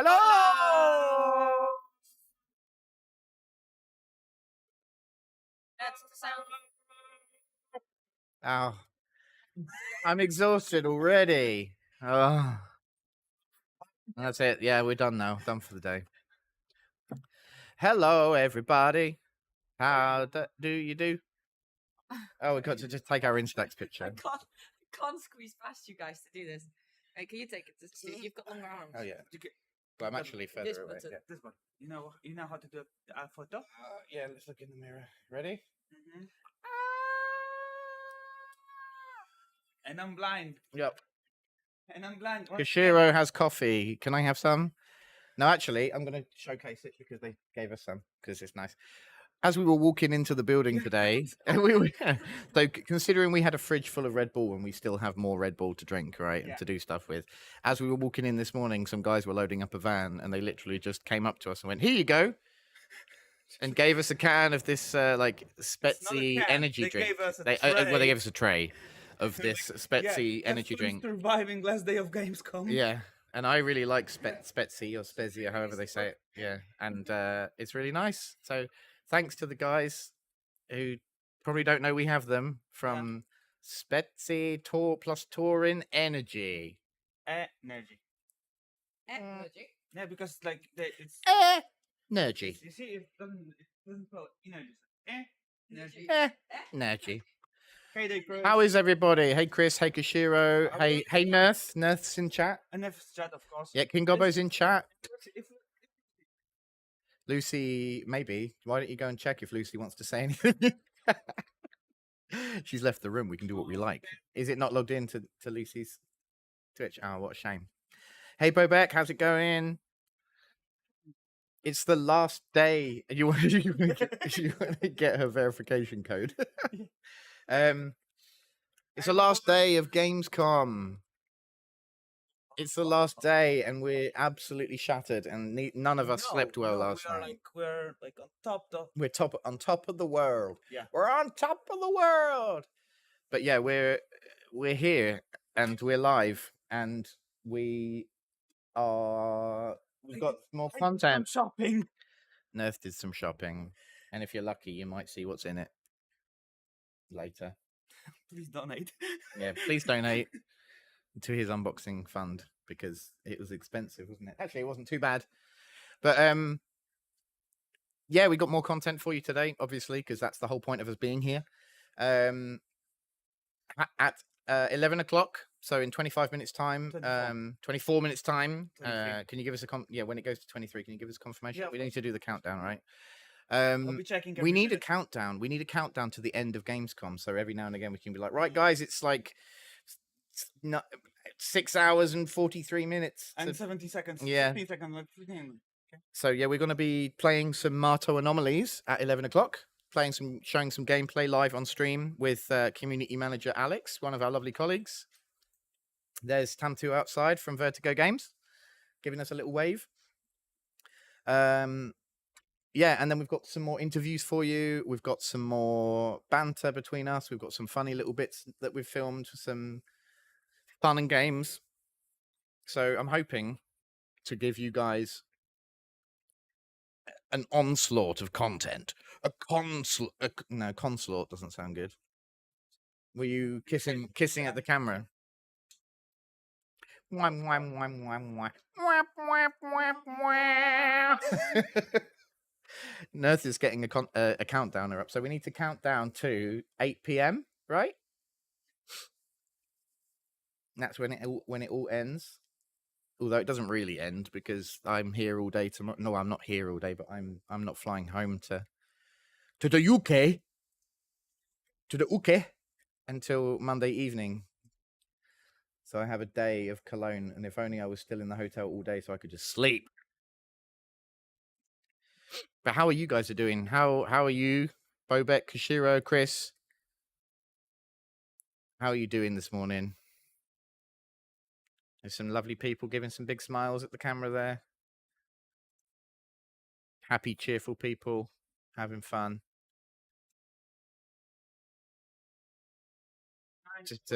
Hello! That's the sound. Oh, I'm exhausted already. Oh. That's it. Yeah, we're done now. Done for the day. Hello, everybody. How do you do? Oh, we got to just take our Instax picture. I can't squeeze past you guys to do this. Hey, can you take it? You've got longer arms. Oh, yeah. Well, I'm actually further away. Yeah. This one. You know how to do a photo? Yeah, let's look in the mirror. Ready? Mm-hmm. And I'm blind. Yep. And I'm blind. Koshiro has coffee. Can I have some? No, actually, I'm going to showcase it because they gave us some because it's nice. As we were walking into the building today, so considering we had a fridge full of Red Bull and we still have more Red Bull to drink, right, and to do stuff with, as we were walking in this morning, some guys were loading up a van and they literally just came up to us and went, "Here you go," and gave us a can of this like Spetsy energy drink. They gave us a tray of this Spetsy energy drink. Surviving last day of Gamescom. Yeah. And I really like Spetsy or Spezzy or however they say it. Yeah. And it's really nice. So thanks to the guys who probably don't know we have them from Spetsy plus Taurin Energy. Energy. Energy. Yeah, because like it's energy. You see, it doesn't spell energy. Energy. Energy. Hey there, Chris. How is everybody? Hey Chris, hey Koshiro, hey Nerth. Nerth's in chat. And Nerth's chat, of course. Yeah, King Gobbo's in chat. Lucy, maybe. Why don't you go and check if Lucy wants to say anything? She's left the room. We can do what we like. Is it not logged in to Lucy's Twitch? Oh, what a shame. Hey, Bobek, how's it going? It's the last day. You want to get her verification code. It's the last day of Gamescom. It's the last day, and we're absolutely shattered, and none of us slept well last night. We're like on top of. We're on top of the world. Yeah, we're on top of the world. But yeah, we're here, and we're live, and we've got more content. Shopping. Nerth did some shopping, and if you're lucky, you might see what's in it later. Please donate. Yeah, please donate to his unboxing fund because it was expensive, wasn't it? Actually, it wasn't too bad. But yeah, we got more content for you today, obviously, because that's the whole point of us being here. At 11 o'clock, so in 25 minutes time, 24 minutes time, can you give us when it goes to 23, can you give us a confirmation? We need to do the countdown, right? I'll be checking we need a countdown. We need a countdown to the end of Gamescom. So every now and again we can be like, right, guys, it's like 6 hours and 43 minutes. And 70 seconds. Yeah. 15 seconds. Okay. So yeah, we're going to be playing some Marto Anomalies at 11 o'clock. Showing some gameplay live on stream with community manager Alex, one of our lovely colleagues. There's Tamtu outside from Vertigo Games, giving us a little wave. Yeah, and then we've got some more interviews for you. We've got some more banter between us. We've got some funny little bits that we've filmed, some fun and games. So I'm hoping to give you guys an onslaught of content. No, conslaught doesn't sound good. Were you kissing at the camera? Nerth is getting a countdowner up, so we need to count down to 8 p.m. right? That's when it all ends. Although it doesn't really end because I'm here all day tomorrow. No, I'm not here all day, but I'm not flying home to the UK until Monday evening. So I have a day of Cologne, and if only I was still in the hotel all day so I could just sleep. But how are you guys doing? How are you, Bobek, Koshiro, Chris? How are you doing this morning? There's some lovely people giving some big smiles at the camera there. Happy, cheerful people having fun. Just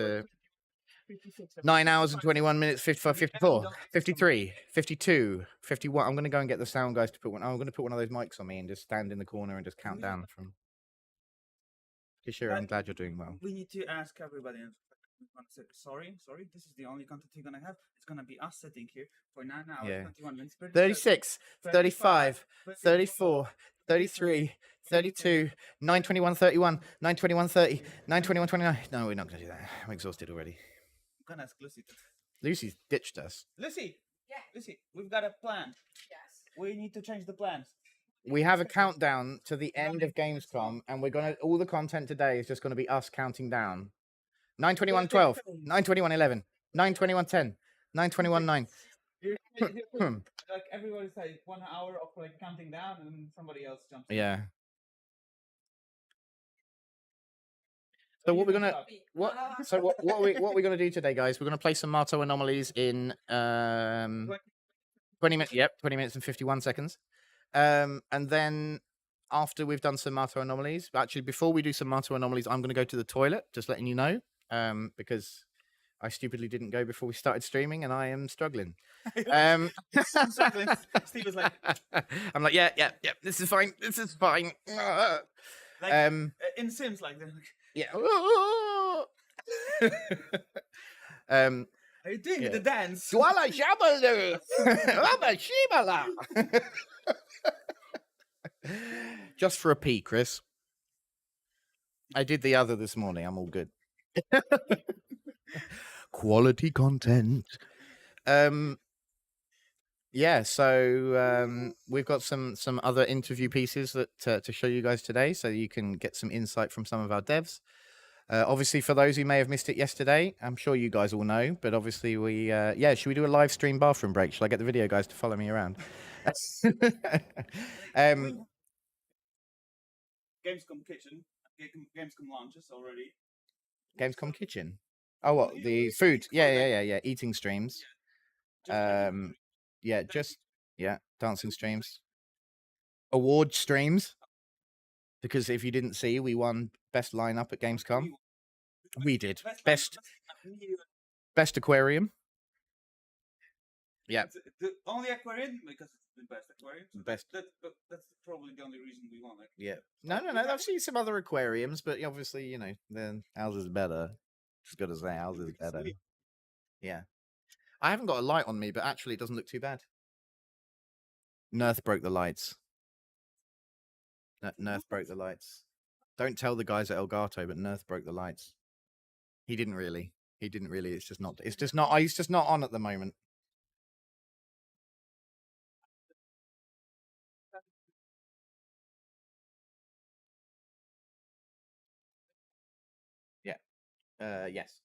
56. 9 hours and 21 minutes, 55, 54, don't- 53, 52, 51. I'm going to go and get the sound guys to put one. I'm going to put one of those mics on me and just stand in the corner and just count down from. Kishira, I'm glad you're doing well. We need to ask everybody. And we want to say, sorry. This is the only content you're gonna have. It's gonna be us sitting here for 9 hours, Yeah. 21 minutes. 36, 35, 34, 33, 32, 9, 21, 31, 9, 21, 30, 9, 21, 29. No, we're not going to do that. I'm exhausted already. I'm gonna ask Lucy. Lucy's ditched us. Lucy, Yeah. Lucy, we've got a plan. Yes. We need to change the plans. We have a countdown to the end of Gamescom, and we're going to, all the content today is just going to be us counting down. 9:21, 12, 9:21, 11, 9:21, 10, 9:21, 9. Like everybody's like 1 hour of like counting down, and somebody else jumps. in. Yeah. So what we're gonna what so what are we gonna do today, guys? We're gonna play some Marto anomalies in 20 minutes. Yep, 20 minutes and 51 seconds. And then after we've done some Marto anomalies, actually before we do some Marto anomalies, I'm gonna go to the toilet, just letting you know. Because I stupidly didn't go before we started streaming and I am struggling. Steve is like, I'm like, yeah, this is fine. This is fine. like in Sims, like, Yeah. are you doing Yeah. the dance? Swala shabalu. Rabba shibala. Just for a pee, Chris. I did the other this morning. I'm all good. Quality content. Yeah, so we've got some other interview pieces that to show you guys today, so you can get some insight from some of our devs. Obviously, for those who may have missed it yesterday, I'm sure you guys all know, but obviously should we do a live stream bathroom break? Shall I get the video guys to follow me around? Gamescom kitchen, Gamescom launches already. Gamescom kitchen. Oh, what, the food? Yeah. Eating streams. Dancing streams. Award streams. Because if you didn't see, we won best lineup at Gamescom. We did. Best aquarium. Yeah. The only aquarium, because it's the best aquarium. So Best. That's probably the only reason we won. Like, Yeah. No. I've seen some other aquariums, but obviously, then ours is better. Just got to say, ours is better. Yeah. I haven't got a light on me, but actually, it doesn't look too bad. Nerth broke the lights. Nerth broke the lights. Don't tell the guys at Elgato, but Nerth broke the lights. He didn't really. It's just not. He's just not on at the moment. Yeah. Yes.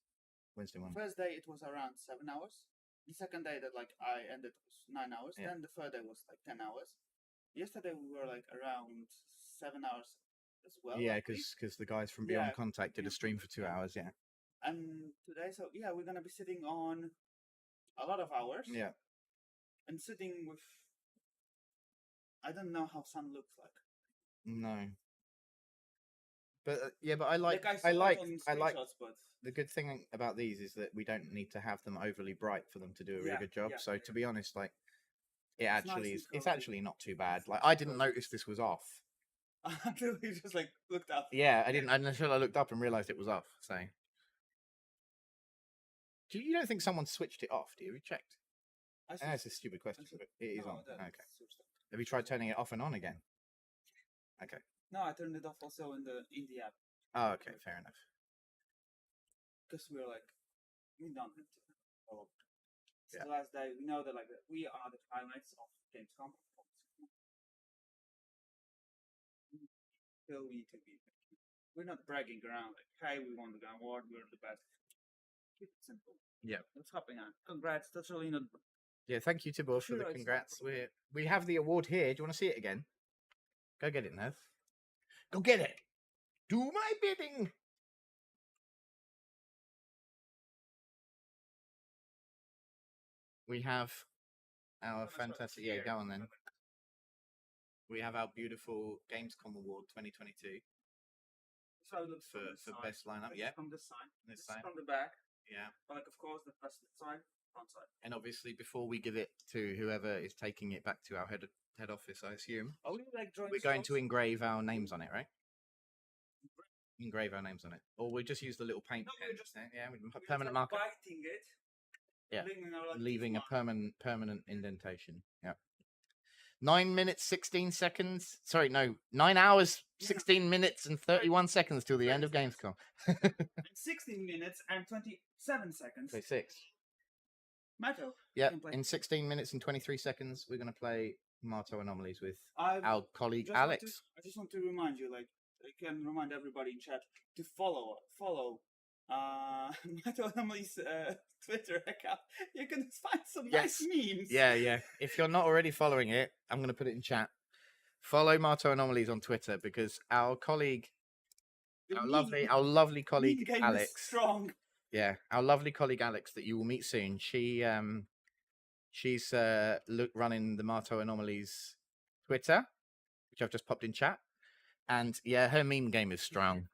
Wednesday one. First day it was around 7 hours. The second day that like I ended was 9 hours. Yeah. Then the third day was like 10 hours. Yesterday we were like around 7 hours as well. Yeah, I think. because the guys from Beyond Yeah, Contact did a stream for 2 hours. Yeah. And today, so yeah, we're gonna be sitting on a lot of hours. Yeah. And sitting with, I don't know how sun looks like. No. But but I like saw it on screenshots, but the good thing about these is that we don't need to have them overly bright for them to do a really good job. So to be honest, like it It's actually nice is. and It's cozy. actually not too bad. It's Like nice I and didn't cozy. notice this was off. until we just like looked up. Yeah, I didn't until I looked up and realized it was off. So you don't think someone switched it off? Do you? Have you checked? That's a stupid question, but it is on. Okay. Have you tried turning it off and on again? Okay. No, I turned it off also in the app Oh, okay. Fair enough. because we were like, we don't have to. It's Yeah. the last day. We know that like we are the highlights of Gamescom. Still, we need to be. We're not bragging around like, hey, we won the award. We're the best. Keep it simple. Yeah. What's happening? Congrats. That's really not. Yeah, thank you to both for Sure, the it's not congrats. We have the award here. Do you want to see it again? Go get it, Nerf. Go get it. Do my bidding. We have our fantastic. Yeah, go on then. We have our beautiful Gamescom Award 2022 So it looks for best lineup. This Yeah, is from the side. this This is side. from the back. Yeah. But like, of course, that's the side, front side. And obviously, before we give it to whoever is taking it back to our head office, I assume Are we like drawing we're going to strokes? engrave our names on it, right? Engrave our names on it, or we just use the little paint No, pen. we're just Yeah, with we're a permanent just, like, marker. biting it. Yeah. Leaving our, like, Leaving a teeth mark. permanent indentation. Yeah. 9 minutes 16 seconds. Sorry, no, 9 hours Yeah. 16 minutes and 31 seconds till the end of 30 Gamescom. And 16 minutes and 27 seconds. 26. Mato. Yeah, can play. in 16 minutes and 23 seconds, we're going to play Marto Anomalies with I've our colleague just want Alex. I just want to remind you, like, I can remind everybody in chat to follow Mato Anomalies Twitter account. You can find some nice memes. Yeah. If you're not already following it, I'm going to put it in chat. Follow Marto Anomalies on Twitter because our colleague, The our lovely colleague meme game Alex, is strong. yeah, our lovely colleague Alex that you will meet soon. She's running the Marto Anomalies Twitter, which I've just popped in chat, and yeah, her meme game is strong.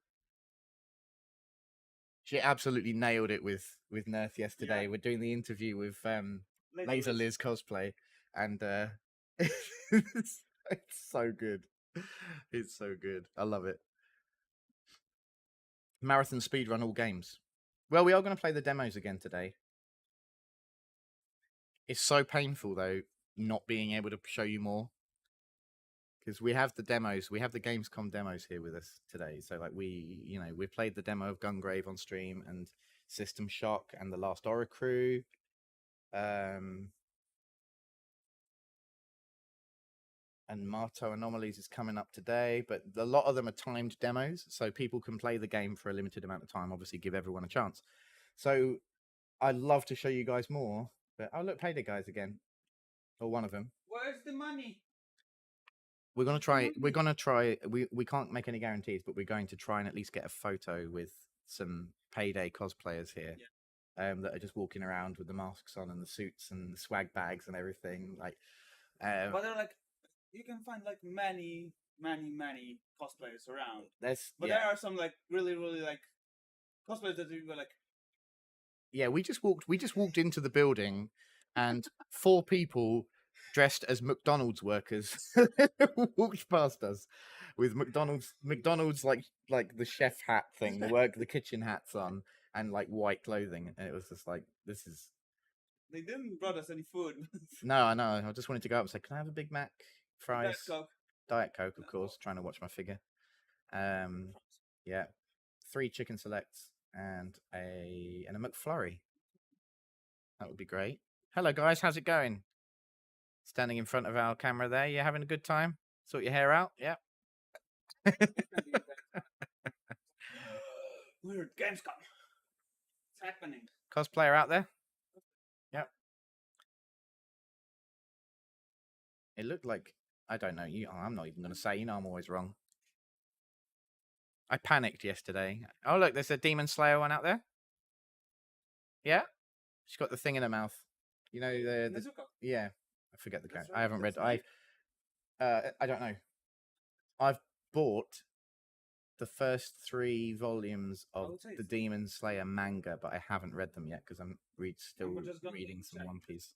She absolutely nailed it with Nerth yesterday. Yeah. We're doing the interview with Laser Laser Liz. Liz cosplay, and it's so good. It's so good. I love it. Marathon speedrun all games. Well, we are going to play the demos again today. It's so painful though not being able to show you more because we have the demos. We have the Gamescom demos here with us today. So like we played the demo of Gungrave on stream and System Shock and the Last Aura Crew. And Marto Anomalies is coming up today, but a lot of them are timed demos, so people can play the game for a limited amount of time. Obviously, give everyone a chance. So I'd love to show you guys more, but oh look, Payday Guys again, or one of them. Where's the money? We're gonna try. We're gonna try. We can't make any guarantees, but we're going to try and at least get a photo with some Payday cosplayers here. Yeah. That are just walking around with the masks on and the suits and the swag bags and everything. Like, But they're like, you can find like many cosplayers around. But there are some like really like cosplayers that you go like. Yeah, we just walked into the building, and 4 people dressed as McDonald's workers walked past us with McDonald's like the chef hat thing, the kitchen hats on, and like white clothing, and it was just like, this is. They didn't brought us any food. No, I know. I just wanted to go up and say, can I have a Big Mac, fries, Diet Coke, of course. Trying to watch my figure. Yeah, 3 chicken selects and a McFlurry. That would be great. Hello, guys. How's it going? Standing in front of our camera there. You having a good time? Sort your hair out? Yeah. We're at Gamescom. It's happening. Cosplayer out there? Yep. It looked like, I don't know. I'm not even going to say. I'm always wrong. I panicked yesterday. Oh, look, there's a Demon Slayer one out there. Yeah? She's got the thing in her mouth. You know, yeah. I forget the character. I haven't read. I don't know. I've bought the first 3 volumes of the Demon Slayer manga, but I haven't read them yet because I'm still reading some One Piece.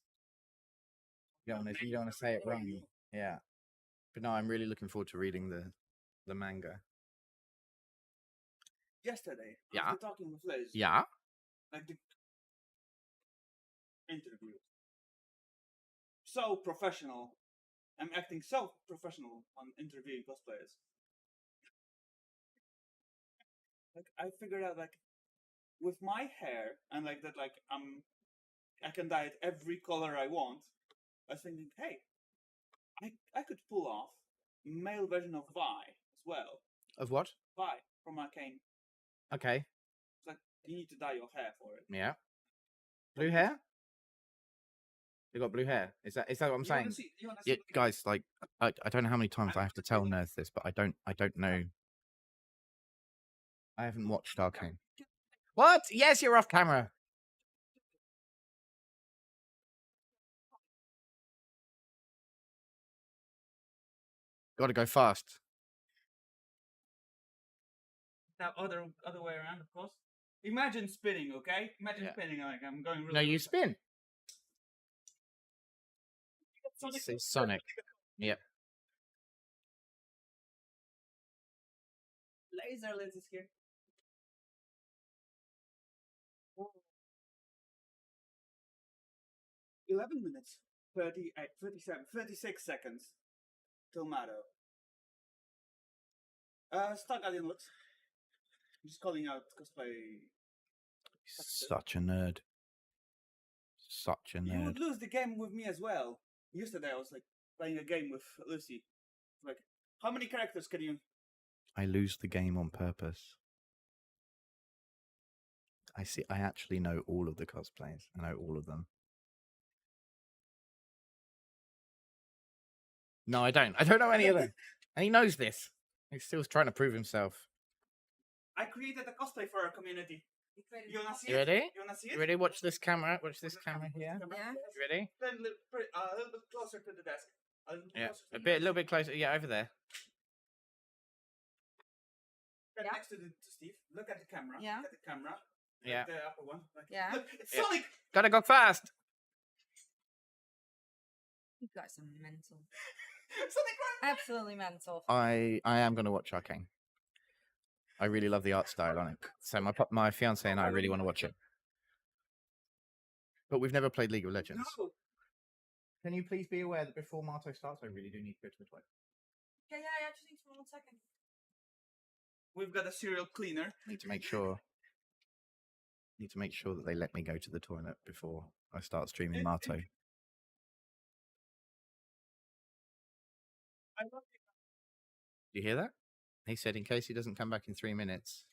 You don't want to say it wrong. Yeah. But no, I'm really looking forward to reading the manga. Yesterday, Yeah. after talking with Liz, Yeah. like the interview, so professional. I'm acting so professional on interviewing cosplayers. Like I figured out, like with my hair and like that, like I can dye it every color I want. I was thinking, hey, I could pull off male version of Vi as well. Of what? Vi from Arcane. Okay. It's like you need to dye your hair for it. Yeah. Blue hair? You got blue hair? Is that what I'm saying? Yeah, guys, like I don't know how many times I have to tell Nerth this, but I don't know. I haven't watched Arcane. What? Yes, you're off camera. Got to go fast. Now other way around, of course. Imagine spinning, okay? Imagine Yeah. spinning like I'm going really. No, you spin. Sonic. It's Sonic. Yep. Laser lenses here. 11 minutes, 38, 37, 36 seconds till Mado. Stock alien looks. I'm just calling out cosplay. Such a nerd. Such a You nerd. would lose the game with me as well. Yesterday I was like playing a game with Lucy. Like, how many characters can you? I lose the game on purpose. I actually know all of the cosplays. I know all of them. No, I don't. I don't know any of them. And he knows this. He's still trying to prove himself. I created a cosplay for our community. You wanna see You it? ready? You wanna see it? You ready? Watch this camera. Watch this camera here. Yeah. You ready? Then a little bit closer to the desk. A little bit Yeah. closer to A the bit, a desk. little bit closer. Yeah, over there. Right Yeah. next to Steve. Look at the camera. Yeah. Look at the camera. Yeah. The upper one. Like, Yeah. Look, it's Yeah. Sonic. Gotta go fast. You guys are mental. Sonic run. Absolutely mental. I am gonna watch Arcane. I really love the art style on it. So my fiance and I really want to watch it. But we've never played League of Legends. No. Can you please be aware that before Marto starts, I really do need to go to the toilet. Yeah, I actually need 1 second. We've got a serial cleaner. Need to make sure that they let me go to the toilet before I start streaming Marto. I love it. Do you hear that? He said in case he doesn't come back in 3 minutes,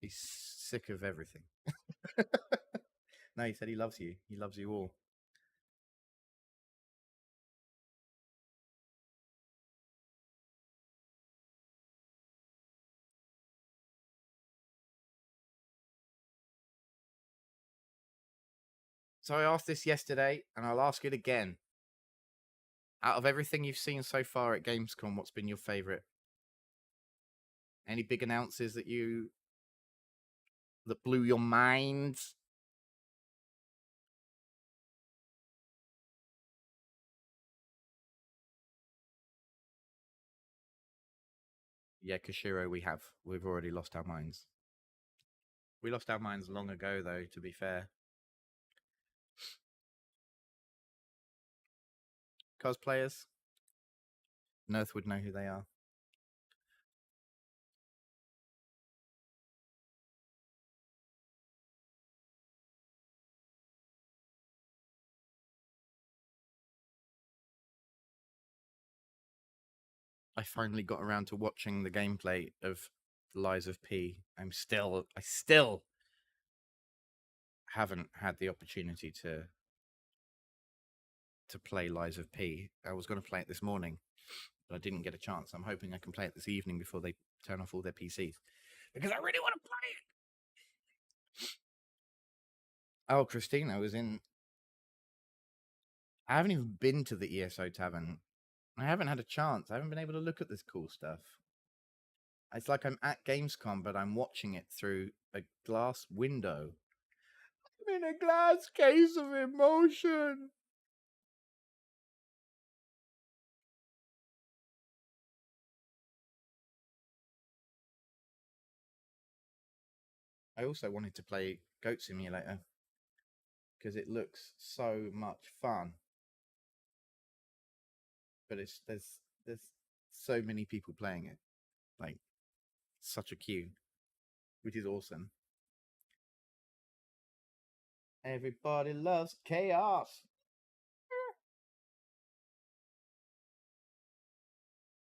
he's sick of everything. No, he said he loves you. He loves you all. So I asked this yesterday, and I'll ask it again. Out of everything you've seen so far at Gamescom, what's been your favorite? Any big announces that blew your mind? Yeah, Koshiro, we've already lost our minds. We lost our minds long ago, though, to be fair. Cosplayers? Nerth would know who they are. I finally got around to watching the gameplay of Lies of P. I still haven't had the opportunity to play Lies of P. I was going to play it this morning, but I didn't get a chance. I'm hoping I can play it this evening before they turn off all their PCs, because I really want to play it. Oh, Christina was in. I haven't even been to the ESO Tavern. I haven't had a chance. I haven't been able to look at this cool stuff. It's like I'm at Gamescom, but I'm watching it through a glass window. I'm in a glass case of emotion. I also wanted to play Goat Simulator because it looks so much fun. But there's so many people playing it, like such a queue, which is awesome. Everybody loves chaos.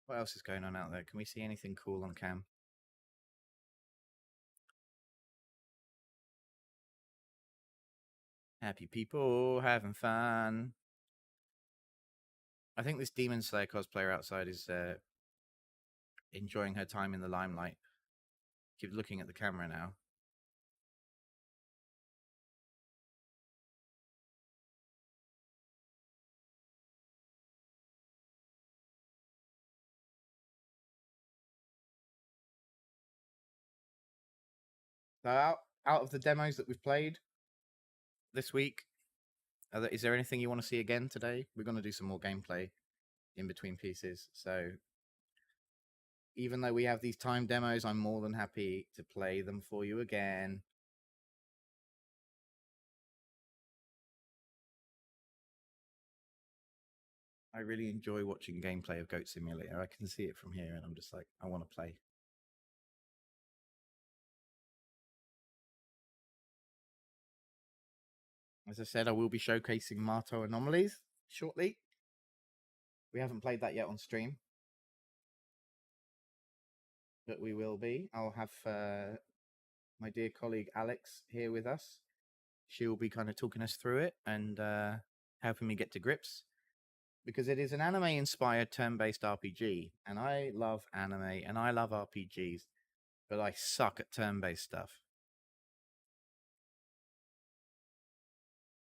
What else is going on out there? Can we see anything cool on cam? Happy people having fun. I think this Demon Slayer cosplayer outside is enjoying her time in the limelight. Keep looking at the camera now. So out of the demos that we've played this week, is there anything you want to see again today? We're going to do some more gameplay in between pieces. So even though we have these time demos, I'm more than happy to play them for you again. I really enjoy watching gameplay of Goat Simulator. I can see it from here and I'm just like, I want to play. As I said, I will be showcasing Marto Anomalies shortly. We haven't played that yet on stream, but we will be. I'll have my dear colleague Alex here with us. She'll be kind of talking us through it and helping me get to grips, because it is an anime-inspired turn-based RPG, and I love anime and I love RPGs, but I suck at turn-based stuff.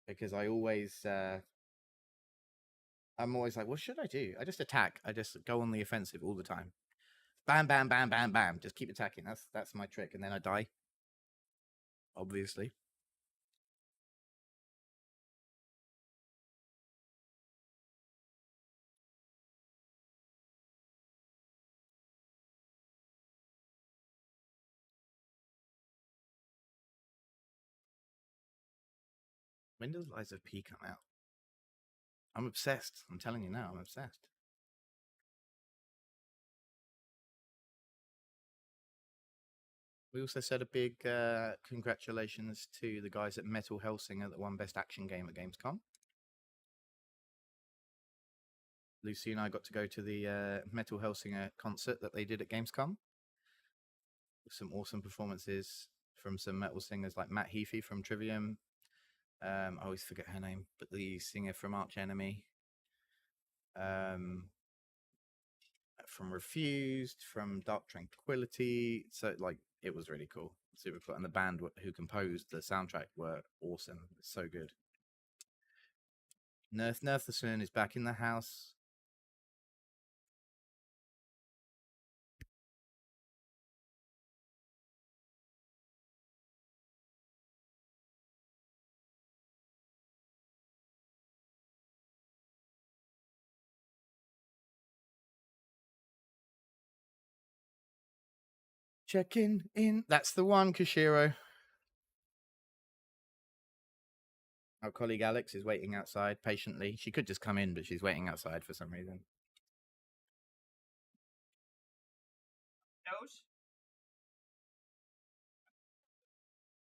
Because I'm always like, what should I do? I just attack. I just go on the offensive all the time. Bam, bam, bam, bam, bam. Just keep attacking. That's my trick. And then I die. Obviously. When does Lies of P come out? I'm obsessed. I'm telling you now, I'm obsessed. We also said a big congratulations to the guys at Metal Hellsinger that won Best Action Game at GamesCom. Lucy and I got to go to the Metal Hellsinger concert that they did at GamesCom. Some awesome performances from some metal singers like Matt Heafy from Trivium. I always forget her name, but the singer from Arch Enemy. From Refused, from Dark Tranquility. So, like, it was really cool. Super cool. And the band who composed the soundtrack were awesome. So good. Nertherson is back in the house. Checking in. That's the one, Kashiro. Our colleague Alex is waiting outside patiently. She could just come in, but she's waiting outside for some reason. Those?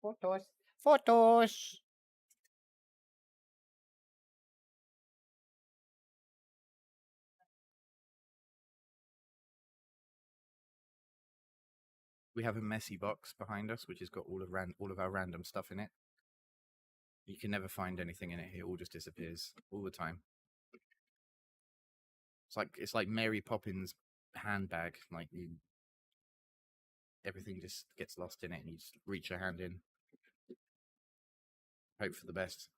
Photos. Photos. We have a messy box behind us, which has got all of our random stuff in it. You can never find anything in it. It all just disappears all the time. It's like Mary Poppins' handbag. Like everything just gets lost in it, and you just reach your hand in, hope for the best.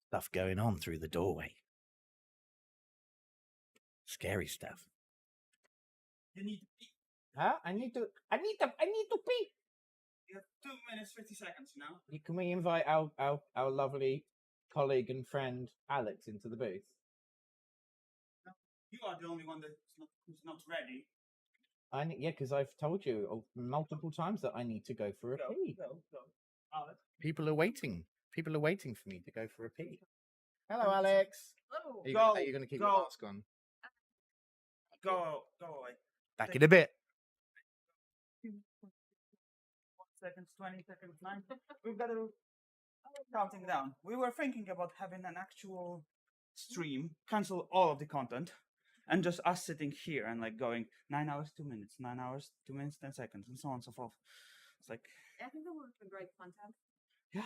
Stuff going on through the doorway. Scary stuff. You need to pee. Huh? I need to pee. You have 2 minutes, 50 seconds now. Can we invite our lovely colleague and friend Alex into the booth? You are the only one who's not ready. Yeah, because I've told you multiple times that I need to go for a pee. Go. Alex. People are waiting. People are waiting for me to go for a pee. Hello, Alex. Oh. Are you going to keep your mask on? Go away. Back in a bit. 1 second, 20 seconds, 9. We've got to counting down. We were thinking about having an actual stream, cancel all of the content, and just us sitting here and like going 9 hours, 2 minutes, 9 hours, 2 minutes, 10 seconds, and so on and so forth. It's like, I think that would have been great content. yeah.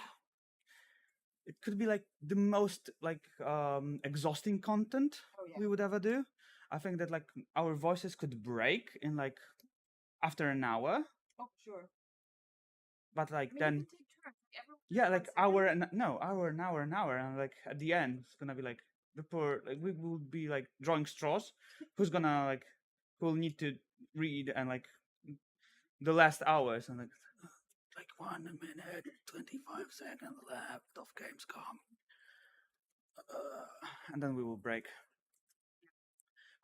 it could be like the most like exhausting content Oh yeah. we would ever do. I think that like our voices could break in like after an hour, Oh sure. but like I mean, then you can take turns. Like, everyone yeah, just like wants to hour do it. and no hour, an hour, and like at the end it's gonna be like the poor like we will be like drawing straws. Who's gonna like who'll need to read and like the last hours and like 1 minute 25 seconds left of Gamescom, and then we will break.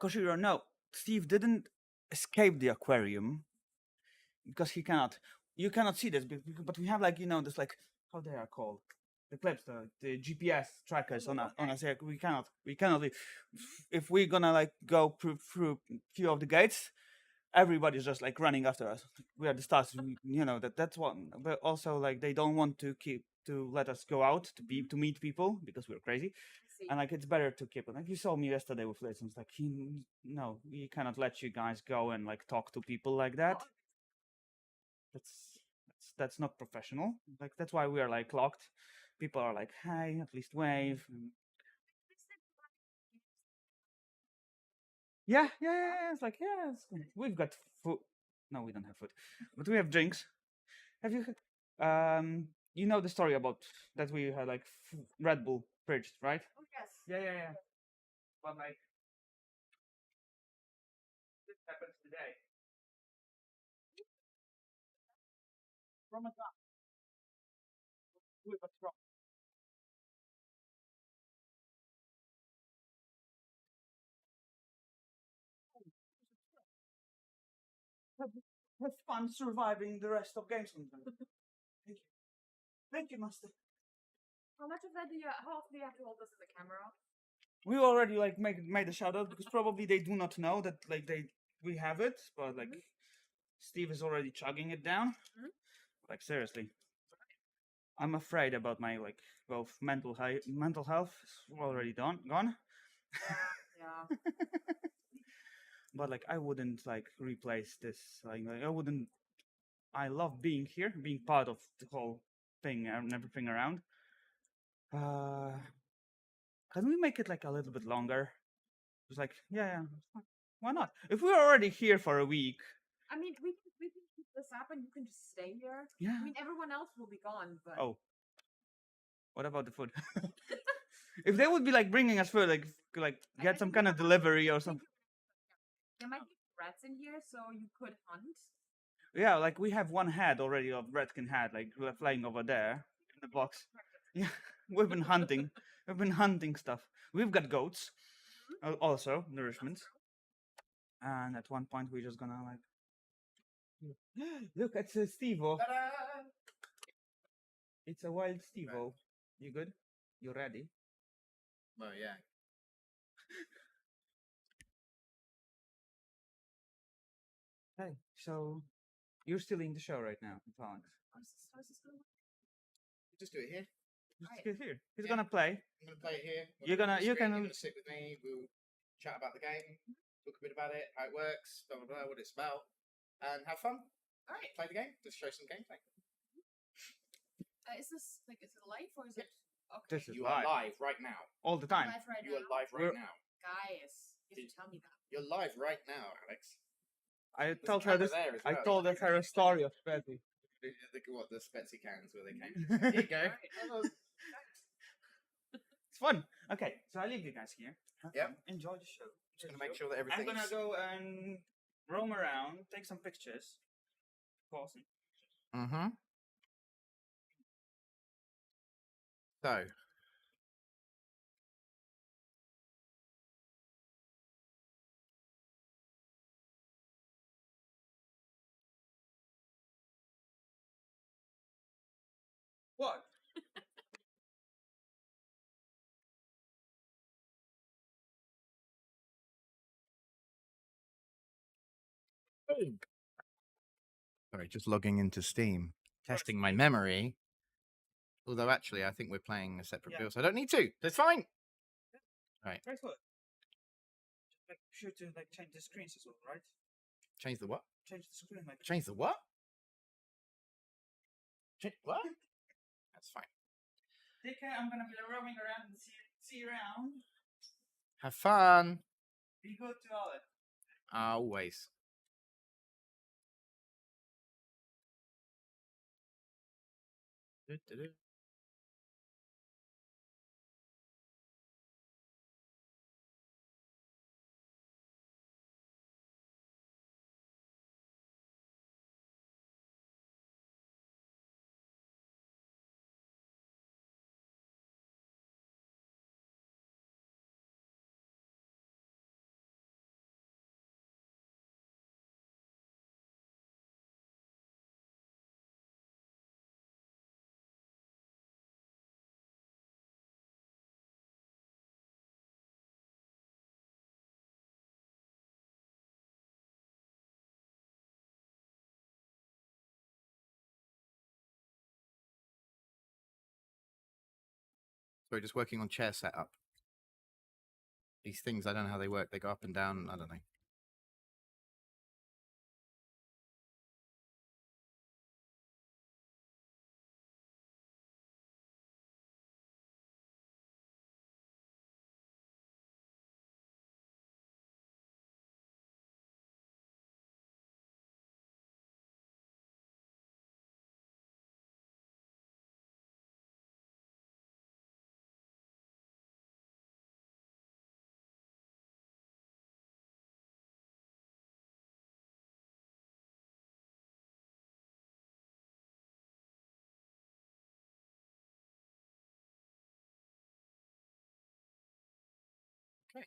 Koshiro, no, Steve didn't escape the aquarium because he cannot. You cannot see this, but we have like this like how they are called, the clips, the GPS trackers on us here. We cannot leave. If we're gonna like go through few of the gates, everybody's just like running after us. We are the stars. That's one. But also like they don't want to let us go out to meet people because we're crazy. See. And like it's better to keep it. Like you saw me yesterday with Liz, and it's like no, we cannot let you guys go and like talk to people like that. Oh, That's not professional. Like that's why we are like locked. People are like, "Hey, at least wave." Yeah. It's like, yeah, we've got food. No, we don't have food, but we have drinks. Have you? You know the story about that we had like Red Bull purged, right? oh yes. Yeah. But like, this happens today. From a truck. With a truck. Have fun surviving the rest of Gamescom. Thank you. Thank you, Master. How much of that do you? How often do you have to hold this in the camera? We already like made a shout out because probably they do not know that like we have it, but like Steve is already chugging it down. Mhm. Like seriously, I'm afraid about my like both mental health is already gone. Yeah. But like I wouldn't like replace this. Like I wouldn't. I love being here, being part of the whole thing and everything around. Uh, can we make it like a little bit longer? It's like yeah, why not? If we're already here for a week, I mean, we can keep this up, and you can just stay here. yeah. I mean, everyone else will be gone, but Oh, what about the food? If they would be like bringing us food, like I get some think kind we of have- delivery I or think something. there might be rats in here, so you could hunt. Yeah, like we have one head already of Redkin head, like flying over there in the box. Yeah, we've been hunting. We've been hunting stuff. We've got goats, also nourishment. And at one point, we're just gonna like look. It's a Stevo. Ta-da! It's a wild Stevo. You good? You ready? Well, yeah. Hey, so you're still in the show right now, Alex. How's this going? Just do it here. Just Alright. get here. He's Yeah. gonna play. I'm gonna play it here. You're gonna- you can- You're gonna sit with me. We'll chat about the game, talk a bit about it, how it works, blah blah blah, what it's about, and have fun. All right. Play the game. Just show some gameplay. Is this like is it live or is Yeah. it? Okay. This is You live. are live right now. All the time. Live right You now. are live right We're- now. Guys, you have to tell me that. You're live right now, Alex. I There's a told her camera this. there as I well. told her a story of Betty. What the Spetsy cans where they came. Here you go. All right. It's fun. Okay, so I leave you guys here. Have Yep. fun. Enjoy the show. Just gonna make sure that I'm everything's. gonna go and roam around, take some pictures. Pause. Mm-hmm. So. What? Sorry, just logging into Steam, testing my memory. Although actually, I think we're playing a separate Yeah. build, so I don't need to. That's fine. Very good. Like sure to like change the screens as well, right? Change the what? Change the screen like. Change the what? What? That's fine. Take care. I'm gonna be roaming around and see you around. Have fun. Be good to all. Always. Du-du-du. Sorry, just working on chair setup. These things, I don't know how they work. They go up and down. I don't know. Okay.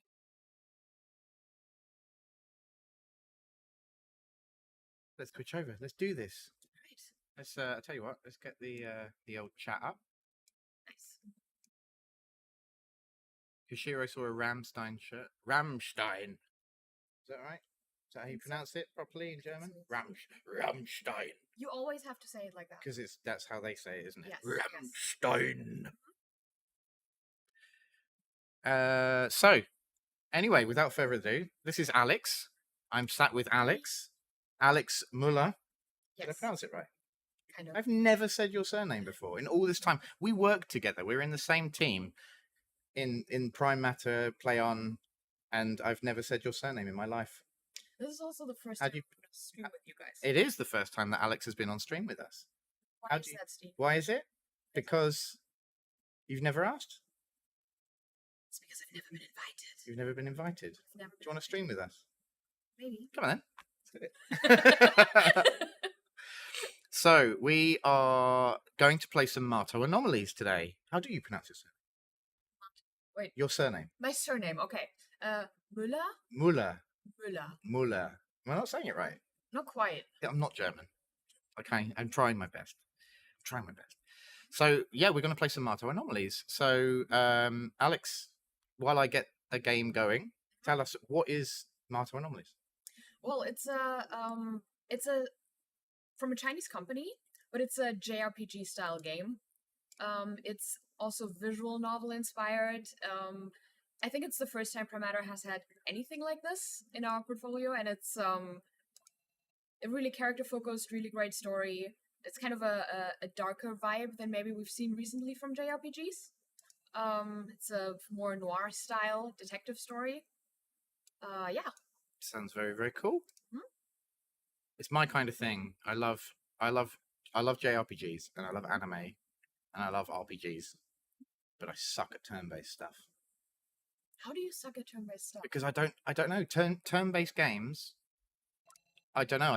Let's switch over. Let's do this. Right. Let's. I tell you what. Let's get the old chat up. Nice. Kishiro saw a Ramstein shirt. Rammstein. Is that right? Is that how you Think so. pronounce it properly in German? So. Rammstein. You always have to say it like that. Because that's how they say it, isn't it? Yes, Rammstein. So, anyway, without further ado, this is Alex. I'm sat with Alex. Alex Muller. Did I Yes. pronounce it right? Kind of. I've never said your surname before. In all this time, we work together. We're in the same team in Prime Matter, Play On, and I've never said your surname in my life. This is also the first How'd time you- I'm going to stream with you guys. It is the first time that Alex has been on stream with us. Why how'd is you- that, Steve? Why is it? Because you've never asked. It's because I've never been invited. You've never been invited. I've never Do you want to stream with us? Maybe. Come on then. Let's do it. So we are going to play some Marto Anomalies today. How do you pronounce your surname? Wait. Your surname. My surname, okay. Müller? Muller. Müller. Muller. Am I not saying it right? Not quite. Yeah, I'm not German. Okay, I'm trying my best. So yeah, we're going to play some Marto Anomalies. So Alex, while I get a game going, tell us what is Marto Anomalies. Well, it's a from a Chinese company, but it's a JRPG style game. It's also visual novel inspired. I think it's the first time Pramatter has had anything like this in our portfolio, and it's a really character focused, really great story. It's kind of a darker vibe than maybe we've seen recently from JRPGs. It's a more noir style detective story. Yeah. Sounds very, very cool. Hmm? It's my kind of thing. I love JRPGs and I love anime and I love RPGs, but I suck at turn-based stuff How do you suck at turn-based stuff? because I don't know turn-based games. I don't know.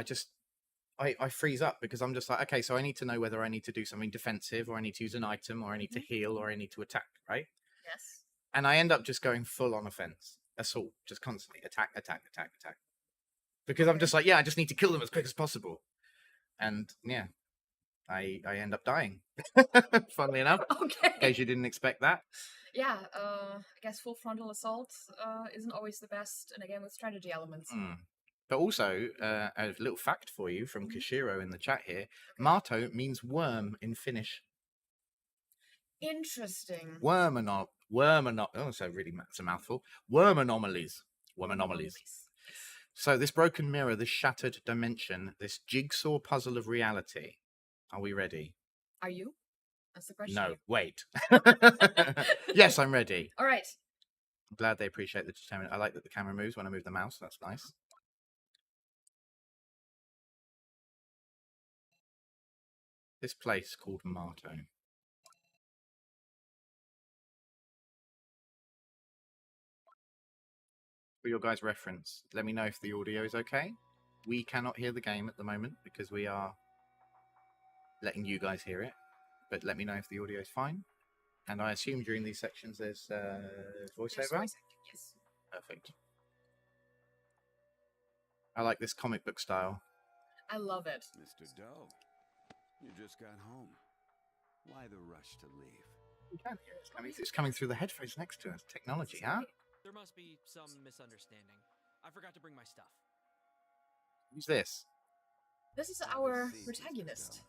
I freeze up because I'm just like, okay, so I need to know whether I need to do something defensive or I need to use an item or I need to heal or I need to attack, right? Yes. And I end up just going full on offense, assault, just constantly attack. Because I'm just like, yeah, I just need to kill them as quick as possible. And yeah, I end up dying. Funnily enough, Okay. in case you didn't expect that. Yeah, I guess full frontal assault isn't always the best in a game with strategy elements. But also, a little fact for you from Kishiro in the chat here: Okay. Marto means worm in Finnish. Interesting. Oh, so really, it's a mouthful. Worm anomalies. So this broken mirror, this shattered dimension, this jigsaw puzzle of reality. Are we ready? Are you? That's the question. No, wait. Yes, I'm ready. All right. I'm glad they appreciate the determination. I like that the camera moves when I move the mouse. That's nice. This place called Marto. For your guys' reference, let me know if the audio is okay. We cannot hear the game at the moment because we are letting you guys hear it. But let me know if the audio is fine. And I assume during these sections there's There's voiceover. voice acting, yes. Perfect. I like this comic book style. I love it. Mr. Doe, you just got home. Why the rush to leave? You can hear it. It's coming through the headphones next to us. Technology, This is huh? great. There must be some misunderstanding. I forgot to bring my stuff. Who's this? This is Have a our seat, Mr. protagonist,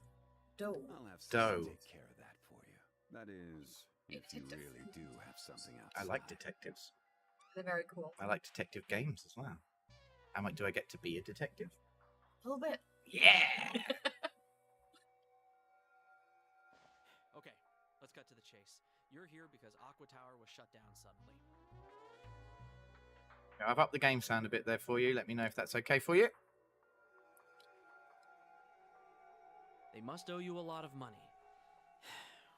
Doe. I'll have Doe. someone take care of that for you. That is, A if you detective. really do have something I outside. like detectives. They're very cool. I like detective games as well. How much do I get to be a detective? A little bit. Yeah! Okay, let's cut to the chase. You're here because Aqua Tower was shut down suddenly. I've upped the game sound a bit there for you. Let me know if that's okay for you. They must owe you a lot of money.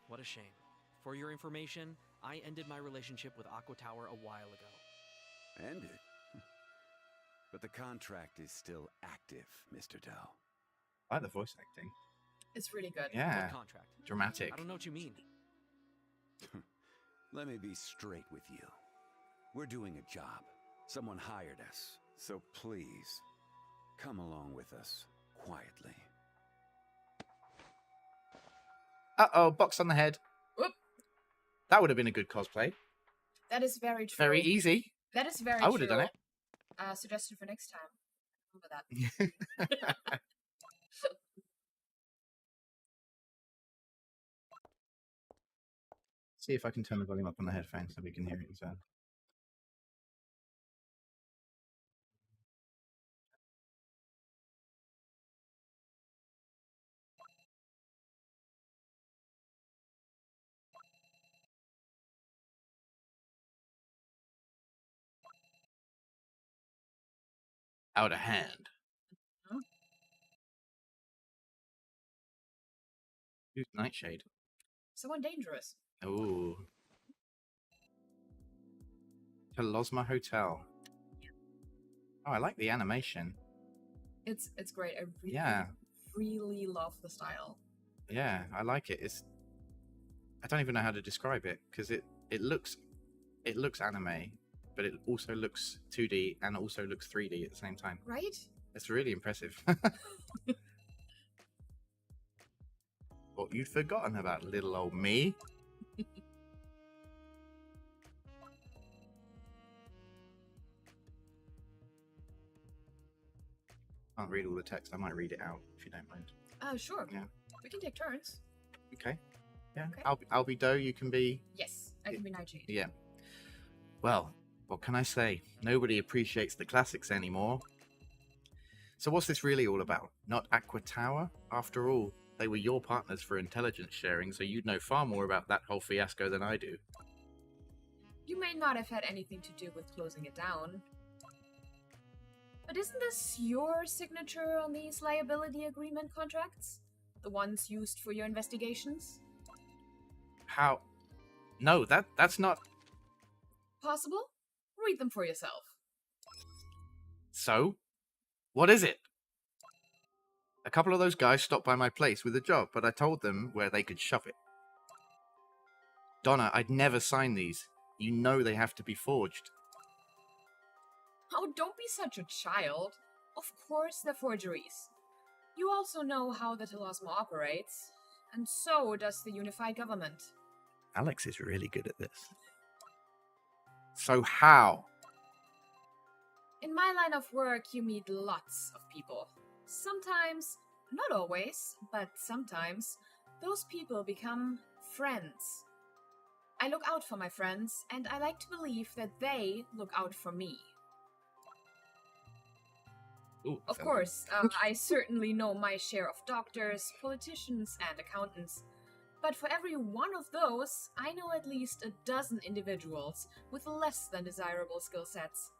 What a shame. For your information, I ended my relationship with Aqua Tower a while ago. Ended. But the contract is still active, Mr. Doe. I like the voice acting. It's really good. Yeah. What contract? Dramatic. I don't know what you mean. Let me be straight with you. We're doing a job. Someone hired us. So please, come along with us quietly. Uh-oh, box on the head. Whoop. That would have been a good cosplay. That is very true. Very easy. That is very I would have true. done it. Suggestion for next time. Remember that. See if I can turn the volume up on the headphones so we can hear it as well. Out of hand. Mhm. Who's Nightshade? Someone dangerous. Oh. Telosma Hotel. Oh, I like the animation. It's great. I really, Yeah. really love the style. Yeah, I like it. I don't even know how to describe it because it looks anime, but it also looks 2D and also looks 3D at the same time. Right? It's really impressive. What you'd forgotten about little old me. Can't read all the text. I might read it out if you don't mind. Sure. Yeah. We can take turns. Okay. Yeah. Okay. I'll be Doe. You can be. Yes, I can be Nightshade. Yeah. Well, what can I say? Nobody appreciates the classics anymore. So what's this really all about? Not Aqua Tower? After all, they were your partners for intelligence sharing, so you'd know far more about that whole fiasco than I do. You may not have had anything to do with closing it down. But isn't this your signature on these liability agreement contracts? The ones used for your investigations? How? No, that's not... Possible? Read them for yourself. So? What is it? A couple of those guys stopped by my place with a job, but I told them where they could shove it. Donna, I'd never sign these. You know they have to be forged. Oh, don't be such a child. Of course they're forgeries. You also know how the Telosma operates, and so does the unified government. Alex is really good at this. So how? In my line of work, you meet lots of people. Sometimes, not always, but sometimes, those people become friends. I look out for my friends, and I like to believe that they look out for me. Ooh, Of so- course, I certainly know my share of doctors, politicians, and accountants. But for every one of those, I know at least a dozen individuals with less than desirable skill sets.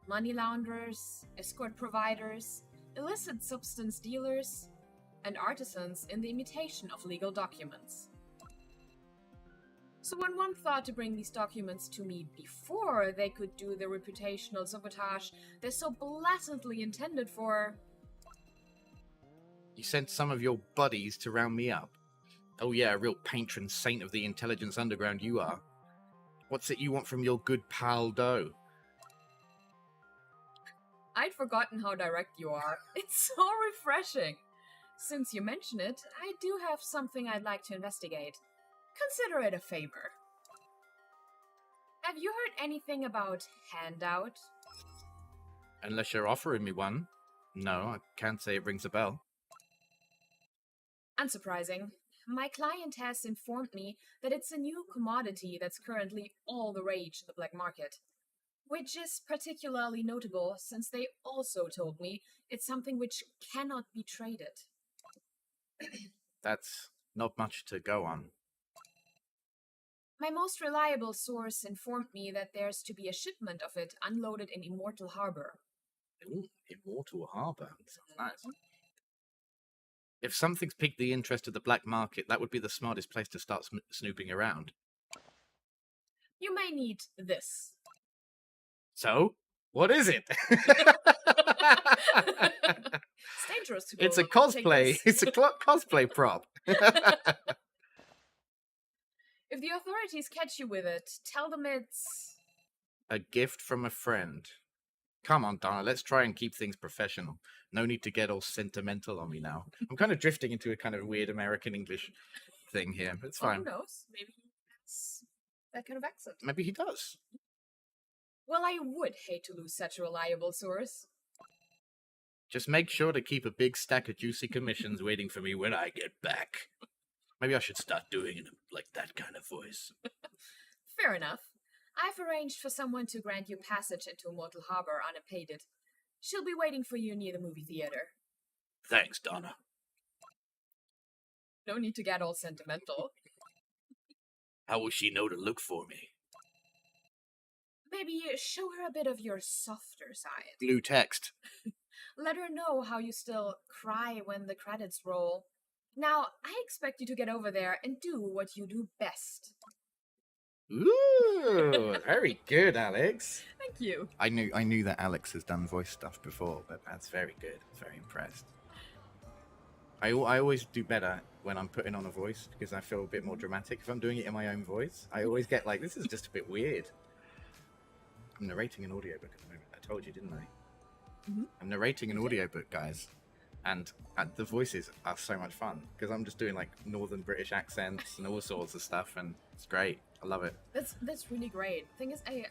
Money launderers, escort providers, illicit substance dealers, and artisans in the imitation of legal documents. So when one thought to bring these documents to me before they could do the reputational sabotage they're so blatantly intended for... You sent some of your buddies to round me up. Oh yeah, a real patron saint of the intelligence underground you are. What's it you want from your good pal Doe? I'd forgotten how direct you are. It's so refreshing. Since you mention it, I do have something I'd like to investigate. Consider it a favor. Have you heard anything about handout? Unless you're offering me one. No, I can't say it rings a bell. Unsurprising. My client has informed me that it's a new commodity that's currently all the rage in the black market. Which is particularly notable since they also told me it's something which cannot be traded. That's not much to go on. My most reliable source informed me that there's to be a shipment of it unloaded in Immortal Harbor. Ooh, Immortal Harbor. Sounds nice. If something's piqued the interest of the black market, that would be the smartest place to start snooping around. You may need this. So, what is it? It's dangerous to go It's a along and take cosplay. this. It's a cosplay prop. If the authorities catch you with it, tell them it's... A gift from a friend. Come on, Donna, let's try and keep things professional. No need to get all sentimental on me now. I'm kind of drifting into a kind of weird American English thing here, but it's Well, fine. who knows? Maybe that's that kind of accent. Maybe he does. Well, I would hate to lose such a reliable source. Just make sure to keep a big stack of juicy commissions waiting for me when I get back. Maybe I should start doing it like that kind of voice. Fair enough. I've arranged for someone to grant you passage into Immortal Harbor unimpeded. She'll be waiting for you near the movie theater. Thanks, Donna. No need to get all sentimental. How will she know to look for me? Maybe show her a bit of your softer side. Blue text. Let her know how you still cry when the credits roll. Now, I expect you to get over there and do what you do best. Ooh, very good, Alex. Thank you. I knew that Alex has done voice stuff before, but that's very good. Very impressed. I always do better when I'm putting on a voice because I feel a bit more dramatic. If I'm doing it in my own voice, I always get like, this is just a bit weird. I'm narrating an audiobook at the moment. I told you, didn't I? Mm-hmm. I'm narrating an audiobook, guys. And the voices are so much fun because I'm just doing like Northern British accents and all sorts of stuff, and it's great. I love it. That's really great. Thing is, I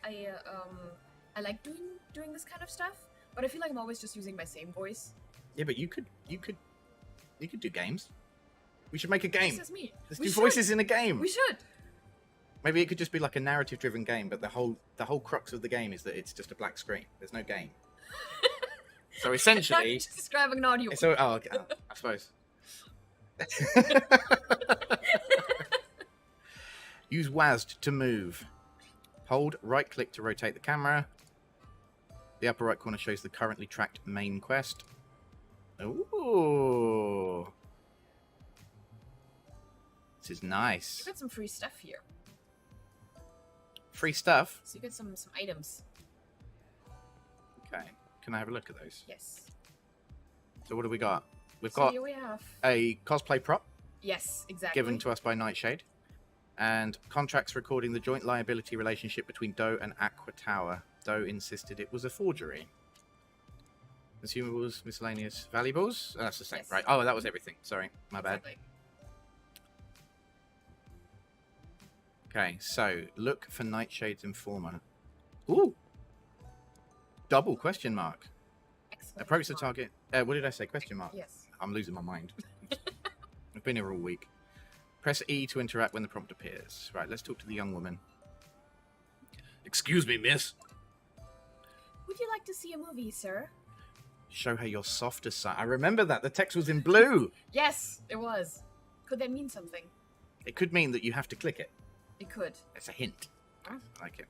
like doing this kind of stuff, but I feel like I'm always just using my same voice. Yeah, but you could do games. We should make a game. This is me. Let's We do should. voices in a game. We should. Maybe it could just be like a narrative-driven game, but the whole crux of the game is that it's just a black screen. There's no game. So essentially, Just describing an audio. so okay, I suppose. Use WASD to move. Hold right-click to rotate the camera. The upper right corner shows the currently tracked main quest. Ooh, this is nice. You got some free stuff here. Free stuff. So you get some items. Okay, can I have a look at those? Yes. So what do we got? We've So got here we have. a cosplay prop Yes, exactly. given to us by Nightshade, and contracts recording the joint liability relationship between Doe and Aqua Tower. Doe insisted it was a forgery. Consumables, miscellaneous valuables. Oh, that's the same, Yes. right? Oh, that was everything. Sorry, my bad. Exactly. Okay, so look for Nightshade's informer. Ooh, double question mark. Excellent. Approach the target. What did I say? Question mark. Yes. I'm losing my mind. I've been here all week. Press E to interact when the prompt appears. Right, let's talk to the young woman. Excuse me, miss. Would you like to see a movie, sir? Show her your softer side. I remember that. The text was in blue. Yes, it was. Could that mean something? It could mean that you have to click it. It could. It's a hint. Huh? I like it.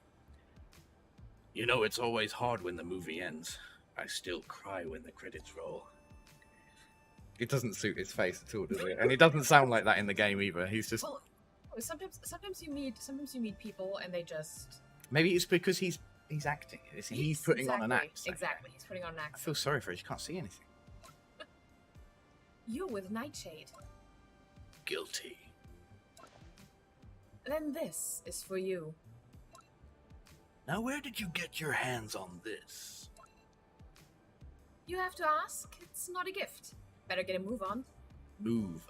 You know, it's always hard when the movie ends. I still cry when the credits roll. It doesn't suit his face at all, does it? And he doesn't sound like that in the game either. He's just... Well, sometimes you meet people and they just... Maybe it's because he's acting. He's putting on an act. Exactly, he's putting on an I act. feel sorry for it. You can't see anything. You with Nightshade. Guilty. Then this is for you. Now, where did you get your hands on this? You have to ask. It's not a gift. Better get a move on. Move.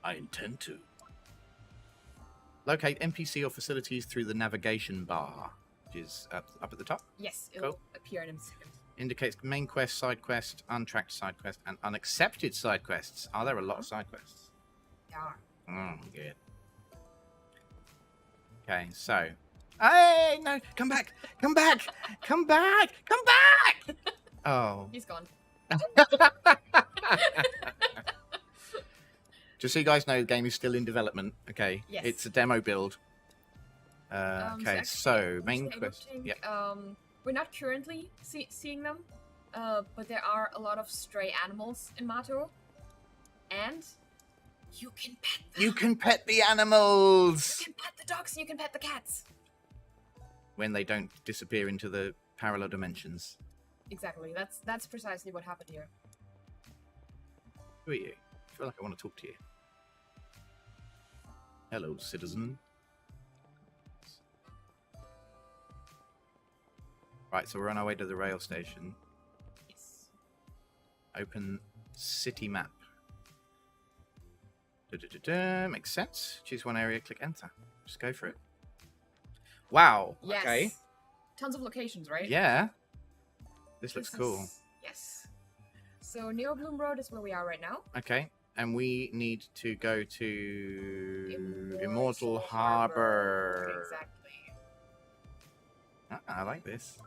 I intend to. Locate NPC or facilities through the navigation bar, which is up at the top. Yes, it'll Cool. appear in a second. Indicates main quest, side quest, untracked side quest, and unaccepted side quests. Are there a lot of side quests? Yeah. Good. Okay, so... Hey, no, come back! Come back! Come back! Come back! Oh. He's gone. Just so you guys know, the game is still in development. Okay, Yes. it's a demo build. Okay, actually, so main actually, I quest. don't Yeah. think, we're not currently seeing them, but there are a lot of stray animals in Mato, and you can pet them. You can pet the animals You can pet the dogs and you can pet the cats. when they don't disappear into the parallel dimensions. Exactly. That's precisely what happened here. Who are you? I feel like I want to talk to you. Hello, citizen. Right, so we're on our way to the rail station. Yes. Open city map. Da-da-da-da. Makes sense. Choose one area, click enter. Just go for it. Wow. Yes. Okay. Tons of locations, right? Yeah. This looks cool. Yes. So Neo Bloom Road is where we are right now. Okay. And we need to go to Immortal Harbor. Exactly. I like this.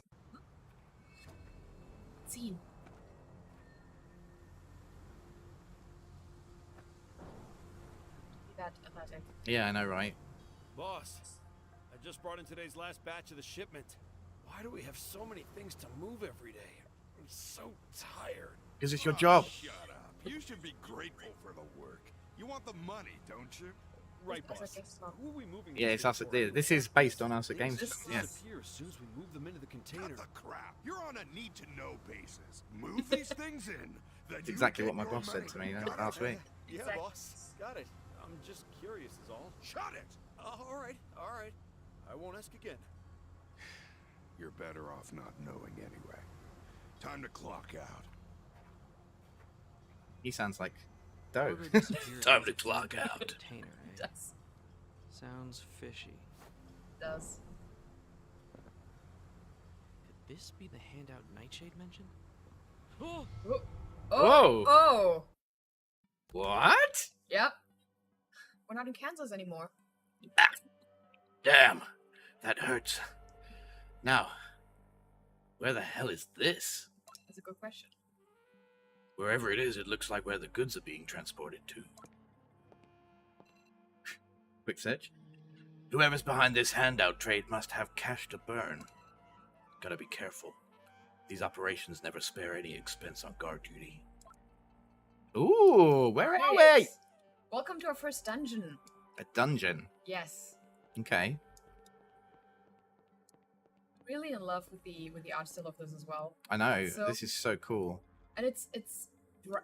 Scene. That athletic. Yeah, I know, right? Boss, I just brought in today's last batch of the shipment. Why do we have so many things to move every day? I'm so tired. Because it's your job. Shut up. You should be grateful for the work. You want the money, don't you? Right, Yes, boss. I guess so. Who are we moving? Yeah, these it's us. things for? This is based on us at Things GamesCom. just Yeah. disappear as soon as we move them into the container. Cut the crap. You're on a need-to-know basis. Move these things in. That's exactly what my boss said to me last week. Yeah, Exactly. boss. Got it. I'm just curious is all. Shut it. All right. All right. I won't ask again. You're better off not knowing anyway. Time to clock out. He sounds like dope. Whoever disappeared Time to into clock the out. Container, It eh? does. Sounds fishy. It does. Could this be the handout Nightshade mentioned? Oh! Oh. Whoa. Oh. What? Yep. We're not in Kansas anymore. Damn, that hurts. Now, where the hell is this? That's a good question. Wherever it is, it looks like where the goods are being transported to. Quick search. Whoever's behind this handout trade must have cash to burn. Gotta be careful. These operations never spare any expense on guard duty. Ooh, where are we? Right. Welcome to our first dungeon. A dungeon. Yes. Okay. Really in love with the art style of this as well. I know. So- This is so cool. And it's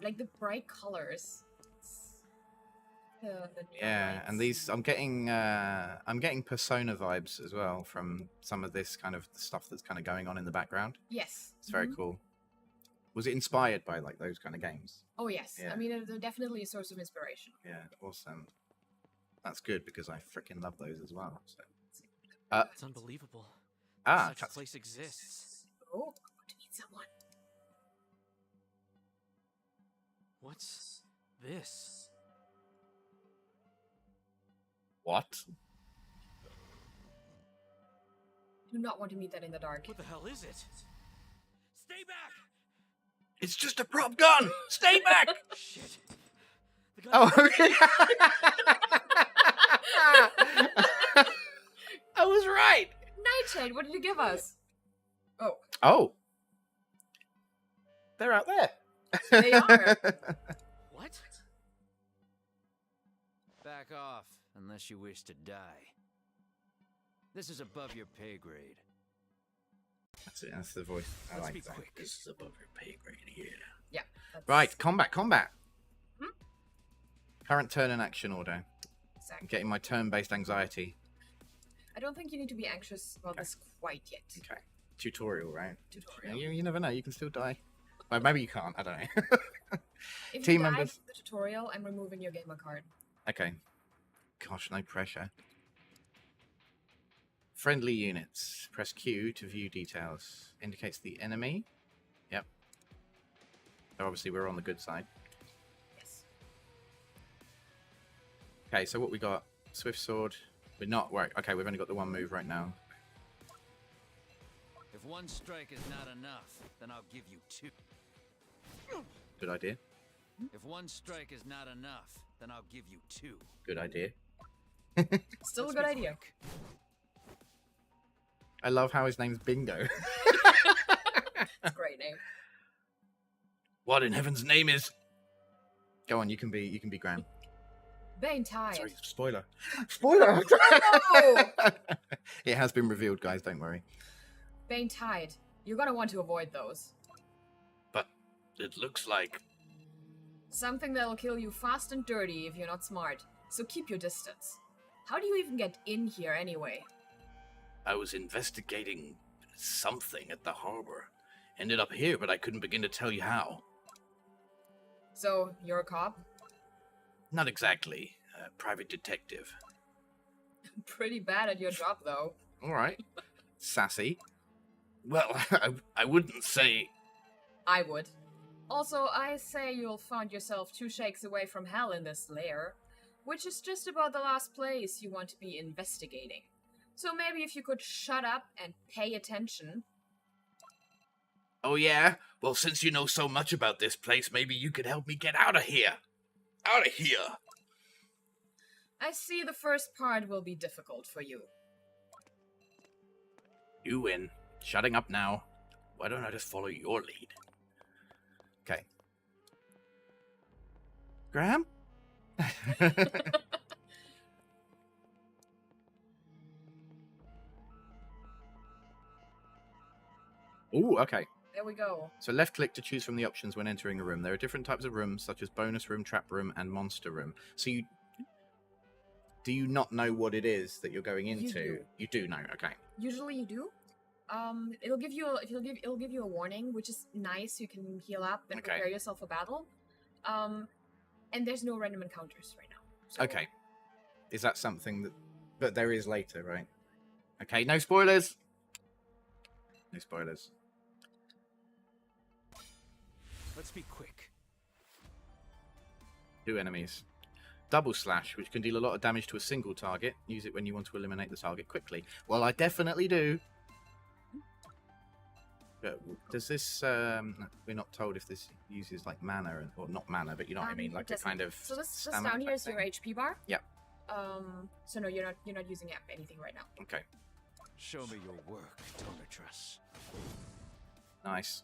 like the bright colors. It's the Yeah, lights. and these I'm getting Persona vibes as well from some of this kind of stuff that's kind of going on in the background. Yes. It's very Mhm. cool. Was it inspired by like those kind of games? Oh yes. Yeah. I mean, they're definitely a source of inspiration. Yeah, awesome. That's good because I freaking love those as well. So. It's unbelievable. Such Such a place exists. Oh, I want to meet someone. What's this? What? Do not want to meet that in the dark. What the hell is it? Stay back! It's just a prop gun! Stay back! Shit. The gun- Oh, okay. I was right. Nightshade, what did you give us? Oh, Oh. They're out there. They are. What? Back off, unless you wish to die. This is above your pay grade. That's it. That's the voice. I Let's like be that. quick. This is above your pay grade here. yeah. That's Right, combat. Hmm? Current turn and action order. I'm Exactly. getting my turn-based anxiety. I don't think you need to be anxious about this quite yet. Okay. Tutorial, right? Tutorial. You never know. You can still die. Well, maybe you can't. I don't know. If Team you die members. from the tutorial, I'm removing your gamer card. Okay. Gosh, no pressure. Friendly units. Press Q to view details. Indicates the enemy. Yep. So obviously we're on the good side. Yes. Okay, so what we got? Swift sword. We're not right. Okay, we've only got the one move right now. If one strike is not enough, then I'll give you two. Good idea. If one strike is not enough, then I'll give you two. Good idea. Still Let's a good be idea. quick. I love how his name's Bingo. It's a great name. What in heaven's name is? Go on, you can be Graham. Bane Tide. Sorry, spoiler. Spoiler. No! It has been revealed, guys. Don't worry. Bane Tide. You're gonna want to avoid those. But it looks like Something that'll kill you fast and dirty if you're not smart. So keep your distance. How do you even get in here anyway? I was investigating something at the harbor. Ended up here, but I couldn't begin to tell you how. So, you're a cop? Not exactly. A private detective. Pretty bad at your job, though. All right. Sassy. Well, I wouldn't say... I would. Also, I say you'll find yourself 2 shakes away from hell in this lair, which is just about the last place you want to be investigating. So maybe if you could shut up and pay attention. Oh yeah? Well, since you know so much about this place, maybe you could help me get out of here. Out of here! I see the first part will be difficult for you. You win. Shutting up now. Why don't I just follow your lead? Okay. Graham? Ooh, okay. There we go. So left click to choose from the options when entering a room. There are different types of rooms, such as bonus room, trap room, and monster room. So do you not know what it is that you're going into? do. You do know, okay. Usually you do. It'll give you a warning, which is nice. You can heal up and Okay. prepare yourself for battle. And there's no random encounters right now. So Okay. Is that something that... But there is later, right? Okay, no spoilers! No spoilers. Let's be quick. 2 enemies. Double slash, which can deal a lot of damage to a single target. Use it when you want to eliminate the target quickly. Well, I definitely do. But does this... we're not told if this uses like mana, or not mana, but you know what I mean? it Like a doesn't. kind of... So this stamina down here type is your thing? HP bar. Yep. So no, you're not using anything right now. Okay, Show me your work, Tonatrus. nice.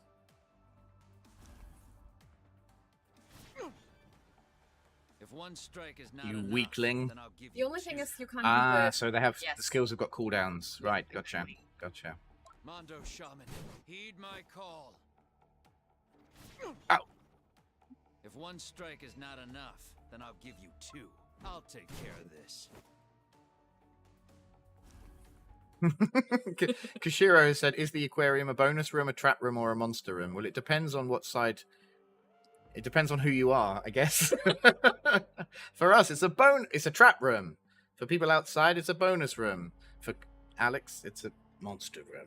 If one strike is not You enough, weakling. then I'll give The you only thing two. is you can't do Ah, it. so they have... Yes. The skills have got cooldowns. Right, gotcha. Gotcha. Mondo Shaman, heed my call. Ow. If one strike is not enough, then I'll give you two. I'll take care of this. Kashiro said, is the aquarium a bonus room, a trap room, or a monster room? Well, it depends on what side... It depends on who you are, I guess. For us, it's a trap room. For people outside, it's a bonus room. For Alex, it's a monster room.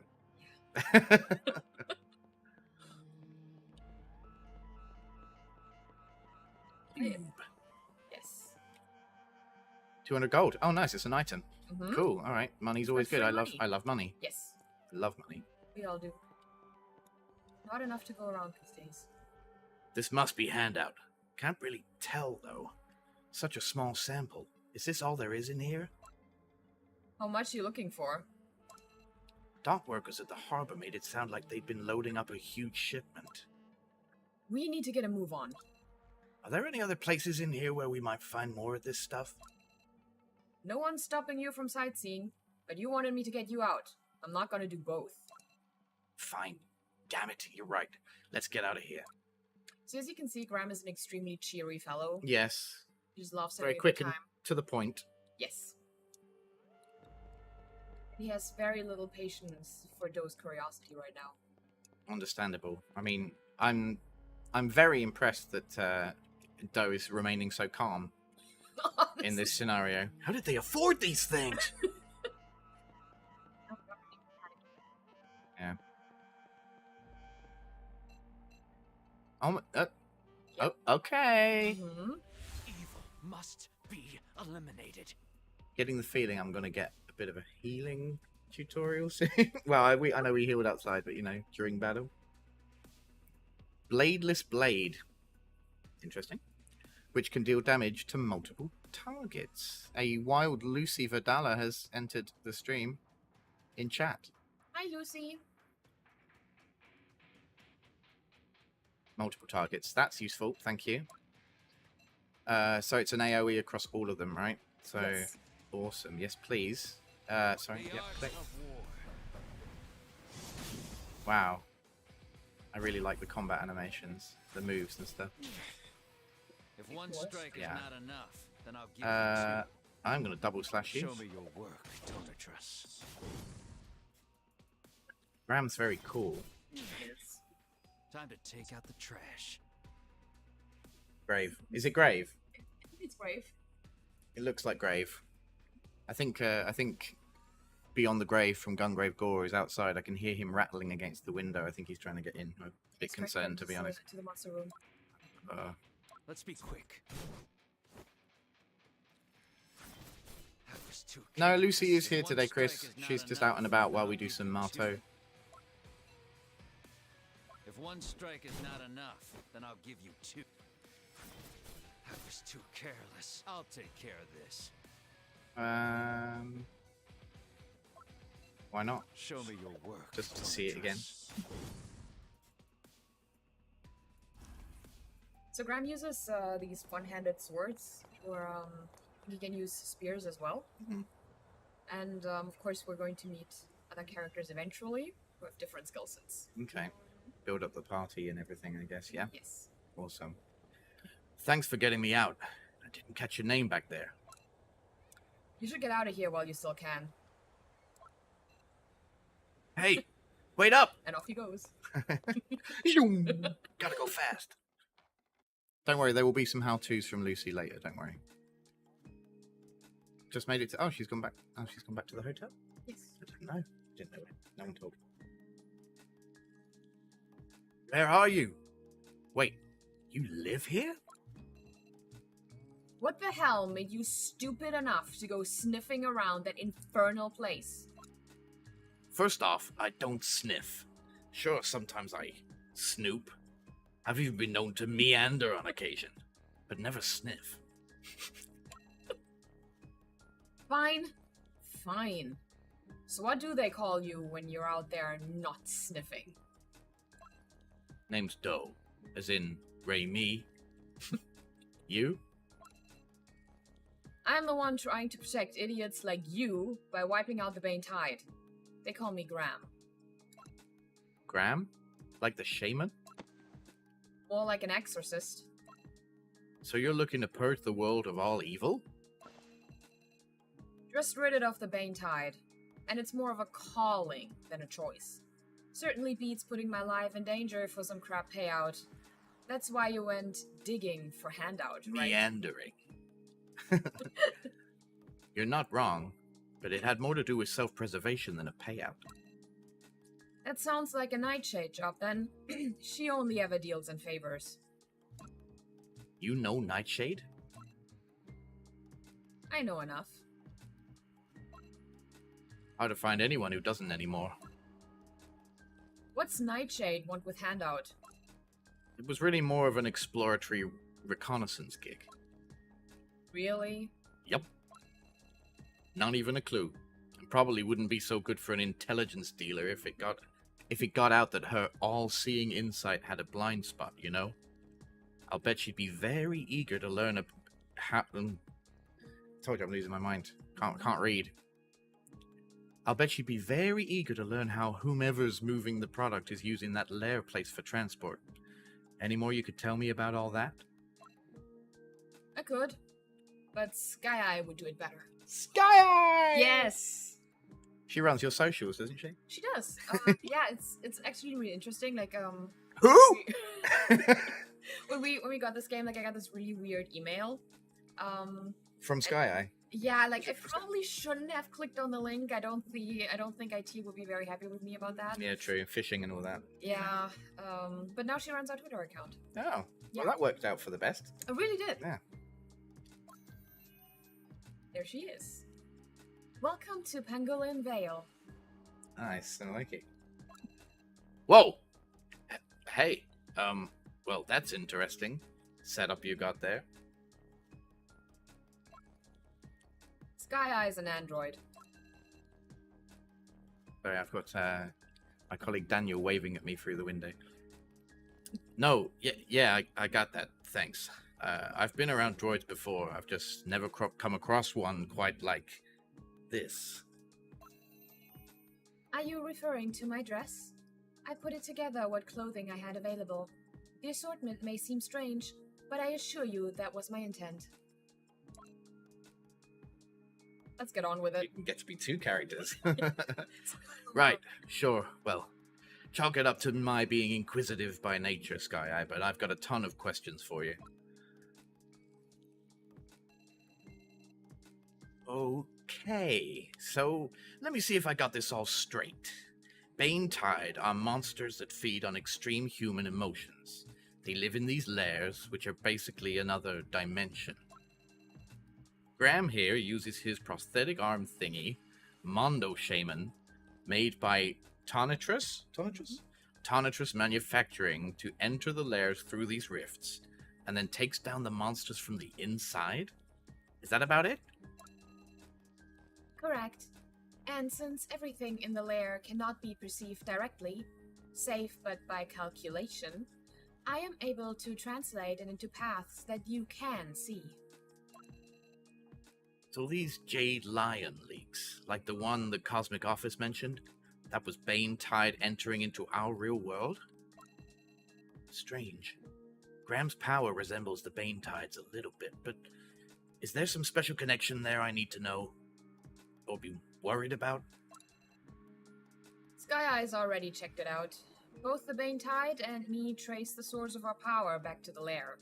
Yes. 200 gold. Oh, nice. It's an item. Mhm. Cool. All right. Money's always For good. free money. I love money. Yes. Love money. We all do. Not enough to go around these days. This must be handout. Can't really tell, though. Such a small sample. Is this all there is in here? How much are you looking for? Dock workers at the harbor made it sound like they'd been loading up a huge shipment. We need to get a move on. Are there any other places in here where we might find more of this stuff? No one's stopping you from sightseeing, but you wanted me to get you out. I'm not gonna do both. Fine. Damn it, you're right. Let's get out of here. So as you can see, Graham is an extremely cheery fellow. Yes. He just loves Very having a quick good and time. to the point. Yes. He has very little patience for Doe's curiosity right now. Understandable. I mean, I'm very impressed that Doe is remaining so calm in this scenario. How did they afford these things? Yeah. Oh, okay. Mhm. Evil must be eliminated. Getting the feeling I'm gonna get a bit of a healing tutorial soon. Well, I know we healed outside, but you know, during battle. Bladeless blade. Interesting. Which can deal damage to multiple targets. A wild Lucy Verdala has entered the stream in chat. Hi, Lucy. Multiple targets. That's useful. Thank you. So it's an AoE across all of them, right? So Yes. awesome. Yes, please. Sorry. The Yep, art click. of war. Wow. I really like the combat animations, the moves and stuff. If one course. strike is Yeah. not enough, then I'll give I'm gonna double slash you you. two. Show me your work, Donatrus. Graham's very cool. Yes. Time to take out the trash. Grave. Is it Grave? It's brave. It looks like Grave. I think Beyond the Grave from Gungrave Gore is outside. I can hear him rattling against the window. I think he's trying to get in. I'm a bit Let's correct concerned, to him be honest. To the monster room. Let's be quick. That was too No, careless. Lucy is If here one today, strike Chris. is not She's just enough, out and about then while I'll we do give some you Marteau. two. If one strike is not enough, then I'll give you two. That was too careless. I'll take care of this. Why not? Show me your work. Just to see it again. Donatrus. So Graham uses these one-handed swords, or he can use spears as well. Mhm. And of course, we're going to meet other characters eventually who have different skill sets. Okay. Build up the party and everything, I guess, yeah? Yes. Awesome. Thanks for getting me out. I didn't catch your name back there. You should get out of here while you still can. Hey, wait up! And off he goes. Gotta go fast. Don't worry, there will be some how-tos from Lucy later, don't worry. Just made it to... Oh, she's gone back. Oh, she's gone back to the hotel? Yes. I don't know. Didn't know it. No one told. Where are you? Wait, you live here? What the hell made you stupid enough to go sniffing around that infernal place? First off, I don't sniff. Sure, sometimes I snoop. I've even been known to meander on occasion, but never sniff. Fine. Fine. So what do they call you when you're out there not sniffing? Name's Doe, as in Ray Me. You? I'm the one trying to protect idiots like you by wiping out the Bane Tide. They call me Graham. Graham? Like the shaman? More like an exorcist. So you're looking to purge the world of all evil? Just rid it of the Bane Tide. And it's more of a calling than a choice. Certainly beats putting my life in danger for some crap payout. That's why you went digging for handout, right? Meandering. You're not wrong, but it had more to do with self-preservation than a payout. That sounds like a Nightshade job then. She only ever deals in favors. You know Nightshade? I know enough. Hard to find anyone who doesn't anymore. What's Nightshade want with handout? It was really more of an exploratory reconnaissance gig. Really? Yep. Not even a clue. Probably wouldn't be so good for an intelligence dealer if it got out that her all-seeing insight had a blind spot, you know? I'll bet she'd be very eager to learn told you I'm losing my mind. Can't read. I'll bet she'd be very eager to learn how whomever's moving the product is using that lair place for transport. Any more you could tell me about all that? I could, but Sky Eye would do it better. Sky Eye! Yes, She runs your socials, doesn't she? she does. Yeah, it's actually really interesting. Like Who? when we got this game, like I got this really weird email. From Sky Eye. Yeah, like I probably shouldn't have clicked on the link. I don't think IT will be very happy with me about that. Yeah, true. Phishing and all that. Yeah. But now she runs our Twitter account. Oh, well, Yeah. that worked out for the best. It really did. Yeah. There she is. Welcome to Pangolin Vale. Nice. I like it. Whoa! Hey, well, that's interesting. Setup you got there. Sky Eye's an android. Sorry, I've got my colleague Daniel waving at me through the window. No, yeah, I got that. Thanks. I've been around droids before. I've just never come across one quite like this. Are you referring to my dress? I put it together what clothing I had available. The assortment may seem strange, but I assure you that was my intent. Let's get on with it. You can get to be two characters. Right, sure. Well, chalk it up to my being inquisitive by nature, Sky Eye, but I've got a ton of questions for you. Okay, so let me see if I got this all straight. Bane Tide are monsters that feed on extreme human emotions. They live in these lairs, which are basically another dimension. Graham here uses his prosthetic arm thingy, Mondo Shaman, made by Tonitrus Manufacturing, to enter the lairs through these rifts, and then takes down the monsters from the inside? Is that about it? Correct. And since everything in the lair cannot be perceived directly, safe but by calculation, I am able to translate it into paths that you can see. So these Jade Lion leaks, like the one the Cosmic Office mentioned, that was Bane Tide entering into our real world? Strange. Graham's power resembles the Bane Tide's a little bit, but is there some special connection there I need to know? Or be worried about? Sky Eye's already checked it out. Both the Bane Tide and me trace the source of our power back to the lair.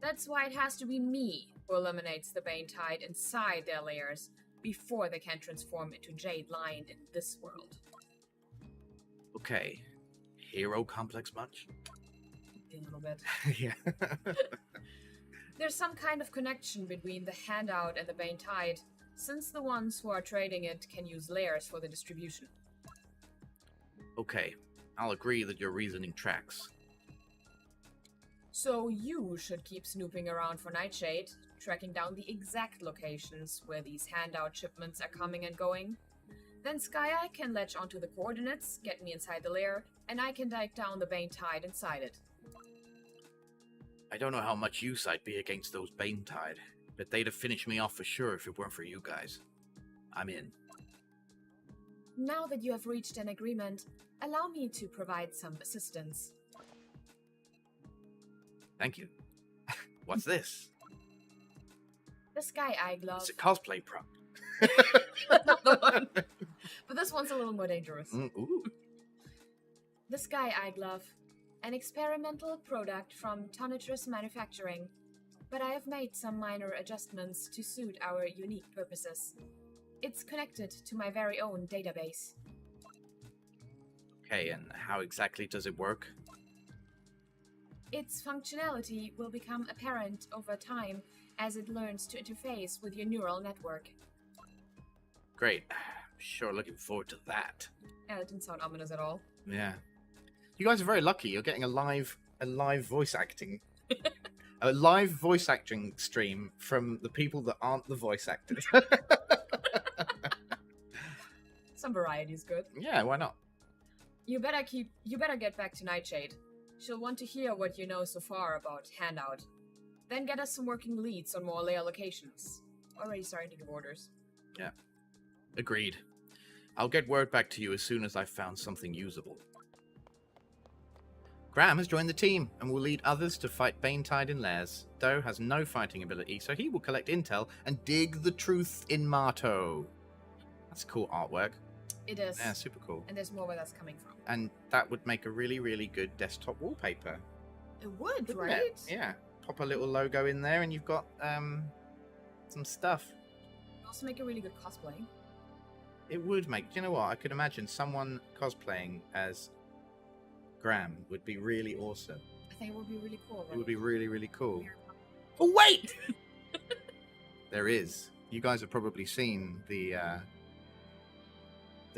That's why it has to be me who eliminates the Bane Tide inside their lairs before they can transform into Jade Lion in this world. Okay. Hero complex much? A little bit. Yeah. There's some kind of connection between the handout and the Bane Tide, since the ones who are trading it can use lairs for the distribution. Okay. I'll agree that your reasoning tracks. So you should keep snooping around for Nightshade, tracking down the exact locations where these handout shipments are coming and going. Then Sky Eye can latch onto the coordinates, get me inside the lair, and I can dive down the Bane Tide inside it. I don't know how much use I'd be against those Bane Tide, but they'd have finished me off for sure if it weren't for you guys. I'm in. Now that you have reached an agreement, allow me to provide some assistance. Thank you. What's this? The Sky Eye glove. It's a cosplay prop. Not the one. But this one's a little more dangerous. Ooh. The Sky Eye glove. An experimental product from Tonitrus Manufacturing, but I have made some minor adjustments to suit our unique purposes. It's connected to my very own database. Okay, and how exactly does it work? Its functionality will become apparent over time as it learns to interface with your neural network. Great. Sure looking forward to that. Yeah, it didn't sound ominous at all. Yeah. You guys are very lucky. You're getting a live voice acting. A live voice acting stream from the people that aren't the voice actors. Some variety is good. Yeah, why not? You better get back to Nightshade. She'll want to hear what you know so far about Handout. Then get us some working leads on more layer locations. Already starting to give orders. Yeah. Agreed. I'll get word back to you as soon as I've found something usable. Graham has joined the team and will lead others to fight Banetide in Lairs. Doe has no fighting ability, so he will collect intel and dig the truth in Marto. That's cool artwork. It is. Yeah, super cool. And there's more where that's coming from. And that would make a really, really good desktop wallpaper. It would, wouldn't right? it? Yeah. Pop a little logo in there and you've got some stuff. It'd also make a really good cosplay. It would make... Do you know what? I could imagine someone cosplaying as Graham would be really awesome. I think it would be really cool. Right? It would be really, really cool. Oh, wait! There is. You guys have probably seen the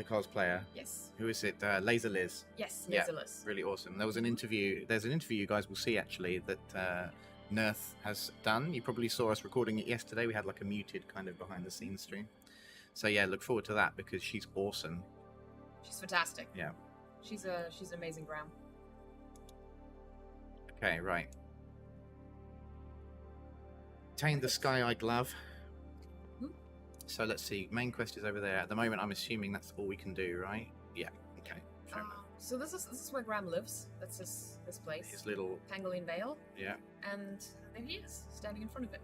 cosplayer. Yes. Who is it? Laser Liz. Yes, Yeah. Laserless. Really awesome. There was an interview. There's an interview you guys will see actually that Nerth has done. You probably saw us recording it yesterday. We had like a muted kind of behind the scenes stream. So yeah, look forward to that because she's awesome. She's fantastic. Yeah. She's amazing, Graham. Okay, right. Obtain the Sky Eye Glove. So let's see. Main quest is over there. At the moment, I'm assuming that's all we can do, right? Yeah. Okay. Fair enough. So this is where Graham lives. That's his place. His little... Pangolin Vale. Yeah. And there he is, standing in front of it.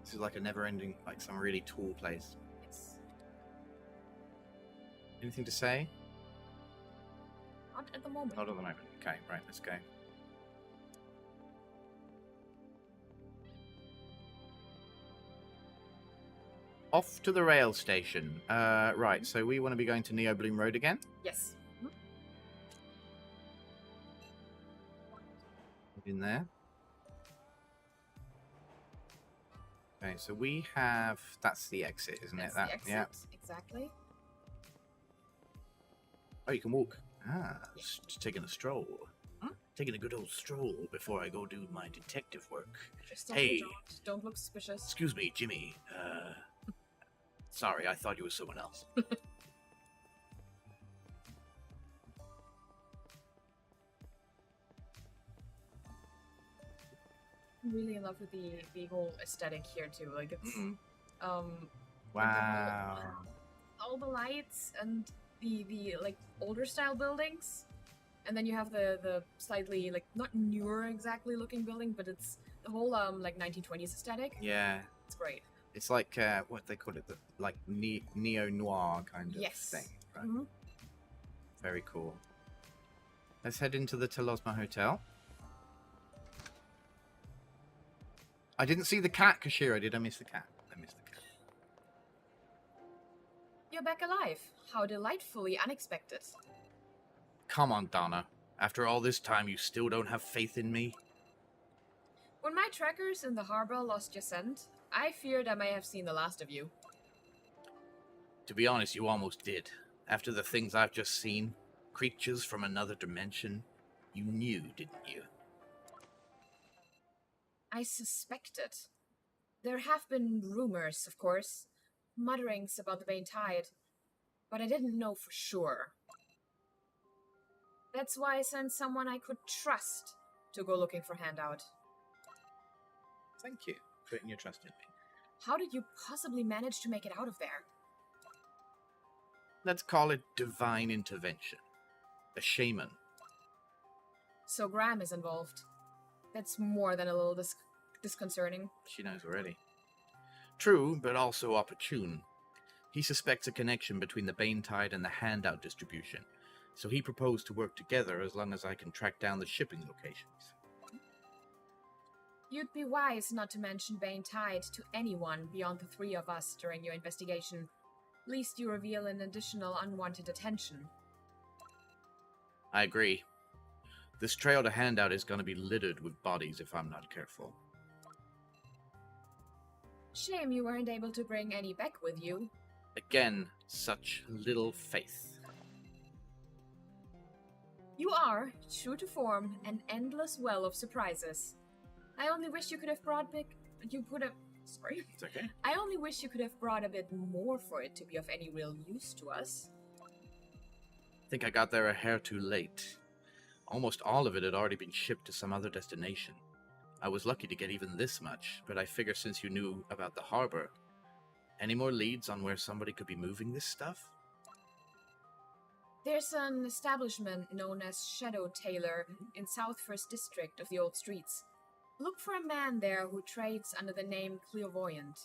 This is like a never-ending, like some really tall place. Yes. Anything to say? Not at the moment. Not at the moment. Okay, right. Let's go. Off to the rail station. Right, so we want to be going to Neo Bloom Road again. Yes. In there. Okay, so we have... That's the exit, isn't That's it? That, the exit. yeah. Exactly. Oh, you can walk. Ah, Yeah. just taking a stroll. Huh? Taking a good old stroll before I go do my detective work. Just don't, Hey. don't look suspicious. Excuse me, Jimmy. Sorry, I thought you were someone else. I'm really in love with the whole aesthetic here too. Like it's Mm. like Wow. all the lights and the like older style buildings, and then you have the slightly like not newer exactly looking building, but it's the whole like 1920s aesthetic. Yeah. It's great. It's like, what they call it? The, like neo-noir kind of Yes. thing. Right? Mhm. Very cool. Let's head into the Telosma Hotel. I didn't see the cat, Kashira. Did I miss the cat? I missed the cat. You're back alive. How delightfully unexpected. Come on, Donna. After all this time, you still don't have faith in me? When my trackers in the harbor lost your scent, I feared I may have seen the last of you. To be honest, you almost did. After the things I've just seen, creatures from another dimension, you knew, didn't you? I suspected. There have been rumors, of course, mutterings about the Bane Tide, but I didn't know for sure. That's why I sent someone I could trust to go looking for Handout. Thank you for putting your trust in me. How did you possibly manage to make it out of there? Let's call it divine intervention. A shaman. So Graham is involved. That's more than a little disconcerting. She knows already. True, but also opportune. He suspects a connection between the Bane Tide and the handout distribution, so he proposed to work together as long as I can track down the shipping locations. You'd be wise not to mention Bane Tide to anyone beyond the three of us during your investigation, lest you reveal an additional unwanted attention. I agree. This trail to handout is going to be littered with bodies if I'm not careful. Shame you weren't able to bring any back with you. Again, such little faith. You are, true to form, an endless well of surprises. I only wish you could have brought Sorry. It's okay. I only wish you could have brought a bit more for it to be of any real use to us. I think I got there a hair too late. Almost all of it had already been shipped to some other destination. I was lucky to get even this much, but I figure since you knew about the harbor, any more leads on where somebody could be moving this stuff? There's an establishment known as Shadow Tailor in South First District of the Old Streets. Look for a man there who trades under the name Clairvoyant.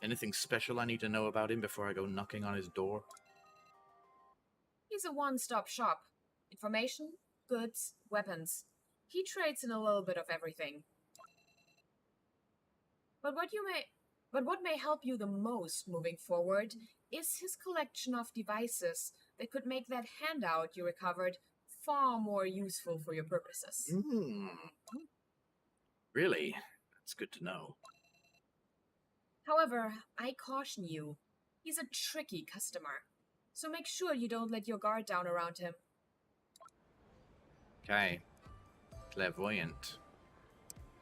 Anything special I need to know about him before I go knocking on his door? He's a one-stop shop. Information, goods, weapons. He trades in a little bit of everything. But what may help you the most moving forward is his collection of devices that could make that handout you recovered far more useful for your purposes. Really? That's good to know. However, I caution you, he's a tricky customer, so make sure you don't let your guard down around him. Okay. Clairvoyant.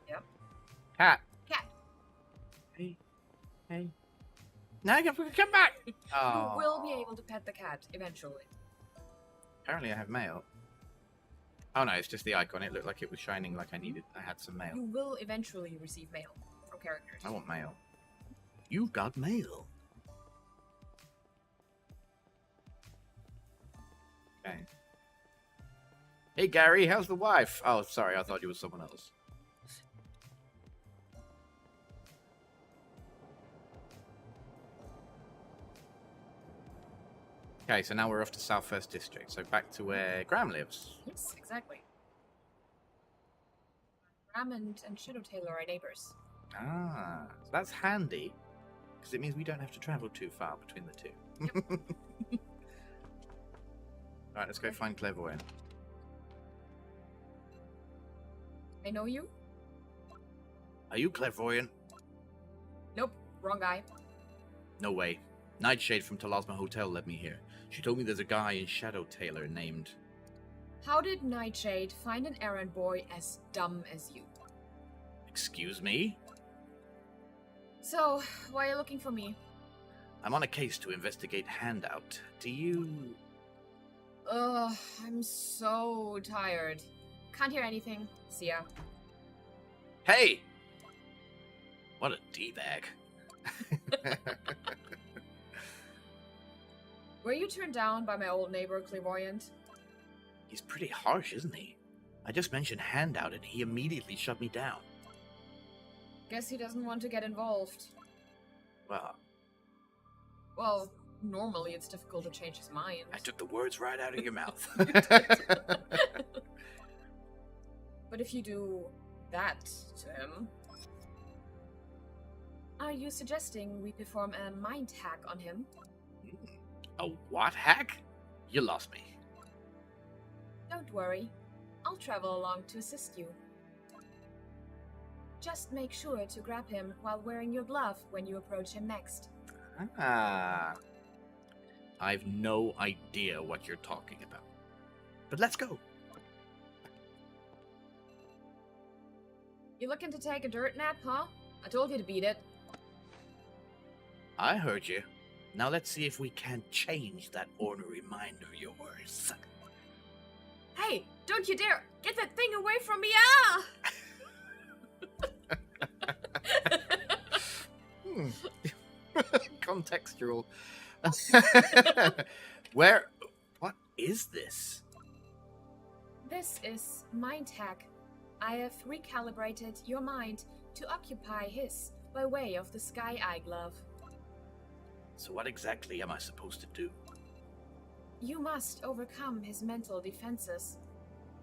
Yep. Cat. Cat. Hey. Now you can come back! Oh. You will be able to pet the cat eventually. Apparently I have mail. Oh no, it's just the icon. It looked like it was shining like I had some mail. You will eventually receive mail from characters. I want mail. You've got mail. Okay. Hey Gary, how's the wife? Oh, sorry, I thought you were someone else. Okay, so now we're off to South First District, so back to where Graham lives. Yes, exactly. Ram and Shadow Tailor are neighbors. Ah, so that's handy, because it means we don't have to travel too far between the two. Yep. Alright, let's go find Clairvoyant. I know you? Are you Clairvoyant? Nope, wrong guy. No way. Nightshade from Talasma Hotel led me here. She told me there's a guy in Shadow Tailor named... How did Nightshade find an errand boy as dumb as you? Excuse me? So, why are you looking for me? I'm on a case to investigate Handout. Do you... Ugh, I'm so tired. Can't hear anything. See ya. Hey! What a D-bag. Were you turned down by my old neighbor, Clairvoyant? He's pretty harsh, isn't he? I just mentioned Handout and he immediately shut me down. Guess he doesn't want to get involved. Well, normally it's difficult to change his mind. I took the words right out of your mouth. But if you do that to him... Are you suggesting we perform a mind hack on him? A what hack? You lost me. Don't worry. I'll travel along to assist you. Just make sure to grab him while wearing your glove when you approach him next. Ah. I've no idea what you're talking about. But let's go. You looking to take a dirt nap, huh? I told you to beat it. I heard you. Now let's see if we can't change that ornery mind of yours. Hey, don't you dare! Get that thing away from me! Ah! Contextual. What is this? This is Mind Hack. I have recalibrated your mind to occupy his by way of the Sky Eye Glove. So what exactly am I supposed to do? You must overcome his mental defenses.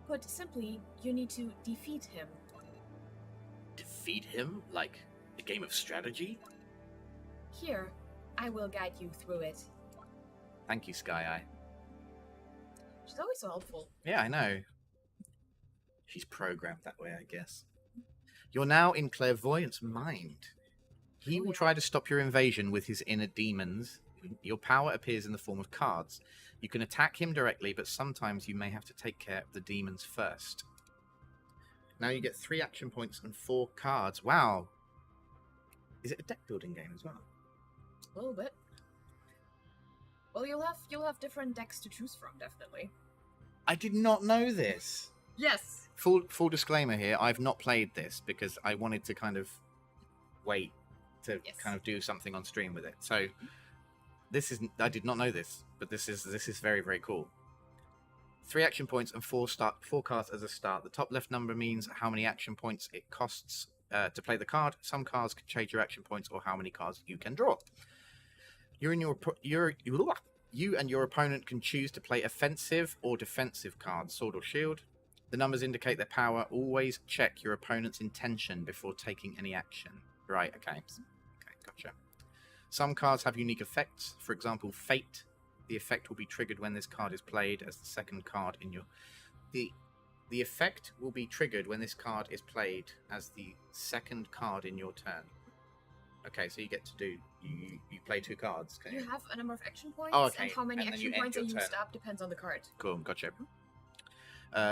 Put simply, you need to defeat him. Defeat him? Like a game of strategy? Here, I will guide you through it. Thank you, Sky Eye. She's always so helpful. Yeah, I know. She's programmed that way, I guess. You're now in Clairvoyant's mind. He will try to stop your invasion with his inner demons. Your power appears in the form of cards. You can attack him directly, but sometimes you may have to take care of the demons first. Now you get 3 action points and 4 cards. Wow. Is it a deck building game as well? A little bit. Well, you'll have different decks to choose from, definitely. I did not know this. Yes. Full disclaimer here. I've not played this because I wanted to kind of wait to kind of do something on stream with it. So this is I did not know this, but this is very, very cool. 3 action points and 4 cards as a start. The top left number means how many action points it costs to play the card. Some cards can change your action points or how many cards you can draw. You and your opponent can choose to play offensive or defensive cards, sword or shield. The numbers indicate their power. Always check your opponent's intention before taking any action. Right, okay. Okay, gotcha. Some cards have unique effects. For example, Fate. The effect will be triggered when this card is played as the second card in your... The effect will be triggered when this card is played as the second card in your turn. Okay, so you get to do... You play 2 cards, can you? You have a number of action points, Oh, okay. and how many And then you action end points are your used turn. up depends on the card. Cool, gotcha.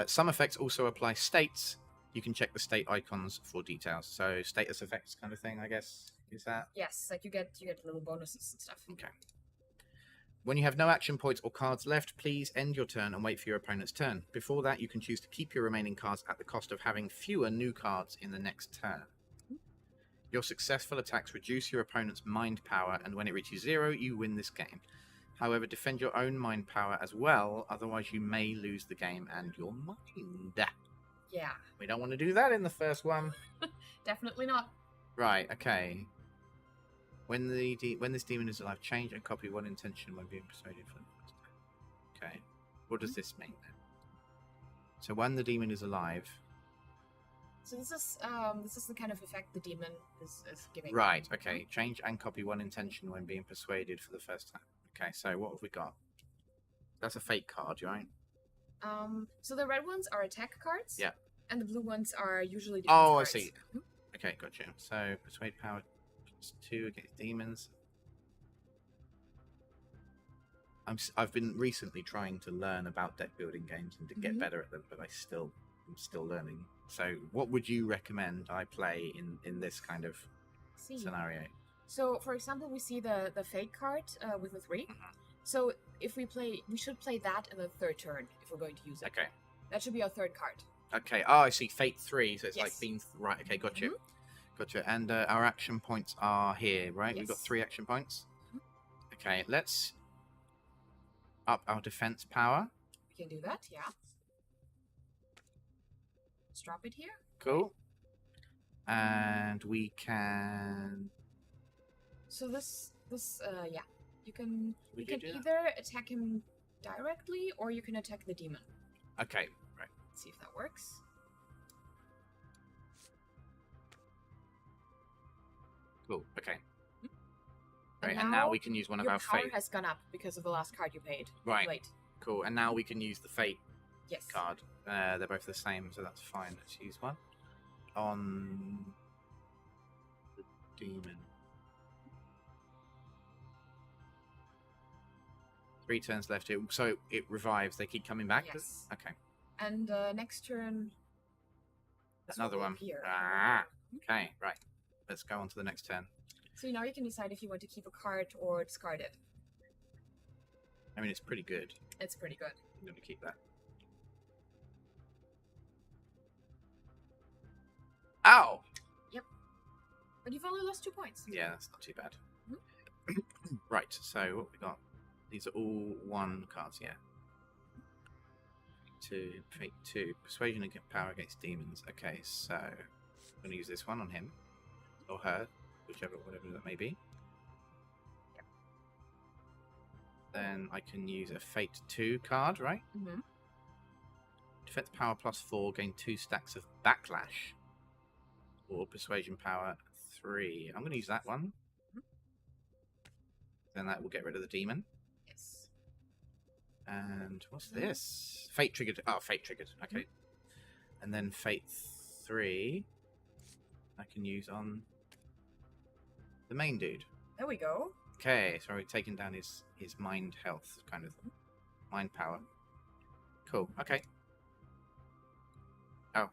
Some effects also apply states. You can check the state icons for details. So status effects kind of thing, I guess. Is that? Yes, like you get little bonuses and stuff. Okay. When you have no action points or cards left, please end your turn and wait for your opponent's turn. Before that, you can choose to keep your remaining cards at the cost of having fewer new cards in the next turn. Your successful attacks reduce your opponent's mind power, and when it reaches 0, you win this game. However, defend your own mind power as well, otherwise you may lose the game and your mind. Yeah. We don't want to do that in the first one. Definitely not. Right, okay. When this demon is alive, change and copy one intention when being persuaded for the first time. Okay. What does this mean then? So when the demon is alive... So this is the kind of effect the demon is giving. Right, okay. Change and copy one intention when being persuaded for the first time. Okay, so what have we got? That's a fake card, right? So the red ones are attack cards. Yeah. And the blue ones are usually defense Oh, cards. I see. Okay, gotcha. So persuade power +2 against demons. I've been recently trying to learn about deck building games and to get better at them, but I'm still learning. So what would you recommend I play in this kind of scenario? So for example, we see the fake card with the 3. So if we should play that in the third turn if we're going to use it. Okay. That should be our third card. Okay. Oh, I see. Fate 3. So it's Yes. like being right. Okay, gotcha. Gotcha. And our action points are here, right? We've got 3 action points. Okay, let's up our defense power. We can do that, yeah. Let's drop it here. Cool. And we can... So this yeah. You can We you can can do that? either attack him directly or you can attack the demon. Okay, right. Let's see if that works. Cool, okay. Right, and now we can use one of your our power fate. has gone up because of the last card you paid. Right. Late. Cool, and now we can use the fate Yes. card. They're both the same, so that's fine. Let's use one on the demon. 3 turns left here, so it revives. They keep coming back. Yes. Okay. And next turn. this Another will one. appear. Ah, okay, right. Let's go on to the next turn. So now you can decide if you want to keep a card or discard it. I mean, it's pretty good. It's pretty good. I'm going to keep that. Ow! But you've only lost 2 points. Yeah, that's not too bad. Right, so what we got? These are all 1 cards, yeah. 2, fate 2. Persuasion and power against demons. Okay, so I'm going to use this one on him. Or her. Whatever that may be. Then I can use a Fate 2 card, right? Defense power +4, gain 2 stacks of backlash. Or persuasion power 3. I'm going to use that one. Then that will get rid of the demon. Yes. And what's this? Fate triggered. Oh, fate triggered. Okay. And then Fate 3 I can use on the main dude. There we go. Okay, so we're taking down his mind health, kind of mind power. Cool. Okay. Oh.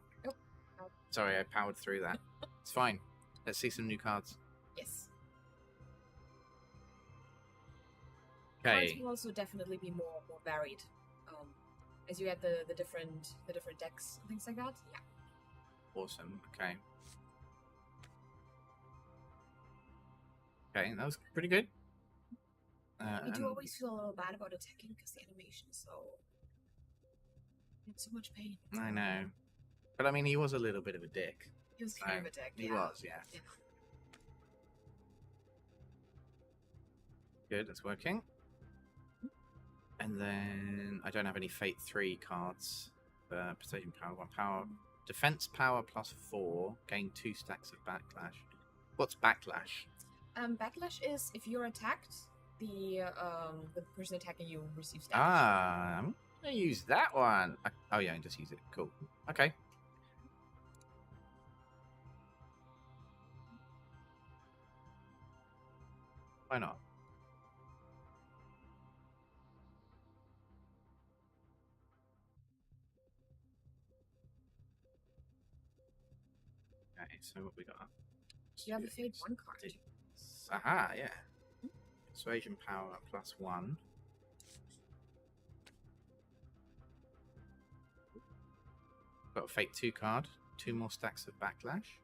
Ouch. Sorry, I powered through that. It's fine. Let's see some new cards. Yes. Cards Okay. will also definitely be more varied, as you add the different decks and things like that. Yeah. Awesome. Okay. Okay, that was pretty good. I do and- always feel a little bad about attacking because the animation is it's so much pain. I know. But I mean, he was a little bit of a dick. It was kind of a dick. He yeah. was, yeah. Yeah. Good, that's working. And then I don't have any Fate 3 cards. Persuasion power, 1 power. Defense power +4. Gain 2 stacks of backlash. What's backlash? Backlash is if you're attacked, the person attacking you receives damage. Ah, I'm gonna use that one. Oh yeah, I can just use it. Cool. Okay. Why not? Okay, so what we got? You have a Fate 1 card. Aha, yeah. Persuasion power +1. Got a Fate 2 card. 2 more stacks of backlash.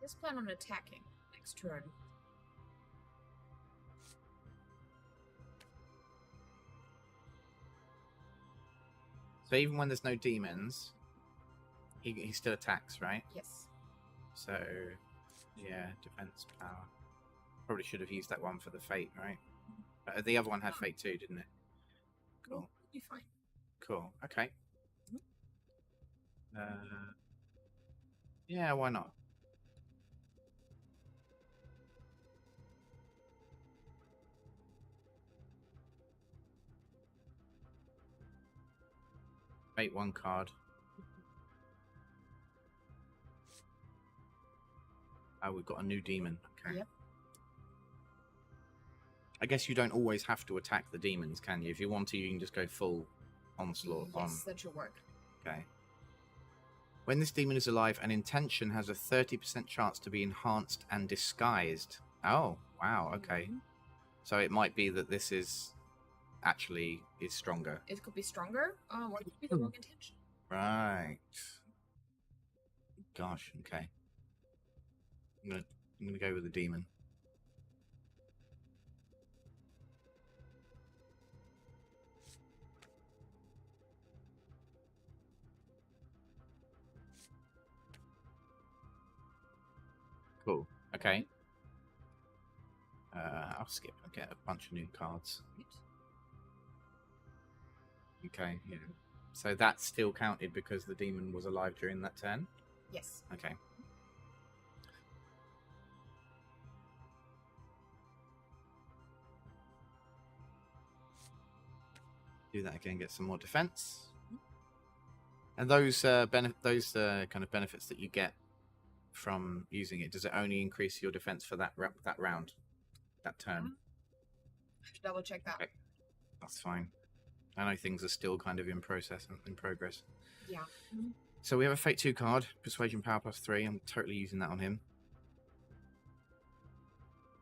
Just plan on attacking next turn. So even when there's no demons, he still attacks, right? Yes. So, yeah, defense power. Probably should have used that one for the Fate, right? The other one had Fate 2, didn't it? Cool. Well, you'll be fine. Cool. Okay. Yeah, why not? Fate 1 card. Oh, we've got a new demon. Okay. Yep. I guess you don't always have to attack the demons, can you? If you want to, you can just go full onslaught on. Yes, that should work. Okay. When this demon is alive, an intention has a 30% chance to be enhanced and disguised. Oh, wow. Okay. Mhm. So it might be that this is actually is stronger. It could be stronger, or it could be the wrong intention. Right. Gosh. Okay. I'm gonna go with the demon. Cool. Okay. I'll skip and get a bunch of new cards. Okay, yeah. So that's still counted because the demon was alive during that turn? Yes. Okay. Do that again, get some more defense. And those kind of benefits that you get from using it, does it only increase your defense for that round, that turn? I have to double check that. Okay. That's fine. I know things are still kind of in progress. Yeah. So we have a Fate 2 card, Persuasion Power +3. I'm totally using that on him.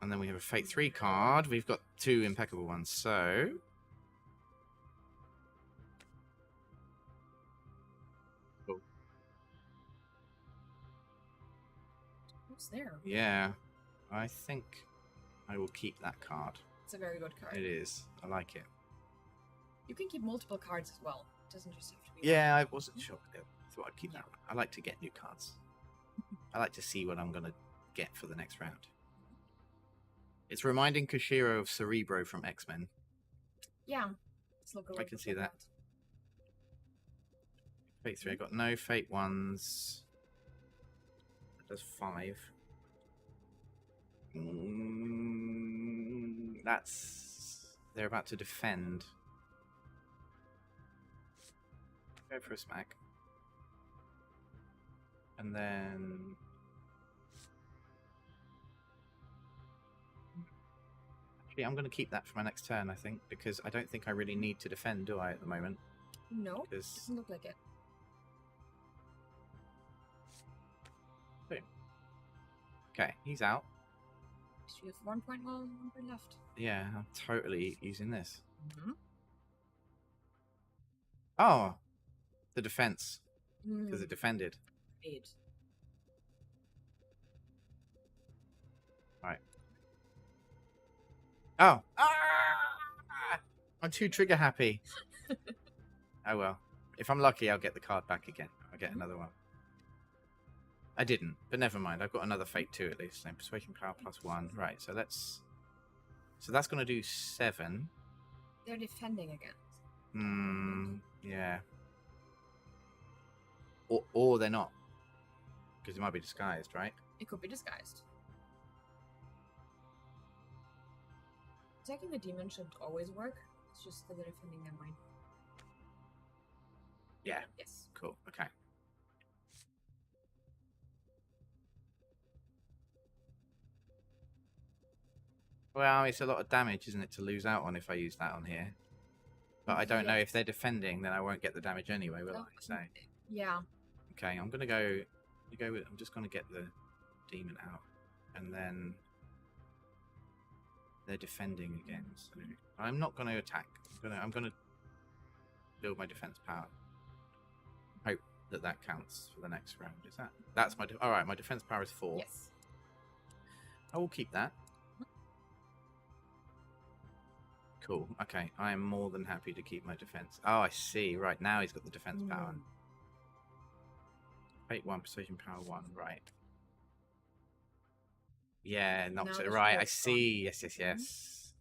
And then we have a Fate 3 card. We've got 2 impeccable ones, so... Cool. What's there? Yeah, I think I will keep that card. It's a very good card. It is. I like it. You can keep multiple cards as well. It doesn't just have to be Yeah, I wasn't sure. I thought I'd keep that one. I like to get new cards. I like to see what I'm going to get for the next round. It's reminding Koshiro of Cerebro from X-Men. Yeah. Let's look a I little can bit see like that. Fate 3, I got no Fate 1s. That does 5. That's... They're about to defend. Go for a smack. And then... Actually, I'm going to keep that for my next turn, I think, because I don't think I really need to defend, do I, at the moment? No, Because doesn't look like it. boom. Okay, he's out. So you have 1.1 left. Yeah, I'm totally using this. Mm-hmm. Oh, the defense, because it defended. Eight. Right. Oh. Ah! I'm too trigger happy. Oh well. If I'm lucky, I'll get the card back again. I'll get another one. I didn't, but never mind. I've got another fate 2 at least. So persuasion power +1. Right, so let's... So that's going to do 7. They're defending again. Yeah. Or they're not. Because it might be disguised, right? It could be disguised. Attacking the demon should always work. It's just that they're defending their mind. Yeah. Yes. Cool. Okay. Well, it's a lot of damage, isn't it, to lose out on if I use that on here. But I don't know if they're defending, then I won't get the damage anyway, will I? So Yeah. okay, I'm gonna go. I'm just gonna get the demon out, and then they're defending again. So I'm not gonna attack. I'm gonna build my defense power. Hope that counts for the next round. Is that's my all right? My defense power is 4. Yes. I will keep that. Cool. Okay, I am more than happy to keep my defense. Oh, I see. Right, now he's got the defense power. Fate 1, persuasion power 1. Right. Yeah, knocks it. Right, I see. Yes, yes, yes.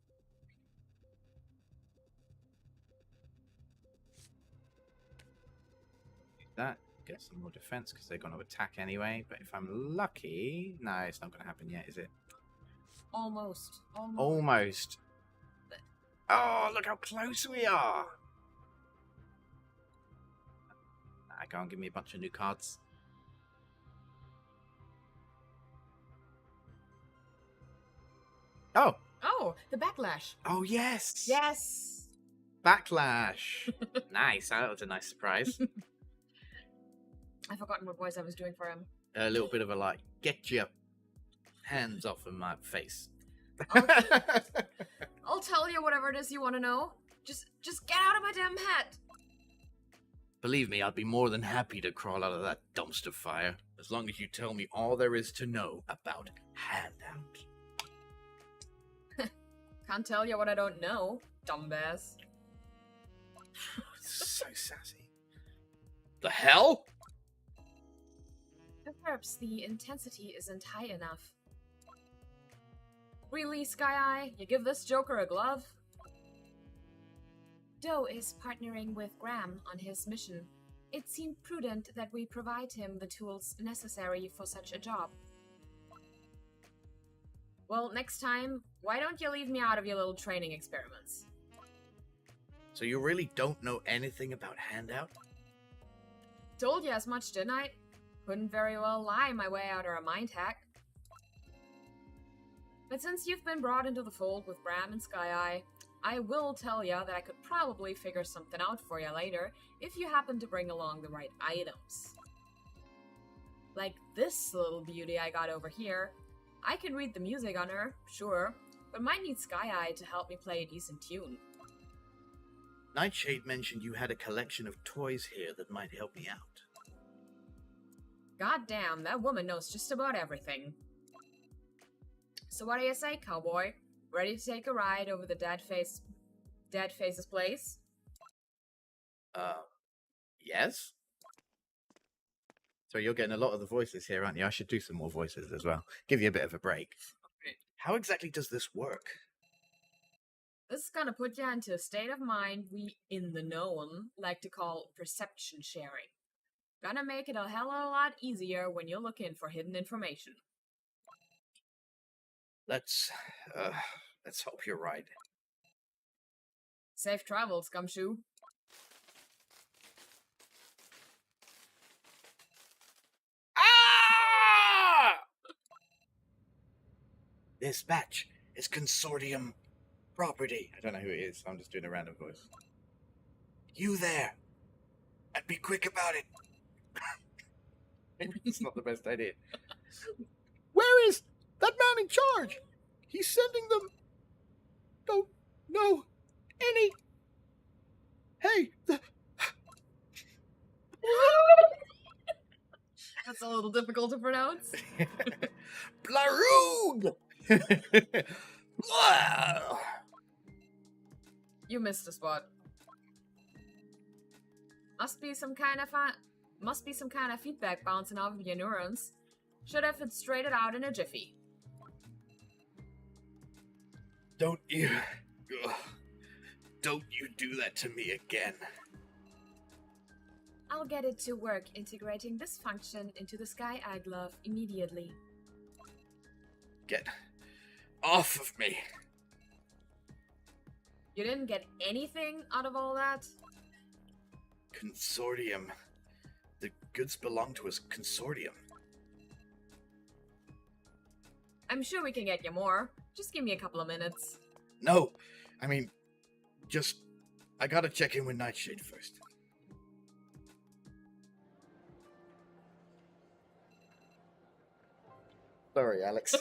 That get some more defense because they're going to attack anyway. But if I'm lucky, no, it's not going to happen yet, is it? Almost. Almost. Oh, look how close we are! Go and give me a bunch of new cards. Oh! Oh, the backlash. Oh, yes! Yes! Backlash! Nice, that was a nice surprise. I've forgotten what voice I was doing for him. A little bit of a like, get your hands off of my face. I'll tell you whatever it is you want to know. Just get out of my damn head. Believe me, I'd be more than happy to crawl out of that dumpster fire, as long as you tell me all there is to know about Handout. Can't tell you what I don't know, dumbass. So sassy. The hell? Perhaps the intensity isn't high enough. Really, Sky Eye? You give this Joker a glove? Doe is partnering with Graham on his mission. It seemed prudent that we provide him the tools necessary for such a job. Well, next time, why don't you leave me out of your little training experiments? So you really don't know anything about Handout? Told you as much, didn't I? Couldn't very well lie my way out of a mind hack. But since you've been brought into the fold with Graham and Sky Eye, I will tell you that I could probably figure something out for you later if you happen to bring along the right items. Like this little beauty I got over here. I can read the music on her, sure, but might need Sky Eye to help me play a decent tune. Nightshade mentioned you had a collection of toys here that might help me out. Goddamn, that woman knows just about everything. So what do you say, cowboy? Ready to take a ride over the Dead Face's place? Yes? So you're getting a lot of the voices here, aren't you? I should do some more voices as well. Give you a bit of a break. How exactly does this work? This is gonna put you into a state of mind we in the known like to call perception sharing. Gonna make it a hell of a lot easier when you're looking for hidden information. Let's hope you're right. Safe travels, Gumshoe. This batch is Consortium property. I don't know who it is, so I'm just doing a random voice. You there. And be quick about it. It's not the best idea. Where is that man in charge? He's sending them. Don't know any. Hey, That's a little difficult to pronounce. Blaroog! Wow. You missed a spot. Must be some kind of feedback bouncing off of your neurons. Should have it straightened out in a jiffy. Don't you do that to me again. I'll get it to work integrating this function into the Sky Eye Glove immediately. Get off of me. You didn't get anything out of all that? Consortium. The goods belong to a consortium. I'm sure we can get you more. Just give me a couple of minutes. No, I mean, I gotta check in with Nightshade first. sorry, Alex.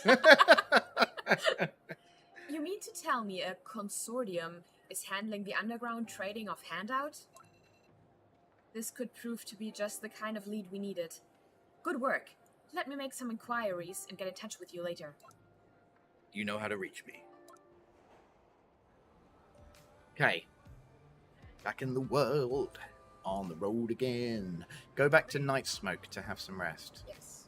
You mean to tell me a consortium is handling the underground trading of handout? This could prove to be just the kind of lead we needed. Good work. Let me make some inquiries and get in touch with you later. You know how to reach me. Okay. Back in the world. On the road again. Go back to Night Smoke to have some rest. Yes.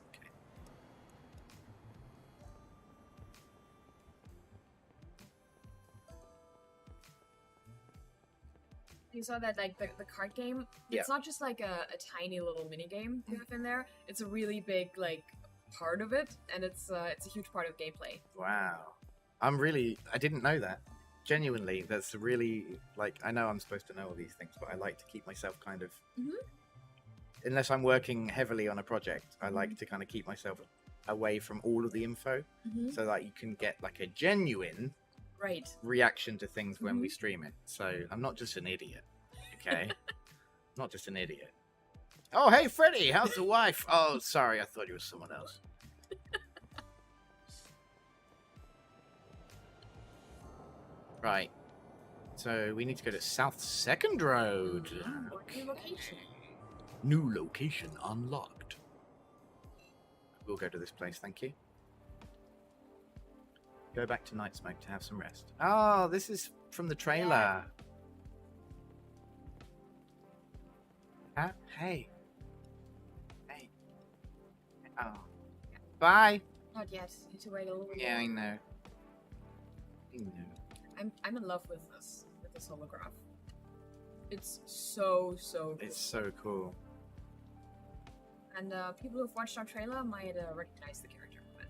You saw that, like, the card game? Yeah. It's not just, like, a tiny little mini game you have in there. It's a really big, like, part of it, and it's a huge part of gameplay. Wow. I didn't know that. Genuinely, that's really, like, I know I'm supposed to know all these things, but I like to keep myself kind of, unless I'm working heavily on a project, I like to kind of keep myself away from all of the info, so that you can get, like, a genuine reaction to things when we stream it. So I'm not just an idiot, okay? Not just an idiot. Oh, hey, Freddy, how's the wife? Oh, sorry, I thought you were someone else. Right. So we need to go to South 2nd Road. New location. New location unlocked. We'll go to this place, thank you. Go back to Night Smoke to have some rest. Oh, this is from the trailer. Hey. Hey. Oh. Bye. Not yet. Need to wait a little bit Yeah, I more. know. I'm in love with this holograph. It's so good. It's so cool. And people who've watched our trailer might recognize the character from it.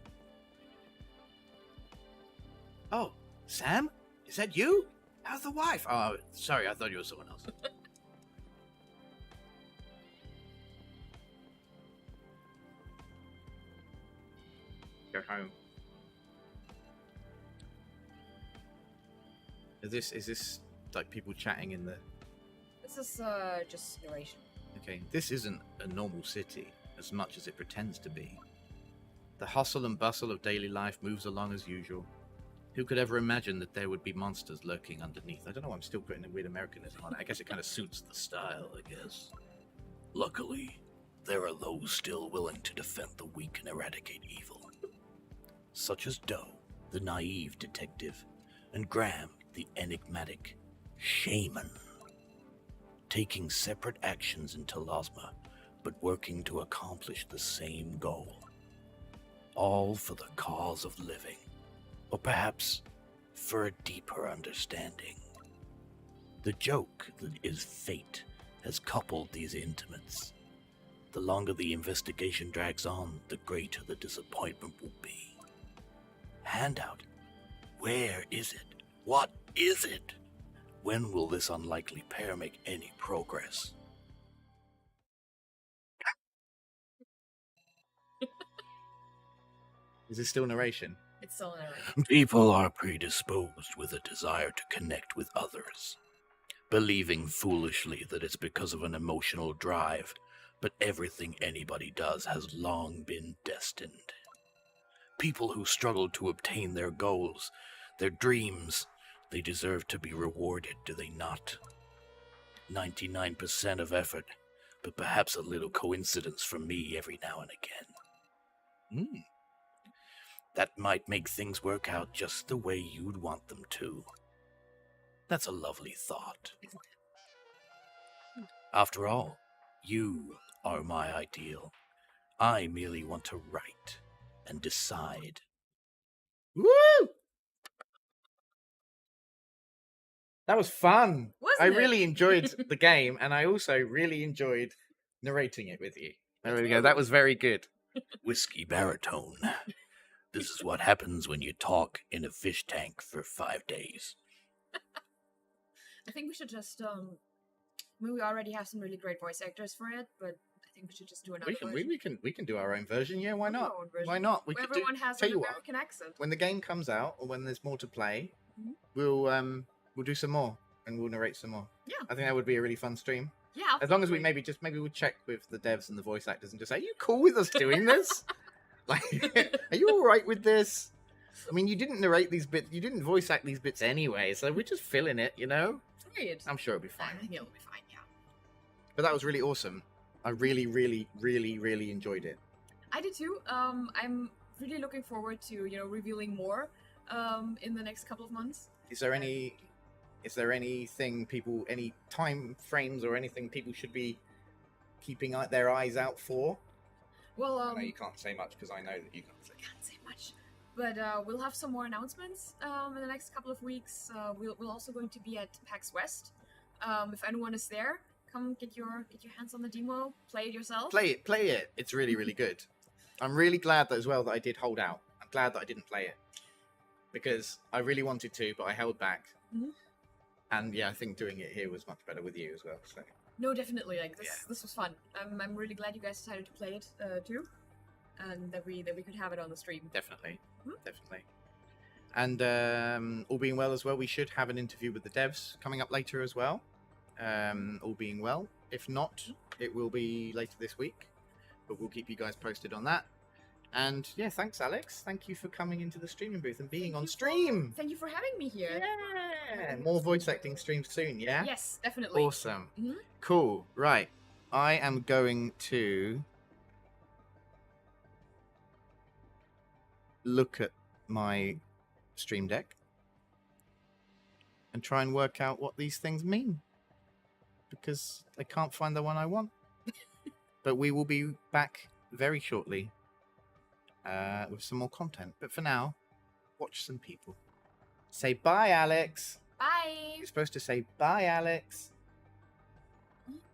Oh, Sam? Is that you? How's the wife? Oh, sorry, I thought you were someone else. Go home. Is this like people chatting in the... This is just narration. Okay, this isn't a normal city as much as it pretends to be. The hustle and bustle of daily life moves along as usual. Who could ever imagine that there would be monsters lurking underneath? I don't know why I'm still putting a weird Americanism on it. I guess it kind of suits the style, I guess. Luckily, there are those still willing to defend the weak and eradicate evil. Such as Doe, the naive detective, and Graham, the enigmatic shaman. Taking separate actions in Telasma, but working to accomplish the same goal. All for the cause of living, or perhaps for a deeper understanding. The joke that is fate has coupled these intimates. The longer the investigation drags on, the greater the disappointment will be. Handout, where is it? What is it? When will this unlikely pair make any progress? Is this still narration? It's still narrating. People are predisposed with a desire to connect with others, believing foolishly that it's because of an emotional drive, but everything anybody does has long been destined. People who struggle to obtain their goals, their dreams, they deserve to be rewarded, do they not? 99% of effort, but perhaps a little coincidence from me every now and again. That might make things work out just the way you'd want them to. That's a lovely thought. After all, you are my ideal. I merely want to write and decide. Woo! That was fun. Wasn't I it? really enjoyed the game, and I also really enjoyed narrating it with you. There we go. That was very good. Whiskey baritone. This is what happens when you talk in a fish tank for 5 days. I think we should just I mean, we already have some really great voice actors for it, but I think we should just do another version. We can do our own version. Yeah, why We'll do not? our own version. Why not? We Where could do. everyone has Tell an you what, American accent. when the game comes out or when there's more to play, Mhm. we'll do some more and we'll narrate some more. Yeah. I think that would be a really fun stream. Yeah. As long as we absolutely. maybe we'll check with the devs and the voice actors and just say, "Are you cool with us doing this? Like, are you all right with this?" I mean, you didn't narrate these bits, you didn't voice act these bits anyway, so we're just filling it, you know. Great. I'm sure it'll be I fine. think it'll be fine. Yeah. But that was really awesome. I really, really, really, really enjoyed it. I did too. I'm really looking forward to revealing more in the next couple of months. Is there anything people, any time frames or anything people should be keeping their eyes out for? Well, I know you can't say much because I know that you can't say. can't say much, but we'll have some more announcements in the next couple of weeks. We're also going to be at PAX West. If anyone is there, come get your hands on the demo, play it yourself. Play it. It's really, really good. I'm really glad that as well that I did hold out. I'm glad that I didn't play it because I really wanted to, but I held back. Mhm. And yeah, I think doing it here was much better with you as well. So No, definitely. Like this, Yeah. this was fun. I'm really glad you guys decided to play it too, and that we could have it on the stream. definitely. Mhm. Definitely. And all being well as well, we should have an interview with the devs coming up later as well. All being well. If not, it will be later this week. But we'll keep you guys posted on that. And yeah, thanks, Alex. Thank you for coming into the streaming booth and being on stream. Thank you for having me here. Yeah, more voice acting streams soon. Yeah. Yes, definitely. Awesome. Mhm. Cool. Right. I am going to look at my stream deck and try and work out what these things mean because I can't find the one I want. But we will be back very shortly with some more content. But for now, watch some people. Say bye, Alex. Bye. You're supposed to say bye, Alex.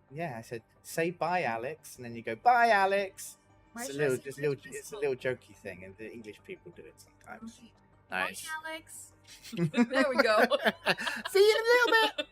Yeah, I said say bye, Alex, and then you go bye, Alex. Why It's a should I little, say just bye little, to it's a myself? little jokey thing, and the English people do it sometimes. Okay. Nice. Bye, Alex. There we go. See you in a little bit.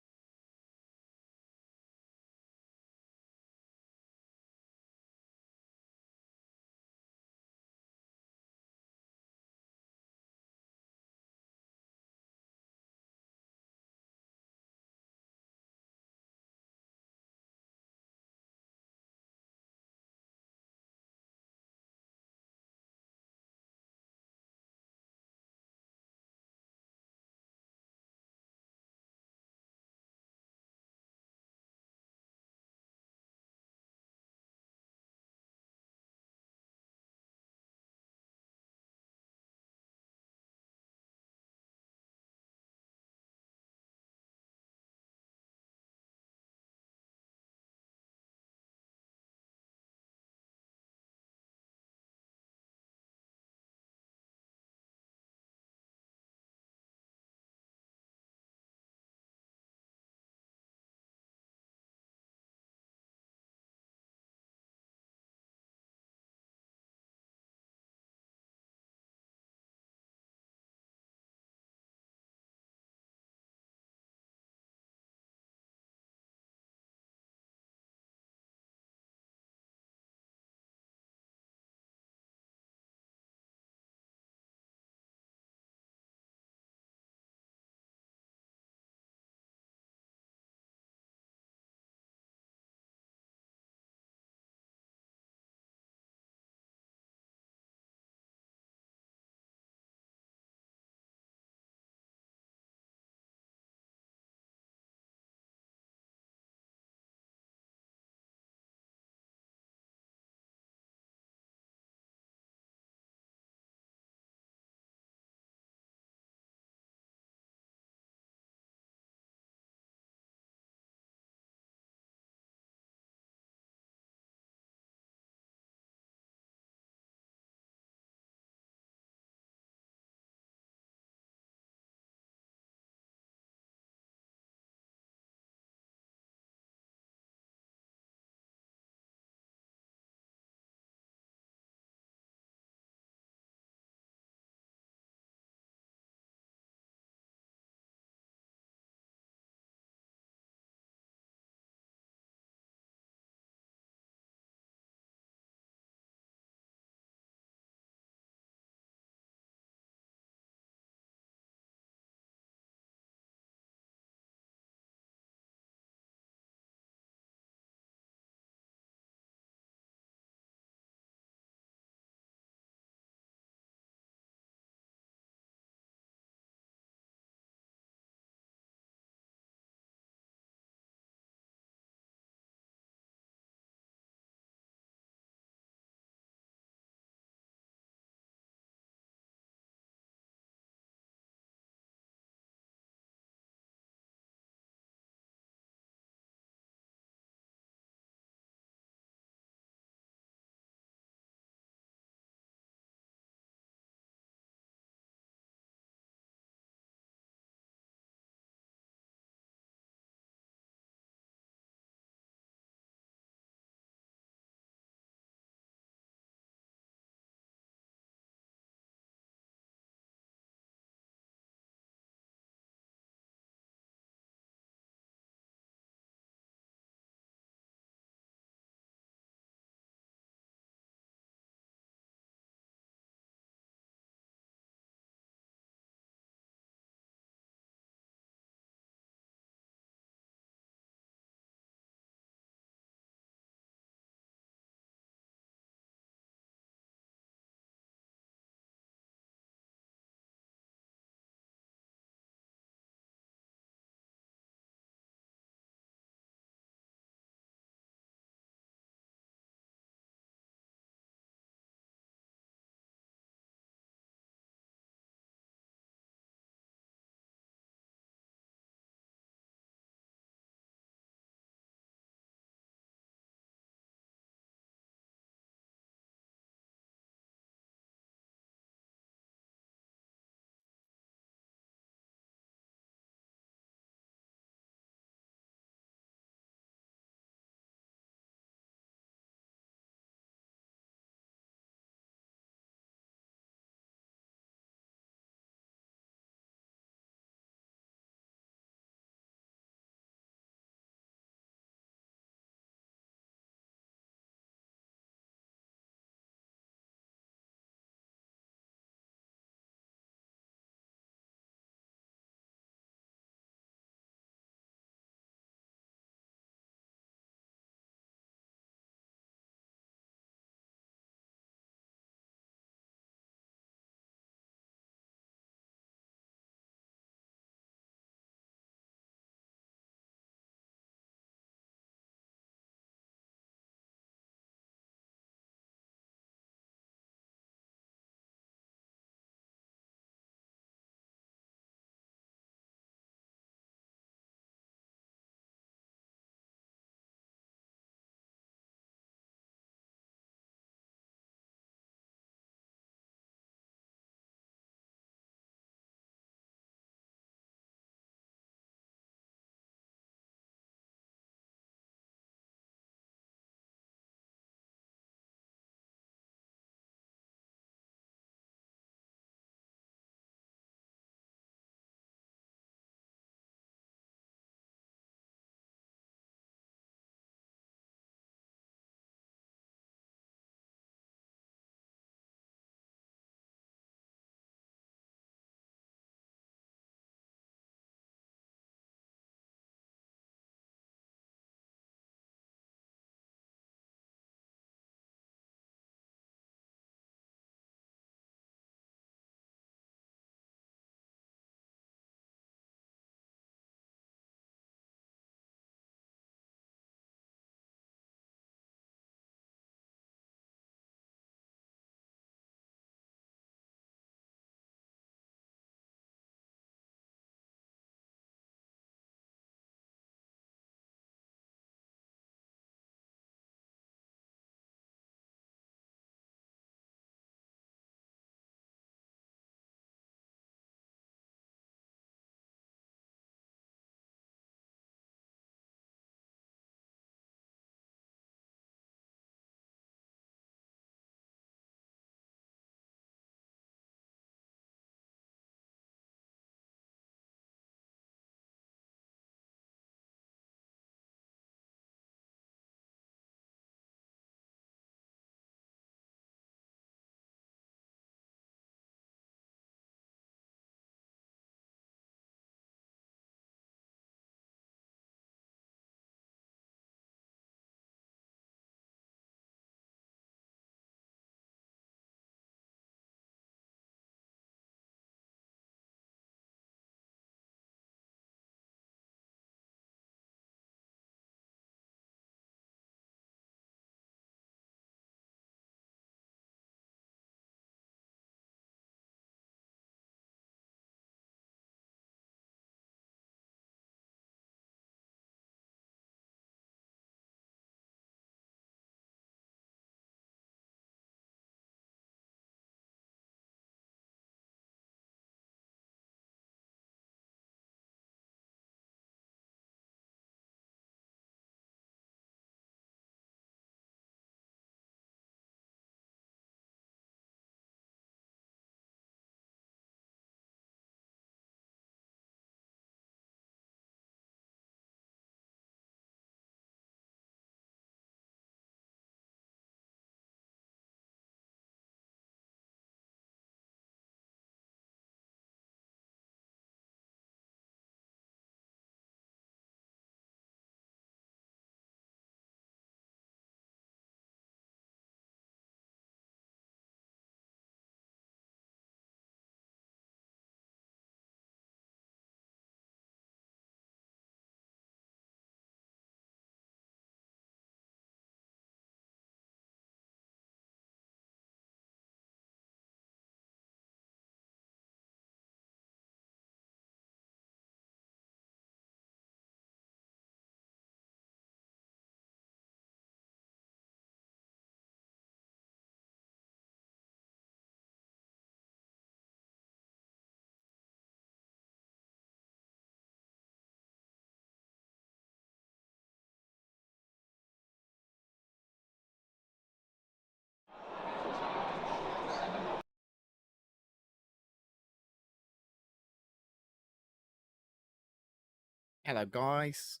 Hello, guys.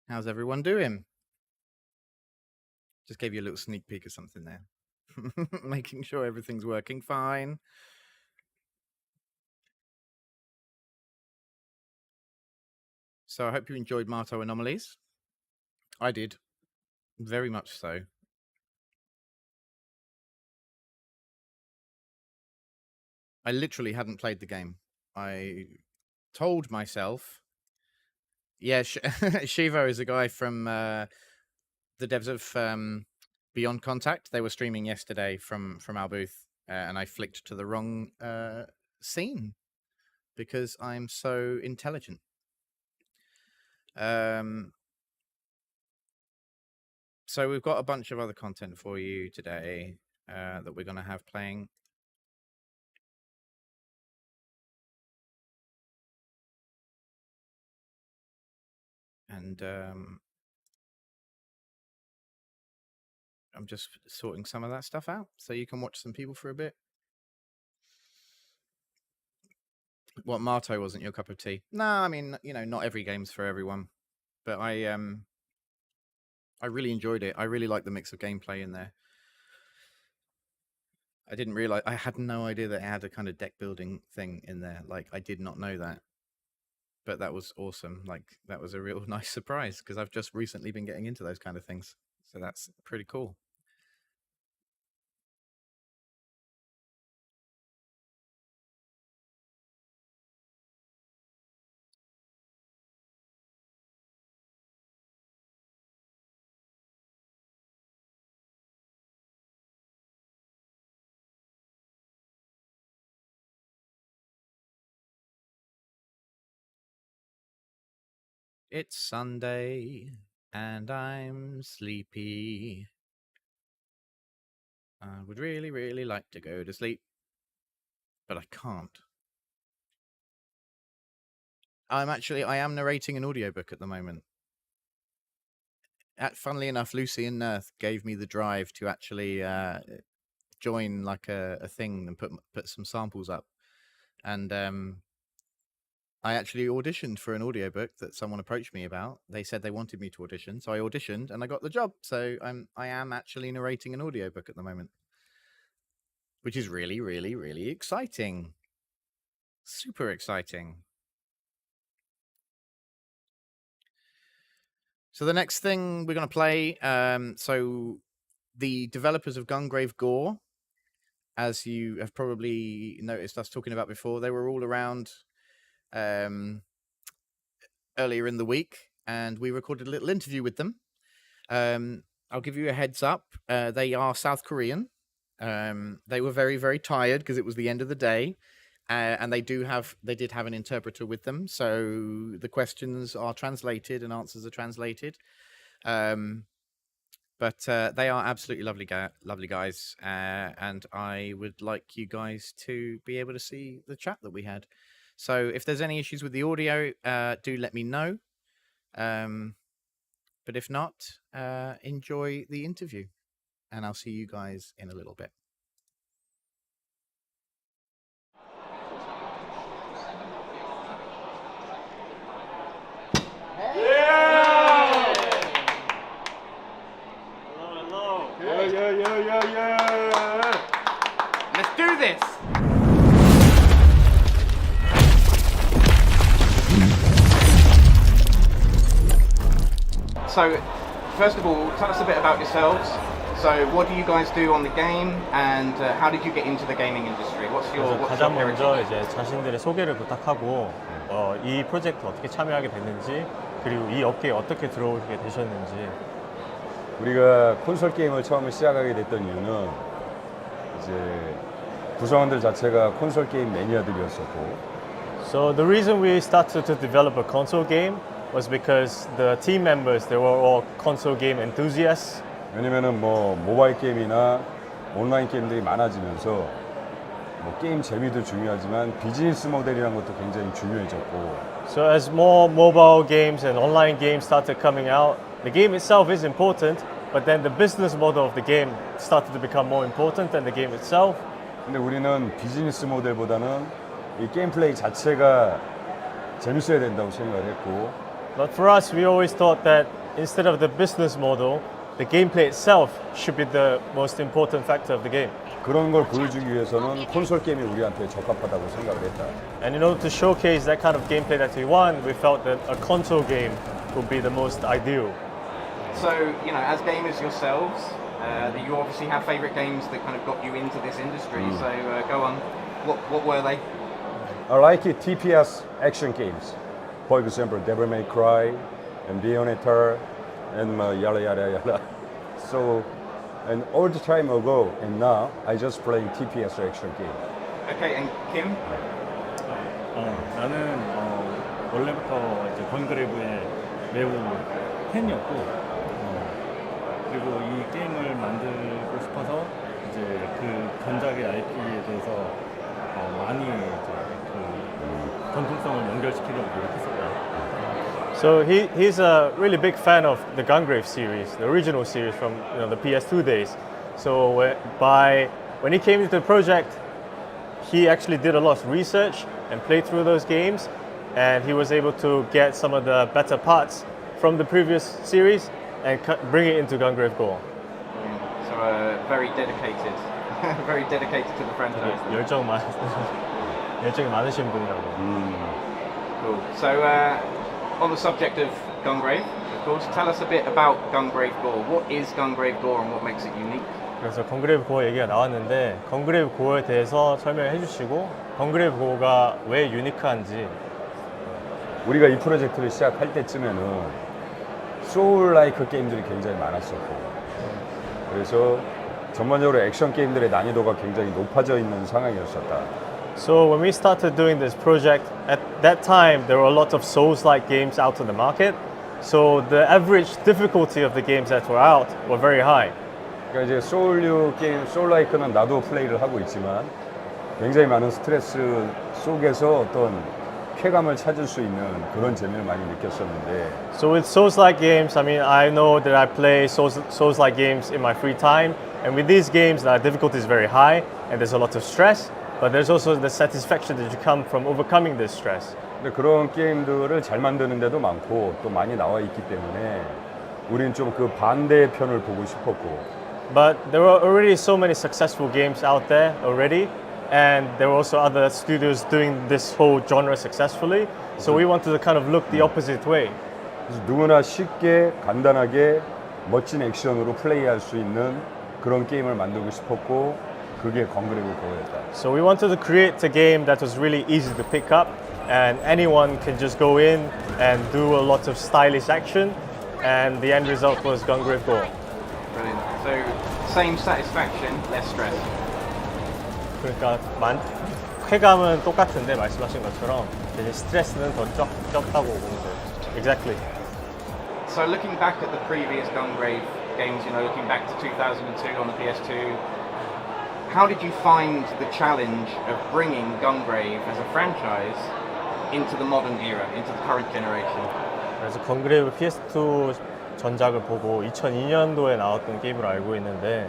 How's everyone doing? Just gave you a little sneak peek of something there. Making sure everything's working fine. So I hope you enjoyed Marto Anomalies. I did. Very much so. I literally hadn't played the game. I told myself... Yeah, Shivo is a guy from the devs of Beyond Contact. They were streaming yesterday from our booth, and I flicked to the wrong scene because I'm so intelligent. So we've got a bunch of other content for you today that we're going to have playing. And I'm just sorting some of that stuff out so you can watch some people for a bit. What, Marto wasn't your cup of tea? No, I mean, you know, not every game's for everyone. But I really enjoyed it. I really like the mix of gameplay in there. I didn't realize, I had no idea that it had a kind of deck building thing in there. Like, I did not know that. But that was awesome. Like, that was a real nice surprise because I've just recently been getting into those kind of things. So that's pretty cool. It's Sunday and I'm sleepy. I would really, really like to go to sleep, but I can't. I am narrating an audiobook at the moment. Funnily enough, Lucy and Nerth gave me the drive to actually join like a thing and put some samples up. And I actually auditioned for an audiobook that someone approached me about. They said they wanted me to audition, so I auditioned and I got the job. So I am actually narrating an audiobook at the moment, which is really, really, really exciting. Super exciting. So the next thing we're going to play, so the developers of Gungrave Gore, as you have probably noticed us talking about before, they were all around earlier in the week, and we recorded a little interview with them. I'll give you a heads up. They are South Korean. They were very, very tired because it was the end of the day. And they did have an interpreter with them, so the questions are translated and answers are translated. But they are absolutely lovely guys, and I would like you guys to be able to see the chat that we had. So if there's any issues with the audio, do let me know. But if not, enjoy the interview, and I'll see you guys in a little bit. Let's do this! So, first of all, tell us a bit about yourselves. So, what do you guys do on the game, and how did you get into the gaming industry? What's your 가장 먼저 heritage? 이제 자신들의 소개를 부탁하고 이 프로젝트 어떻게 참여하게 됐는지, 그리고 이 업계에 어떻게 들어오게 되셨는지. 우리가 콘솔 게임을 처음에 시작하게 됐던 이유는 이제 구성원들 자체가 콘솔 게임 매니아들이었었고. So the reason we started to develop a console game was because the team members, they were all console game enthusiasts. 왜냐면은 뭐 모바일 게임이나 온라인 게임들이 많아지면서 뭐 게임 재미도 중요하지만 비즈니스 모델이라는 것도 굉장히 중요해졌고. So as more mobile games and online games started coming out, the game itself is important, but then the business model of the game started to become more important than the game itself. 근데 우리는 비즈니스 모델보다는 이 게임 플레이 자체가 재밌어야 된다고 생각을 했고 But for us, we always thought that instead of the business model, the gameplay itself should be the most important factor of the game. 그런 걸 보여주기 위해서는 콘솔 게임이 우리한테 적합하다고 생각을 했다. And in order to showcase that kind of gameplay that we want, we felt that a console game would be the most ideal. So, you know, as gamers yourselves, you obviously have favourite games that kind of got you into this industry. So go on. What were they? I like it, TPS action games. For example, Devil May Cry and Bayonetta and yada yada yada. So, an old time ago and now, I just playing TPS action game. Okay, and Kim? 나는 원래부터 이제 건그레이브의 매우 팬이었고 그리고 이 게임을 만들고 싶어서 이제 그 전작의 IP에 대해서 많이 이제 그 전통성을 연결시키려고 노력했었다. So he's a really big fan of the Gungrave series, the original series from the PS2 days. So when he came into the project, he actually did a lot of research and played through those games, and he was able to get some of the better parts from the previous series and bring it into Gungrave Gore. So very dedicated, very dedicated to the franchise. 열정이 많으신 분이라고. Cool. So on the subject of Gungrave, of course, tell us a bit about Gungrave Gore. What is Gungrave Gore and what makes it unique? 그래서 건그레이브 고어 얘기가 나왔는데 건그레이브 고어에 대해서 설명해 주시고 건그레이브 고어가 왜 유니크한지. 우리가 이 프로젝트를 시작할 때쯤에는 소울-라이크 게임들이 굉장히 많았었고 그래서 전반적으로 액션 게임들의 난이도가 굉장히 높아져 있는 상황이었었다. So when we started doing this project, at that time there were a lot of Souls-like games out in the market. So the average difficulty of the games that were out were very high. 그러니까 이제 소울류 게임, 소울라이크는 나도 플레이를 하고 있지만 굉장히 많은 스트레스 속에서 어떤 쾌감을 찾을 수 있는 그런 재미를 많이 느꼈었는데. So with Souls-like games, I mean, I know that I play Souls-like games in my free time, and with these games, the difficulty is very high, and there's a lot of stress. But there's also the satisfaction that you come from overcoming this stress. 근데 그런 게임들을 잘 만드는 데도 많고 또 많이 나와 있기 때문에 우리는 좀 그 반대의 편을 보고 싶었고. But there were already so many successful games out there already, and there were also other studios doing this whole genre successfully. So we wanted to kind of look the opposite way. 그래서 누구나 쉽게 간단하게 멋진 액션으로 플레이할 수 있는 그런 게임을 만들고 싶었고. 그게 건그레이브 고어였다. So we wanted to create a game that was really easy to pick up, and anyone can just go in and do a lot of stylish action, and the end result was Gungrave Gore. Brilliant. So same satisfaction, less stress. 그러니까 쾌감은 똑같은데 말씀하신 것처럼 대신 스트레스는 더 적다고 보면 돼요. Exactly. So looking back at the previous Gungrave games, you know, looking back to 2002 on the PS2. How did you find the challenge of bringing Gungrave as a franchise into the modern era, into the current generation? 그래서 건그레이브 PS2 전작을 보고 2002년도에 나왔던 게임으로 알고 있는데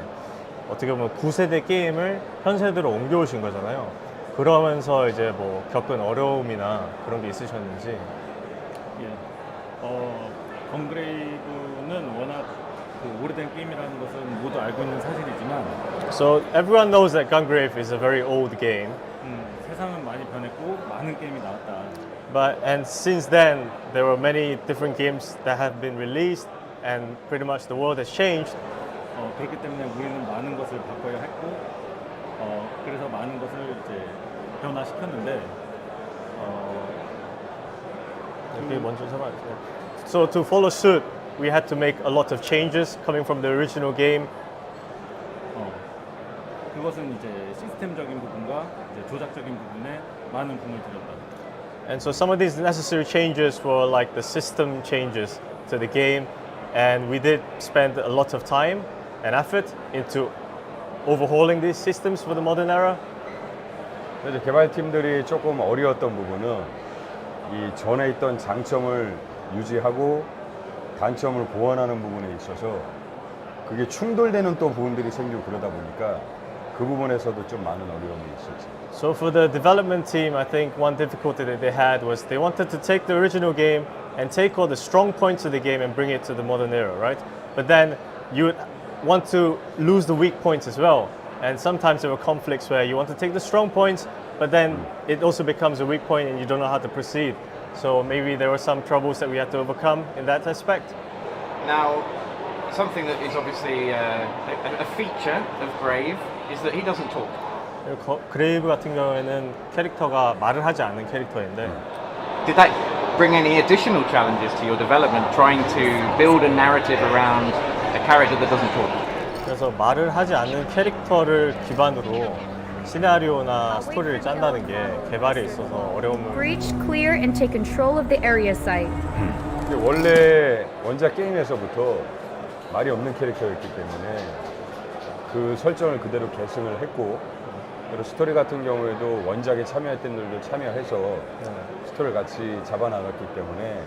어떻게 보면 9세대 게임을 현 세대로 옮겨오신 거잖아요. 그러면서 이제 뭐 겪은 어려움이나 그런 게 있으셨는지. 건그레이브는 워낙 그 오래된 게임이라는 것은 모두 알고 있는 사실이지만 So everyone knows that Gungrave is a very old game. 세상은 많이 변했고 많은 게임이 나왔다. And since then there were many different games that have been released and pretty much the world has changed. 그렇기 때문에 우리는 많은 것을 바꿔야 했고 그래서 많은 것을 이제 변화시켰는데 So to follow suit, we had to make a lot of changes coming from the original game. 그것은 이제 시스템적인 부분과 이제 조작적인 부분에 많은 공을 들였다. And so some of these necessary changes were like the system changes to the game, and we did spend a lot of time and effort into overhauling these systems for the modern era. 그래서 개발팀들이 조금 어려웠던 부분은 이 전에 있던 장점을 유지하고 단점을 보완하는 부분에 있어서 그게 충돌되는 또 부분들이 생기고 그러다 보니까 그 부분에서도 좀 많은 어려움이 있었지. So for the development team, I think one difficulty that they had was they wanted to take the original game and take all the strong points of the game and bring it to the modern era, right? But then you would want to lose the weak points as well. And sometimes there were conflicts where you want to take the strong points, but then it also becomes a weak point and you don't know how to proceed. So maybe there were some troubles that we had to overcome in that aspect. Now, something that is obviously a feature of Grave is that he doesn't talk. 그레이브 같은 경우에는 캐릭터가 말을 하지 않는 캐릭터인데 Did that bring any additional challenges to your development, trying to build a narrative around a character that doesn't talk? 그래서 말을 하지 않는 캐릭터를 기반으로 시나리오나 스토리를 짠다는 게 개발에 있어서 어려움을 Breach, clear, and take control of the area site. 원래 원작 게임에서부터 말이 없는 캐릭터였기 때문에 그 설정을 그대로 계승을 했고 그리고 스토리 같은 경우에도 원작에 참여했던 분들도 참여해서 스토리를 같이 잡아나갔기 때문에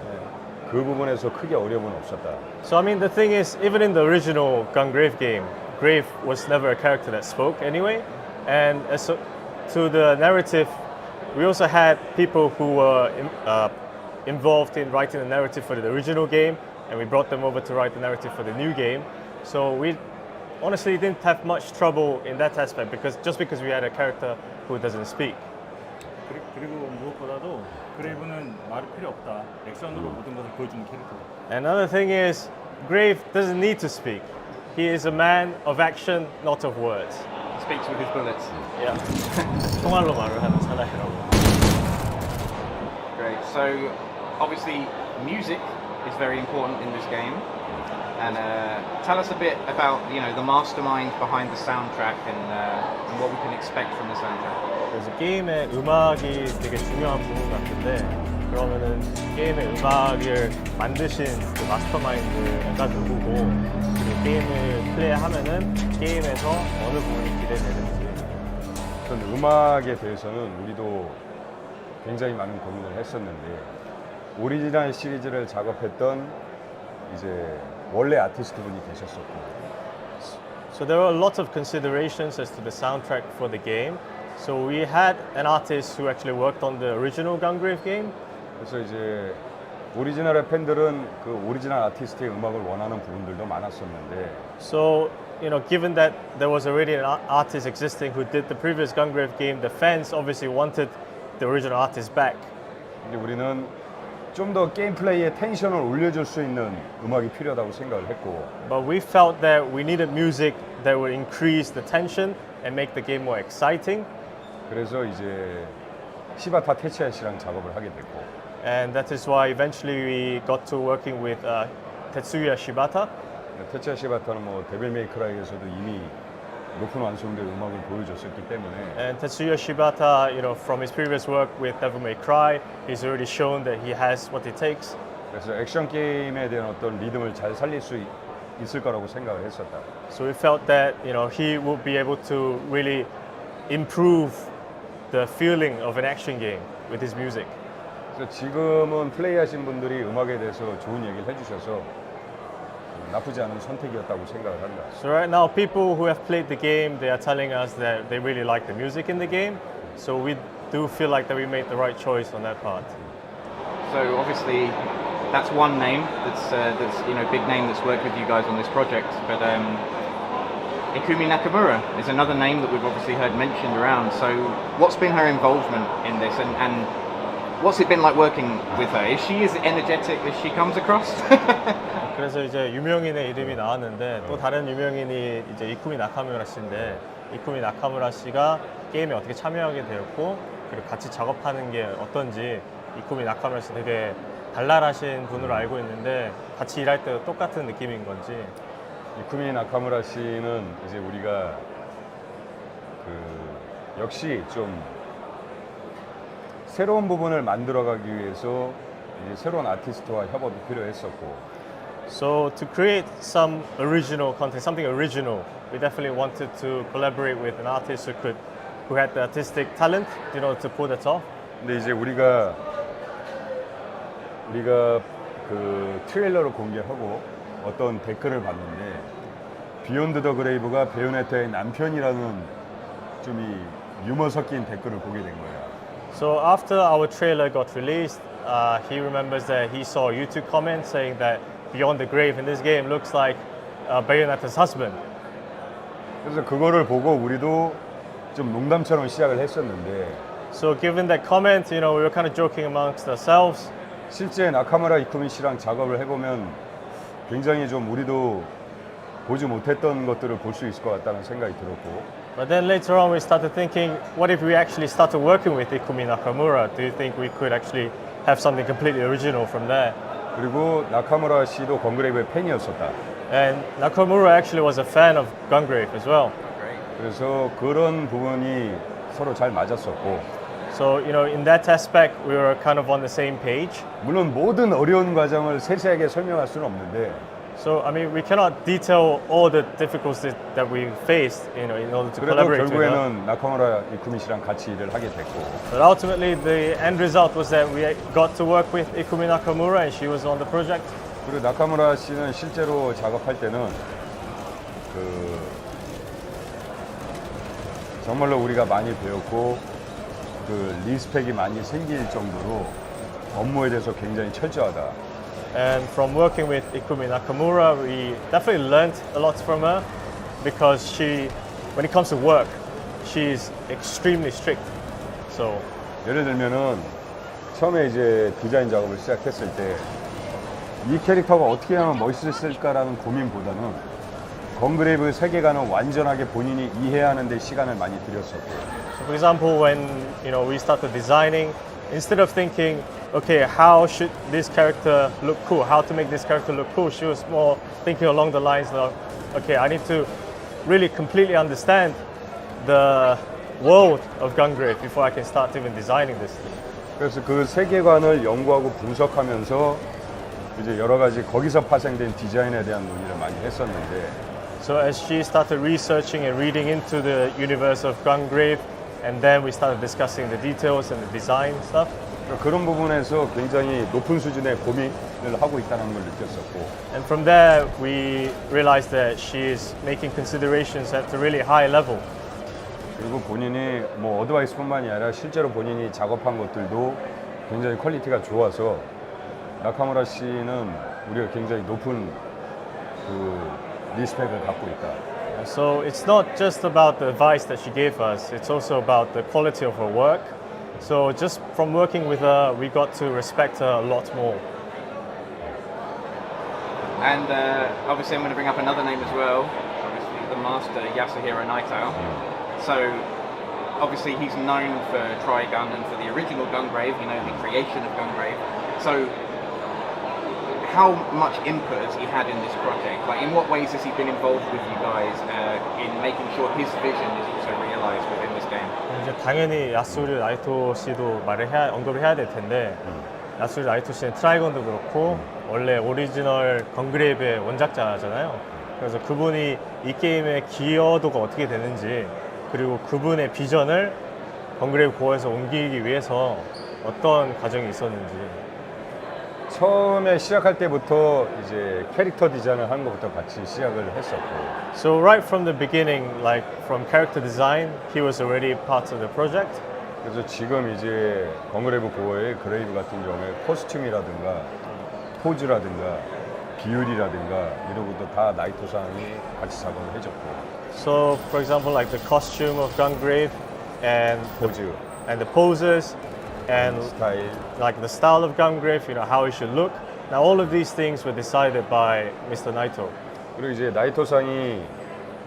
그 부분에서 크게 어려움은 없었다. So I mean the thing is, even in the original Gungrave game, Grave was never a character that spoke anyway. And so, to the narrative, we also had people who were involved in writing the narrative for the original game, and we brought them over to write the narrative for the new game. So we honestly didn't have much trouble in that aspect because we had a character who doesn't speak. 그리고 무엇보다도 그레이브는 말이 필요 없다. 액션으로 모든 것을 보여주는 캐릭터. Another thing is, Grave doesn't need to speak. He is a man of action, not of words. Speaks with his bullets. Yeah. 총알로 말을 하는 사나이라고. Great. So, obviously, music is very important in this game. And tell us a bit about, the mastermind behind the soundtrack and what we can expect from the soundtrack. 그래서 게임의 음악이 되게 중요한 부분 같은데 그러면은 게임의 음악을 만드신 그 마스터마인드가 누구고 그리고 게임을 플레이하면은 게임에서 어느 부분이 기대되는지. 우선 음악에 대해서는 우리도 굉장히 많은 고민을 했었는데 오리지널 시리즈를 작업했던 이제 원래 아티스트분이 계셨었고. So there were a lot of considerations as to the soundtrack for the game. So we had an artist who actually worked on the original Gungrave game. 그래서 이제 오리지널의 팬들은 그 오리지널 아티스트의 음악을 원하는 부분들도 많았었는데. So given that there was already an artist existing who did the previous Gungrave game, the fans obviously wanted the original artist back. 근데 우리는 좀 더 게임 플레이의 텐션을 올려줄 수 있는 음악이 필요하다고 생각을 했고. But we felt that we needed music that would increase the tension and make the game more exciting. 그래서 이제 시바타 테치야 씨랑 작업을 하게 됐고. And that is why eventually we got to working with Tetsuya Shibata. 테치야 시바타는 뭐 데빌 메이 크라이에서도 이미 높은 완성된 음악을 보여줬었기 때문에. And Tetsuya Shibata, from his previous work with Devil May Cry, he's already shown that he has what it takes. 그래서 액션 게임에 대한 어떤 리듬을 잘 살릴 수 있을 거라고 생각을 했었다. So we felt that he would be able to really improve the feeling of an action game with his music. 그래서 지금은 플레이하신 분들이 음악에 대해서 좋은 얘기를 해주셔서 나쁘지 않은 선택이었다고 생각을 한다. So right now, people who have played the game, they are telling us that they really like the music in the game. So we do feel like that we made the right choice on that part. So obviously, that's one name that's big name that's worked with you guys on this project. But Ikumi Nakamura is another name that we've obviously heard mentioned around. So what's been her involvement in this, and what's it been like working with her? Is she as energetic as she comes across? 그래서 이제 유명인의 이름이 나왔는데 또 다른 유명인이 이제 이쿠미 나카무라 씨인데 이쿠미 나카무라 씨가 게임에 어떻게 참여하게 되었고 그리고 같이 작업하는 게 어떤지 이쿠미 나카무라 씨 되게 발랄하신 분으로 알고 있는데 같이 일할 때도 똑같은 느낌인 건지. 이쿠미 나카무라 씨는 이제 우리가 역시 좀 새로운 부분을 만들어가기 위해서 이제 새로운 아티스트와 협업이 필요했었고. So to create some original content, something original, we definitely wanted to collaborate with an artist who had the artistic talent, to pull that off. 근데 이제 우리가 그 트레일러를 공개하고 어떤 댓글을 봤는데 비욘드 더 그레이브가 베요네타의 남편이라는 좀 이 유머 섞인 댓글을 보게 된 거야. So after our trailer got released, he remembers that he saw a YouTube comment saying that Beyond the Grave in this game looks like Bayonetta's husband. 그래서 그거를 보고 우리도 좀 농담처럼 시작을 했었는데 So given that comment, we were kind of joking amongst ourselves. 실제 나카무라 이쿠미 씨랑 작업을 해보면 굉장히 좀 우리도 보지 못했던 것들을 볼 수 있을 것 같다는 생각이 들었고 But then later on we started thinking, what if we actually started working with Ikumi Nakamura? Do you think we could actually have something completely original from there? 그리고 나카무라 씨도 건그레이브의 팬이었었다. And Nakamura actually was a fan of Gungrave as well. 그래서 그런 부분이 서로 잘 맞았었고 So, in that aspect, we were kind of on the same page. 물론 모든 어려운 과정을 세세하게 설명할 수는 없는데 So, I mean, we cannot detail all the difficulties that we faced, in order to 그래도 collaborate together. 결국에는 나카무라 이쿠미 씨랑 같이 일을 하게 됐고 But ultimately, the end result was that we got to work with Ikumi Nakamura, and she was on the project. 그리고 나카무라 씨는 실제로 작업할 때는 정말로 우리가 많이 배웠고 리스펙이 많이 생길 정도로 업무에 대해서 굉장히 철저하다. And from working with Ikumi Nakamura, we definitely learned a lot from her because when it comes to work, she's extremely strict. So, 예를 들면은 처음에 이제 디자인 작업을 시작했을 때 이 캐릭터가 어떻게 하면 멋있을까라는 고민보다는 건그레이브 세계관을 완전하게 본인이 이해하는 데 시간을 많이 들였었고. So for example, when we started designing, instead of thinking, okay, how should this character look cool? How to make this character look cool? She was more thinking along the lines of, okay, I need to really completely understand the world of Gungrave before I can start even designing this thing. 그래서 그 세계관을 연구하고 분석하면서 이제 여러 가지 거기서 파생된 디자인에 대한 논의를 많이 했었는데. So as she started researching and reading into the universe of Gungrave, and then we started discussing the details and the design stuff. 그런 부분에서 굉장히 높은 수준의 고민을 하고 있다는 걸 느꼈었고. And from there, we realized that she is making considerations at a really high level. 그리고 본인이 뭐 어드바이스뿐만이 아니라 실제로 본인이 작업한 것들도 굉장히 퀄리티가 좋아서 나카무라 씨는 우리가 굉장히 높은 리스펙을 갖고 있다. So it's not just about the advice that she gave us, it's also about the quality of her work. So just from working with her, we got to respect her a lot more. And obviously I'm going to bring up another name as well, obviously the master Yasuhiro Naito. So obviously he's known for Trigun and for the original Gungrave, the creation of Gungrave. So how much input has he had in this project? Like, in what ways has he been involved with you guys in making sure his vision is also realized within this game? 이제 당연히 야스우리 나이토 씨도 언급을 해야 될 텐데 야스우리 나이토 씨는 트라이건도 그렇고 원래 오리지널 건그레이브의 원작자잖아요. 그래서 그분이 이 게임의 기여도가 어떻게 되는지 그리고 그분의 비전을 건그레이브 고어에서 옮기기 위해서 어떤 과정이 있었는지. 처음에 시작할 때부터 이제 캐릭터 디자인을 하는 것부터 같이 시작을 했었고. So right from the beginning, like from character design, he was already part of the project. 그래서 지금 이제 건그레이브 고어의 그레이브 같은 경우에 코스튬이라든가 포즈라든가 비율이라든가 이런 것도 다 나이토상이 같이 작업을 해줬고. So for example, like the costume of Gungrave and 포즈 and the poses. And 스타일, like the style of Gungrave, how it should look. Now all of these things were decided by Mr. Naito. 그리고 이제 나이토상이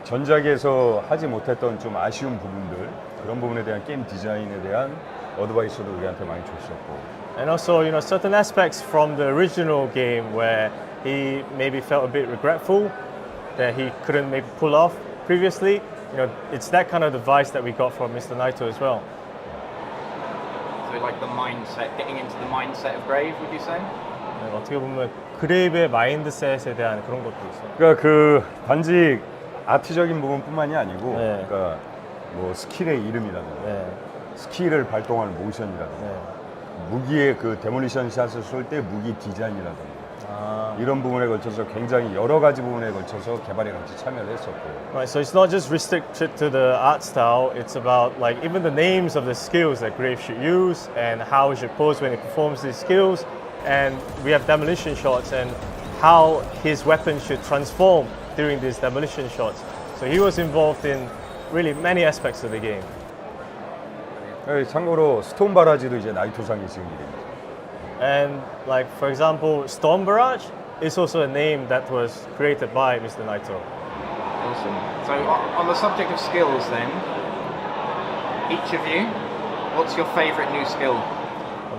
전작에서 하지 못했던 좀 아쉬운 부분들 그런 부분에 대한 게임 디자인에 대한 어드바이스도 우리한테 많이 줬었고. And also, certain aspects from the original game where he maybe felt a bit regretful that he couldn't maybe pull off previously. It's that kind of advice that we got from Mr. Naito as well. Like the mindset, getting into the mindset of Grave, would you say? 어떻게 보면 그레이브의 마인드셋에 대한 그런 것도 있어요. 그러니까 그 단지 아트적인 부분뿐만이 아니고, 네. 그러니까 뭐 스킬의 이름이라든가, 스킬을 발동하는 모션이라든가, 무기의 그 데몰리션 샷을 쏠 때 무기 디자인이라든가, 이런 부분에 걸쳐서 굉장히 여러 가지 부분에 걸쳐서 개발에 같이 참여를 했었고. Right, so it's not just restricted to the art style, it's about like even the names of the skills that Grave should use and how he should pose when he performs these skills. And we have demolition shots and how his weapon should transform during these demolition shots. So he was involved in really many aspects of the game. 참고로 스톤 바라지도 이제 나이토상이 지은 이름이죠. And like for example, Storm Barrage is also a name that was created by Mr. Naito. Awesome. So on the subject of skills then, each of you, what's your favorite new skill?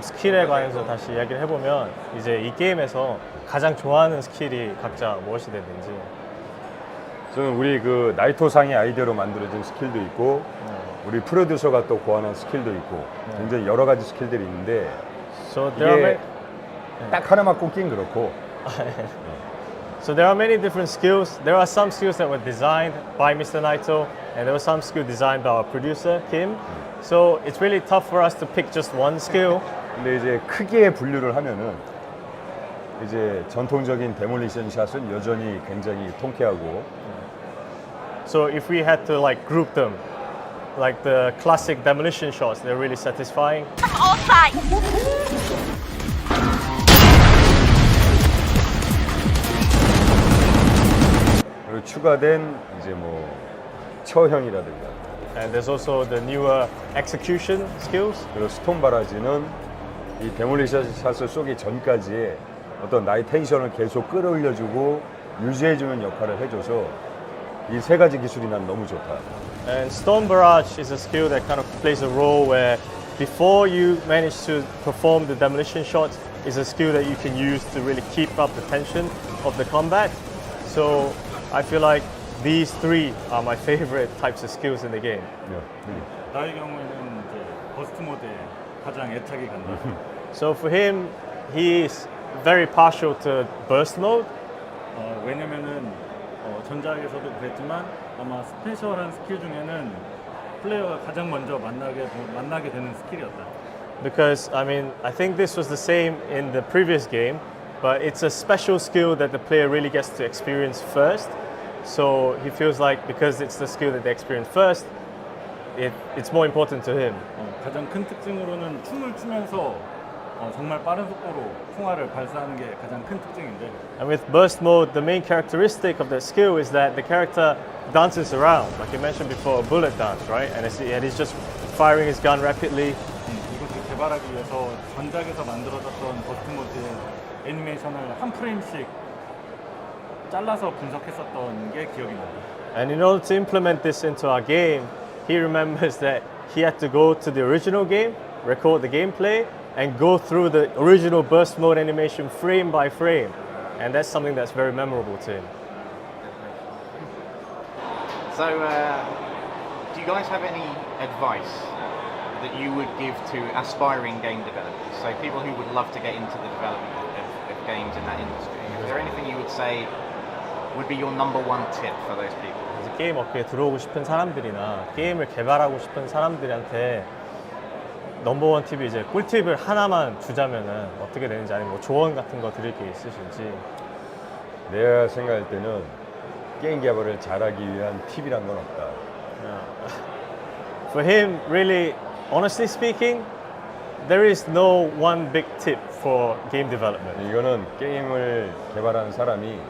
스킬에 관해서 다시 이야기를 해보면 이제 이 게임에서 가장 좋아하는 스킬이 각자 무엇이 됐는지. 저는 우리 그 나이토상의 아이디어로 만들어진 스킬도 있고 우리 프로듀서가 또 고안한 스킬도 있고 굉장히 여러 가지 스킬들이 있는데 So there are 이게 딱 하나만 꼽긴 그렇고. So there are many different skills. There are some skills that were designed by Mr. Naito, and there were some skills designed by our producer Kim. So it's really tough for us to pick just one skill. 근데 이제 크게 분류를 하면은 이제 전통적인 데몰리션 샷은 여전히 굉장히 통쾌하고. So if we had to like group them, like the classic demolition shots, they're really satisfying. All sides. 그리고 추가된 이제 뭐 처형이라든가. And there's also the newer execution skills. 그리고 스톤 바라지는 이 데몰리션 샷을 쏘기 전까지의 어떤 나의 텐션을 계속 끌어올려주고 유지해주는 역할을 해줘서 이 세 가지 기술이 난 너무 좋다. And Storm Barrage is a skill that kind of plays a role where before you manage to perform the demolition shots is a skill that you can use to really keep up the tension of the combat. So I feel like these three are my favorite types of skills in the game. 나의 경우에는 이제 버스트 모드에 가장 애착이 간다. So for him, he is very partial to burst mode. 왜냐면은 전작에서도 그랬지만 아마 스페셜한 스킬 중에는 플레이어가 가장 먼저 만나게 되는 스킬이었다. Because I mean, I think this was the same in the previous game, but it's a special skill that the player really gets to experience first. So he feels like because it's the skill that they experience first, it's more important to him. 가장 큰 특징으로는 춤을 추면서 정말 빠른 속도로 총알을 발사하는 게 가장 큰 특징인데. And with burst mode, the main characteristic of the skill is that the character dances around, like you mentioned before, a bullet dance, right? And he's just firing his gun rapidly. 이것을 개발하기 위해서 전작에서 만들어졌던 버스트 모드의 애니메이션을 한 프레임씩 잘라서 분석했었던 게 기억이 납니다. And in order to implement this into our game, he remembers that he had to go to the original game, record the gameplay, and go through the original burst mode animation frame by frame. And that's something that's very memorable to him. So, do you guys have any advice that you would give to aspiring game developers? So people who would love to get into the development of games in that industry. Is there anything you would say would be your number one tip for those people? 게임 업계에 들어오고 싶은 사람들이나 게임을 개발하고 싶은 사람들한테 넘버원 팁이 이제 꿀팁을 하나만 주자면은 어떻게 되는지 아니면 뭐 조언 같은 거 드릴 게 있으신지. 내가 생각할 때는 게임 개발을 잘하기 위한 팁이란 건 없다. For him, really, honestly speaking, there is no one big tip for game development. 이거는 게임을 개발하는 사람이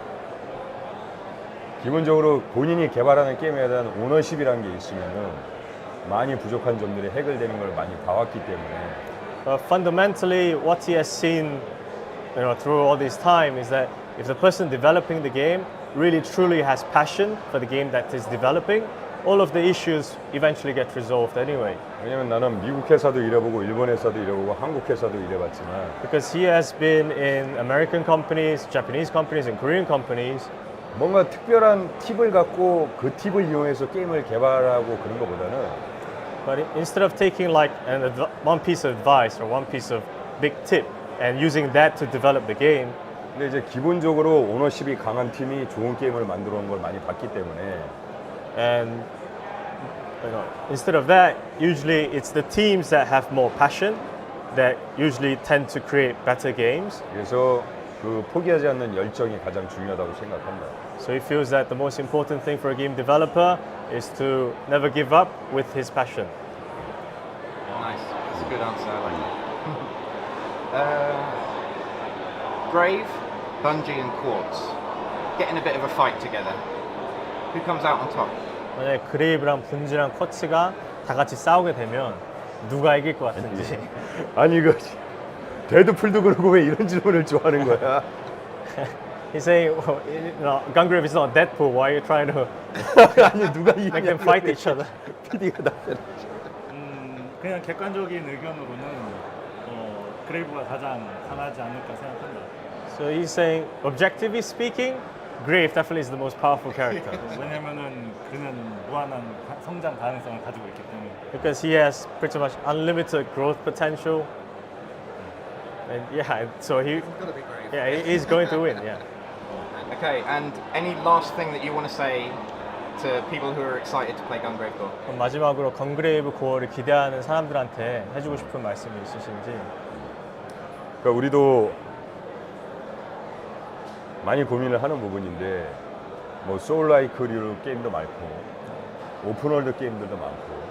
기본적으로 본인이 개발하는 게임에 대한 오너십이라는 게 있으면은 많이 부족한 점들이 해결되는 걸 많이 봐왔기 때문에. Fundamentally, what he has seen, through all this time is that if the person developing the game really truly has passion for the game that is developing, all of the issues eventually get resolved anyway. 왜냐면 나는 미국 회사도 일해보고 일본 회사도 일해보고 한국 회사도 일해봤지만. Because he has been in American companies, Japanese companies, and Korean companies. 뭔가 특별한 팁을 갖고 그 팁을 이용해서 게임을 개발하고 그런 것보다는. But instead of taking like one piece of advice or one piece of big tip and using that to develop the game. 근데 이제 기본적으로 오너십이 강한 팀이 좋은 게임을 만들어 온 걸 많이 봤기 때문에. And instead of that, usually it's the teams that have more passion that usually tend to create better games. 그래서 그 포기하지 않는 열정이 가장 중요하다고 생각합니다. So he feels that the most important thing for a game developer is to never give up with his passion. Nice. That's a good answer. I like it. Grave, Bungie, and Quartz get in a bit of a fight together. Who comes out on top? 만약에 그레이브랑 분지랑 쿼츠가 다 같이 싸우게 되면 누가 이길 것 같은지. 아니 이거 데드풀도 그러고 왜 이런 질문을 좋아하는 거야? He's saying, well, Gungrave is not Deadpool. Why are you trying to 아니 누가 make them fight each other? PD가 답변. 그냥 객관적인 의견으로는 그레이브가 가장 강하지 않을까 생각한다. So he's saying, objectively speaking, Grave definitely is the most powerful character. 왜냐면은 그는 무한한 성장 가능성을 가지고 있기 때문에. Because he has pretty much unlimited growth potential. And yeah, so he he's going to win, yeah. Okay, and any last thing that you want to say to people who are excited to play Gungrave Gore? 그럼 마지막으로 건그레이브 고어를 기대하는 사람들한테 해주고 싶은 말씀이 있으신지. 그러니까 우리도 많이 고민을 하는 부분인데 뭐 소울라이크류 게임도 많고 오픈월드 게임들도 많고.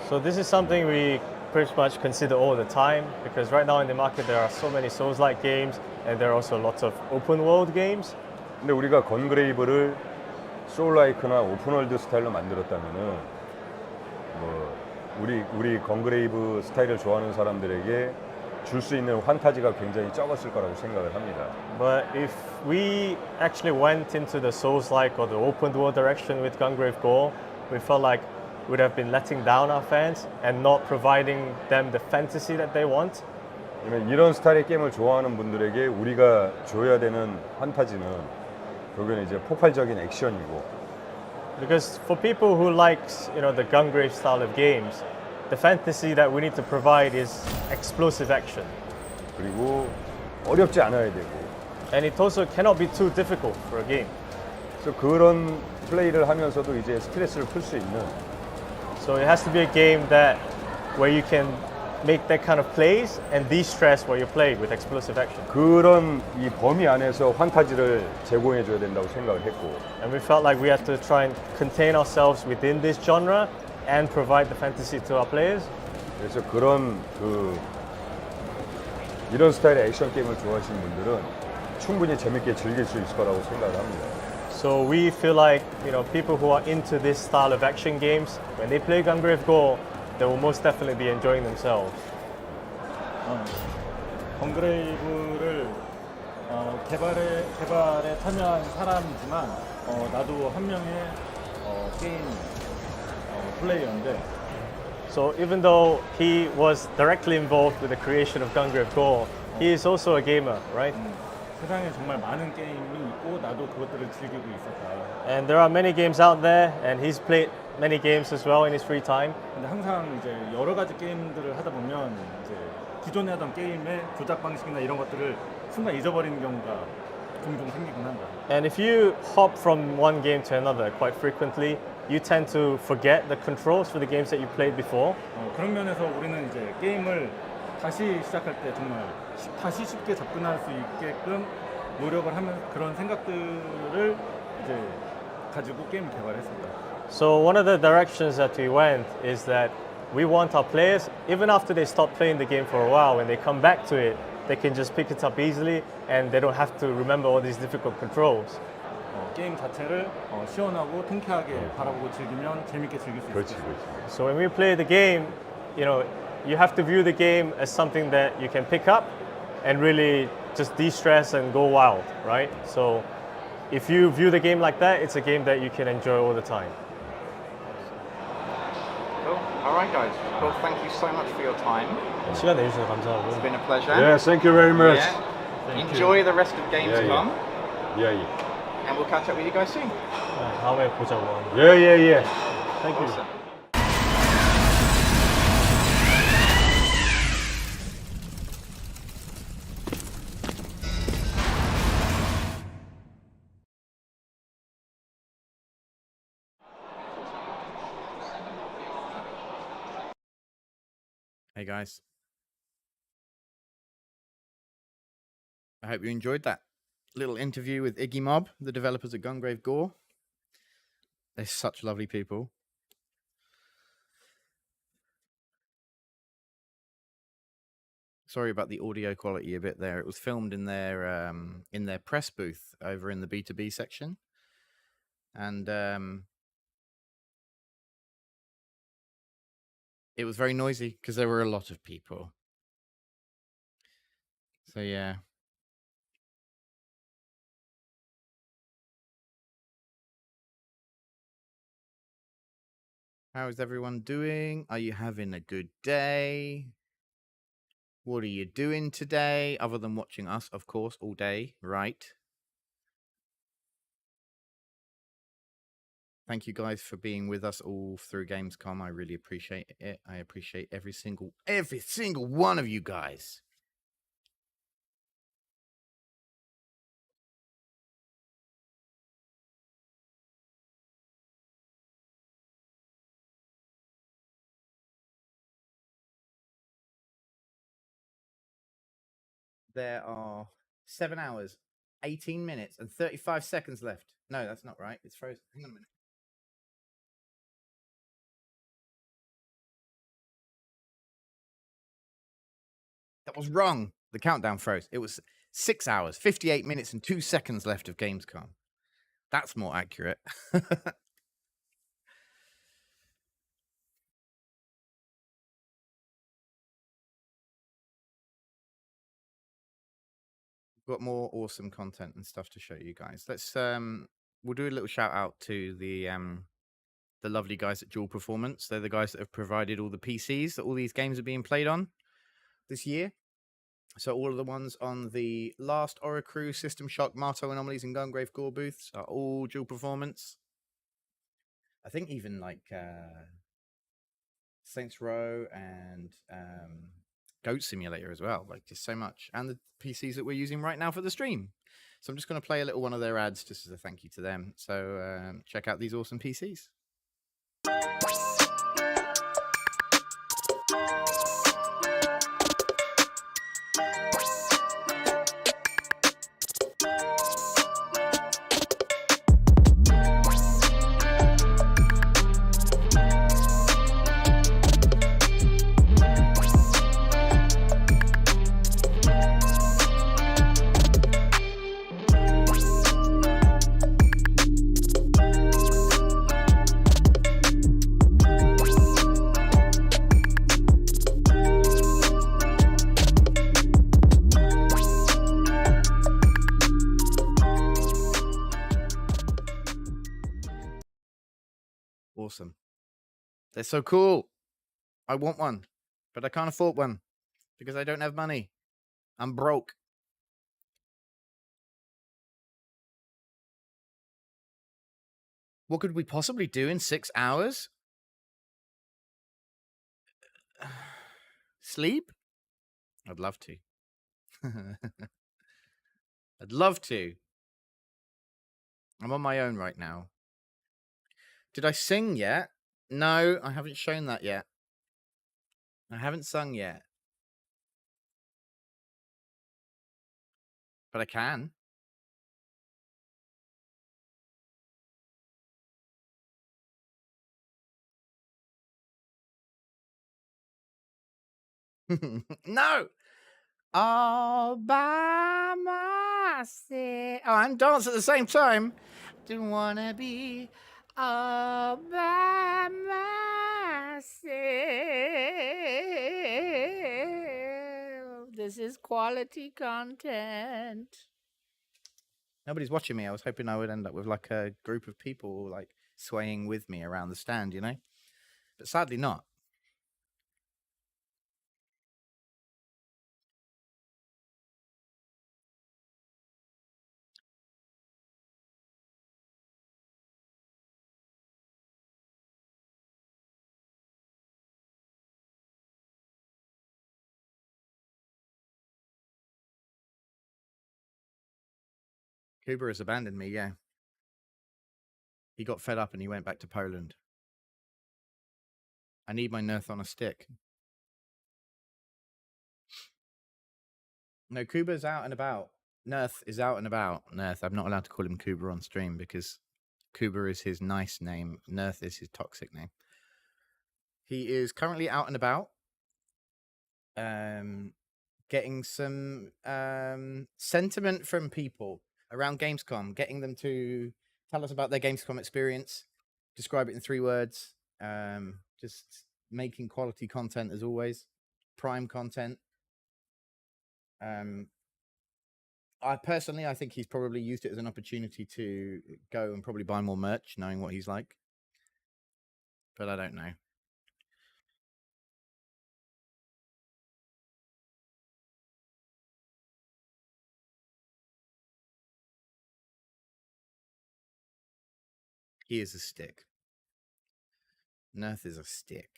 So this is something we pretty much consider all the time because right now in the market there are so many Souls-like games and there are also lots of open world games. 근데 우리가 건그레이브를 소울라이크나 오픈월드 스타일로 만들었다면은 뭐 우리 건그레이브 스타일을 좋아하는 사람들에게 줄 수 있는 환타지가 굉장히 적었을 거라고 생각을 합니다. But if we actually went into the Souls-like or the open world direction with Gungrave Gore, we felt like we'd have been letting down our fans and not providing them the fantasy that they want. 이런 스타일의 게임을 좋아하는 분들에게 우리가 줘야 되는 환타지는 그건 이제 폭발적인 액션이고. Because for people who likes, the Gungrave style of games, the fantasy that we need to provide is explosive action. 그리고 어렵지 않아야 되고. And it also cannot be too difficult for a game. 그래서 그런 플레이를 하면서도 이제 스트레스를 풀 수 있는. So it has to be a game that where you can make that kind of plays and de-stress while you play with explosive action. 그런 이 범위 안에서 환타지를 제공해 줘야 된다고 생각을 했고. And we felt like we had to try and contain ourselves within this genre and provide the fantasy to our players. 그래서 이런 스타일의 액션 게임을 좋아하시는 분들은 충분히 재밌게 즐길 수 있을 거라고 생각을 합니다. So we feel like, people who are into this style of action games, when they play Gungrave Gore, they will most definitely be enjoying themselves. 건그레이브를 개발에 참여한 사람이지만 나도 한 명의 게임 플레이어인데. So even though he was directly involved with the creation of Gungrave Gore, he is also a gamer, right? 세상에 정말 많은 게임이 있고 나도 그것들을 즐기고 있었다. And there are many games out there, and he's played many games as well in his free time. 근데 항상 이제 여러 가지 게임들을 하다 보면 이제 기존에 하던 게임의 조작 방식이나 이런 것들을 순간 잊어버리는 경우가 종종 생기긴 한다. And if you hop from one game to another quite frequently, you tend to forget the controls for the games that you played before. 그런 면에서 우리는 이제 게임을 다시 시작할 때 정말 다시 쉽게 접근할 수 있게끔 노력을 하면 그런 생각들을 이제 가지고 게임을 개발했습니다. So one of the directions that we went is that we want our players, even after they stop playing the game for a while, when they come back to it, they can just pick it up easily and they don't have to remember all these difficult controls. 게임 자체를 시원하고 통쾌하게 바라보고 즐기면 재밌게 즐길 수 있어요. 그렇지. So when we play the game, you have to view the game as something that you can pick up and really just de-stress and go wild, right? So if you view the game like that, it's a game that you can enjoy all the time. Cool. All right, guys. Well, thank you so much for your time. 시간 내주셔서 감사하고. It's been a pleasure. Yes, thank you very much. Enjoy the rest of GamesCom. Yeah. And we'll catch up with you guys soon. 다음에 보자고. Yeah. Thank you. Awesome. Hey guys, I hope you enjoyed that little interview with Iggy Mob, the developers at Gungrave Gore. They're such lovely people. Sorry about the audio quality a bit there. It was filmed in their press booth over in the B2B section. And it was very noisy because there were a lot of people. So yeah. How is everyone doing? Are you having a good day? What are you doing today other than watching us, of course, all day, right? Thank you guys for being with us all through Gamescom. I really appreciate it. I appreciate every single one of you guys. There are 7 hours, 18 minutes, and 35 seconds left. No, that's not right. It's frozen. Hang on a minute. That was wrong. The countdown froze. It was 6 hours, 58 minutes, and 2 seconds left of Gamescom. That's more accurate. Got more awesome content and stuff to show you guys. Let's we'll do a little shout out to the lovely guys at Dual Performance. They're the guys that have provided all the PCs that all these games are being played on this year. So all of the ones on the last Oracrew, System Shock, Marto Anomalies, and Gungrave Gore booths are all Dual Performance. I think even like Saints Row and Goat Simulator as well. Like just so much. And the PCs that we're using right now for the stream. So I'm just going to play a little one of their ads just as a thank you to them. So check out these awesome PCs. Awesome. They're so cool. I want one, but I can't afford one because I don't have money. I'm broke. What could we possibly do in 6 hours? Sleep? I'd love to. I'd love to. I'm on my own right now. Did I sing yet? No, I haven't shown that yet. I haven't sung yet. But I can. No! All by myself. Oh, and dance at the same time. Don't wanna be all by myself. This is quality content. Nobody's watching me. I was hoping I would end up with like a group of people like swaying with me around the stand, you know? But sadly not. Kuba has abandoned me, yeah. He got fed up and he went back to Poland. I need my Nerth on a stick. No, Kuba's out and about. Nerth is out and about. Nerth, I'm not allowed to call him Kuba on stream because Kuba is his nice name. Nerth is his toxic name. He is currently out and about, getting some sentiment from people around Gamescom, getting them to tell us about their Gamescom experience, describe it in 3 words, just making quality content as always, prime content. I think he's probably used it as an opportunity to go and probably buy more merch, knowing what he's like. But I don't know. He is a stick. Nerth is a stick.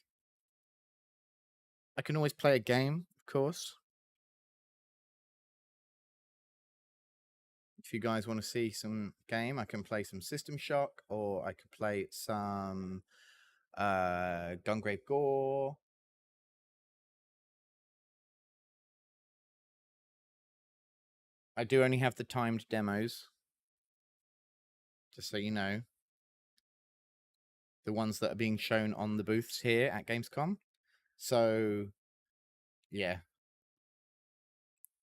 I can always play a game, of course. If you guys want to see some game, I can play some System Shock, or I could play some Gungrave Gore. I do only have the timed demos, just so you know. The ones that are being shown on the booths here at Gamescom. So, yeah.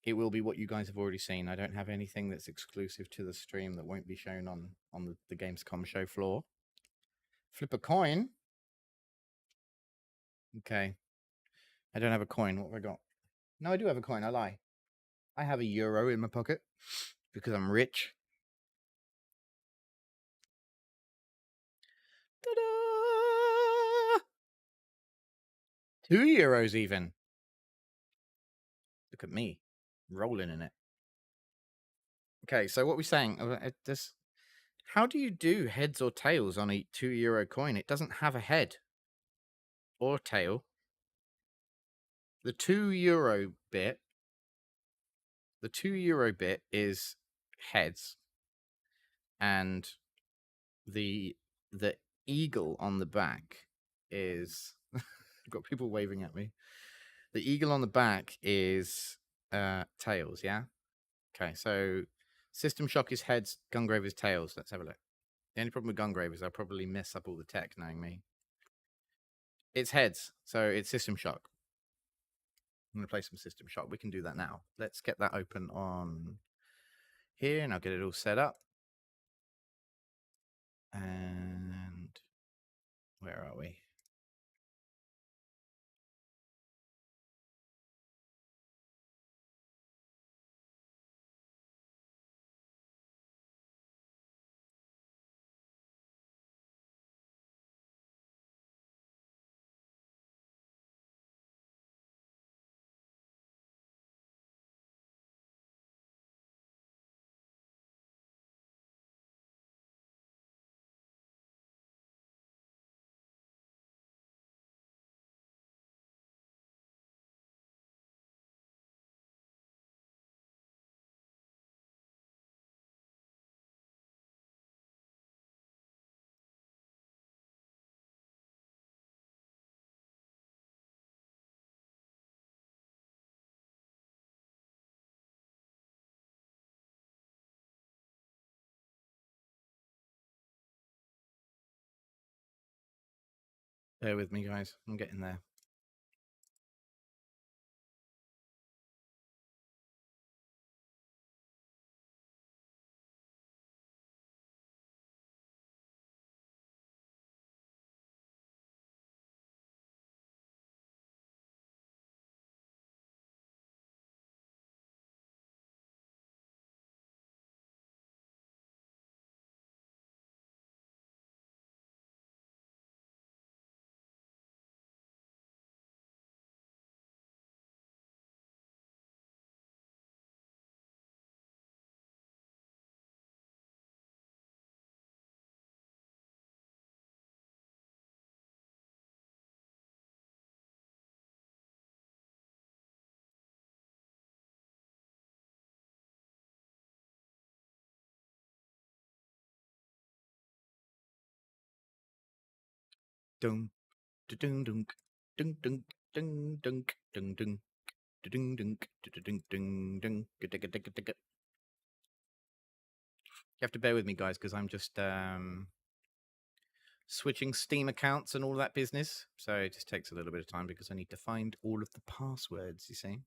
It will be what you guys have already seen. I don't have anything that's exclusive to the stream that won't be shown on the Gamescom show floor. Flip a coin. Okay. I don't have a coin. What have I got? No, I do have a coin. I lie. I have a euro in my pocket because I'm rich. Ta-da! €2 even. Look at me rolling in it. Okay, so what we're saying, how do you do heads or tails on a €2 coin? It doesn't have a head or tail. The €2 bit, is heads, and the eagle on the back is I've got people waving at me. The eagle on the back is tails, yeah? Okay, so System Shock is heads, Gungrave is tails. Let's have a look. The only problem with Gungrave is I'll probably mess up all the tech, knowing me. It's heads, so it's System Shock. I'm going to play some System Shock. We can do that now. Let's get that open on here, and I'll get it all set up. And where are we? Bear with me, guys. I'm getting there. Dun, dun, dun, dun, dun, dun, dun, dun, dun, dun, dun, dun, dun, dun, dun, dun, dun, dun, dun, dun. You have to bear with me, guys, because I'm just switching Steam accounts and all that business. So it just takes a little bit of time because I need to find all of the passwords, you see.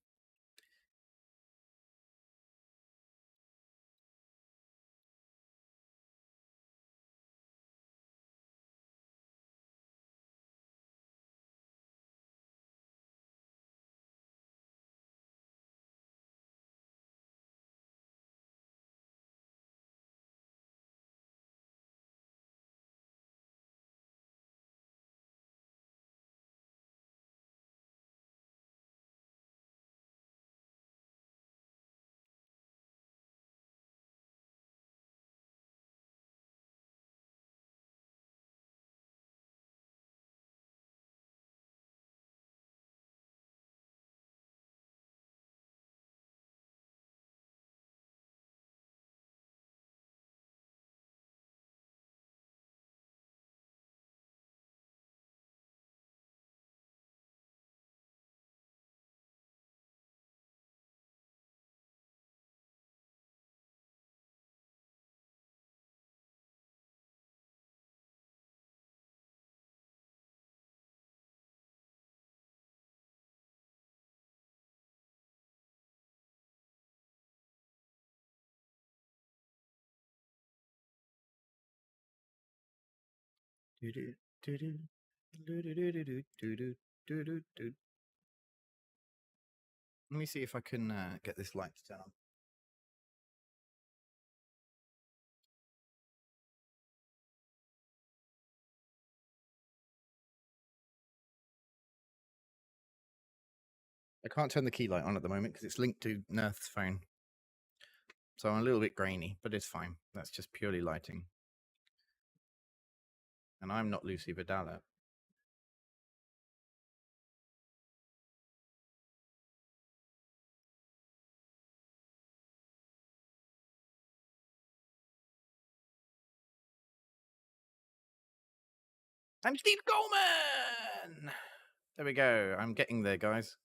Let me see if I can get this light to turn on. I can't turn the key light on at the moment because it's linked to Nerth's phone. So I'm a little bit grainy, but it's fine. That's just purely lighting. And I'm not Lucy Vidala. I'm Steve Coleman! There we go. I'm getting there, guys.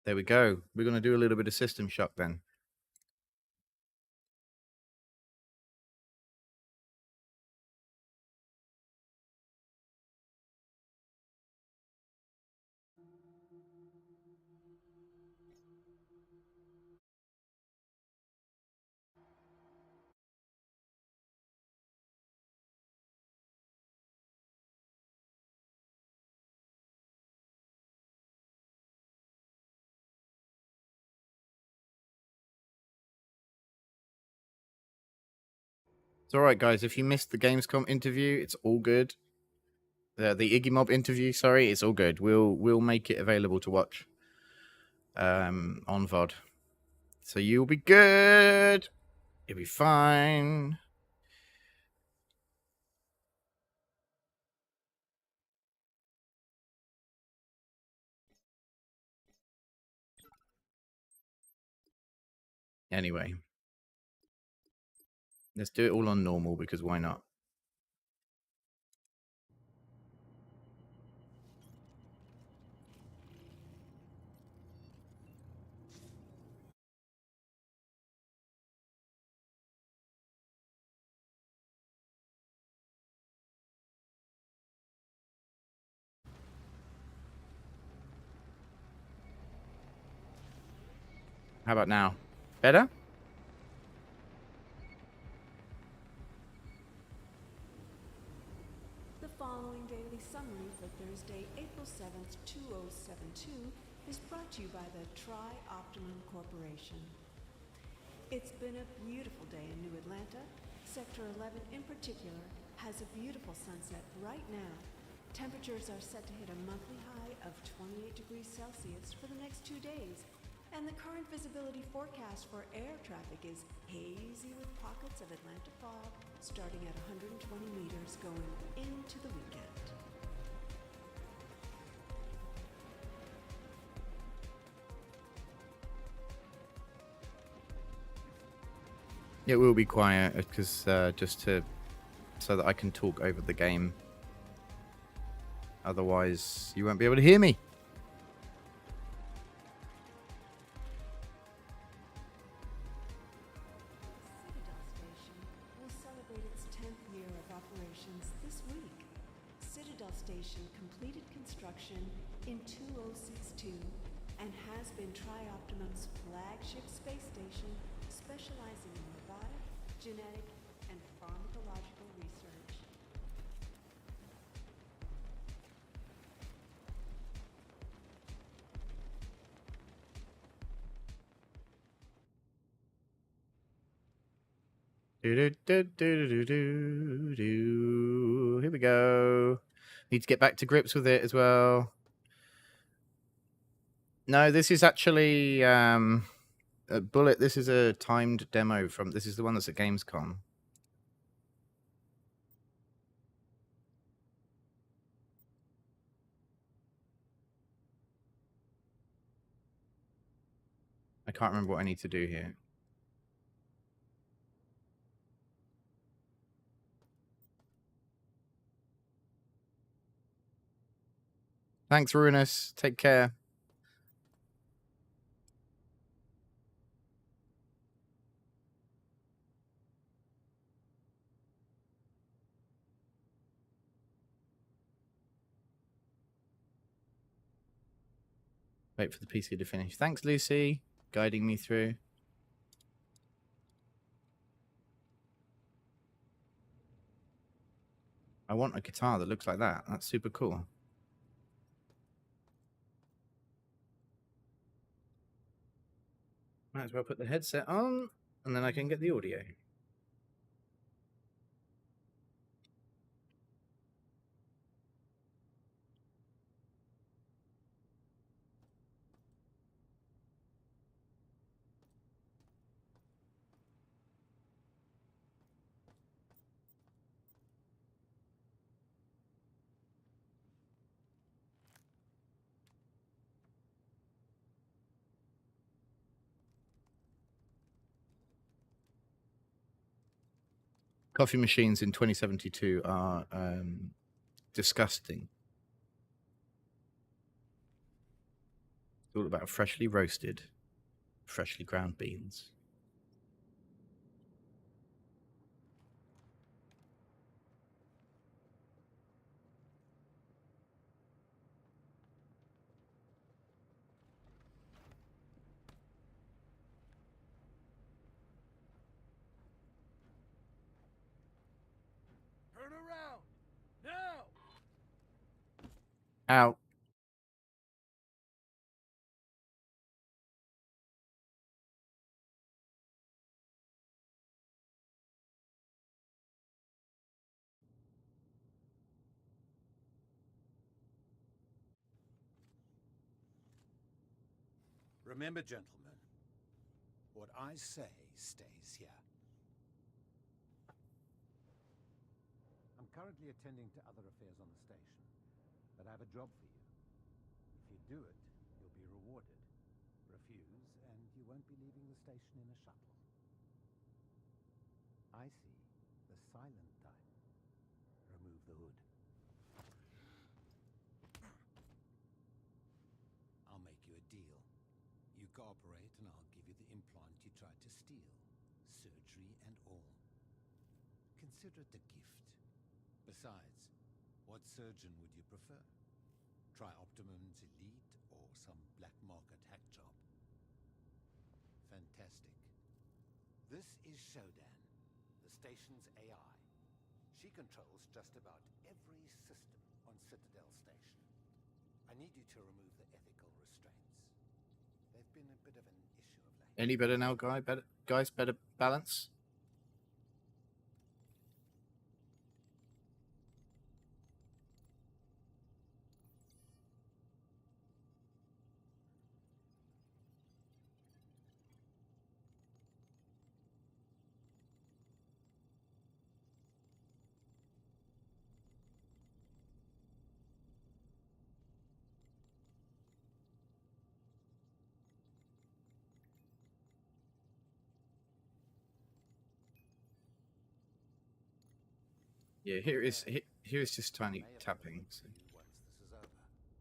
There we go. We're going to do a little bit of System Shock then. It's all right, guys. If you missed the Gamescom interview, it's all good. The Iggy Mob interview, sorry, it's all good. We'll make it available to watch on VOD. So you'll be good. You'll be fine. Anyway, let's do it all on normal because why not? How about now? Better? The following daily summary for Thursday, April 7th, 2072 is brought to you by the Tri-Optimum Corporation. It's been a beautiful day in New Atlanta. Sector 11 in particular has a beautiful sunset right now. Temperatures are set to hit a monthly high of 28 degrees Celsius for the next 2 days, And the current visibility forecast for air traffic is hazy with pockets of Atlanta fog starting at 120 meters going into the weekend. It will be quiet because so that I can talk over the game. Otherwise, you won't be able to hear me. Citadel Station will celebrate its 10th year of operations this week. Citadel Station completed construction in 2062 and has been Tri-Optimum's flagship space station specializing in robotic, genetic, and pharmacological research. Here we go. Need to get back to grips with it as well. No, this is actually a Bullet. This is a timed demo from. This is the one that's at Gamescom. I can't remember what I need to do here. Thanks, Ruinous. Take care. Wait for the PC to finish. Thanks, Lucy, guiding me through. I want a guitar that looks like that. That's super cool. Might as well put the headset on, and then I can get the audio. Coffee machines in 2072 are disgusting. It's all about freshly roasted, freshly ground beans. Turn around! Now! Out. Remember, gentlemen, what I say stays here. I'm currently attending to other affairs on the station, but I have a job for you. If you do it, you'll be rewarded. Refuse, and you won't be leaving the station in a shuttle. I see. The silent type. Remove the hood. I'll make you a deal. You cooperate and I'll give you the implant you tried to steal. Surgery and all. Consider it a gift. Besides, what surgeon would you prefer? Tri-Optimum's elite or some black market hack job? Fantastic. This is Shodan, the station's AI. She controls just about every system on Citadel Station. I need you to remove the ethical restraints. They've been a bit of an issue of late. Any better now, guys? Better balance? Yeah, here is just tiny tapping. So. Once this is over. See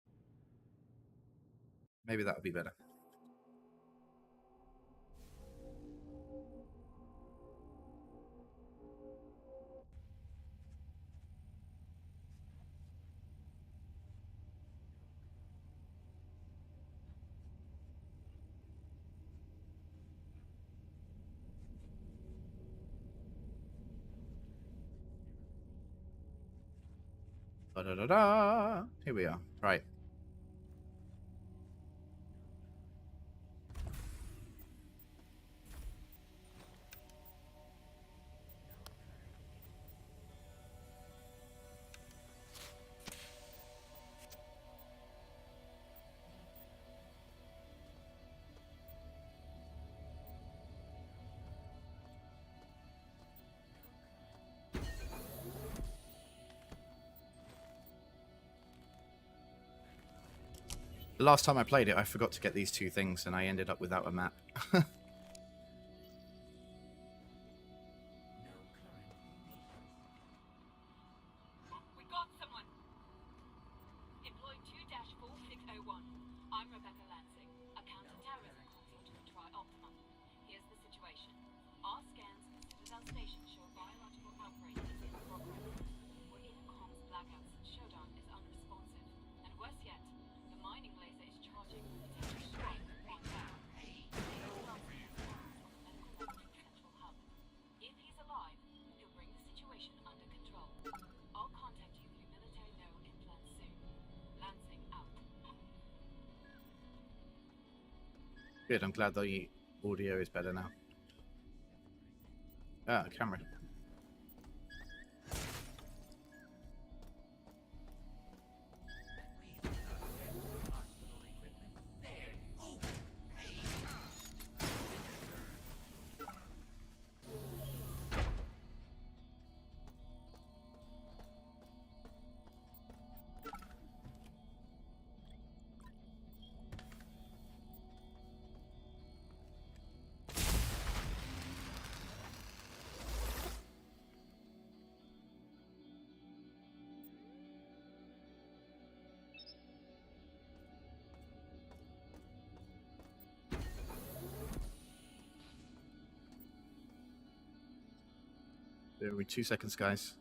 you when you Maybe that would be better. Da-da-da-da. Here we are. Right. The last time I played it, I forgot to get these two things, and I ended up without a map. We got someone! Employee 2-4601. I'm Rebecca Lansing, a counter-terrorism consultant at Tri-Optimum. Here's the situation. Our scans for Citadel Station show a biological outbreak is in progress. We're in a comms blackout since Shodan is unresponsive. And worse yet, the mining laser is charging with potential strike on Earth. Central hub. If he's alive, he'll bring the situation under control. I'll contact you through military no implants soon. Lansing out. Good, I'm glad the audio is better now. Ah, camera. Bear with 2 seconds, guys.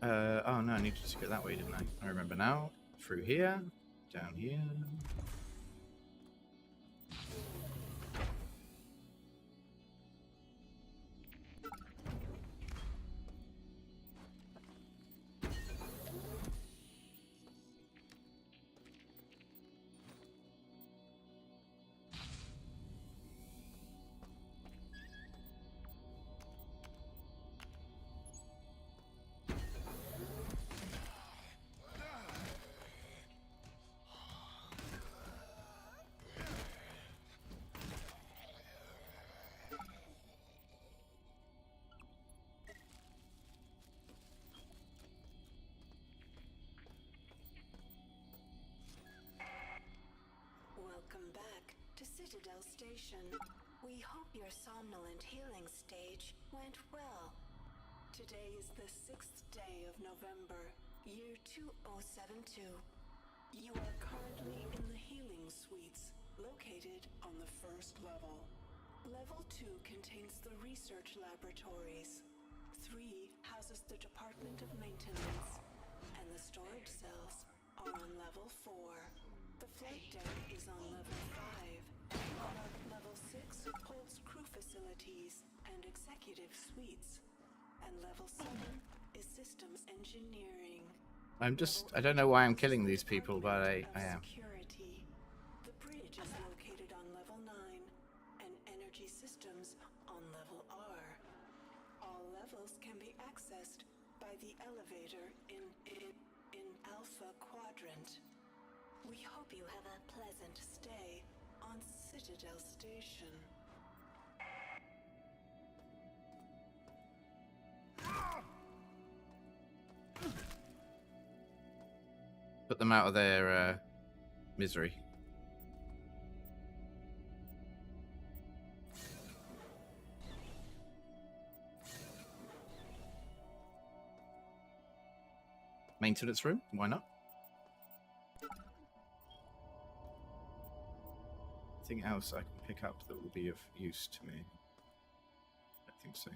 Oh no, I needed to go that way, didn't I? I remember now. Through here, down here. Welcome back to Citadel Station. We hope your somnolent healing stage went well. Today is the 6th day of November, year 2072. You are currently in the healing suites, located on the first level. Level 2 contains the research laboratories. 3 houses the Department of Maintenance, and the storage cells are on level 4. The flight deck is on level 5. Level 6 holds crew facilities and executive suites. And level 7 is systems engineering. I don't know why I'm killing these people, but I am. Security. The bridge is located on level 9, and energy systems on level R. All levels can be accessed by the elevator in Alpha Quadrant. We hope you have a pleasant stay on Citadel Station. Put them out of their misery. Maintenance room? Why not? Anything else I can pick up that will be of use to me? I don't think so.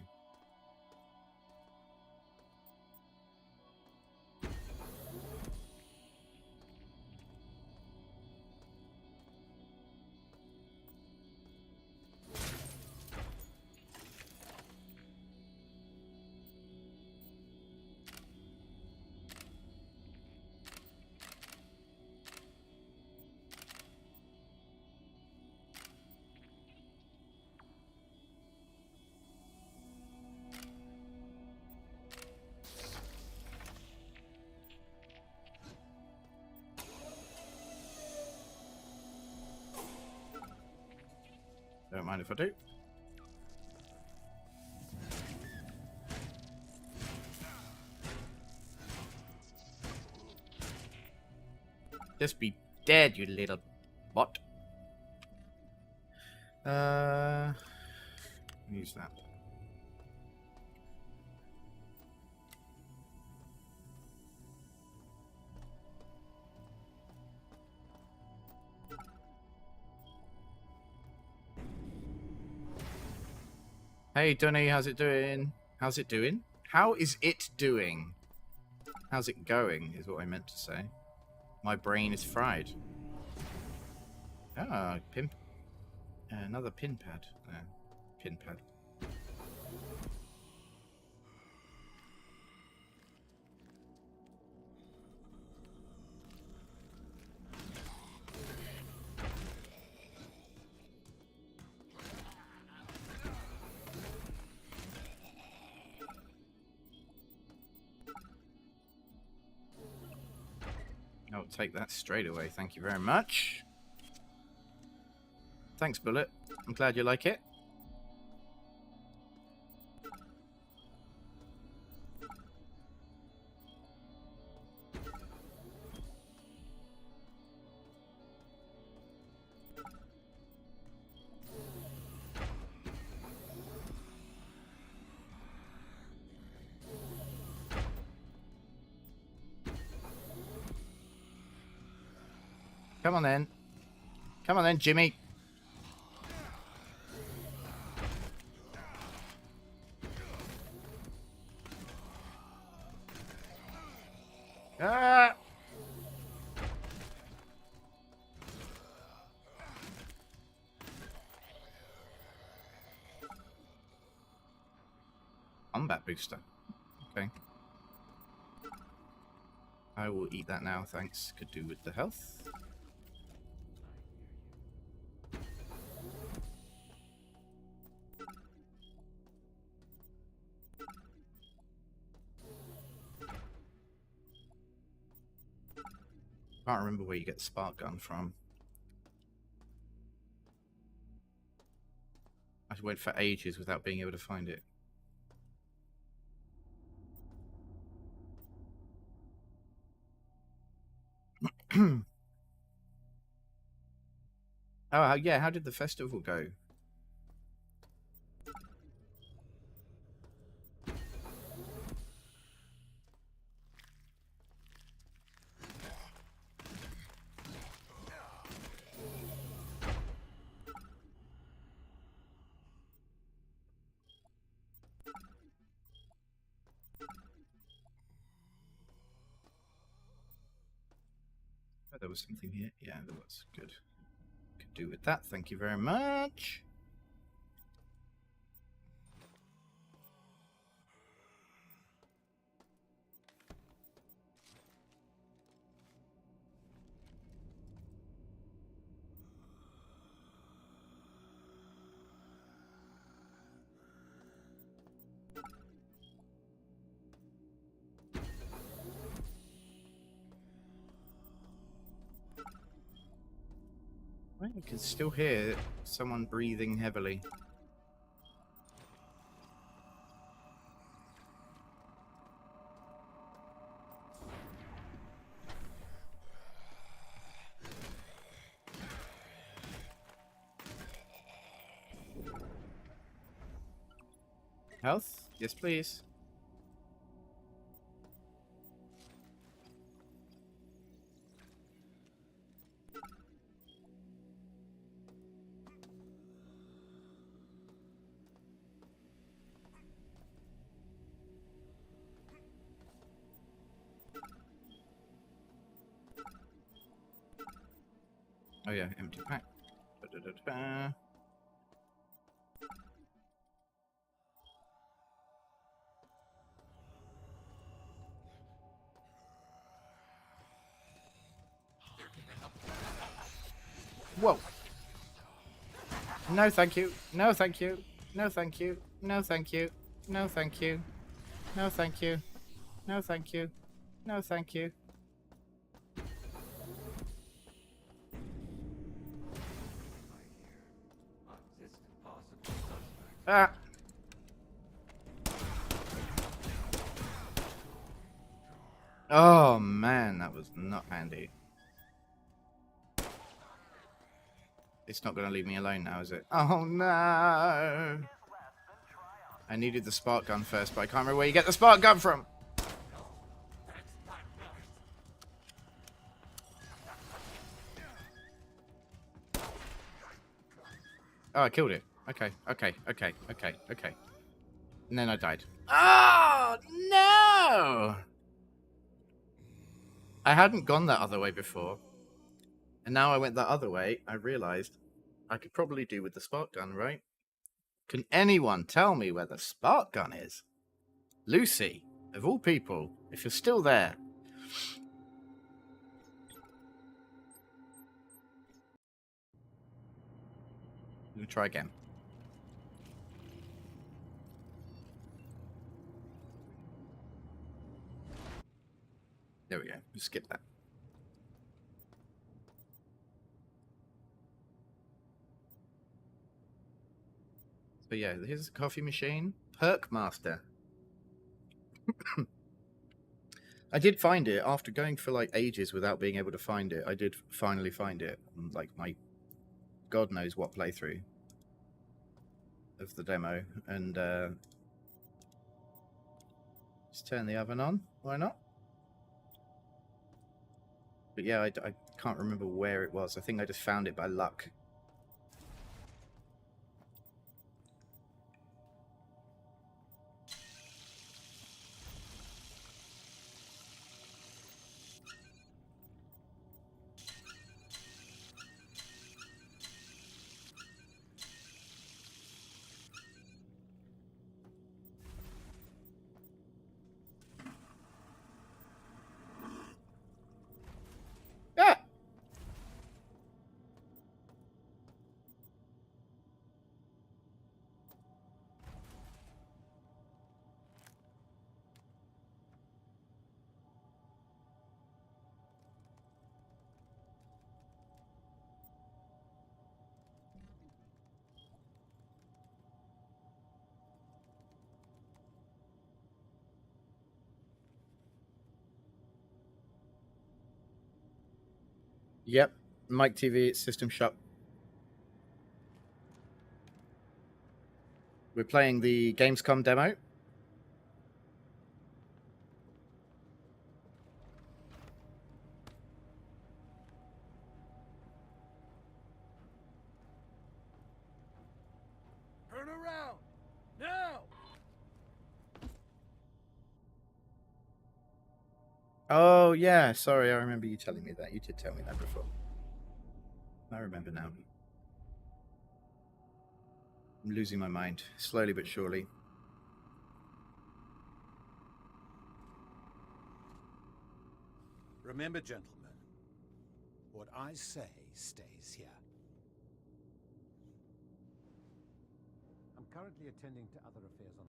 Don't mind if I do. Just be dead, you little bot. Use that. Hey, Dunny, how's it doing? How's it doing? How is it doing? How's it going, is what I meant to say. My brain is fried. Ah, pin. Another pin pad. Pin pad. I'll take that straight away. Thank you very much. Thanks, Bullet. I'm glad you like it. Come on then. Come on then, Jimmy. Ah! Combat booster. Okay. I will eat that now, thanks. Could do with the health. Can't remember where you get the spark gun from. I went for ages without being able to find it. Oh, yeah, how did the festival go? Oh, there was something here. Yeah, there was. Good. Could do with that. Thank you very much. You can still hear someone breathing heavily. Health? Yes, please. Oh yeah, empty pack. Da-da-da-da. Whoa. No, thank you. No, thank you. No, thank you. No, thank you. No, thank you. No, thank you. No, thank you. No, thank you. Ah. Oh man, that was not handy. It's not going to leave me alone now, is it? Oh no! I needed the spark gun first, but I can't remember where you get the spark gun from. Oh, I killed it. Okay. And then I died. Oh no! I hadn't gone that other way before. And now I went that other way, I realized I could probably do with the spark gun, right? Can anyone tell me where the spark gun is? Lucy, of all people, if you're still there. I'm gonna try again. There we go. Just skip that. So yeah, here's the coffee machine. Perk Master. I did find it after going for like ages without being able to find it. I did finally find it on like my God knows what playthrough of the demo, and just turn the oven on. Why not? But yeah, I can't remember where it was. I think I just found it by luck. Yeah. Yep. Mike TV, System Shop. We're playing the Gamescom demo. Turn around! Now! Oh, yeah. Sorry, I remember you telling me that. You did tell me that before. I remember now. I'm losing my mind, slowly but surely. Remember, gentlemen, what I say stays here. I'm currently attending to other affairs on...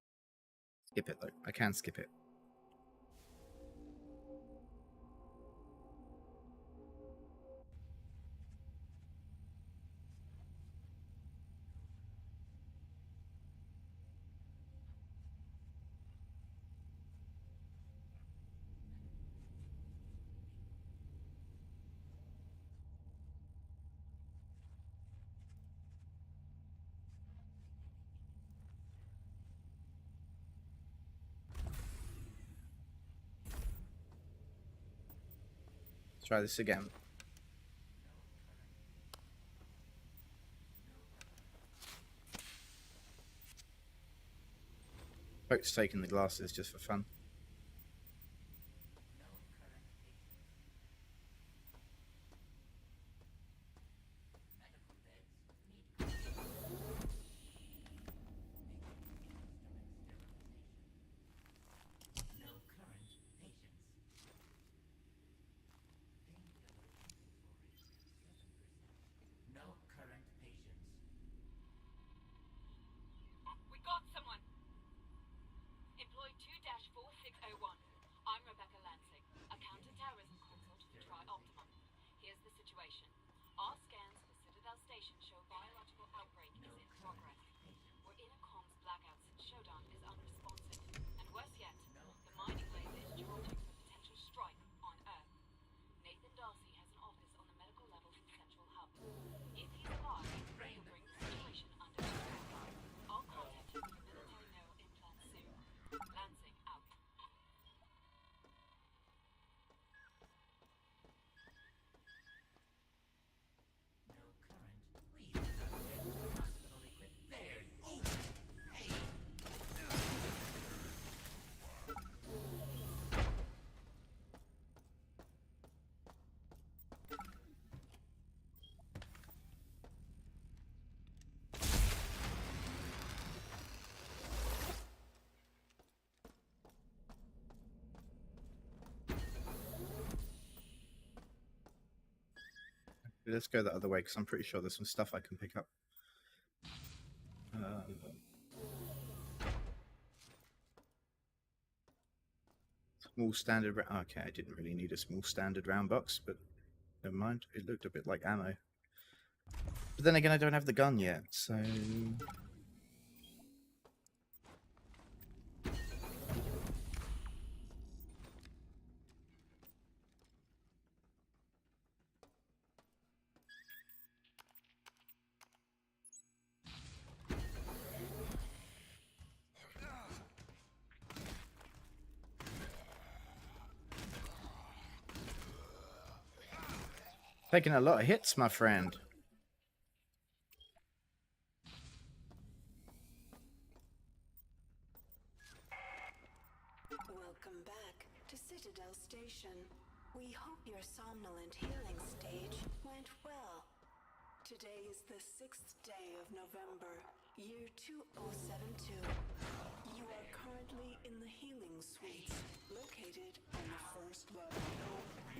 Skip it, though. I can skip it. Try this again. Folks taking the glasses just for fun. We got someone. Employee 2-4601. I'm Rebecca Lansing, a counter-terrorism consult for Tri-Optimum. Here's the situation. Our scans for Citadel Station show biological outbreak is in progress. We're in a comms blackout since Shodan is unresponsive. And worse yet, the mining laser is charging for potential strike on Earth. Nathan Darcy has an office on the medical level for Central Hub. If he's alive, he'll bring the situation under control. I'll contact you with a military neural implant soon. Lansing out. Let's go the other way because I'm pretty sure there's some stuff I can pick up. Small standard round. Okay, I didn't really need a small standard round box, but never mind. It looked a bit like ammo. But then again, I don't have the gun yet, so. Taking a lot of hits, my friend. Welcome back to Citadel Station. We hope your somnolent healing stage went well. Today is the 6th day of November, year 2072. You are currently in the healing suites, located on the first level.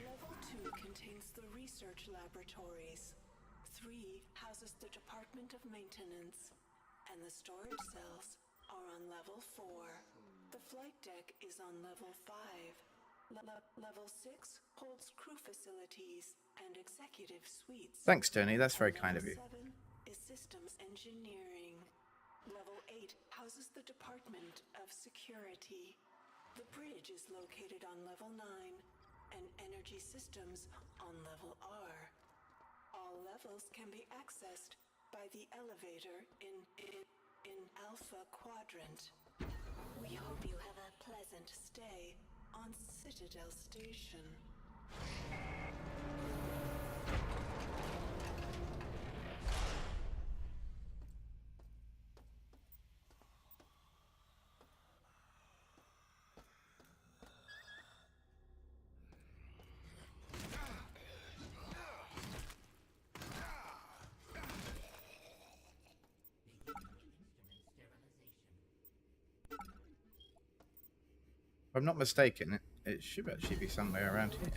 Level 2 contains the research laboratories. 3 houses the Department of Maintenance, and the storage cells are on level 4. The flight deck is on level 5. Level 6 holds crew facilities and executive suites. Thanks, Tony. That's very kind of you. Level 7 is systems engineering. Level 8 houses the Department of Security. The bridge is located on level 9, and energy systems on level R. All levels can be accessed by the elevator in Alpha Quadrant. We hope you have a pleasant stay on Citadel Station. If I'm not mistaken, it should actually be somewhere around here.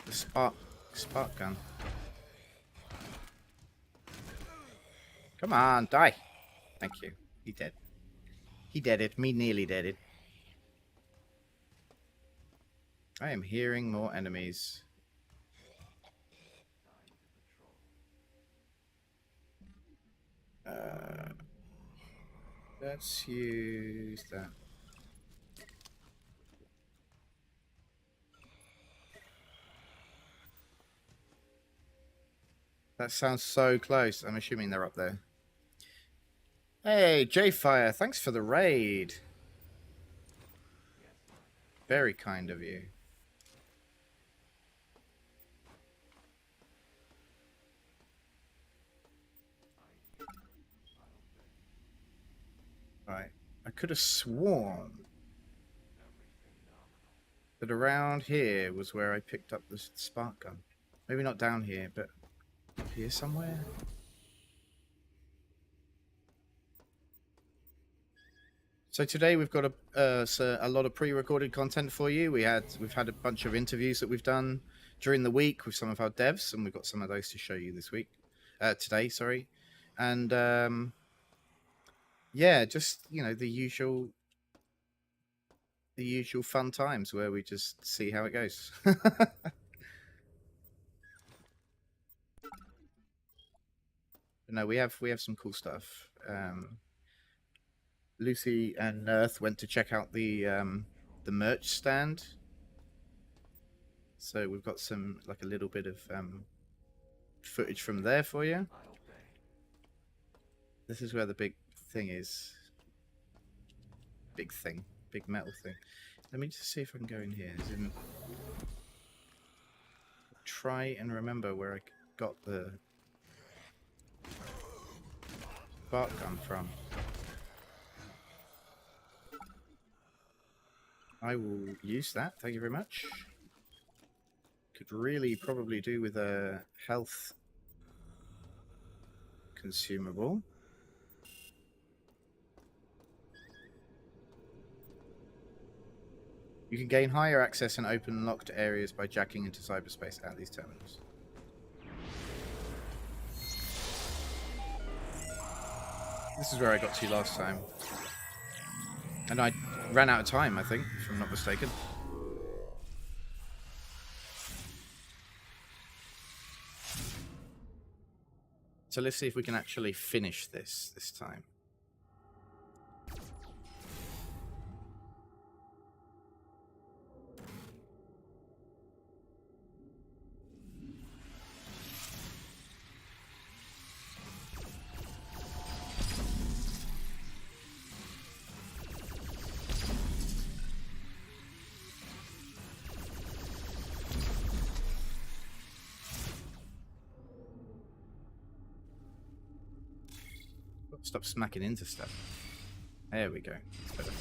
The spark gun. Come on, die. Thank you. He dead. He deaded. Me nearly deaded. I am hearing more enemies. Let's use that. That sounds so close. I'm assuming they're up there. Hey, J-Fire, thanks for the raid. Very kind of you. Right. I could have sworn that around here was where I picked up the spark gun. Maybe not down here, but up here somewhere. So today we've got a lot of pre-recorded content for you. We've had a bunch of interviews that we've done during the week with some of our devs, and we've got some of those to show you this week, today. Sorry, and yeah, just the usual fun times where we just see how it goes. No, we have some cool stuff. Lucy and Nerth went to check out the merch stand, so we've got some a little bit of footage from there for you. This is where the big thing is. Big metal thing. Let me just see if I can go in here. Try and remember where I got the spark gun from. I will use that. Thank you very much. Could really probably do with a health consumable. You can gain higher access in open locked areas by jacking into cyberspace at these terminals. This is where I got to last time. And I ran out of time, I think, if I'm not mistaken. So let's see if we can actually finish this time. Stop smacking into stuff. There we go. That's better.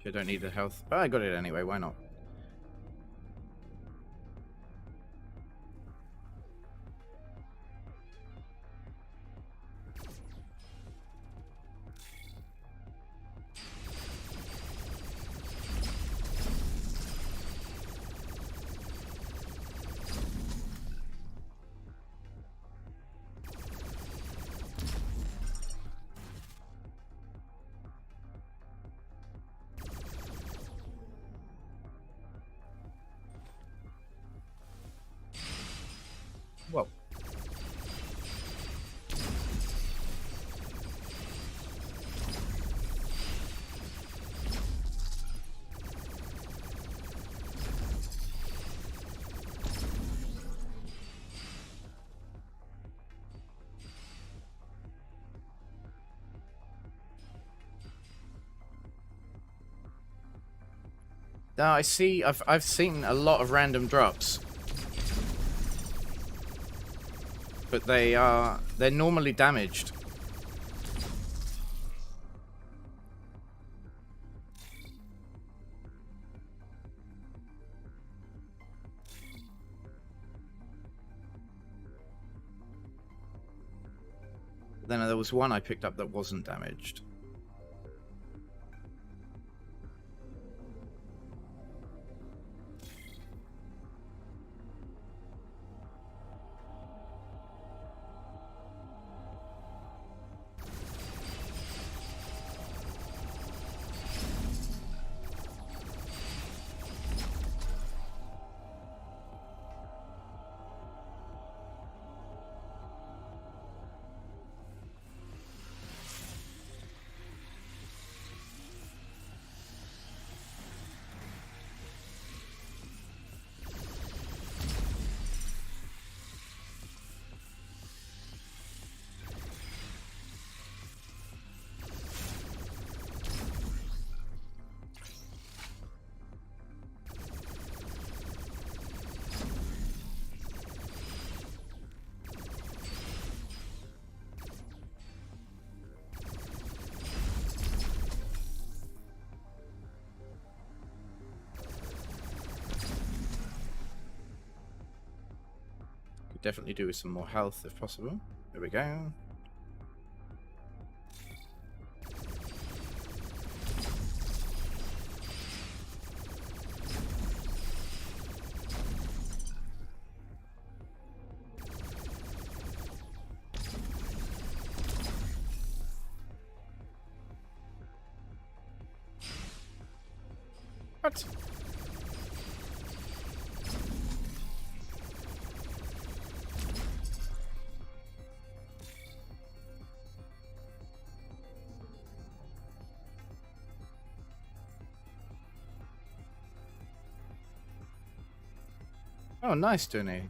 I don't need the health, but I got it anyway. Why not? Whoa. Now I see. I've seen a lot of random drops, but they're normally damaged. Then there was one I picked up that wasn't damaged. definitely do with some more health if possible. There we go. What? Oh, nice, Dooney.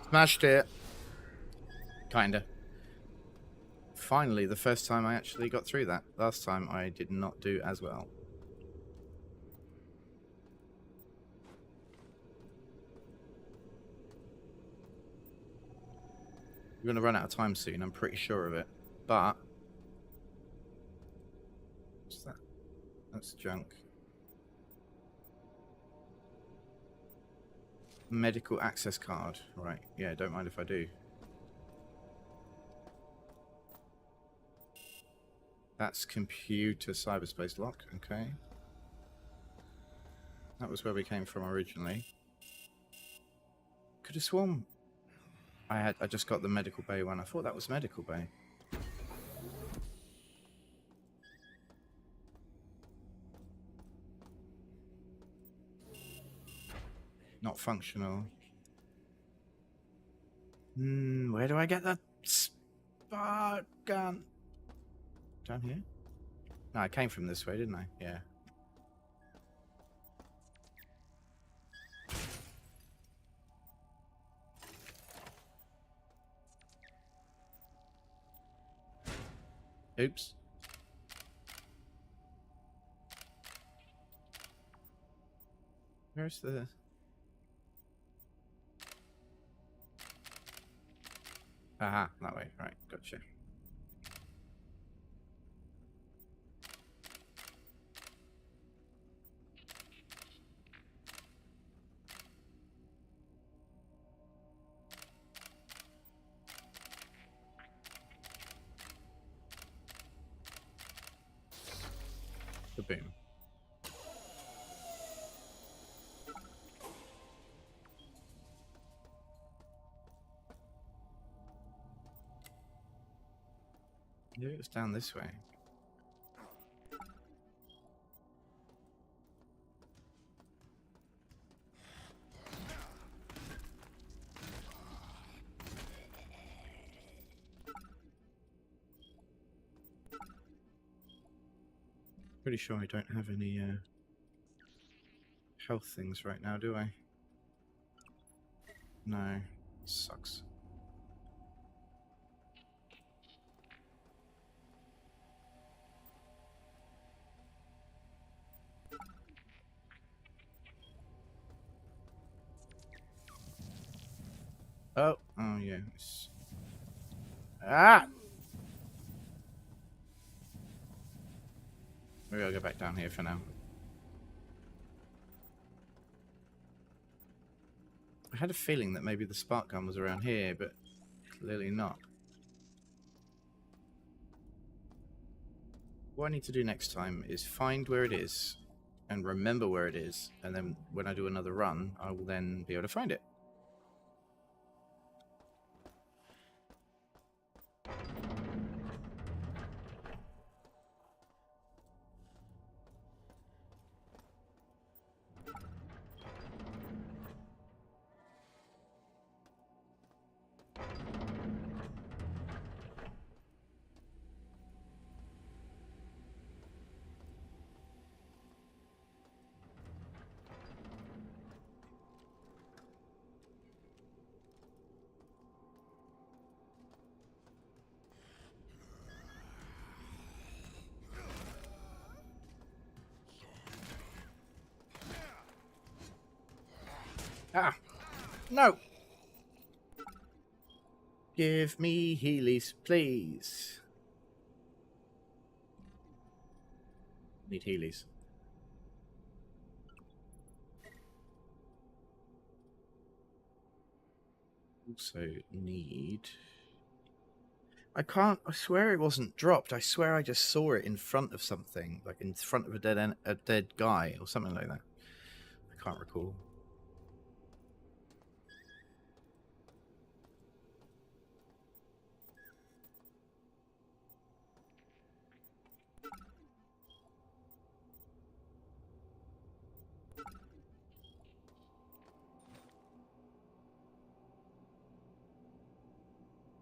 Smashed it. Kinda. Finally, the first time I actually got through that. Last time I did not do as well. We're going to run out of time soon, I'm pretty sure of it. But... what's that? That's junk. Medical access card. Right, yeah, don't mind if I do. That's computer cyberspace lock, okay. That was where we came from originally. Could have sworn I just got the medical bay one. I thought that was medical bay. Not functional. Where do I get that spark gun? Down here? No, I came from this way, didn't I? Yeah. Oops. Where's the... aha, that way. Right, gotcha. Boom. Maybe it's down this way. Pretty sure I don't have any health things right now, do I? No. Sucks. Oh, yes. Ah! Maybe I'll go back down here for now. I had a feeling that maybe the spark gun was around here, but clearly not. What I need to do next time is find where it is and remember where it is, and then when I do another run, I will then be able to find it. Ah, no. Give me Heelys, please. Need Heelys. Also need... I swear it wasn't dropped. I swear I just saw it in front of something. Like in front of a dead guy or something like that. I can't recall.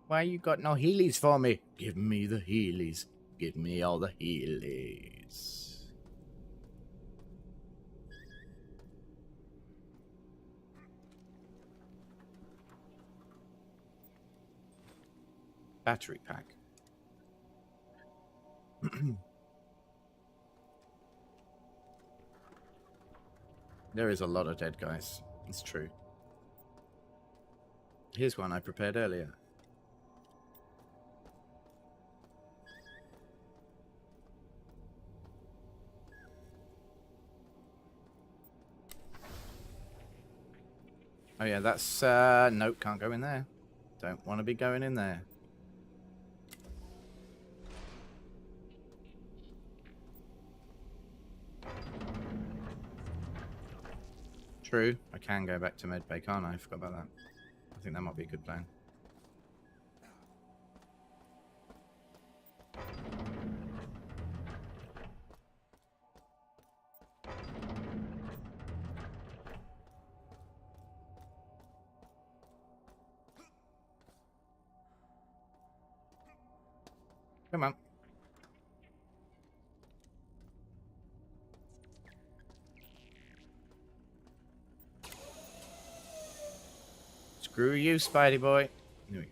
Why you got no Heelys for me? Give me the Heelys. Give me all the Heelys. Battery pack. There is a lot of dead guys. It's true. Here's one I prepared earlier. Oh yeah, that's nope, can't go in there. Don't want to be going in there. True, I can go back to medbay, can't I? I forgot about that. I think that might be a good plan. Come on. Screw you, Spidey boy. Here we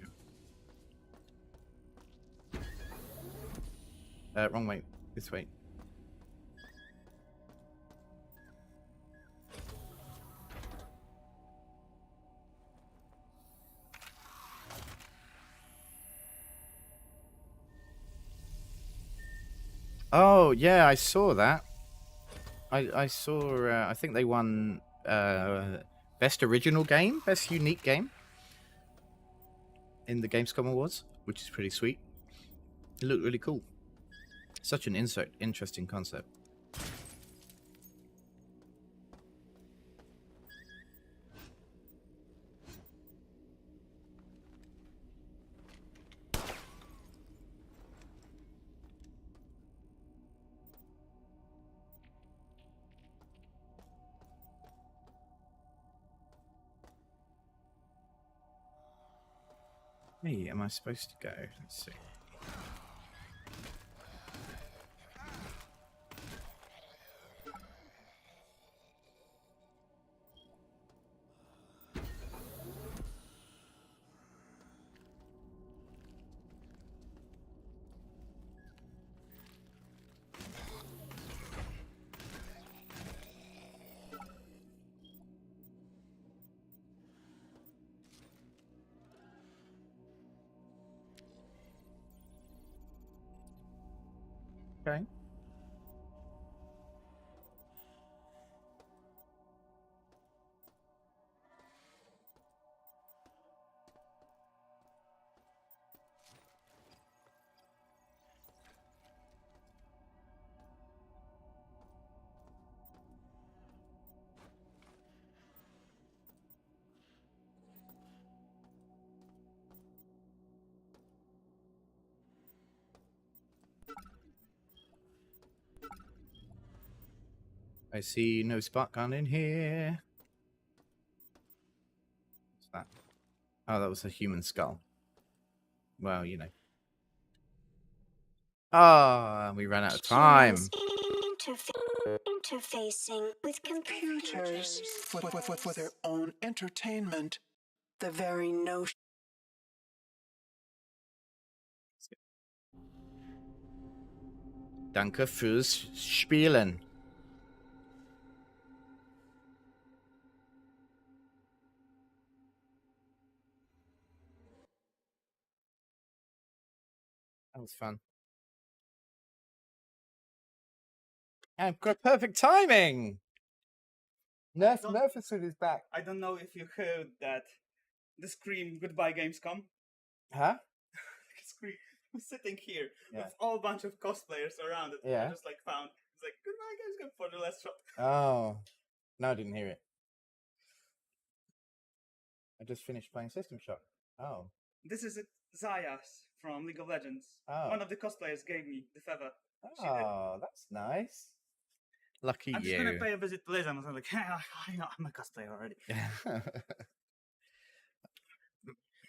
go. Wrong way. This way. Oh, yeah, I saw that. I saw, I think they won Best Original Game, Best Unique Game in the GamesCom Awards, which is pretty sweet. It looked really cool. Such an interesting concept. Hey, am I supposed to go? Let's see. Okay. I see no spark gun in here. What's that? Oh, that was a human skull. Well, you know. Ah, we ran out of time. Interfacing with computers for their own entertainment. The very notion. Danke fürs Spielen. That was fun. And got perfect timing. Nerfus is back. I don't know if you heard that. The scream "Goodbye Gamescom." Huh? Scream. I'm sitting here Yeah. with all bunch of cosplayers around it. Yeah. I just like found. It's like "Goodbye Gamescom" for the last shot. Oh, no, I didn't hear it. I just finished playing System Shock. Oh. This is it, Zayas from League of Legends. Oh. One of the cosplayers gave me the feather. Oh, that's nice. Lucky I'm you. just gonna pay a visit to Liz, and I'm like, hey, I'm a cosplayer already.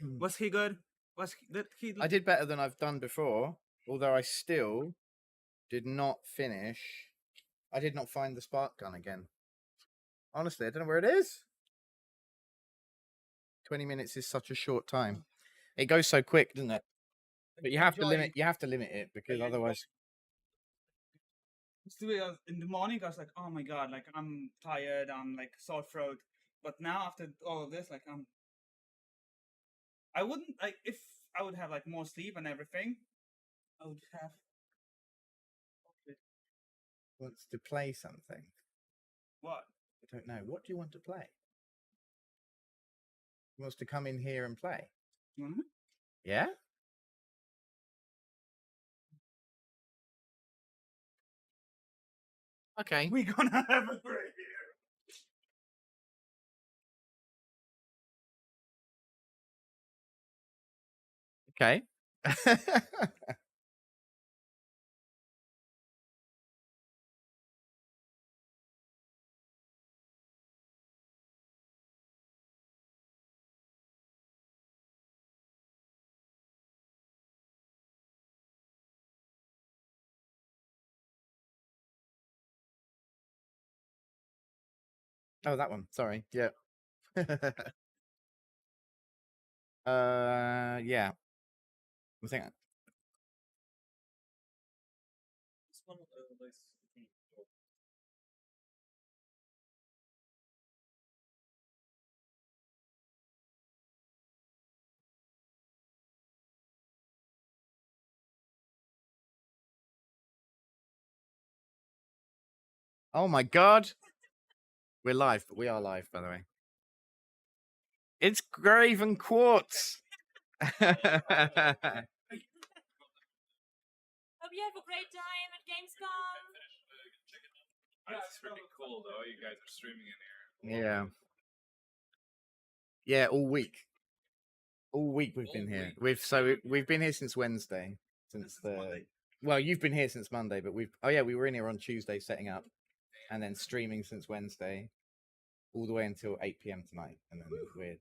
Was he good? I did better than I've done before, although I still did not finish. I did not find the spark gun again. Honestly, I don't know where it is. 20 minutes is such a short time. It goes so quick, doesn't it? But you have to limit. You have to limit it because otherwise. In the morning, I was like, oh my god, like I'm tired, I'm like sore throat. But now after all of this, like I wouldn't like if I would have like more sleep and everything. I would have. Wants to play something. What? I don't know. What do you want to play? He wants to come in here and play. Mm-hmm. Yeah? Okay. We're gonna have a great year. Okay. Oh, that one. Sorry. Yeah. Yeah. I think. It's one of the nice. Oh my god. We're live, but we are live, by the way. It's Graven Quartz. Hope you have a great time at GamesCom. It's pretty cool though. You guys are streaming in here. Yeah. Yeah, all week. All week we've been here. We've been here since Wednesday. Since the well, you've been here since Monday, but we were in here on Tuesday setting up, and then streaming since Wednesday, all the way until 8 p.m. tonight, and then we're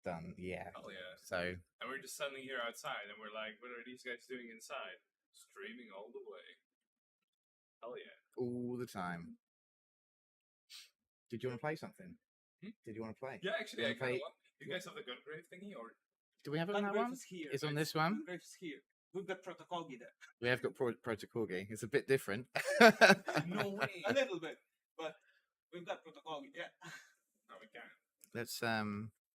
done. Yeah. Oh yeah. So. And we're just standing here outside, and we're like, what are these guys doing inside? Streaming all the way. Hell yeah. All the time. Did you want to play something? Did you want to play? Yeah, actually, I play. kind of want. You guys have the Gungrave thingy, or Do we have it on that one? Here, it's on this one. Gungrave's here. We've got Protocolgi there. We have got Protocolgi. It's a bit different. No way. A little bit, but we've got Protocolgi. Yeah. No, we can. Let's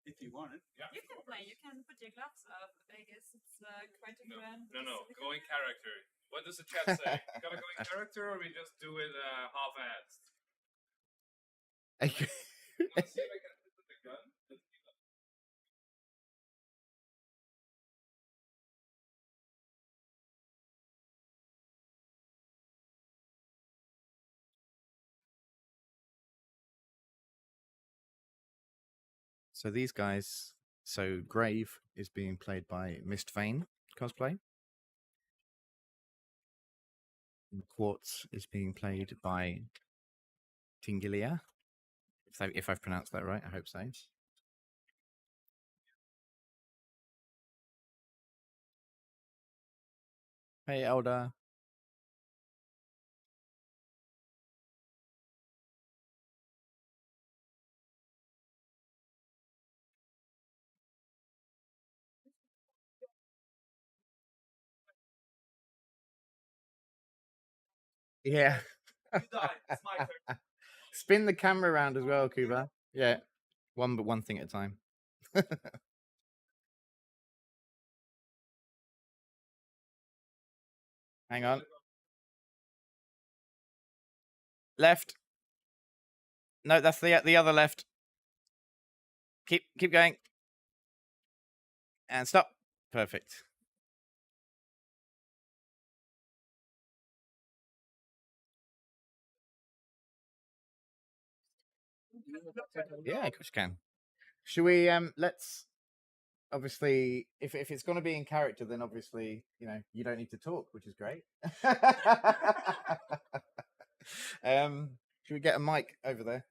If you want it. Yeah. You can play. You can put your gloves up. I guess it's quite different. No. Go in character. What does the chat say? Gotta go in character, or we just do it half-assed? Let's see if I can put the gun. So these guys. So Grave is being played by Mist Vane cosplay. And Quartz is being played by Tingilia. If I've pronounced that right, I hope so. Hey, Elder. Yeah. You died. It's my turn. Spin the camera around as well, Kuba. Yeah. One thing at a time. Hang on. Left. No, that's the other left. Keep going. And stop. Perfect. Yeah, of course you can. Should we let's obviously if it's gonna be in character, then obviously, you don't need to talk, which is great. Should we get a mic over there?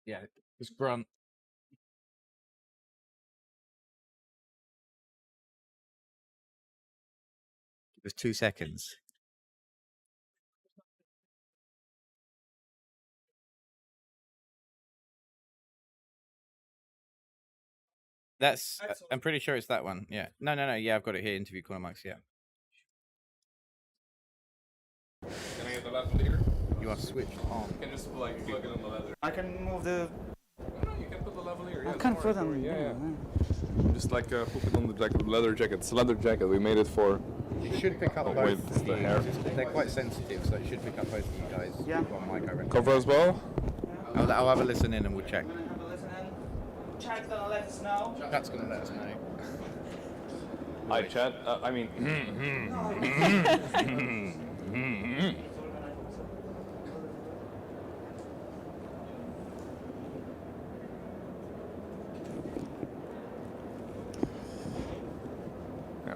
Yeah, just grunt. There's 2 seconds. That's I'm pretty sure it's that one. Yeah. No. Yeah, I've got it here. Interview corner mics. Yeah. Can I get the lavalier? You are switched on. You can just plug it in the leather. I can move the. No, you can put the lavalier. I can't put them. Yeah. Just like put it on the jacket, leather jacket. It's a leather jacket. We made it for. It should pick up Oh, both. wait, it's the hair. They're quite sensitive, so it should pick up both of you guys. Yeah. One mic, I reckon. Cover as well. I'll have a listen in and we'll check. Chat's gonna let us know. Chat's gonna let us know. Hi, chat. I mean.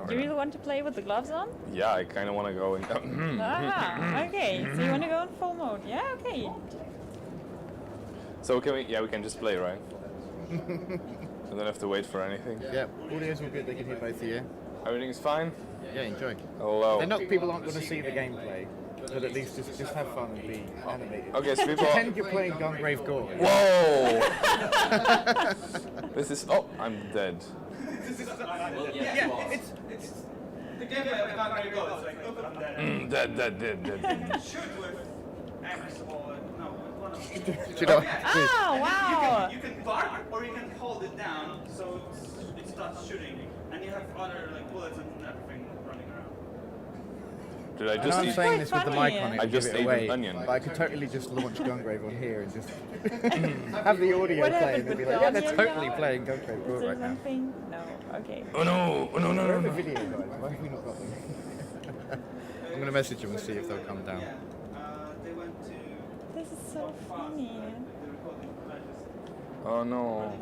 Do you really want to play with the gloves on? Yeah, I kind of want to go and. Okay. So you want to go in full mode? Yeah, okay. So can we? Yeah, we can just play, right? I don't have to wait for anything. Yeah, audio's all good. They can hear both of you. Everything's fine. Yeah, enjoy. Hello. People aren't going to see the gameplay, but at least just have fun and be animated. Okay, so people. Pretend you're playing Gungrave Gore. Whoa! This is. Oh, I'm dead. Yeah, it's the gameplay of Gungrave Gore. It's like open up there. Dead. Shoot with axe or no, one of them. Oh, wow! You can bark or you can hold it down so it starts shooting, and you have other like bullets and everything running around. Did I I know just I'm eat? saying this with the mic on it. I to just give it ate away, an onion. But I could totally just launch Gungrave on here and just have the audio What play happened and be with like, the yeah, they're onion totally now? playing Gungrave Gore Is there right now. something? No. Okay. Oh no! Where are the video guys? Why have we not got them? I'm going to message them and see if they'll come down. They went to. This is so funny. Oh no!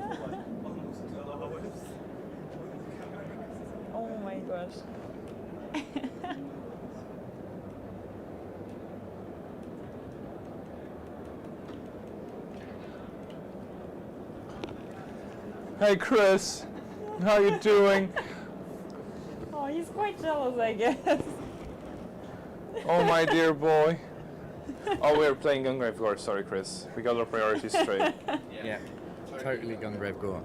Oh my gosh. Hey Chris, how you doing? Oh, he's quite jealous, I guess. Oh my dear boy. Oh, we're playing Gungrave Gore. Sorry, Chris. We got our priorities straight. Yeah, totally Gungrave Gore.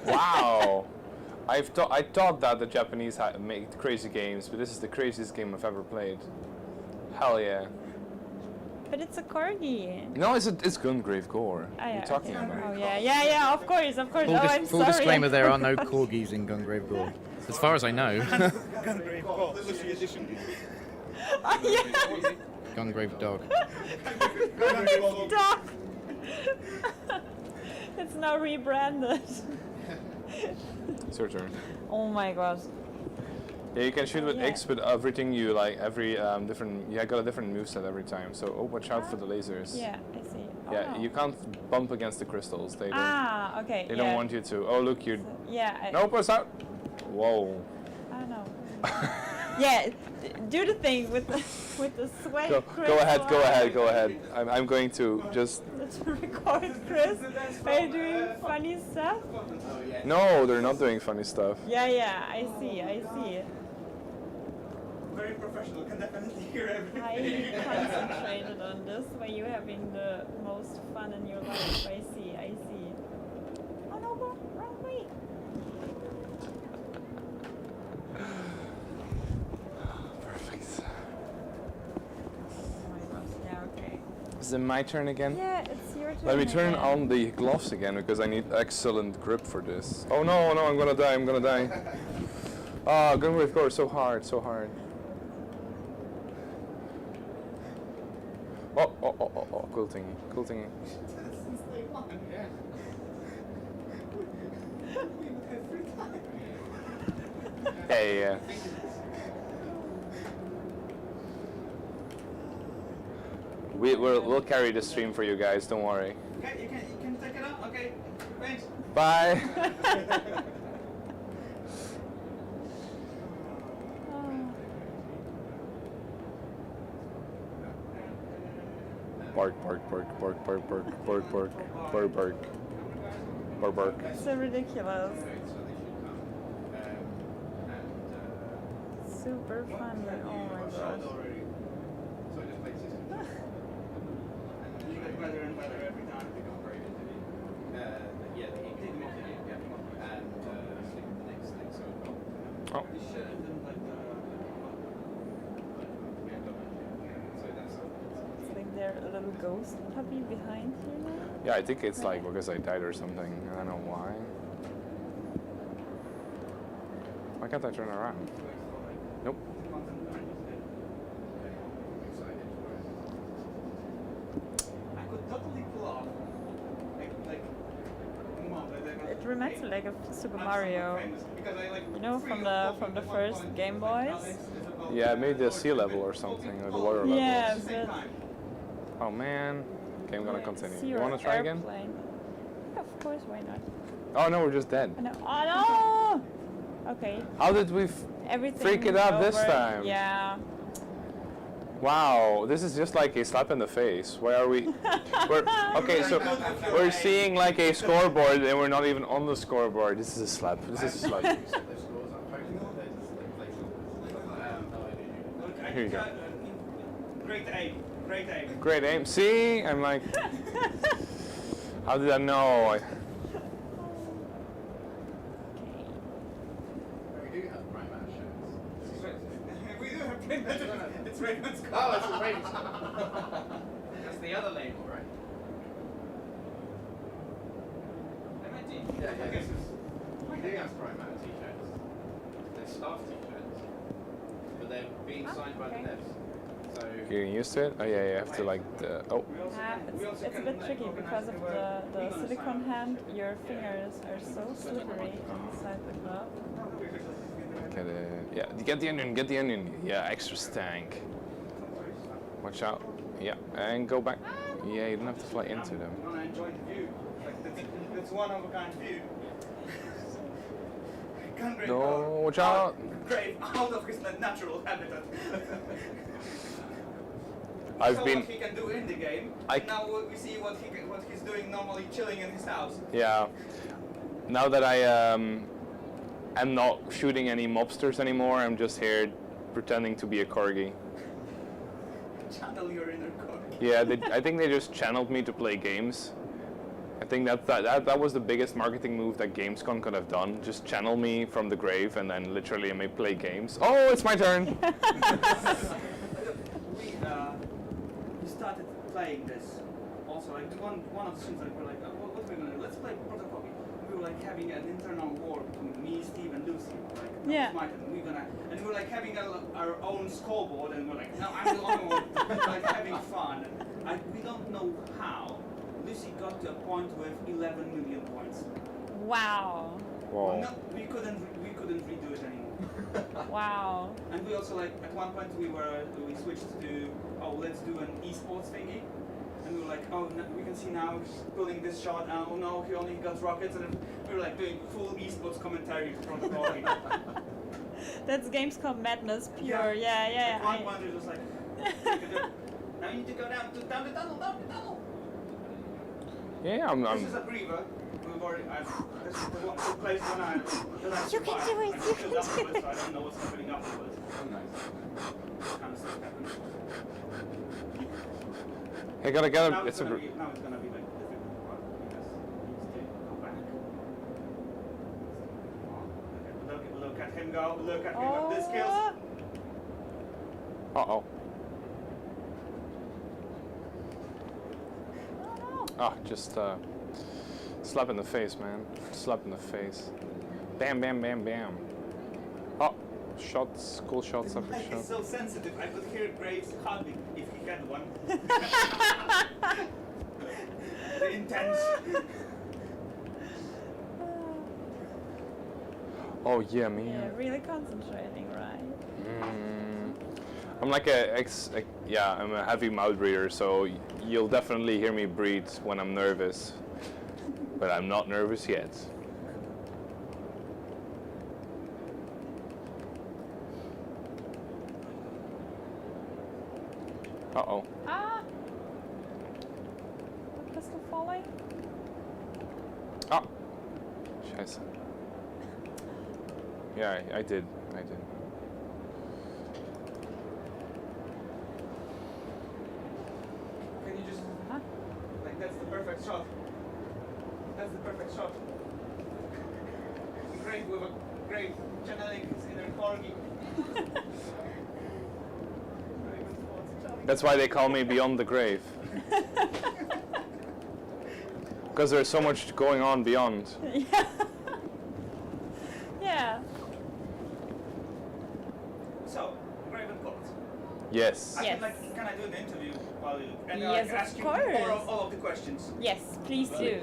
Wow. I thought that the Japanese had made crazy games, but this is the craziest game I've ever played. Hell yeah. But it's a corgi. No, it's Gungrave Gore. Oh, yeah, What are you talking okay. about? Oh yeah, of course. Full, Oh, I'm full sorry. disclaimer, there are no corgis in Gungrave Gore. As far as I know. Gungrave Gore, Lucy edition. Oh, yeah. Gungrave Dog. Dog. It's now rebranded. It's your turn. Oh my gosh. Yeah, you can shoot with Yeah. X, but everything you like, every different, you got a different moveset every time. So, watch out for the lasers. Yeah, I see. Oh, Yeah, no. you can't bump against the crystals. They don't. Ah, okay. They yeah. don't want you to. Oh, look, you're. Yeah. No, press out. Whoa. I don't know. Yeah, do the thing with the sweat. Go ahead. I'm going to just. Let's record Chris. Are you doing funny stuff? No, they're not doing funny stuff. Yeah, I see. Very professional, can definitely hear everything. Highly concentrated on this, where you're having the most fun in your life. I see. Oh no, go wrong way. Perfect. Oh my gosh, yeah, okay. Is it my turn again? Yeah, it's your Let me turn on the gloves again because I need excellent grip for this. Oh no, no, I'm gonna die, I'm gonna die. Ah, Gungrave Core, so hard, so hard. Oh, oh, oh, oh, oh, quilting, quilting. Yeah. We'll carry the stream for you guys, don't worry. Okay, you can take it out. Okay, thanks. Bye. Bark, bark, bark, bark, bark, bark, bark, bark, bark, bark, bark, bark. So ridiculous. Super funny. Oh my gosh. You get better and better every time. Oh. It's like there a little ghost puppy behind you now. Yeah, I think it's like because I died or something. I don't know why. Why can't I turn around? Nope. I could totally pull off. It reminds me like of Super Mario. You know, from the first Game Boys. Yeah, maybe the sea level or something, or the water level. Yeah, but Oh man. Okay, I'm gonna continue. see You your wanna try again? airplane. Yeah, of course, why not? Oh no, we're just dead. Oh, no. Oh no! Okay. How did we Everything freak it out this over. time? Yeah. Wow, this is just like a slap in the face. Why are we? Okay, so we're seeing like a scoreboard and we're not even on the scoreboard. This is a slap. This is a slap. Here you go. Great aim. Great aim. Great aim. See, I'm like, how did I know? We do have prime match shows. We do have prime match. It's Raven's call. Oh, it's Raven's call. That's the other label, right? Yeah. We do have prime match t-shirts. They're staff t-shirts, but they're being signed by the devs. So Getting used to it? Oh yeah, you have to like the. Oh. Yeah, it's a bit tricky because of the silicone hand. Your fingers are so slippery inside the glove. Get it. Yeah, get the onion. Get the onion. Yeah, extra stank. Watch out. Yeah, and go back. Yeah, you don't have to fly into them. I want to enjoy the view. Like it's one of a kind view. No, watch out. Grave out of his natural habitat. I've been. What he can do in the game. And now we see what he's doing normally, chilling in his house. Yeah. Now that I am not shooting any mobsters anymore, I'm just here pretending to be a corgi. Channel your inner corgi. Yeah, I think they just channeled me to play games. I think that was the biggest marketing move that GamesCom could have done. Just channel me from the grave and then literally I may play games. Oh, it's my turn! We started playing this. Also, like one of the things like we're like, what are we gonna do? Let's play Protocol. We were like having an internal war between me, Steve, and Lucy. Like, yeah. And we were like having our own scoreboard, and we're like, no, I'm the only one, like having fun. We don't know how. Lucy got to a point with 11 million points. Wow. Whoa. No, we couldn't redo it anymore. Wow. And we also like at one point we switched to let's do an esports thingy, and we were like we can see now he's pulling this shot. Oh no, he only got rockets, and we were like doing full esports commentary from the body. That's Gamescom madness pure. Yeah. At one point it was like, now you need to go down the tunnel. Yeah, I'm. This is a breather. We've already. This is the one place when I. You can do it. You can do it. So I don't know what's happening afterwards. Oh, nice. Kind of stuff happens. I gotta get Now him. it's gonna be like difficult part because he needs to go back. Look at him go. Look at him with the skills. Ah, just slap in the face, man. Slap in the face. Bam, bam, bam, bam. Oh, shots, cool shots, epic Mike is shots. so sensitive. I could hear Graves humming if he had one. The intense. Oh yeah, man. Yeah, really concentrating, right? I'm like I'm a heavy mouth breather, so you'll definitely hear me breathe when I'm nervous. But I'm not nervous yet. Uh-oh. Ah! Pistol falling? Ah! Scheiße. Yeah, I did. Can you just like that's the perfect shot. That's the perfect shot. Great with a great channeling his inner corgi. That's why they call me Beyond the Grave. Because there's so much going on beyond. Yeah. Yeah. So, Graven Court. Yes. Can I do an interview while you and Yes, I ask of you course. all of the questions? Yes, please do.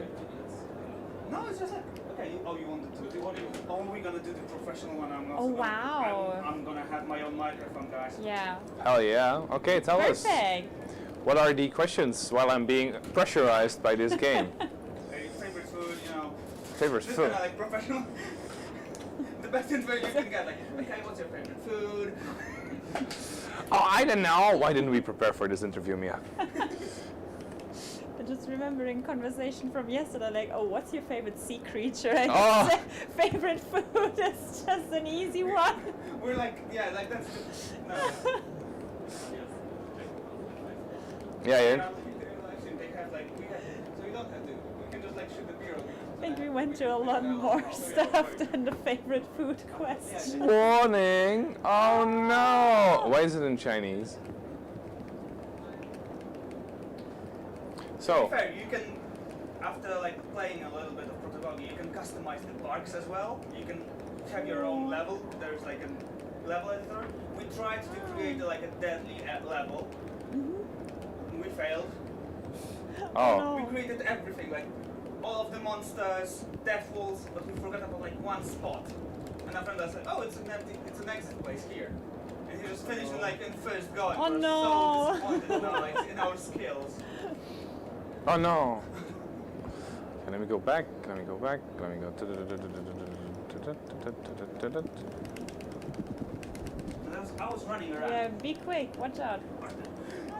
No, it's just like okay. You wanted to do? Are we gonna do the professional one? I'm not. Oh, wow. I'm gonna have my own microphone, guys. Yeah. Hell yeah. Okay, tell us. Perfect. What are the questions while I'm being pressurized by this game? Favorite food, you know. Favorite Just food? kind of like professional. The best info you can get. Like, okay, what's your favorite food? Oh, I don't know. Why didn't we prepare for this interview, Mia? Just remembering conversation from yesterday, like, oh, what's your favorite sea creature? And Oh. favorite food is just an easy one. We're like, yeah, like that's just, no. Yeah, yeah. They have like, so you don't have to. We can just like shoot the beer. I think we went to a lot more stuff than the favorite food question. Warning! Oh no! Why is it in Chinese? So. To be fair, you can, after like playing a little bit of Protogogi, you can customize the parks as well. You can have your own level. There's like a level editor. We tried to create like a deadly level. We failed. Oh. We created everything, like all of the monsters, death walls, but we forgot about like one spot. And our friend was like, oh, it's an exit place here. And he was finishing like in first go. Oh, We were no. so disappointed in our skills. Oh no! Okay, let me go back. Let me go. I was running around. Yeah, be quick, watch out.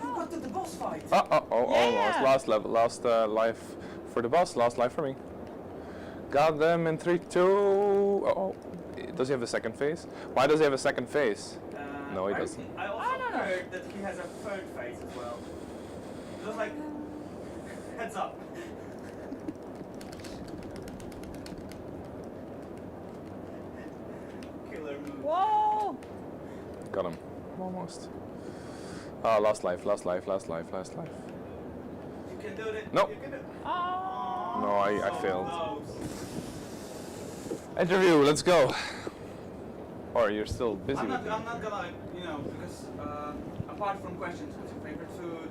You got to the boss fight. Almost. Last level, last life for the boss, last life for me. Got them in 3, 2. Oh, does he have a second phase? Why does he have a second phase? No, he doesn't. I also heard that he has a third phase as well. Just like, heads up. Killer move. Whoa! Got him. Almost. Ah, last life. You can do it. Nope. You can do it. Oh. No, I So failed. close. Interview, let's go. Or you're still busy I'm with not gonna, like, you know, because apart from questions, what's your favorite food?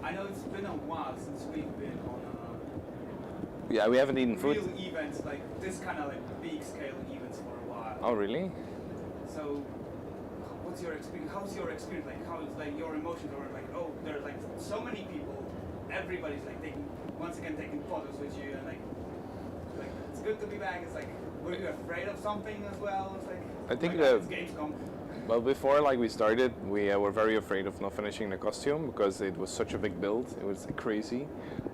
I know it's been a while since we've been on Yeah, we haven't eaten food. real events, like this kind of like big scale events for a while. Oh, really? So, what's your experience? How's your experience? Like, how's like your emotions? Or like, oh, there are like so many people. Everybody's like taking photos with you, and like it's good to be back. It's like, were you afraid of something as well? It's like, I think oh my God, it's Gamescom. Well, before we started, we were very afraid of not finishing the costume because it was such a big build. It was crazy.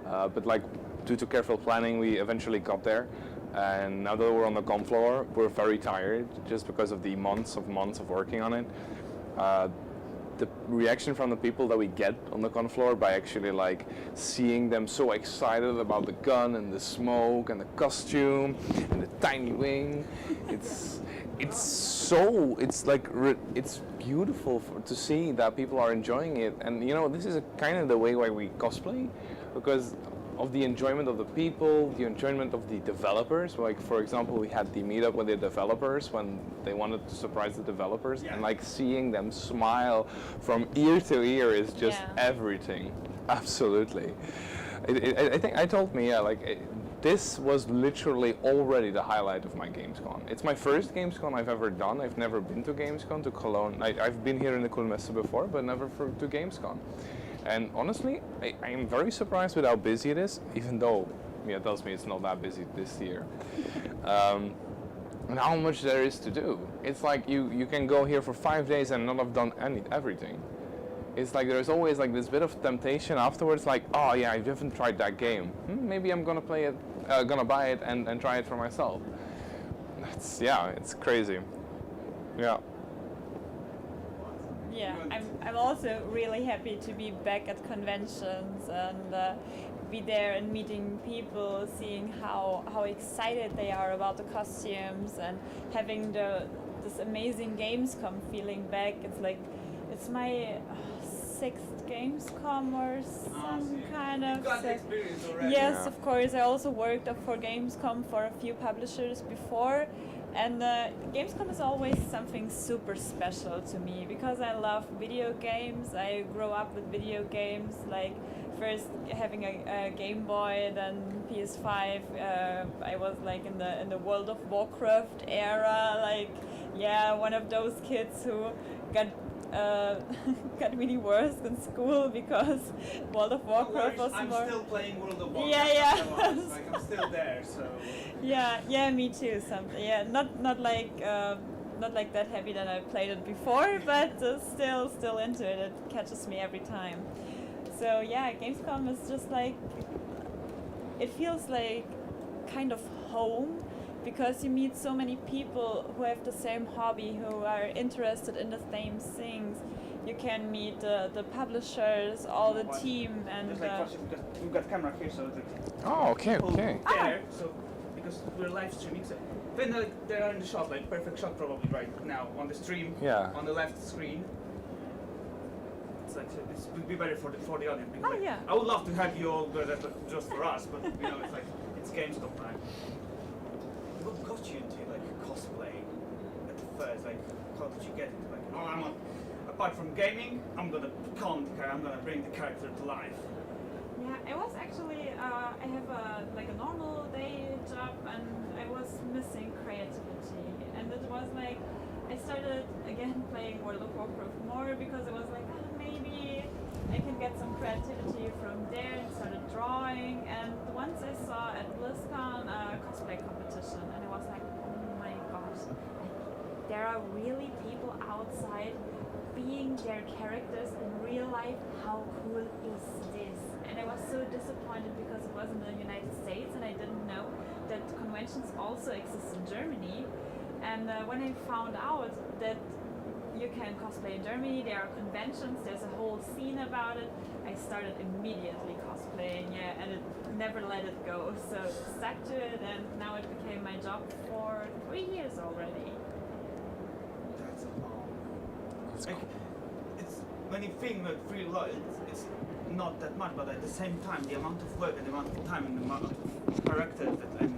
But like due to careful planning, we eventually got there. And now that we're on the com floor, we're very tired just because of the months of working on it. The reaction from the people that we get on the con floor by actually like seeing them so excited about the gun and the smoke and the costume and the tiny wing, it's beautiful to see that people are enjoying it. And you know, this is kind of the way why we cosplay. because of the enjoyment of the people, the enjoyment of the developers. Like, for example, we had the meetup with the developers when they wanted to surprise the developers, and like seeing them smile from ear to ear is just everything. Absolutely. I think I told me, this was literally already the highlight of my GamesCom. It's my first GamesCom I've ever done. I've never been to GamesCom, to Cologne. I've been here in the Kulmesse before, but never to GamesCom. And honestly, I am very surprised with how busy it is, even though it tells me it's not that busy this year. And how much there is to do. It's like you can go here for 5 days and not have done everything. It's like there's always like this bit of temptation afterwards, like, oh yeah, I haven't tried that game. Maybe I'm gonna play it, gonna buy it and try it for myself. It's crazy. Yeah. Yeah, I'm also really happy to be back at conventions and be there and meeting people, seeing how excited they are about the costumes and having this amazing Gamescom feeling back. It's like, it's my 6th Gamescom or some kind of. You've got the experience already. Yes, of course. I also worked for Gamescom for a few publishers before. And Gamescom is always something super special to me because I love video games. I grew up with video games, like first having a Game Boy, then PS5. I was like in the World of Warcraft era, like one of those kids who got really worse in school because World of Warcraft was I'm more. still playing World of Warcraft. Yeah. Like I'm still there, so. Yeah, me too. Something. Yeah, not like that heavy that I played it before, but still into it. It catches me every time. So yeah, Gamescom is just like, it feels like kind of home because you meet so many people who have the same hobby, who are interested in the same things. You can meet the publishers, all the team, and. We've got camera here, so. Oh, okay. There, so because we're live streaming, so then they are in the shot, like perfect shot probably right now on the stream. Yeah. On the left screen. It's like, so this would be better for the audience. Because, Oh, yeah. I would love to have you all do that just for us, but it's like it's Gamescom time. What got you into like cosplay at first? Like, how did you get into like? Apart from gaming, I'm gonna bring the character to life. Yeah, I was actually, I have a normal day job and I was missing creativity. And it was like, I started again playing World of Warcraft more because it was like, maybe I can get some creativity from there, and started drawing. And once I saw at BlizzCon a cosplay competition and I was like, oh my gosh, there are really people outside being their characters in real life. How cool is this? And I was so disappointed because it was in the United States and I didn't know that conventions also exist in Germany. And when I found out that you can cosplay in Germany, there are conventions, there's a whole scene about it, I started immediately cosplaying, and it never let it go. So stuck to it, and now it became my job for 3 years already. That's a long. It's when you think like free life, it's not that much, but at the same time, the amount of work and the amount of time and the amount of characters and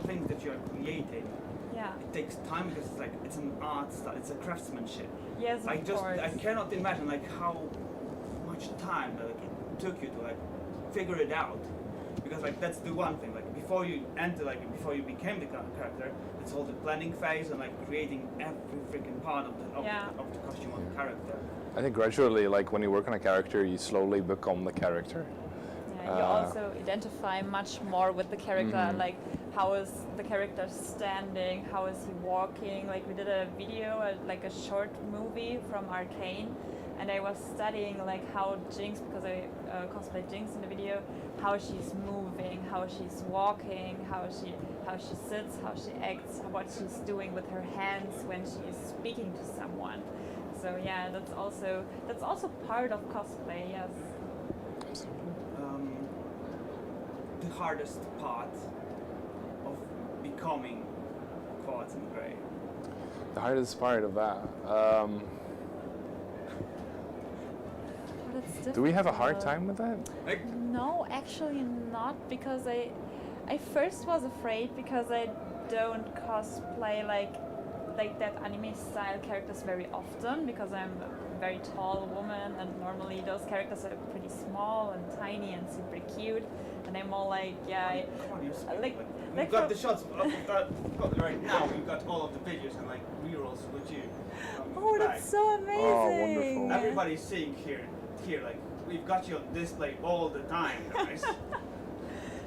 things that you are creating, it takes time because it's like it's an art style, it's a craftsmanship. Yes, of course. I cannot imagine like how much time it took you to like figure it out, because like that's the one thing, like before you became the character, it's all the planning phase and like creating every freaking part of the costume of the character. I think gradually, like when you work on a character, you slowly become the character. Yeah, you also identify much more with the character, like how is the character standing, how is he walking. Like we did a video, like a short movie from Arcane, and I was studying like how Jinx, because I cosplay Jinx in the video, how she's moving, how she's walking, how she sits, how she acts, what she's doing with her hands when she's speaking to someone. So yeah, that's also part of cosplay. Yes. The hardest part of becoming Quartz and Grey. The hardest part of that. that's difficult. Do we have a hard time with that? No, actually not, because I first was afraid because I don't cosplay like that anime style characters very often, because I'm a very tall woman and normally those characters are pretty small and tiny and super cute, and I'm all like, yeah, We've got the shots right now. We've got all of the videos and like rerolls with you. Oh, that's so amazing! Oh, wonderful. Everybody's seeing here, like we've got you on display all the time, guys.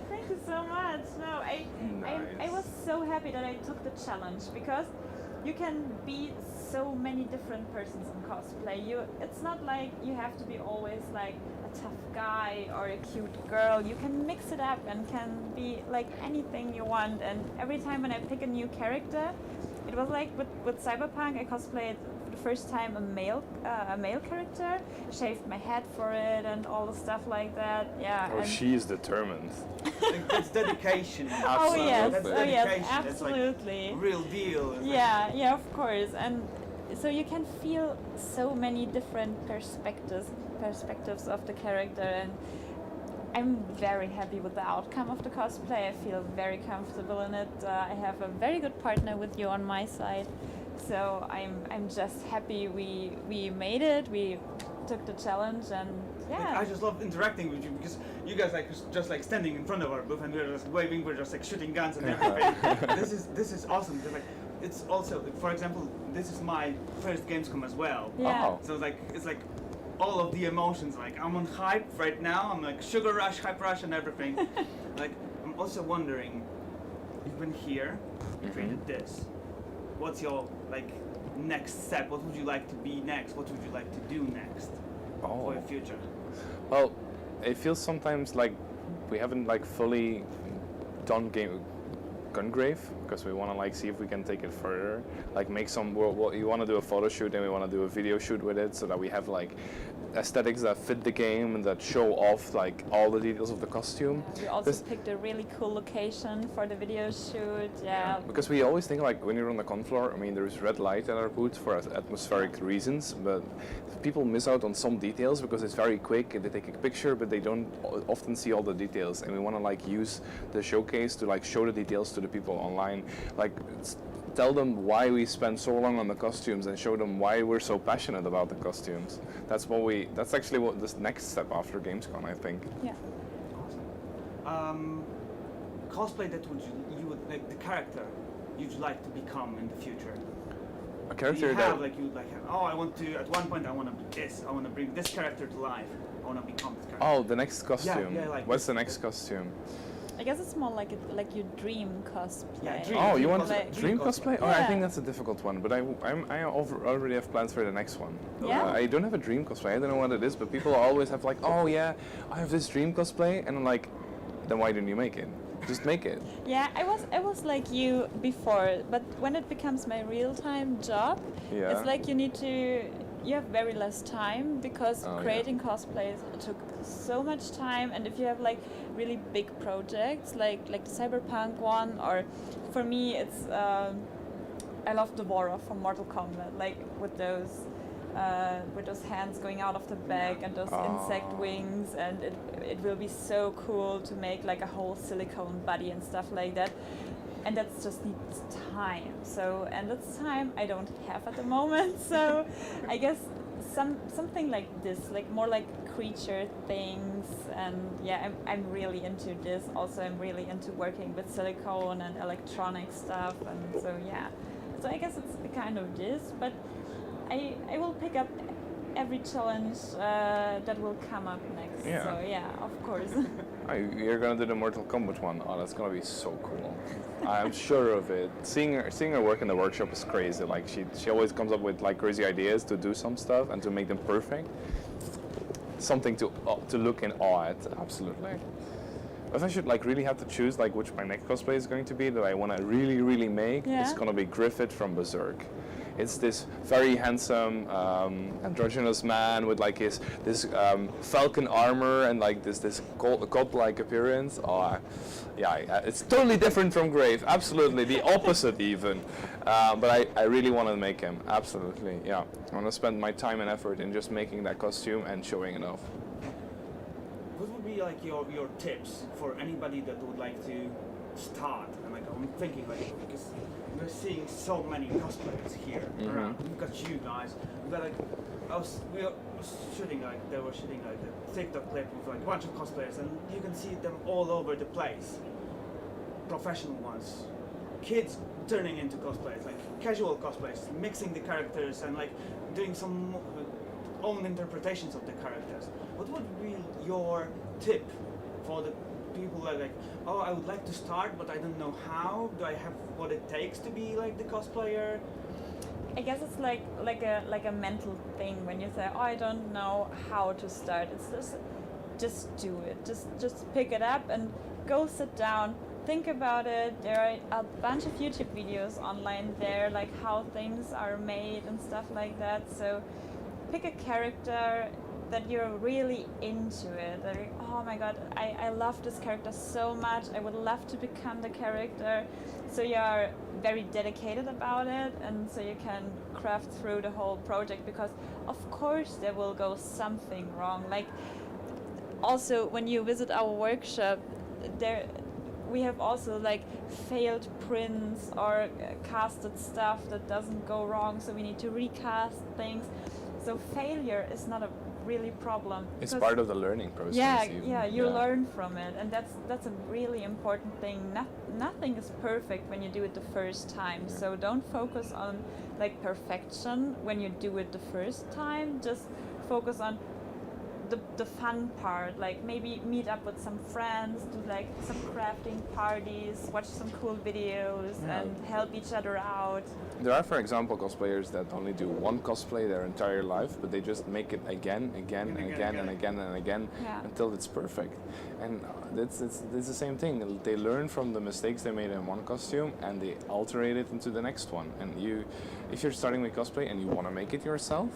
Thank you so much. No, I was so happy that I took the challenge, because you can be so many different persons in cosplay. It's not like you have to be always like a tough guy or a cute girl. You can mix it up and can be like anything you want. And every time when I pick a new character, it was like with Cyberpunk, I cosplayed for the first time a male character, shaved my head for it and all the stuff like that. Yeah. Oh, she's determined. That's dedication. Oh yes, That's oh dedication. yes, That's like absolutely. real deal. Yeah, of course. And so you can feel so many different perspectives of the character, and I'm very happy with the outcome of the cosplay. I feel very comfortable in it. I have a very good partner with you on my side, so I'm just happy we made it. We took the challenge, and yeah. I just love interacting with you, because you guys like just like standing in front of our booth and we're just waving, we're just like shooting guns and everything. this is awesome. Because, like, it's also, for example, this is my first Gamescom as well. Yeah. Oh. So it's like all of the emotions. Like I'm on hype right now. I'm like sugar rush, hype rush, and everything. Like I'm also wondering, you've been here, you created this. What's your like next step? What would you like to be next? What would you like to do next for your future? Well, it feels sometimes like we haven't like fully done Gungrave, because we want to like see if we can take it further, like make some you want to do a photo shoot and we want to do a video shoot with it, so that we have like aesthetics that fit the game and that show off like all the details of the costume. We also picked a really cool location for the video shoot. Yeah. Because we always think like when you're on the con floor, I mean, there is red light at our booth for atmospheric reasons, but people miss out on some details because it's very quick and they take a picture, but they don't often see all the details. And we want to like use the showcase to like show the details to the people online, like tell them why we spend so long on the costumes and show them why we're so passionate about the costumes. That's actually what this next step after Gamescom, I think. Yeah. Cosplay that you would like, the character you'd like to become in the future. A character you have, like you like I want to, at one point I want to be this. I want to bring this character to life. I want to become this character. Oh, the next costume. Yeah, like what's the next costume? I guess it's more like your dream cosplay. Yeah, you want like, dream cosplay? Oh, yeah. I think that's a difficult one, but I already have plans for the next one. Yeah. I don't have a dream cosplay. I don't know what it is, but people always have like, oh yeah, I have this dream cosplay, and I'm like, then why didn't you make it? Just make it. Yeah, I was like you before, but when it becomes my real-time job, it's like you have very less time, because creating cosplays took so much time, and if you have like really big projects like the Cyberpunk one, or for me it's I love the Devourer from Mortal Kombat, like with those hands going out of the back and those insect wings, and it will be so cool to make like a whole silicone body and stuff like that. And that just needs time. So, and that's time I don't have at the moment. So, I guess something like this, like more like creature things. And yeah, I'm really into this. Also, I'm really into working with silicone and electronic stuff. And so yeah, so I guess it's kind of this. But I will pick up every challenge that will come up next. Yeah. So yeah, of course. You're gonna do the Mortal Kombat one. Oh, that's gonna be so cool. I'm sure of it. Seeing her work in the workshop is crazy. Like she always comes up with like crazy ideas to do some stuff and to make them perfect. Something to look in awe at. Absolutely. If I should like really have to choose like which my next cosplay is going to be that I want to really make, it's gonna be Griffith from Berserk. It's this very handsome androgynous man with like this falcon armor and like this godlike appearance. Oh, yeah, it's totally different from Grave. Absolutely, the opposite even. But I really want to make him. Absolutely, yeah. I want to spend my time and effort in just making that costume and showing it off. What would be like your tips for anybody that would like to start? And like I'm thinking like because we're seeing so many cosplayers here around. We've got you guys. We've got like we were shooting like they were shooting like a TikTok clip with like a bunch of cosplayers, and you can see them all over the place. Professional ones, kids turning into cosplayers, like casual cosplayers, mixing the characters and like doing some own interpretations of the characters. What would be your tip for the people that like, oh, I would like to start, but I don't know how. Do I have what it takes to be like the cosplayer? I guess it's like a mental thing when you say, oh, I don't know how to start. It's just do it. Just pick it up and go sit down. Think about it. There are a bunch of YouTube videos online there, like how things are made and stuff like that. So pick a character that you're really into it. Like, oh my god, I love this character so much. I would love to become the character. So you're very dedicated about it, and so you can craft through the whole project, because of course there will go something wrong. Like also when you visit our workshop, we have also like failed prints or casted stuff that doesn't go wrong, so we need to recast things. So failure is not a really problem. It's part of the learning process. Yeah, you learn from it, and that's a really important thing. Nothing is perfect when you do it the first time. Yeah. So don't focus on like perfection when you do it the first time. Just focus on the fun part, like maybe meet up with some friends, do like some crafting parties, watch some cool videos, and help each other out. There are, for example, cosplayers that only do one cosplay their entire life, but they just make it again until it's perfect. And it's the same thing. They learn from the mistakes they made in one costume and they alterate it into the next one. And if you're starting with cosplay and you want to make it yourself,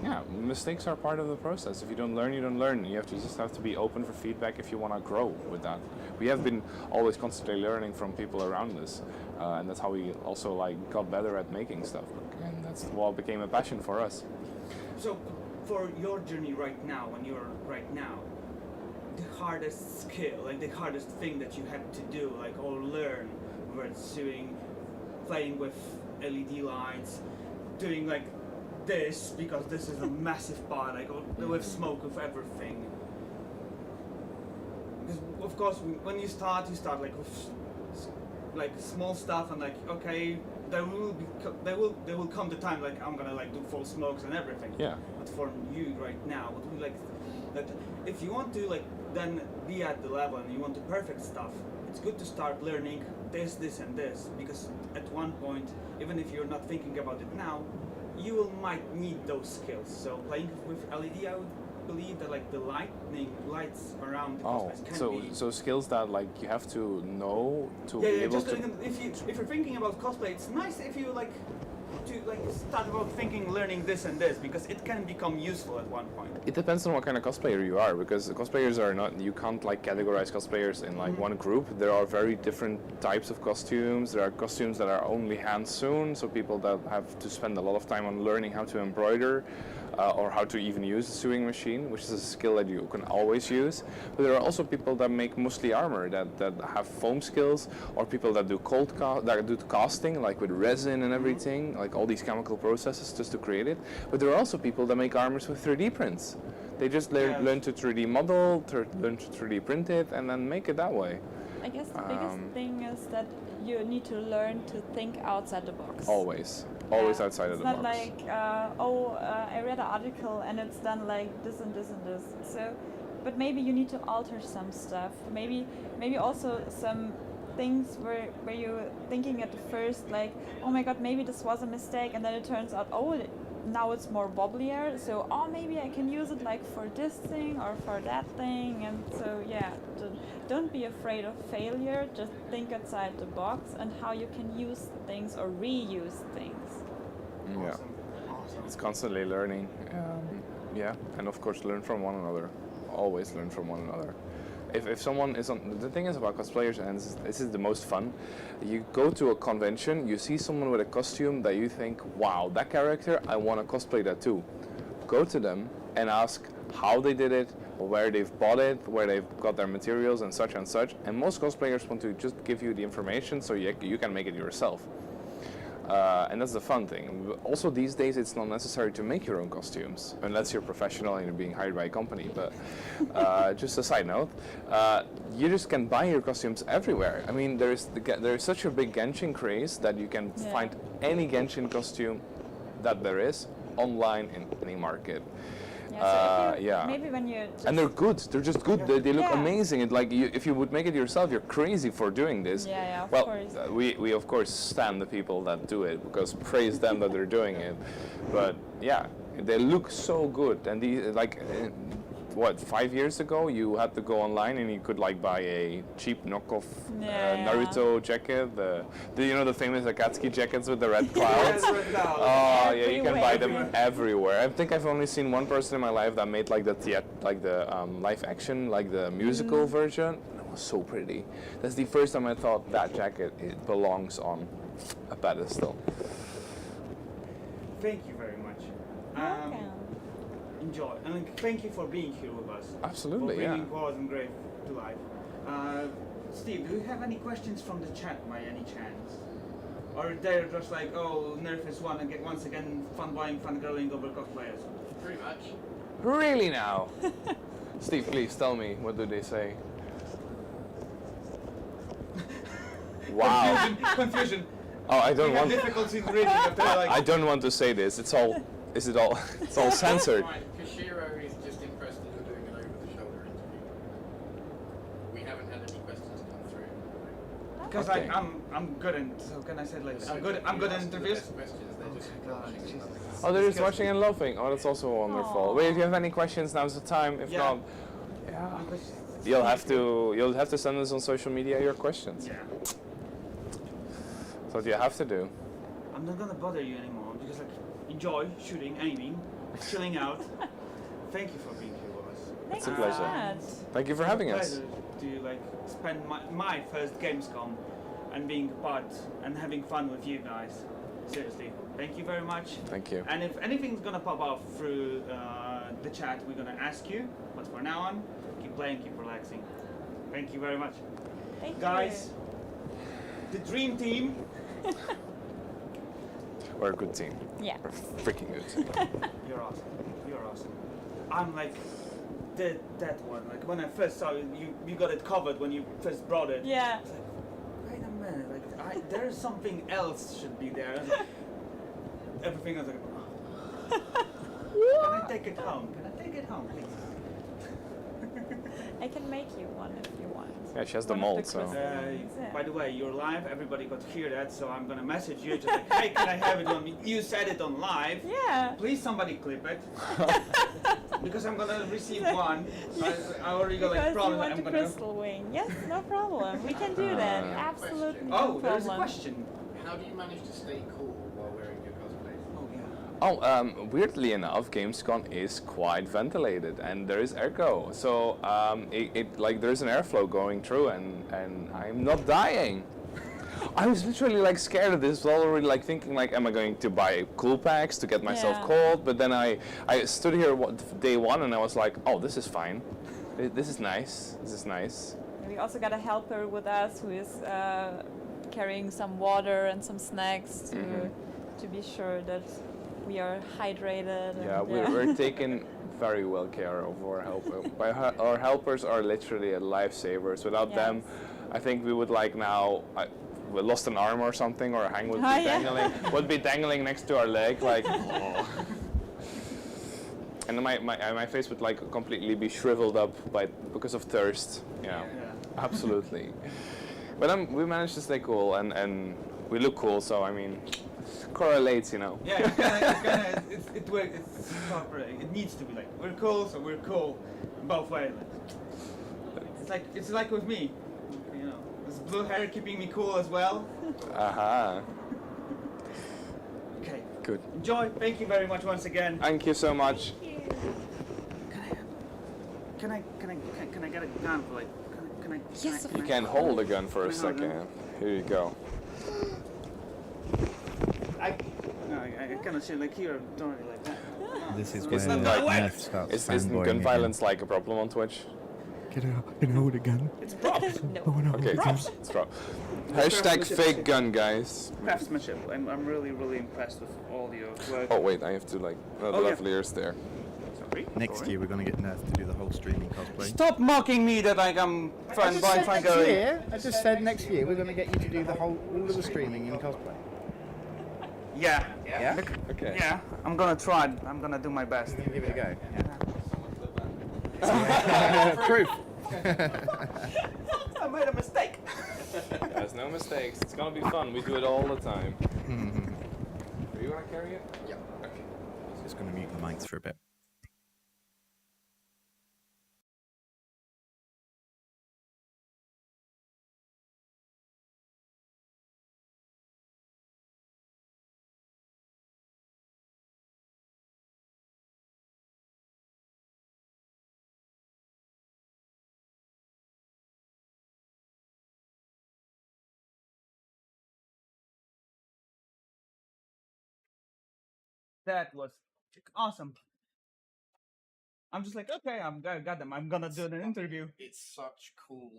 yeah, mistakes are part of the process. If you don't learn, you don't learn. You just have to be open for feedback if you want to grow with that. We have been always constantly learning from people around us, and that's how we also like got better at making stuff. And that's what became a passion for us. So, for your journey right now, when you're right now, the hardest skill, like the hardest thing that you had to do, like or learn, whether it's playing with LED lights, doing like this, because this is a massive part, like with smoke, with everything. Because of course, when you start like with like small stuff, and like okay, there will come the time like I'm gonna like do full smokes and everything. Yeah. But for you right now, what we like that if you want to like then be at the level and you want the perfect stuff, it's good to start learning this and this, because at one point, even if you're not thinking about it now, you might need those skills. So playing with LED, I would believe that like the lights around the cosplays can be... So skills that like you have to know to be able just to... If you're thinking about cosplay, it's nice if you like to like start about thinking learning this and this, because it can become useful at one point. It depends on what kind of cosplayer you are, because cosplayers are not, you can't like categorize cosplayers in like one group. There are very different types of costumes. There are costumes that are only hand sewn, so people that have to spend a lot of time on learning how to embroider or how to even use a sewing machine, which is a skill that you can always use. But there are also people that make mostly armor, that have foam skills, or people that do casting, like with resin and everything, like all these chemical processes just to create it. But there are also people that make armors with 3D prints. They just learn to 3D model, learn to 3D print it, and then make it that way. I guess the biggest thing is that you need to learn to think outside the box. Always outside of the box. It's not like, I read an article and it's done like this and this and this. So, but maybe you need to alter some stuff. Maybe also some things where you're thinking at the first like, oh my god, maybe this was a mistake, and then it turns out, oh, now it's more bobblier, so maybe I can use it like for this thing or for that thing. And so yeah, don't be afraid of failure, just think outside the box and how you can use things or reuse things. Yeah. Awesome. It's constantly learning. Yeah, and of course learn from one another. Always learn from one another. If someone is on, the thing is about cosplayers, and this is the most fun, you go to a convention, you see someone with a costume that you think, wow, that character, I want to cosplay that too. Go to them and ask how they did it, where they've bought it, where they've got their materials and such. And most cosplayers want to just give you the information so you can make it yourself. And that's the fun thing. Also these days it's not necessary to make your own costumes, unless you're professional and you're being hired by a company. But just a side note, you just can buy your costumes everywhere. I mean, there's such a big Genshin craze that you can find any Genshin costume that there is online in any market. Maybe when you and they're good. They're just good. They look amazing. It, like if you would make it yourself, you're crazy for doing this. Of well, course. We of course stand the people that do it because praise them that they're doing it. But yeah, they look so good. And what 5 years ago you had to go online and you could like buy a cheap knockoff Naruto jacket, the famous Akatsuki jackets with the red clouds. Oh yeah, you can buy them everywhere. I think I've only seen one person in my life that made like the live action, like the musical version. And it was so pretty. That's the first time I thought that jacket it belongs on a pedestal. Thank you very much. Enjoy. And thank you for being here with us. Absolutely, for bringing Wars and Grave to life. Steve, do you have any questions from the chat by any chance? Or they're just like, oh, Nerf is once again fun buying, fun girling over cosplayers? Pretty much. Really now? Steve, please tell me, what do they say? Wow. Confusion. Oh, I don't want. Difficulty in reading after like. I don't want to say this. It's all censored. Right, Kashiro is just impressed that you're doing an over-the-shoulder interview. We haven't had any questions come through. Because I'm good in. So can I say like I'm good in interviews? Oh, they're just watching and laughing. Oh, that's also wonderful. Wait, if you have any questions, now's the time. If not, you'll have to send us on social media your questions. Yeah. That's what you have to do. I'm not gonna bother you anymore because like enjoy shooting, aiming, chilling out. Thank you for being here with us. It's a pleasure. Thank you for having us. To like spend my first Gamescom and being part and having fun with you guys. Seriously, thank you very much. Thank you. And if anything's gonna pop up through the chat, we're gonna ask you. But for now on, keep playing, keep relaxing. Thank you very much. Thank you. Guys, the dream team. We're a good team. Yeah. We're a freaking good team. You're awesome. You're awesome. I'm like that one. Like when I first saw you got it covered when you first brought it. Yeah. I was like, wait a minute. Like there's something else should be there. Everything was like, oh. Can I take it home? Can I take it home, please? I can make you one if you want. Yeah, she has the mold, so. By the way, you're live. Everybody got to hear that, so I'm gonna message you. Just like, hey, can I have it on me? You said it on live. Yeah. Please, somebody clip it. Because I'm gonna receive one. I already got like promise. I'm gonna. Crystal wing. Yes, no problem. We can do that. Absolutely. No problem. There's a question. How do you manage to stay cool while wearing your cosplay? Weirdly enough, Gamescom is quite ventilated and there is airco. So like there's an airflow going through and I'm not dying. I was literally like scared of this, already like thinking like, am I going to buy cool packs to get myself cold? But then I stood here day one and I was like, oh, this is fine. This is nice. This is nice. We also got a helper with us who is carrying some water and some snacks to be sure that we are hydrated. Yeah, we're taken very well care of. Our helpers are literally lifesavers. Without them, I think we would like now. We lost an arm or something, or a hang would be dangling. Would be dangling next to our leg, like. Oh. And my face would like completely be shriveled up because of thirst. Yeah. Absolutely. But we managed to stay cool and we look cool. So I mean. Correlates, you know. Yeah, it works. It's proper. It needs to be like we're cool, so we're cool, both ways. It's like with me, you know. This blue hair keeping me cool as well. Aha. Okay. Good. Enjoy. Thank you very much once again. Thank you so much. Can I get a gun for like? Can I? Yes, You can hold a gun for a Can I hold second. Here you go. I cannot say like here. Don't really like that. This is Isn't where like Nef starts isn't fanboying gun again. violence like a problem on Twitch? Can I hold a gun? It's props. Okay, it's props. Hashtag fake gun, guys. Craftsmanship. I'm really impressed with all your work. Oh wait, I have to like. Oh, the Oh, yeah. lavaliers there. Sorry. Next year we're gonna get Nerf to do the whole streaming cosplay. Stop mocking me that like I'm trying by trying going. I just said next year we're gonna get you to do all of the streaming in cosplay. Yeah. Yeah? Okay. Yeah. I'm gonna try. I'm gonna do my best. Give it a go. Yeah. Proof. I made a mistake. There's no mistakes. It's gonna be fun. We do it all the time. Do you wanna carry it? Yeah. Okay. Just gonna mute the mics for a bit. That was awesome. I'm just like, okay, I got them. I'm gonna do an interview. It's such cool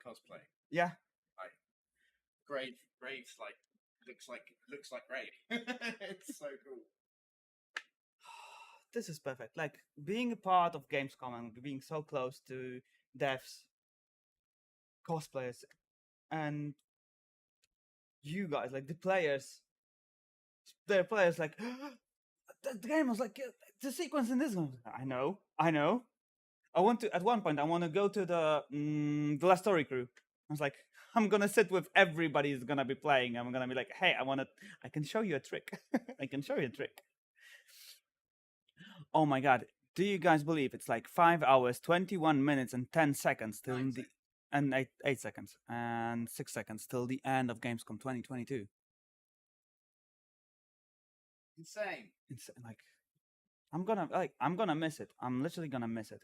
cosplay. Yeah. Like Graves like looks like Grave. It's so cool. This is perfect. Like being a part of Gamescom and being so close to devs, cosplayers, and you guys, like the players. The players like the game was like the sequence in this one. I know. I want to at one point. I want to go to the last story crew. I was like, I'm gonna sit with everybody who's gonna be playing. I'm gonna be like, hey, I can show you a trick. I can show you a trick. Oh my god! Do you guys believe it's like 5 hours, 21 minutes, and 10 seconds till the and 8 seconds and 6 seconds till the end of Gamescom 2022? Insane. It's like I'm gonna miss it. I'm literally gonna miss it.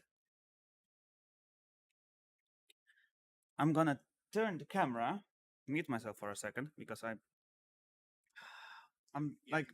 I'm gonna turn the camera, mute myself for a second because I'm like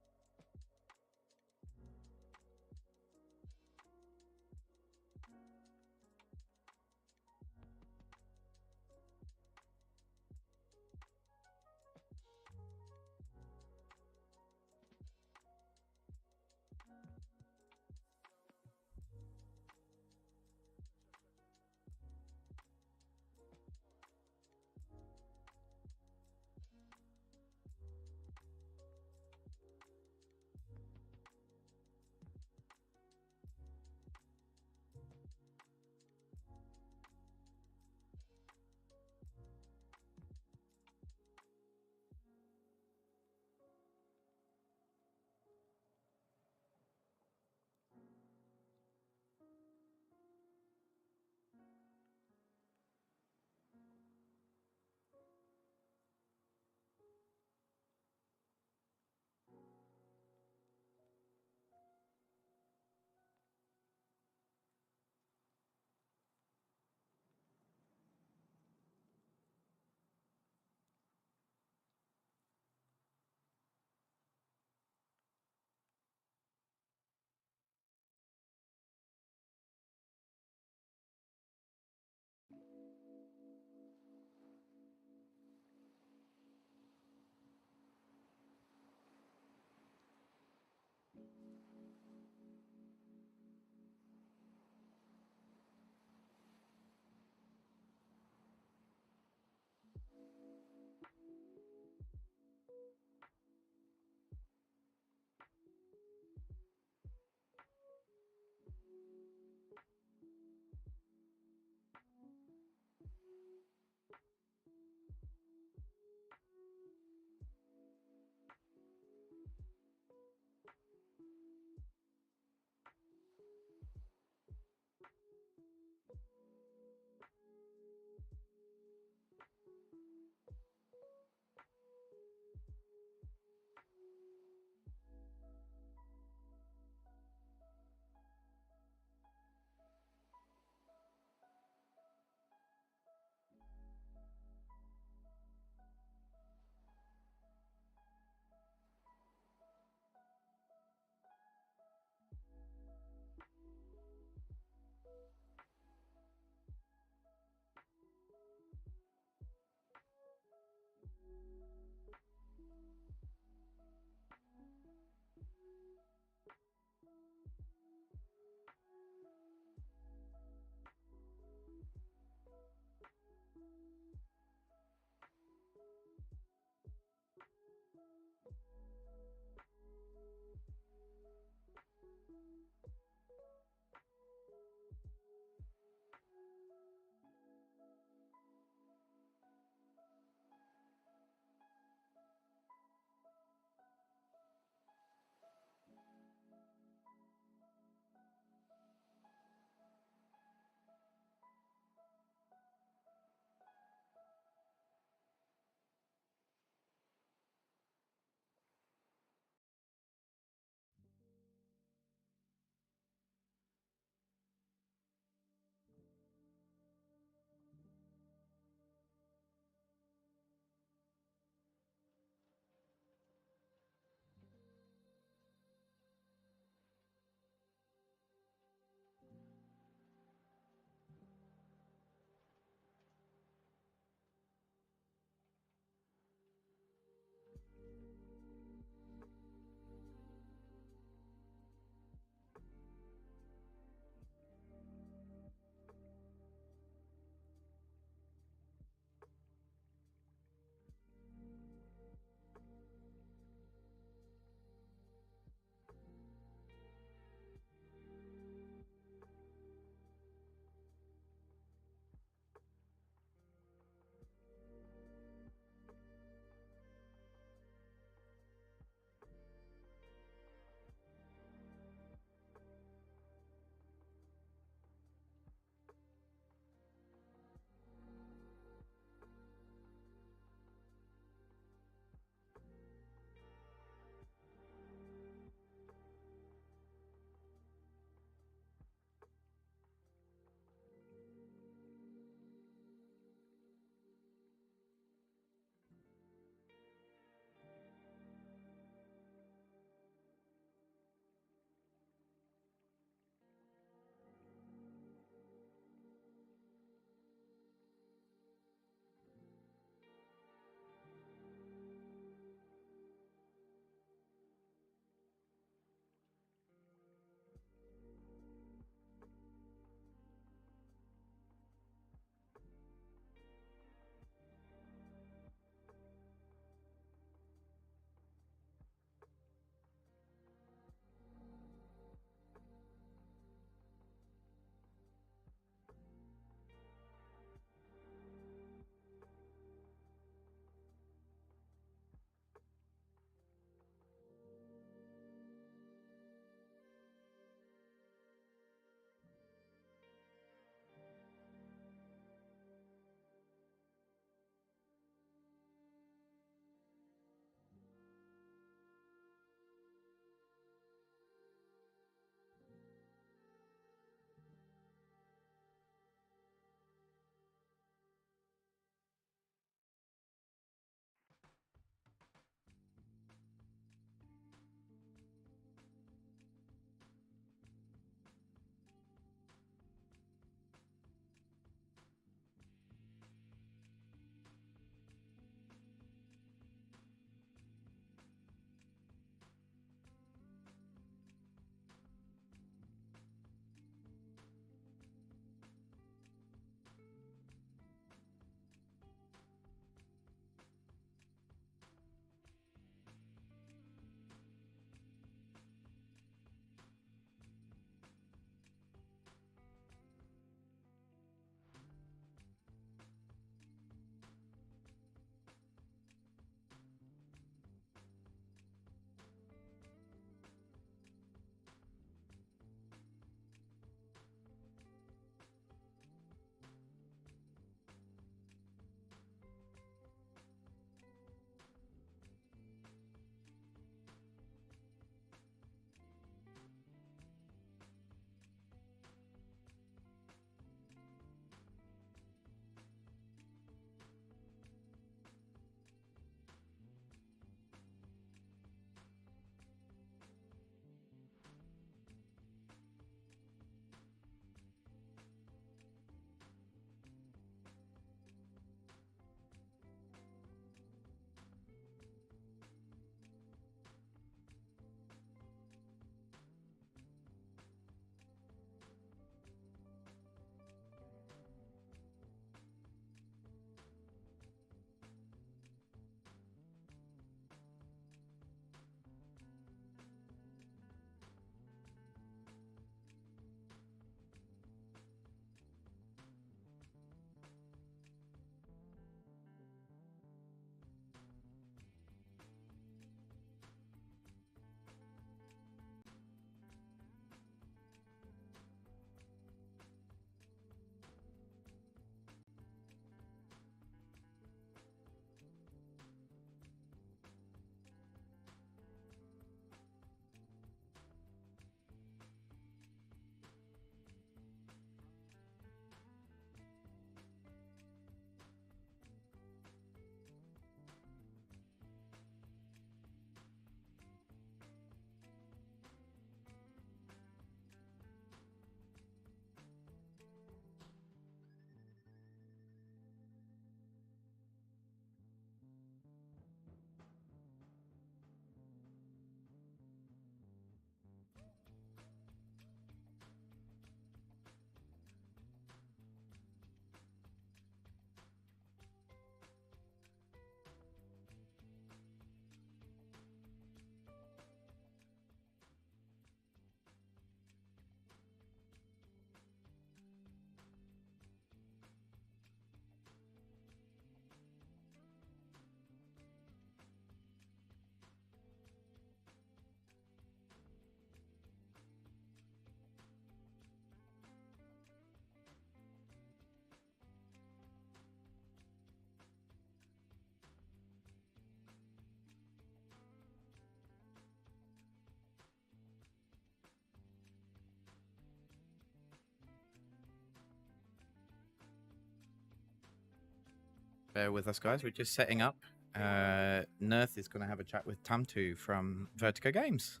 bear with us, guys. We're just setting up. Nerth is going to have a chat with Tamtu from Vertigo Games,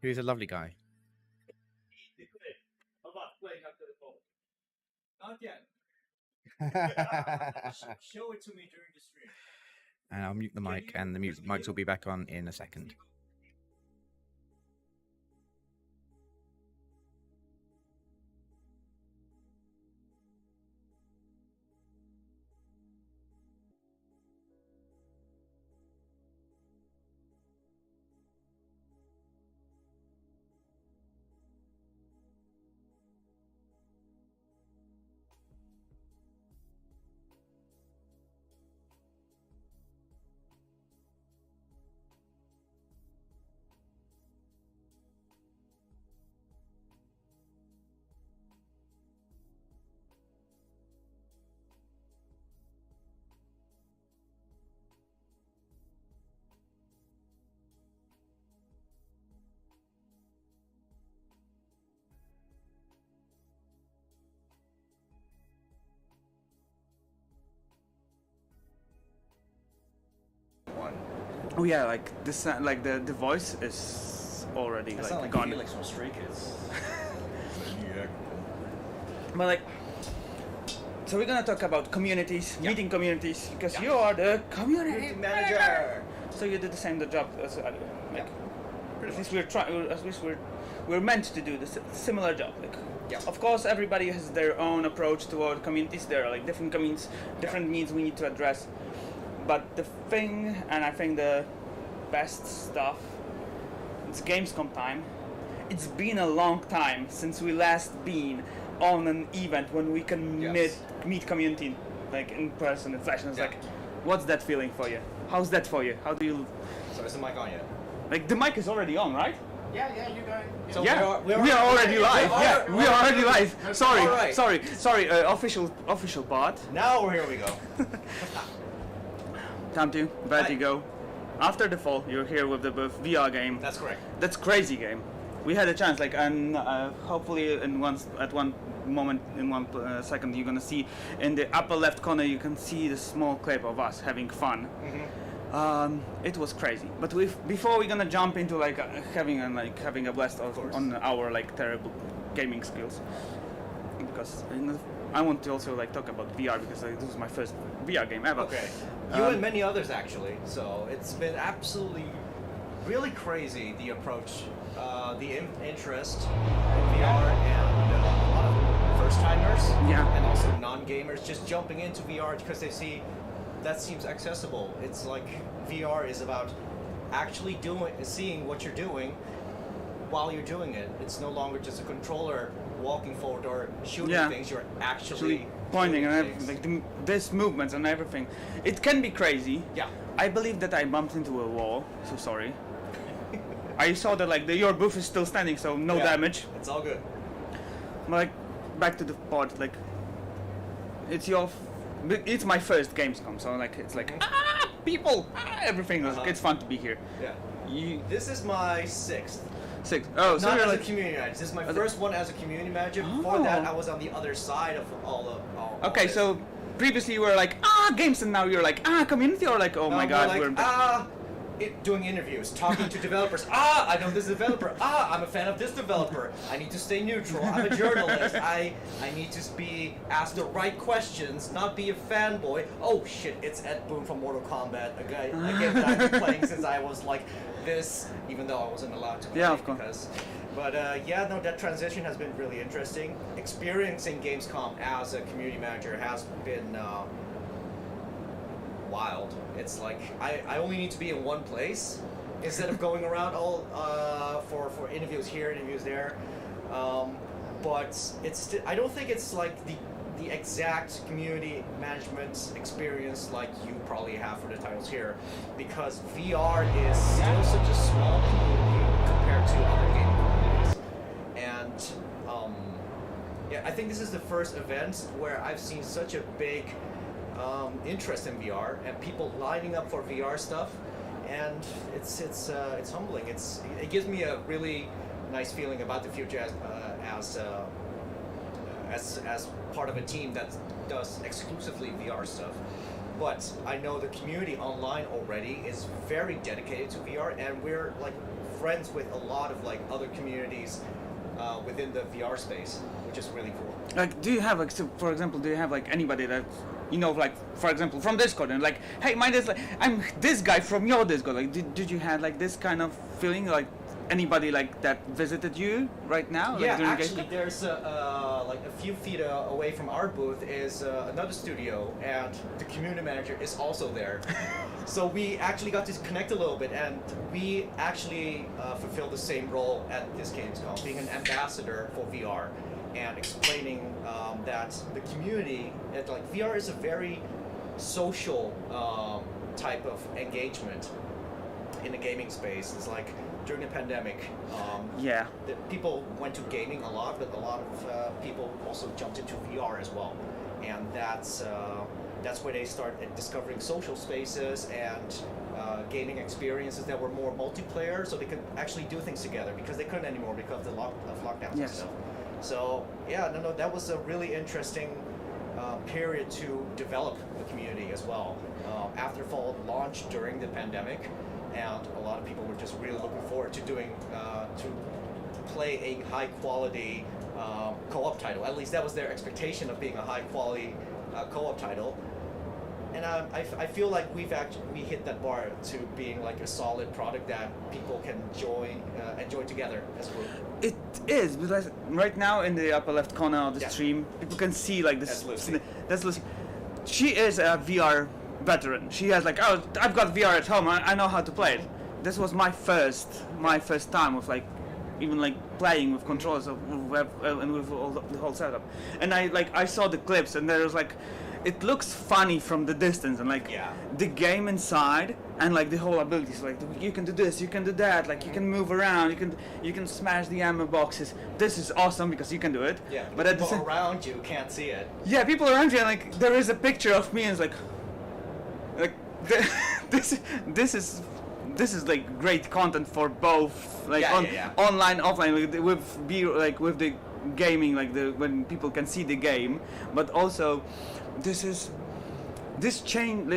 who's a lovely guy. Not yet. Show it to me during the stream. And I'll mute the mic, and the mics will be back on in a second. Oh yeah, like this, like the voice is already That's like like gone. Felix from Stray Kids. Yeah. But like, so we're gonna talk about communities, meeting communities, because you are the community manager. So you did the same job as like, at least we're trying. At least we're meant to do this similar job. Like, of course, everybody has their own approach toward communities. There are like different communities, different needs we need to address. But the thing, and I think the best stuff, it's Gamescom time. It's been a long time since we last been on an event when we can meet community like in person, in flesh. And it's like, what's that feeling for you? How's that for you? How do you? So is the mic on yet? Like the mic is already on, right? Yeah, you're going. So we are already live. We are already live. Sorry. Official part. Now here we go. Time to Vertigo. After the fall, you're here with the VR game. That's correct. That's crazy game. We had a chance, like, and hopefully at one moment, in one second, you're gonna see in the upper left corner, you can see the small clip of us having fun. It was crazy. But before we're gonna jump into like having a blast on our like terrible gaming skills, because I want to also like talk about VR because this is my first VR game ever. Okay. You and many others actually. So it's been absolutely, really crazy the approach, the interest in VR, and a lot of first timers, and also non-gamers just jumping into VR because they see that seems accessible. It's like VR is about actually seeing what you're doing while you're doing it. It's no longer just a controller walking forward or shooting things. You're actually pointing and everything, like this movements and everything. It can be crazy. Yeah. I believe that I bumped into a wall. So sorry. I saw that like your booth is still standing, so no damage. It's all good. Like back to the pod. Like it's my first Gamescom, so like it's like people, everything. It's fun to be here. Yeah. This is my sixth. Oh, so not you're as like a community manager. This is my first one as a community manager. Before that, I was on the other side of all. Okay, so previously you were like games, and now you're like community, or like my god, like, doing interviews, talking to developers. I know this developer. I'm a fan of this developer. I need to stay neutral. I'm a journalist. I need to ask the right questions, not be a fanboy. Oh shit, it's Ed Boon from Mortal Kombat, a game that I've been playing since I was like this, even though I wasn't allowed to play. Yeah, of course. But that transition has been really interesting. Experiencing Gamescom as a community manager has been wild. It's like I only need to be in one place instead of going around all for interviews here, interviews there. But it's I don't think it's like the exact community management experience like you probably have for the titles here, because VR is still such a small community compared to other gaming communities. And I think this is the first event where I've seen such a big interest in VR and people lining up for VR stuff, and it's humbling. It gives me a really nice feeling about the future as part of a team that does exclusively VR stuff. But I know the community online already is very dedicated to VR, and we're like friends with a lot of like other communities within the VR space, which is really cool. Like, do you have like, so for example, do you have like anybody that you know, like for example, from Discord, and like, hey, my Discord, I'm this guy from your Discord. Like, did you have like this kind of feeling, like anybody like that visited you right now? Yeah, like, during actually, GamesCom? there's like a few feet away from our booth is another studio, and the community manager is also there. So we actually got to connect a little bit, and we actually fulfill the same role at this GamesCom, being an ambassador for VR and explaining that the community, like VR is a very social type of engagement in the gaming space. It's like during the pandemic, the people went to gaming a lot, but a lot of people also jumped into VR as well, and that's where they start discovering social spaces and gaming experiences that were more multiplayer, so they could actually do things together because they couldn't anymore because of lockdowns and stuff. So yeah, no, that was a really interesting period to develop the community as well. Afterfall launched during the pandemic, and a lot of people were just really looking forward to doing to play a high quality co-op title. At least that was their expectation of being a high quality co-op title. And I feel like we hit that bar to being like a solid product that people can enjoy together as a group. It is, because right now in the upper left corner of the stream, people can see like this. That's Lucy. She is a VR veteran. She has like, oh, I've got VR at home. I know how to play it. This was my first time with like, even like playing with controllers and with all the whole setup. And I saw the clips, and there was like, it looks funny from the distance, and like the game inside and like the whole abilities, like you can do this, you can do that, like you can move around, you can smash the ammo boxes. This is awesome because you can do it. Yeah, but at the people same around you can't see it. Yeah, people around you, and like there is a picture of me, and it's like this is like great content for both, like online, offline, with the gaming, like when people can see the game, but also this is changing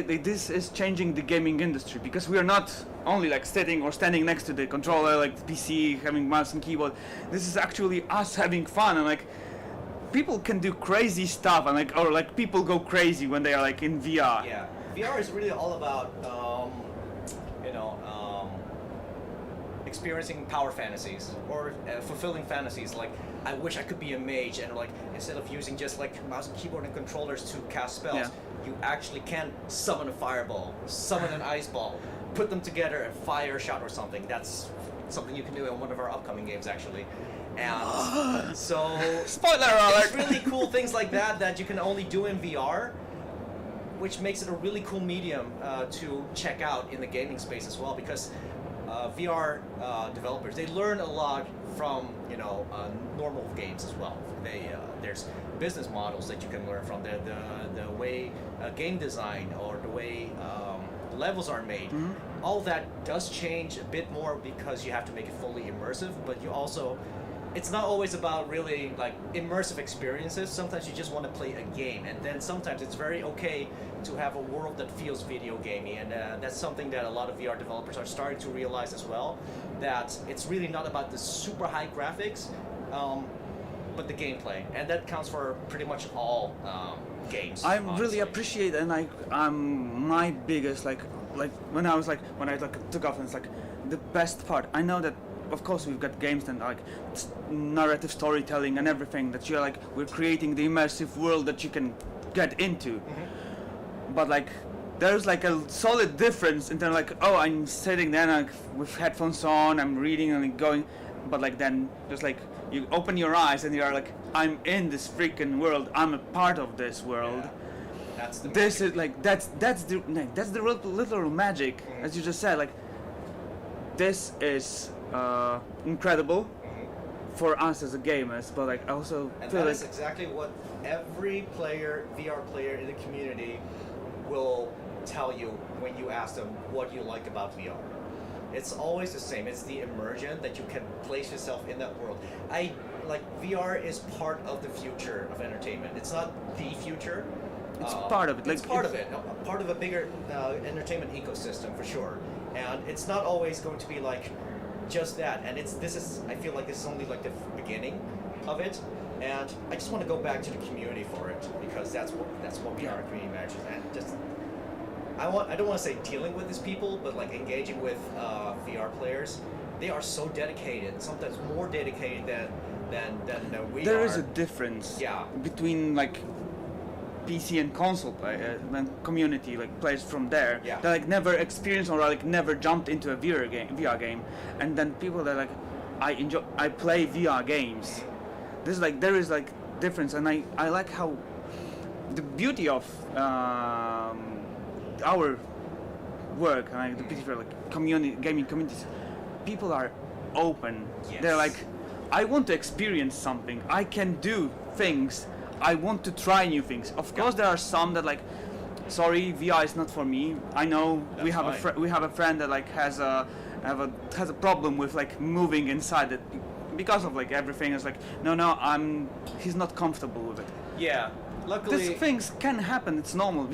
the gaming industry, because we are not only like sitting or standing next to the controller, like the PC, having mouse and keyboard. This is actually us having fun, and like people can do crazy stuff, and like people go crazy when they are like in VR. Yeah, VR is really all about experiencing power fantasies or fulfilling fantasies. Like, I wish I could be a mage, and like instead of using just like mouse and keyboard and controllers to cast spells, you actually can summon a fireball, summon an ice ball, put them together and fire a shot or something. That's something you can do in one of our upcoming games, actually. And so spoiler alert! It's really cool things like that you can only do in VR, which makes it a really cool medium to check out in the gaming space as well, because VR developers, they learn a lot from normal games as well. There's business models that you can learn from, the way game design or the way levels are made. Mm-hmm. All that does change a bit more because you have to make it fully immersive, but you also, it's not always about really like immersive experiences. Sometimes you just want to play a game, and then sometimes it's very okay to have a world that feels video gamey, and that's something that a lot of VR developers are starting to realize as well, that it's really not about the super high graphics, but the gameplay, and that counts for pretty much all games. I really appreciate, and I'm my biggest like when I took off, and it's like the best part. I know that of course we've got games and like narrative storytelling and everything that you're like, we're creating the immersive world that you can get into. But like there's like a solid difference in terms like, oh, I'm sitting there like with headphones on, I'm reading and like going, but like then just like you open your eyes and you're like, I'm in this freaking world, I'm a part of this world. That's the this is like that's the real literal magic, as you just said. Like this is incredible for us as a gamers, but like I also and feel that like is exactly what every VR player in the community will tell you when you ask them what you like about VR. It's always the same. It's the immersion that you can place yourself in that world. like VR is part of the future of entertainment. It's not the future. It's part of it. It's part of it. Part of a bigger entertainment ecosystem for sure. And it's not always going to be like just that. And I feel like this is only like the beginning of it. And I just want to go back to the community for it because that's what VR community manages. And just I don't want to say dealing with these people, but like engaging with VR players. They are so dedicated, sometimes more dedicated than we are. There is a difference between like PC and console play, community, like players from there that like never experienced or like never jumped into a VR game, and then people that like I play VR games. There is like difference, and I like how the beauty of our work and like, the beauty of like gaming communities. People are open. Yes. They're like, I want to experience something. I can do things. I want to try new things. Of course, there are some that like, sorry, VR is not for me. I know we have a friend that like has a problem with like moving inside it because of like everything. It's like he's not comfortable with it. Yeah. Luckily, these things can happen. It's normal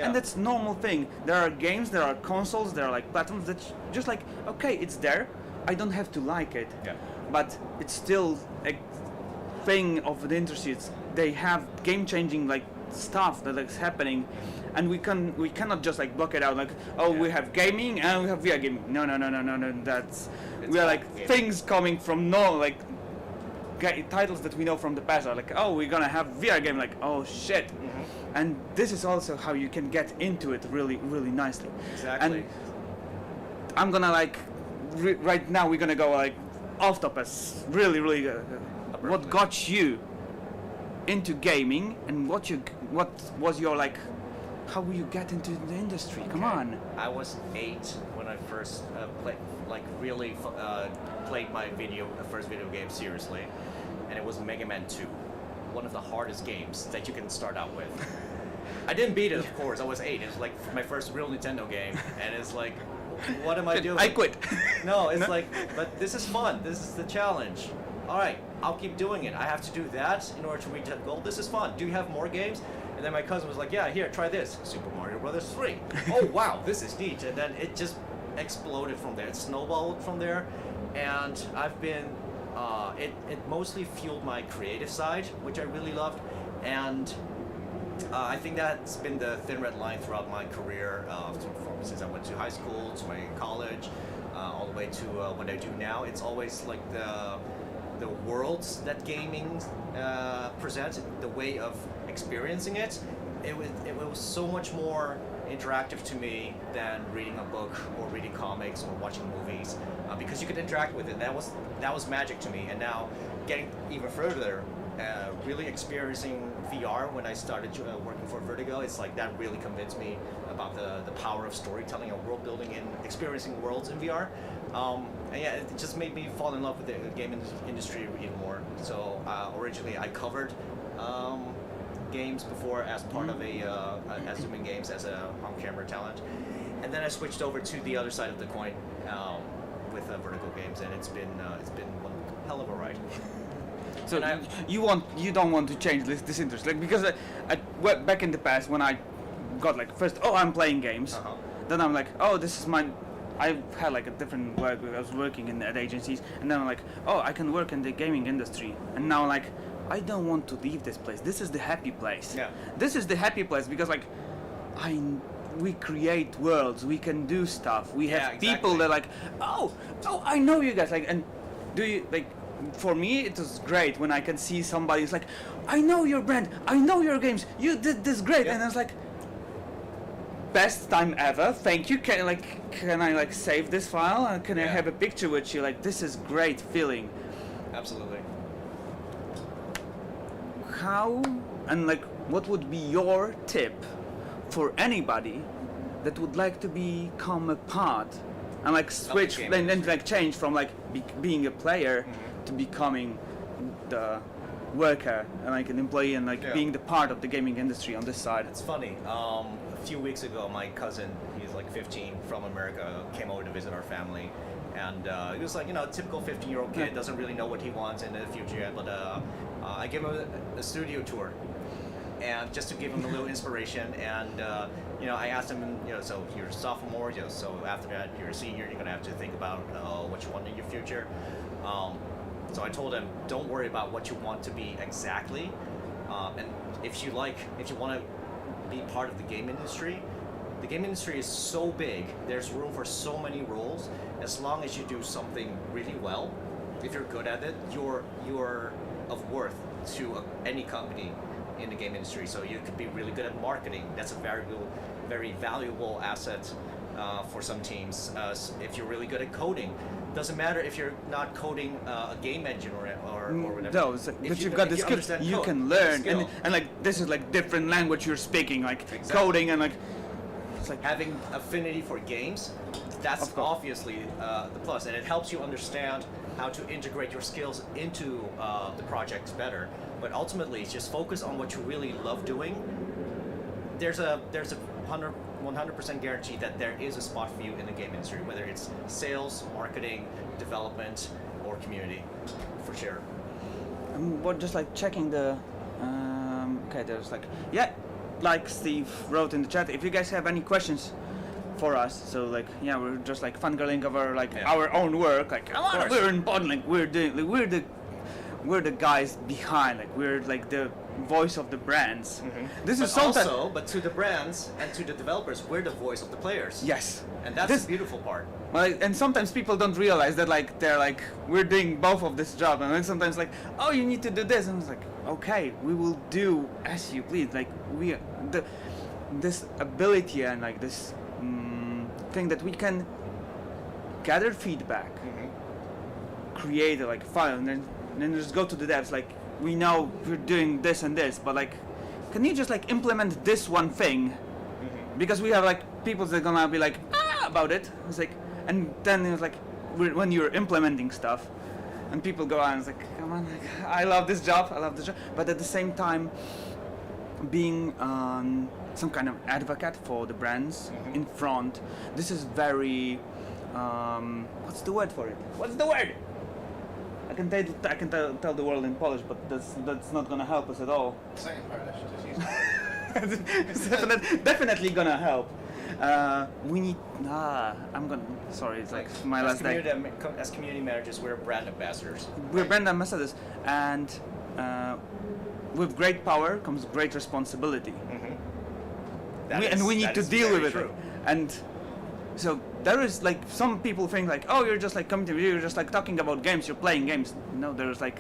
and that's normal thing. There are games, there are consoles, there are like platforms that just like okay, it's there. I don't have to like it. Yeah. But it's still a thing of the industry. They have game-changing like stuff that is happening, and we cannot just like block it out. Like we have gaming and we have VR gaming. No. We are like things coming from titles that we know from the past are like, we're gonna have VR game, like, oh shit. Mm-hmm. And this is also how you can get into it really, really nicely. Exactly. And I'm gonna like, right now we're gonna go like off topic, really, really, what got you into gaming and what was your like, how will you get into the industry? Come on. I was 8 when I first played my first video game seriously, and it was Mega Man 2, one of the hardest games that you can start out with. I didn't beat it, of course. I was 8. It was like my first real Nintendo game, and it's like, what am I doing? I quit. No, it's like, but this is fun. This is the challenge. All right, I'll keep doing it. I have to do that in order to reach that goal. This is fun. Do you have more games? And then my cousin was like, yeah, here, try this. Super Mario Brothers 3. Oh, wow, this is neat. And then it just exploded from there. It snowballed from there. And I've been, it mostly fueled my creative side, which I really loved. And I think that's been the thin red line throughout my career, since I went to high school, to my college, all the way to what I do now. It's always like the worlds that gaming presents, the way of experiencing it. It was so much more interactive to me than reading a book or reading comics or watching movies, because you could interact with it. That was magic to me. And now getting even further, really experiencing VR when I started working for Vertigo, it's like that really convinced me about the power of storytelling and world building and experiencing worlds in VR. And yeah, it just made me fall in love with the game industry even more. So originally I covered games before as part of as doing games as a on-camera talent, and then I switched over to the other side of the coin with Vertigo Games, and it's been one hell of a ride. So you don't want to change this interest, like, because back in the past when I got like first I'm playing games, then I'm like this is mine. I had like a different work. I was working at agencies, and then I'm like I can work in the gaming industry, and now like I don't want to leave this place. This is the happy place. Yeah. This is the happy place because like we create worlds, we can do stuff. We have people that like I know you guys, like, and do you like. For me, it was great when I can see somebody who's like, I know your brand, I know your games, you did this great, and I was like, best time ever, thank you. Can I save this file and can I have a picture with you? Like, this is great feeling. Absolutely. How and like what would be your tip for anybody that would like to become a part and like switch and then like change from like being a player to becoming the worker and like an employee and like Yeah. being the part of the gaming industry on this side? It's funny. A few weeks ago, my cousin, he's like 15 from America, came over to visit our family, and he was like, a typical 15-year-old kid, doesn't really know what he wants in the future yet. But I gave him a studio tour, and just to give him a little inspiration. And I asked him, so you're a sophomore, so after that you're a senior, you're gonna have to think about what you want in your future. So I told him, don't worry about what you want to be exactly, and if you want to be part of the game industry is so big, there's room for so many roles. As long as you do something really well, if you're good at it, you're of worth to any company in the game industry. So you could be really good at marketing. That's a very valuable asset for some teams. If you're really good at coding, doesn't matter if you're not coding a game engine or whatever. No, but you've got the skills you can learn, and like this is like different language you're speaking, like coding and like it's like having affinity for games. That's obviously the plus, and it helps you understand how to integrate your skills into the projects better. But ultimately, just focus on what you really love doing. There's a 100% guarantee that there is a spot for you in the game industry, whether it's sales, marketing, development, or community, for sure. What just like checking the okay, there's like Steve wrote in the chat, if you guys have any questions for us, so like we're just like fangirling over like our own work, like we're in Podlink, we're the guys behind, like we're like the voice of the brands. This is something also, but to the brands and to the developers, we're the voice of the players. Yes, and that's the beautiful part. Like, and sometimes people don't realize that like they're like we're doing both of this job, and then sometimes like, oh, you need to do this, and it's like, okay, we will do as you please. Like this ability and like this thing that we can gather feedback, create a like file, and then just go to the devs like, we know we're doing this and this, but like, can you just like implement this one thing? Because we have like people that are gonna be like about it. It's like, and then it's like when you're implementing stuff, and people go on, it's like, come on, like, I love this job, but at the same time, being some kind of advocate for the brands in front. This is very what's the word for it? What's the word? I can tell the world in Polish, but that's not gonna help us at all. Say it in Polish. It's definitely gonna help. We need. I'm gonna. Sorry, it's like my last day. As community managers, we're brand ambassadors. We're brand ambassadors, and with great power comes great responsibility. We need to deal with it. And so there is like some people think like, oh, you're just like coming to you're just like talking about games, you're playing games. No, there's like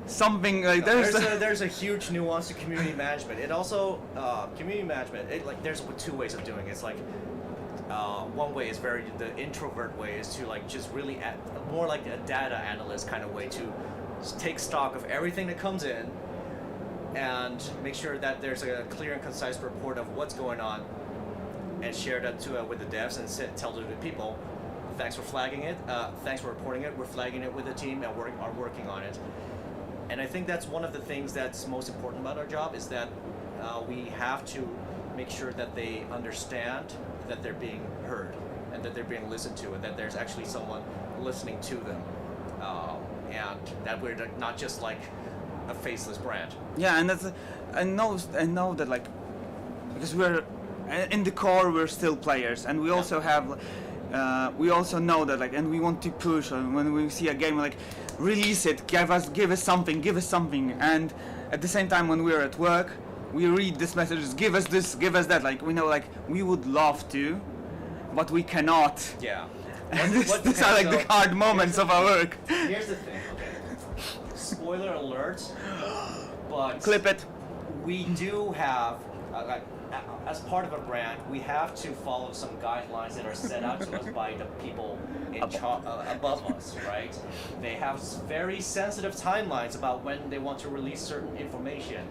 something like there's a huge nuance to community management. It also community management. There's two ways of doing it. It's like one way is the introvert way is to like just really more like a data analyst kind of way to take stock of everything that comes in and make sure that there's a clear and concise report of what's going on, and share that with the devs and tell the people, thanks for flagging it, thanks for reporting it, we're flagging it with the team and are working on it. And I think that's one of the things that's most important about our job is that we have to make sure that they understand that they're being heard and that they're being listened to and that there's actually someone listening to them, and that we're not just like a faceless brand. Yeah, and that's I know that like, because we're in the core, we're still players, and we also have we also know that like, and we want to push, and when we see a game like, release it, give us something, and at the same time when we're at work, we read this messages, give us this, give us that, like we know like we would love to, but we cannot. Yeah. These are like the hard moments of our work. Here's the thing, okay. Spoiler alert, but clip it. We do have, as part of a brand, we have to follow some guidelines that are set out to us by the people above us, right? They have very sensitive timelines about when they want to release certain information.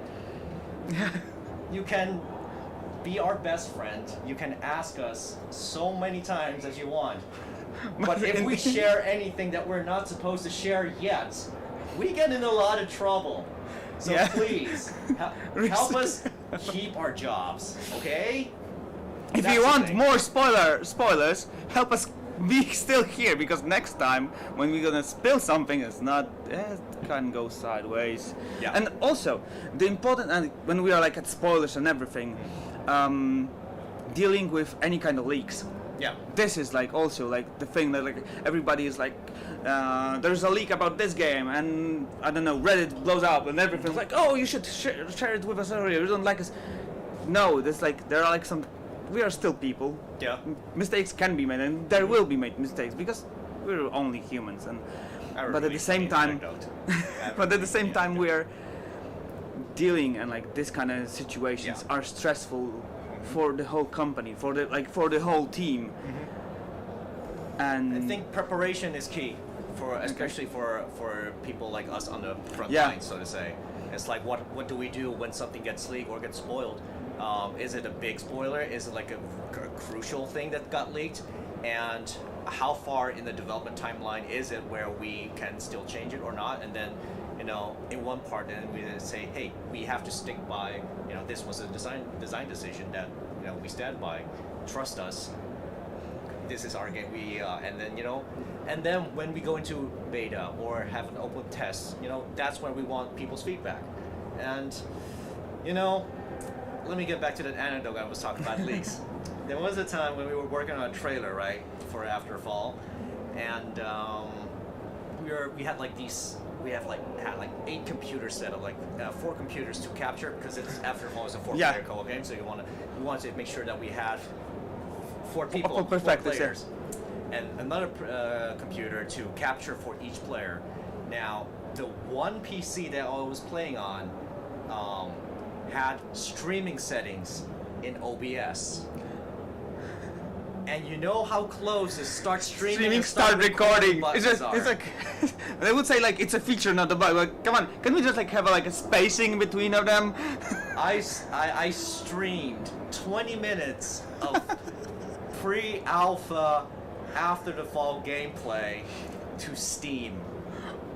You can be our best friend. You can ask us so many times as you want. But if we share anything that we're not supposed to share yet, we get in a lot of trouble. So Yeah. please help us keep our jobs, okay? If That's you the want thing. more spoilers, help us be still here, because next time when we're gonna spill something, it's not, it can go sideways. Yeah. And also, the important, and when we are like at spoilers and everything, dealing with any kind of leaks. Yeah. This is like also like the thing that like everybody is like, there's a leak about this game, and I don't know, Reddit blows up and everything's like, oh, you should share it with us earlier. You don't like us. No, there's like there are like some. We are still people. Yeah. Mistakes can be made, and there will be made mistakes because we're only humans. And but at the same time, but at the same time, we're dealing and like this kind of situations are stressful for the whole company, for the whole team. And I think preparation is key, for especially for people like us on the front Yeah. line, so to say. It's like what do we do when something gets leaked or gets spoiled? Is it a big spoiler? Is it like a crucial thing that got leaked? And how far in the development timeline is it where we can still change it or not? And then, you know, in one part, then we say, hey, we have to stick by, you know, this was a design decision that, you know, we stand by. Trust us. This is our game. We and then, you know, and then when we go into beta or have an open test, you know, that's when we want people's feedback. And, you know, let me get back to that anecdote I was talking about leaks. There was a time when we were working on a trailer, right, for Afterfall, and we had like 8 computers set up, like 4 computers to capture, because it's Afterfall is a 4-player co-op game, so we wanted to make sure that we had 4 people, 4 players, and another computer to capture for each player. Now, the one PC that I was playing on had streaming settings in OBS. And you know how close is start streaming and start recording. It's just, are. it's like, they would say like it's a feature, not a bug. Like, come on, can we just like have a spacing between of them? I streamed 20 minutes of pre-alpha After the Fall gameplay to Steam.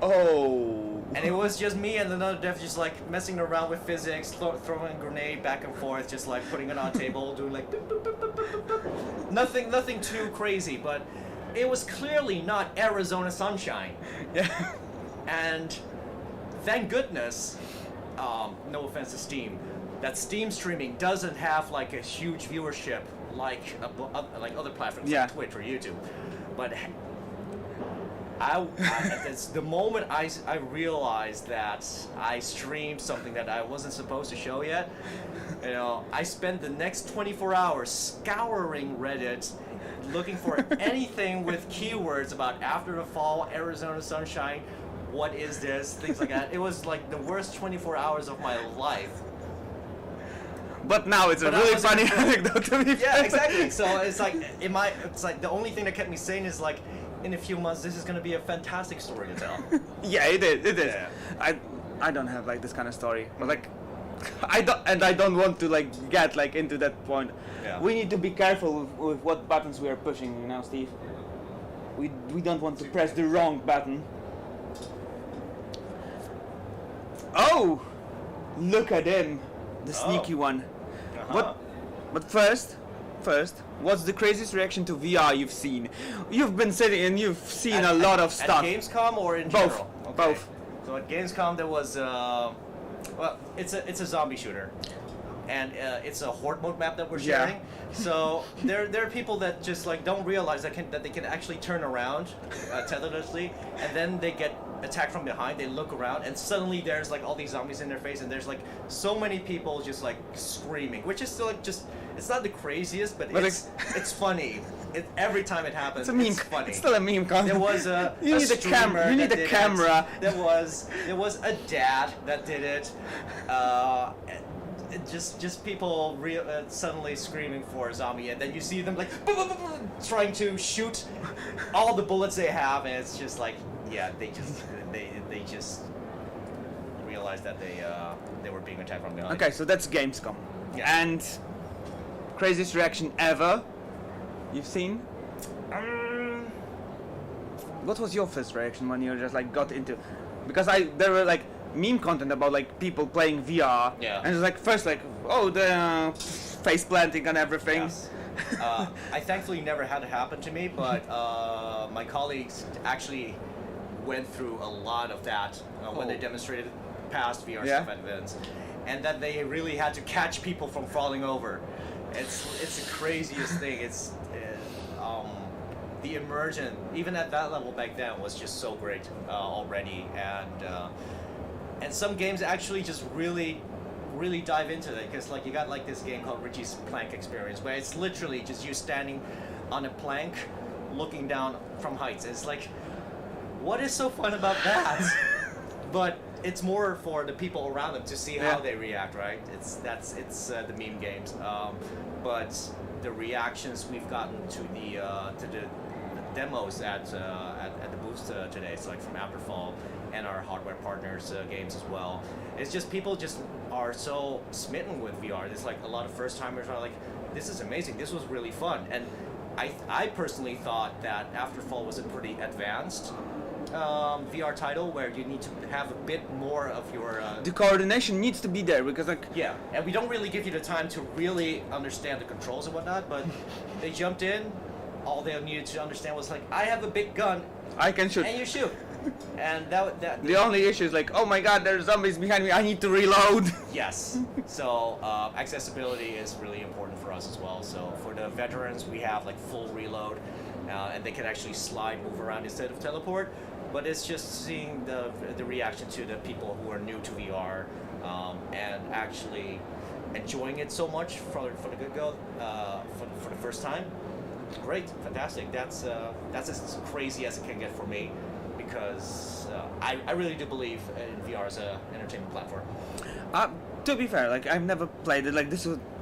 Oh. And it was just me and another dev just like messing around with physics, throwing a grenade back and forth, just like putting it on a table, doing like boop, boop, boop, boop, boop, boop. Nothing too crazy, but it was clearly not Arizona sunshine. Yeah. And thank goodness, no offense to Steam, that Steam streaming doesn't have like a huge viewership like other platforms like Twitch or YouTube. But it's the moment I realized that I streamed something that I wasn't supposed to show yet. You know, I spent the next 24 hours scouring Reddit, looking for anything with keywords about After the Fall, Arizona sunshine, what is this, things like that. It was like the worst 24 hours of my life. But now it's a really funny anecdote to me. Yeah, exactly. So it's like it's like the only thing that kept me sane is like, in a few months, this is going to be a fantastic story to tell. Yeah, it is. Yeah. I don't have like this kind of story, but like, I don't want to like get like into that point. Yeah. We need to be careful with what buttons we are pushing, you know, Steve. We don't want to press the wrong button. Oh, look at him, the sneaky one. But first, what's the craziest reaction to VR you've seen? You've been sitting and you've seen a lot of stuff. At GamesCom or in Both. general? Okay. Both. So at GamesCom there was, well, it's a zombie shooter, and it's a horde mode map that we're sharing. So there are people that just like don't realize that they can actually turn around tetherlessly, and then they get attacked from behind. They look around, and suddenly there's like all these zombies in their face, and there's like so many people just like screaming, which is still like just. It's not the craziest, but it's funny. Every time it happens, It's a meme. it's funny. It's still a meme concept. There was You need a camera. You need a camera. There was a dad that did it. Just people suddenly screaming for a zombie, and then you see them like trying to shoot all the bullets they have, and it's just like, yeah, they just realized that they were being attacked from behind. Okay, so that's Gamescom. Yeah. And craziest reaction ever you've seen? What was your first reaction when you just like got into? Because there were like meme content about like people playing VR. Yeah. And it's like first like, oh, the face planting and everything. Yes. I thankfully never had it happen to me, but my colleagues actually went through a lot of that when they demonstrated past VR stuff at events, and that they really had to catch people from falling over. It's the craziest thing. It's the immersion, even at that level back then, was just so great already, and some games actually just really dive into it, because like you got like this game called Richie's Plank Experience, where it's literally just you standing on a plank looking down from heights. It's like, what is so fun about that? But it's more for the people around them to see how they react, right? It's the meme games, but the reactions we've gotten to the demos at the booths today, so like from Afterfall and our hardware partners games as well. It's just people just are so smitten with VR. There's like a lot of first timers are like, this is amazing. This was really fun. And I personally thought that Afterfall was a pretty advanced VR title where you need to have a bit more of your the coordination needs to be there, because like and we don't really give you the time to really understand the controls and whatnot, but they jumped in. All they needed to understand was like, I have a big gun, I can shoot, and you shoot. And that the only issue is like, oh my god, there's zombies behind me, I need to reload. Yes. So accessibility is really important for us as well. So for the veterans, we have like full reload, and they can actually slide, move around instead of teleport. But it's just seeing the reaction to the people who are new to VR, and actually enjoying it so much for the get-go, for the first time. Great, fantastic. That's as crazy as it can get for me, because I really do believe in VR as an entertainment platform. To be fair, like I've never played it. Like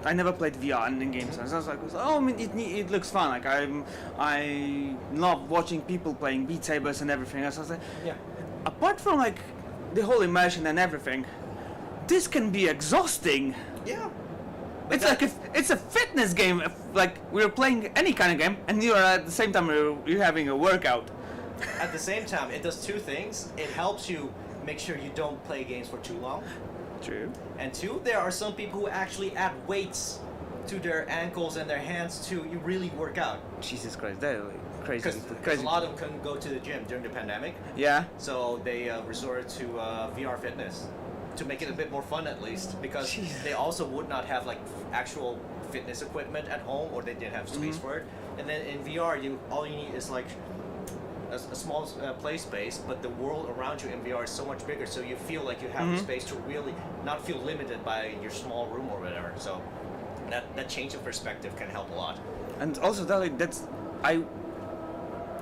I never played VR in games. So I was like, oh, I mean, it looks fun. Like I love watching people playing Beat Sabers and everything. So I was like, apart from like the whole immersion and everything, this can be exhausting. Yeah. It's like it's a fitness game. Like we're playing any kind of game, and you're at the same time you're having a workout. At the same time, it does two things. It helps you make sure you don't play games for too long. True. And two, there are some people who actually add weights to their ankles and their hands to really work out. Jesus Christ, they're crazy. Because a lot of them couldn't go to the gym during the pandemic. Yeah. So they resorted to VR fitness to make it a bit more fun, at least, because they also would not have like actual fitness equipment at home, or they didn't have space for it. And then in VR, all you need is like a small play space, but the world around you in VR is so much bigger, so you feel like you have the space to really not feel limited by your small room or whatever. So that change of perspective can help a lot. And also that's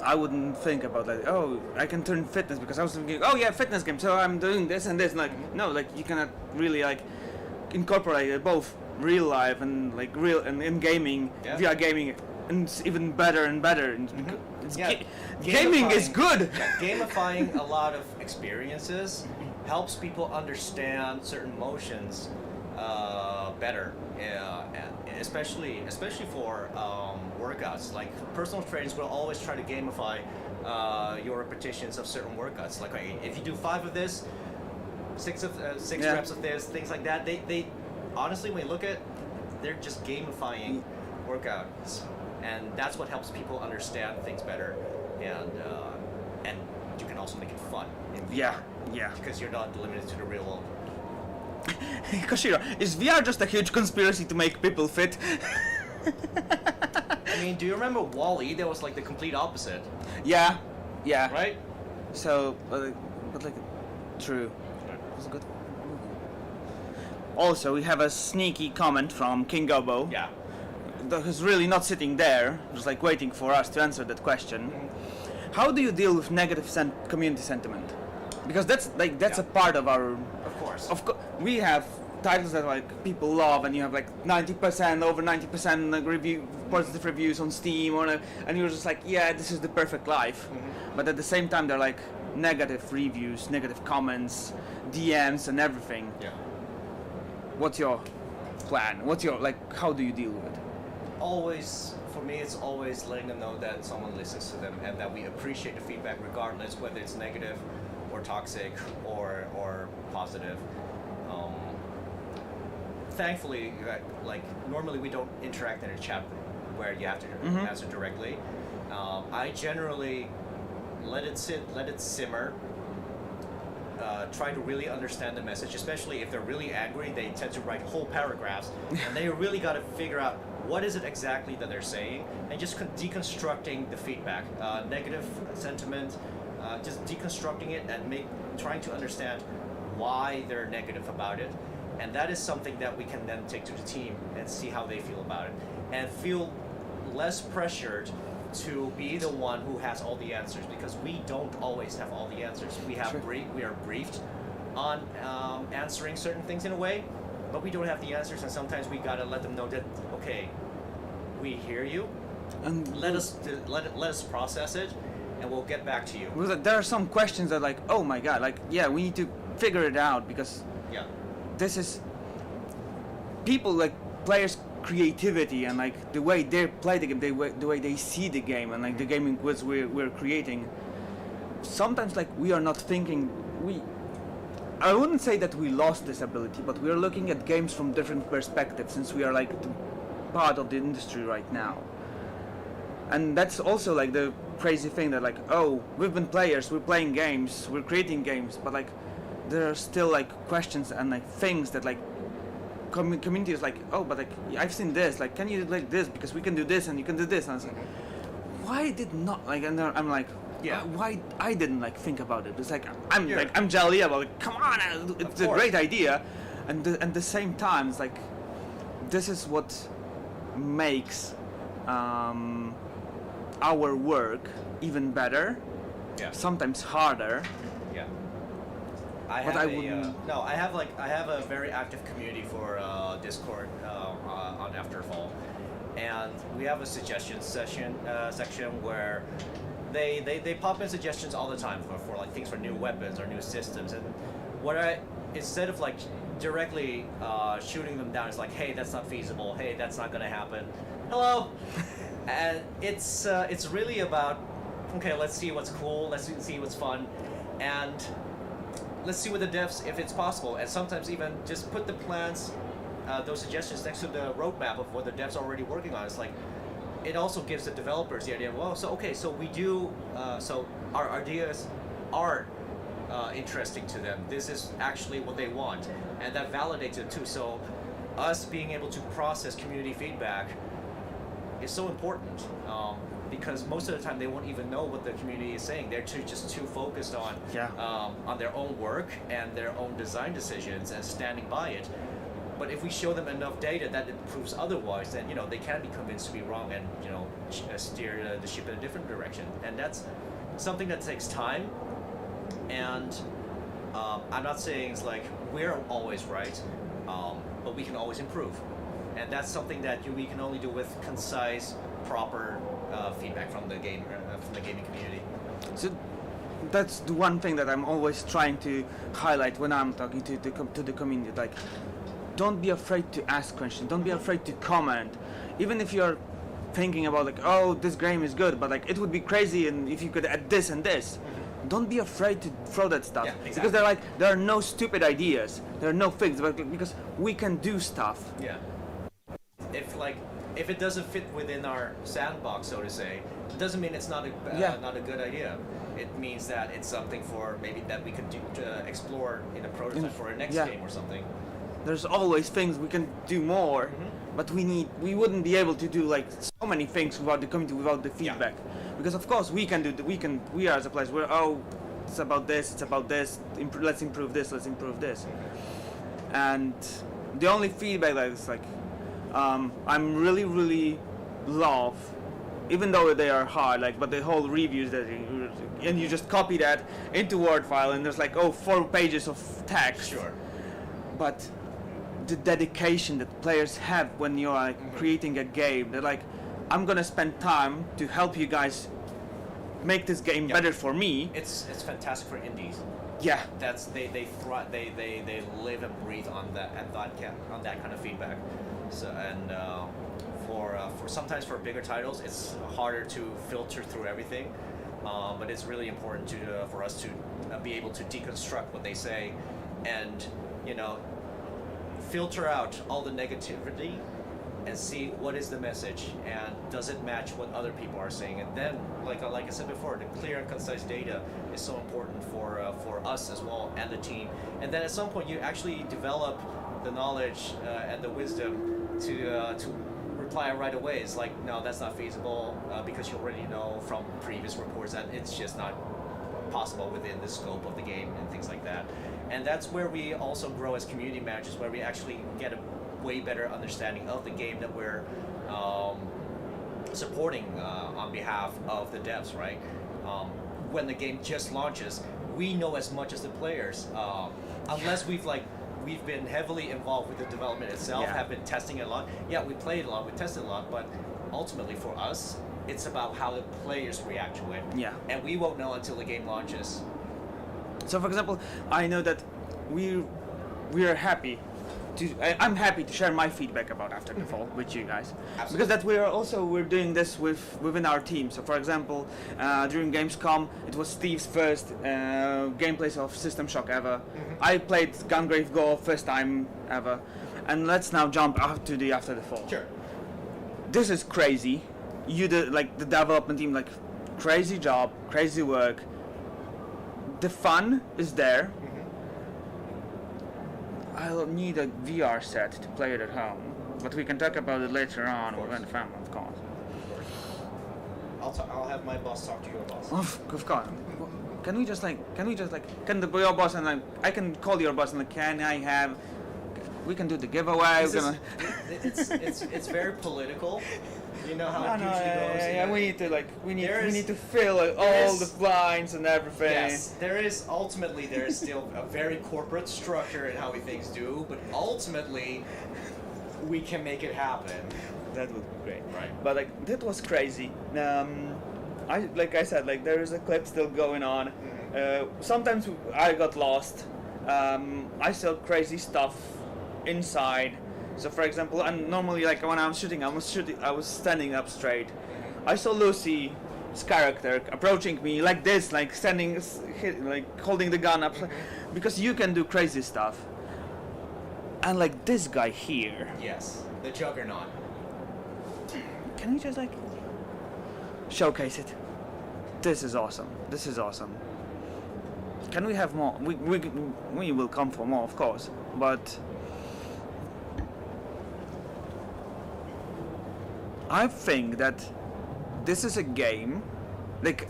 I wouldn't think about like, oh, I can turn fitness, because I was thinking, oh yeah, fitness game, so I'm doing this and this. Like, no, like you cannot really like incorporate both real life and like real and in gaming, VR gaming, and it's even better and better. Gaming is good. Gamifying a lot of experiences helps people understand certain motions better, and especially for workouts. Like personal trainers will always try to gamify your repetitions of certain workouts. Like if you do 5 of this, 6 reps of this, things like that. They honestly, when you look at, they're just gamifying workouts, and that's what helps people understand things better, and you can also make it fun. Yeah. Because you're not limited to the real world. Koshiro, is VR just a huge conspiracy to make people fit? I mean, do you remember WALL-E? That was like the complete opposite. Yeah. Right? So, but like, true. It was a good movie. Also, we have a sneaky comment from King Gobo. Yeah. Who's really not sitting there, just like waiting for us to answer that question. How do you deal with negative community sentiment? Because that's a part of our. Of course. We have titles that like people love, and you have like 90%, over 90% like positive reviews on Steam, and you're just like, yeah, this is the perfect life. But at the same time, they're like negative reviews, negative comments, DMs, and everything. Yeah. What's your plan? How do you deal with it? Always, for me, it's always letting them know that someone listens to them and that we appreciate the feedback regardless whether it's negative or toxic or positive. Thankfully, like normally we don't interact in a chat where you have to answer directly. I generally let it sit, let it simmer. Try to really understand the message, especially if they're really angry. They tend to write whole paragraphs, and they really got to figure out what is it exactly that they're saying, and just deconstructing the feedback, negative sentiment, just deconstructing it and trying to understand why they're negative about it. And that is something that we can then take to the team and see how they feel about it, and feel less pressured to be the one who has all the answers, because we don't always have all the answers. We have we are briefed on answering certain things in a way, but we don't have the answers, and sometimes we gotta let them know that okay, we hear you, and let us process it, and we'll get back to you. Because there are some questions that like, oh my god, like yeah, we need to figure it out, because this is people like players' creativity and like the way they play the game, the way they see the game, and like the gaming which we're creating. Sometimes like we are not thinking. I wouldn't say that we lost this ability, but we are looking at games from different perspectives, since we are like part of the industry right now. And that's also like the crazy thing that like, oh, we've been players, we're playing games, we're creating games, but like there are still like questions and like things that like community is like, oh, but like I've seen this, like can you do like this, because we can do this and you can do this, and I was like, why did not like, and I'm like, why I didn't like think about it. It's like I'm jelly about like, come on, it's a great idea, and at the same time it's like this is what makes our work even better, sometimes harder. I have I have a very active community for Discord on Afterfall, and we have a suggestions section where they pop in suggestions all the time for like things for new weapons or new systems, and instead of like directly shooting them down, it's like, hey, that's not feasible, hey, that's not gonna happen, hello. And it's really about, okay, let's see what's cool, let's see what's fun, and let's see with the devs if it's possible, and sometimes even just put the plans, those suggestions next to the roadmap of what the devs are already working on. It's like, it also gives the developers the idea of, well, so we do, so our ideas are interesting to them. This is actually what they want, and that validates it too. So us being able to process community feedback is so important. Because most of the time they won't even know what the community is saying. They're just too focused on their own work and their own design decisions and standing by it. But if we show them enough data that it proves otherwise, then they can be convinced to be wrong and steer the ship in a different direction. And that's something that takes time. And I'm not saying it's like we're always right, but we can always improve. And that's something that we can only do with concise, proper feedback from the gaming community. So that's the one thing that I'm always trying to highlight when I'm talking to the community. Like, don't be afraid to ask questions. Don't be afraid to comment, even if you're thinking about like, oh, this game is good, but like it would be crazy and if you could add this and this. Don't be afraid to throw that stuff, because there are no stupid ideas. There are no things, because we can do stuff. Yeah. If it doesn't fit within our sandbox, so to say, it doesn't mean it's not a good idea. It means that it's something for maybe that we can do explore in a prototype for a next game or something. There's always things we can do more, but we wouldn't be able to do like so many things without the community, without the feedback. Because of course we are as a place where it's about this, let's improve this, and the only feedback that is like. I'm really love, even though they are hard, like, but the whole reviews and you just copy that into Word file and there's like 4 pages of text. Sure. But the dedication that players have when you're like creating a game, they're like, I'm gonna spend time to help you guys make this game better for me. It's fantastic for indies. Yeah. That's they live and breathe on that kind of feedback. So for sometimes for bigger titles, it's harder to filter through everything. but it's really important for us to be able to deconstruct what they say, and filter out all the negativity and see what is the message and does it match what other people are saying. And then, like I said before, the clear and concise data is so important for us as well and the team. And then at some point you actually develop the knowledge and the wisdom to reply right away. It's like, no, that's not feasible, because you already know from previous reports that it's just not possible within the scope of the game and things like that. And that's where we also grow as community managers, where we actually get a way better understanding of the game that we're supporting on behalf of the devs, right? When the game just launches, we know as much as the players, unless we've been heavily involved with the development itself, have been testing it a lot. Yeah, we played a lot, we tested a lot, but ultimately for us, it's about how the players react to it. Yeah. And we won't know until the game launches. So, for example, I know that we are happy. I'm happy to share my feedback about After the Fall with you guys. Absolutely. Because that we're doing this within our team. So, for example, during Gamescom, it was Steve's first gameplays of System Shock ever. I played Gungrave Go first time ever. And let's now jump out to the After the Fall. Sure. This is crazy. You did, like, the development team, like, crazy job, crazy work. The fun is there. I'll need a VR set to play it at home, but we can talk about it later on when the family, of course. I'll have my boss talk to your boss. Of course. Can your boss and I can call your boss and we can do the giveaway. It's very political. You know how it usually goes. Yeah, we need to fill all the blinds and everything. Yes, there is still a very corporate structure in how we things do, but ultimately we can make it happen. That would be great. Right. But that was crazy. I said, there is a clip still going on. Sometimes I got lost. I saw crazy stuff inside. So, for example, and normally, when I was shooting, I was standing up straight. I saw Lucy's character approaching me like this, standing, holding the gun up, because you can do crazy stuff. And this guy here. Yes, the Juggernaut. Can you just showcase it? This is awesome. This is awesome. Can we have more? We will come for more, of course, but. I think that this is a game,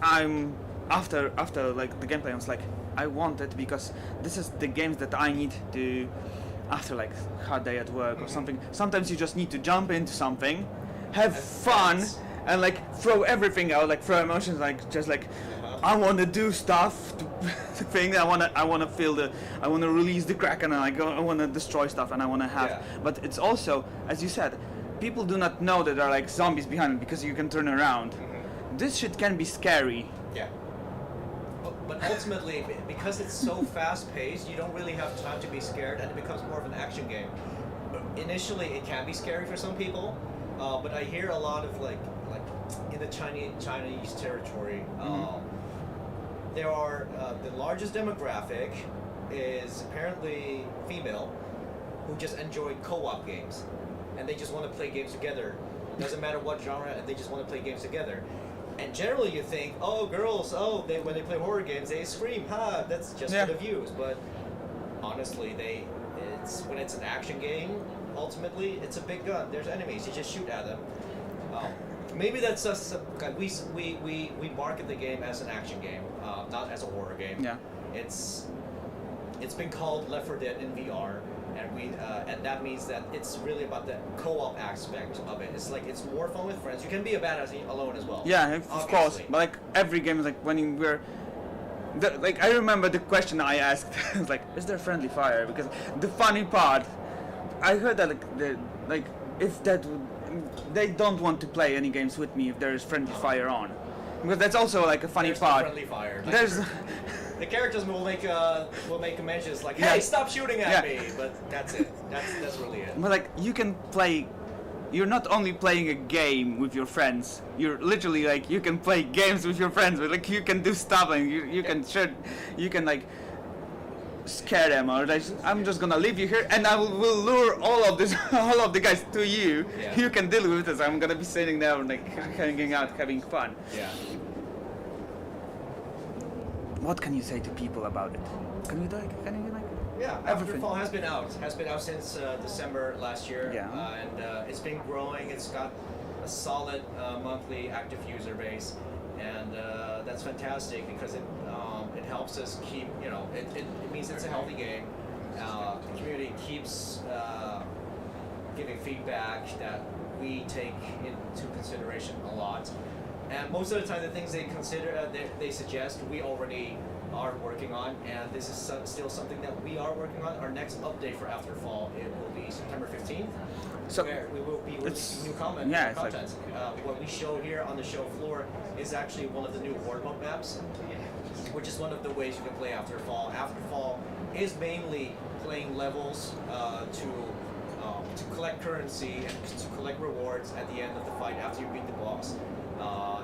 I'm after the gameplay, I was I want it because this is the games that I need to, after hard day at work or something. Sometimes you just need to jump into something, have fun, and throw everything out, throw emotions, I want to do stuff, to think. I want to feel I want to release the Kraken, and I want to destroy stuff, and I want to have. Yeah. But it's also, as you said, people do not know that there are zombies behind it because you can turn around. This shit can be scary. Yeah. But ultimately, because it's so fast-paced, you don't really have time to be scared, and it becomes more of an action game. Initially, it can be scary for some people, but I hear a lot of in the Chinese territory, there are the largest demographic is apparently female, who just enjoy co-op games. And they just want to play games together. Doesn't matter what genre, they just want to play games together. And generally you think, oh, girls, when they play horror games, they scream, that's just for the views. But honestly, when it's an action game, ultimately, it's a big gun. There's enemies, you just shoot at them. Maybe that's us. We market the game as an action game, not as a horror game. Yeah. It's been called Left 4 Dead in VR. And that means that it's really about the co-op aspect of it. It's more fun with friends. You can be a badass alone as well. Yeah, of course. But every game is when we're, I remember the question I asked. It's is there friendly fire? Because the funny part, I heard that if that would, they don't want to play any games with me if there is friendly fire on, because that's also a funny There's part. No friendly fire. There's. The characters will make mentions hey, stop shooting at me, but that's it. That's really it. But you can play you're not only playing a game with your friends. You're literally like you can play games with your friends. But like you can do stuff and you can share, you can like scare them or like I'm just gonna leave you here and I will lure all of the guys to you. Yeah. You can deal with this. I'm gonna be sitting there and like hanging out, having fun. Yeah. What can you say to people about it? Can you like? Yeah, Everything. Afterfall has been out since December last year. Yeah. And it's been growing. It's got a solid monthly active user base, and that's fantastic because it helps us keep, it means it's a healthy game. The community keeps giving feedback that we take into consideration a lot. And most of the time, the things they consider, they suggest, we already are working on, and this is still something that we are working on. Our next update for Afterfall, it will be September 15th, where we will be releasing new content. What we show here on the show floor is actually one of the new Horde mode maps, which is one of the ways you can play Afterfall. Afterfall is mainly playing levels to collect currency and to collect rewards at the end of the fight after you beat the boss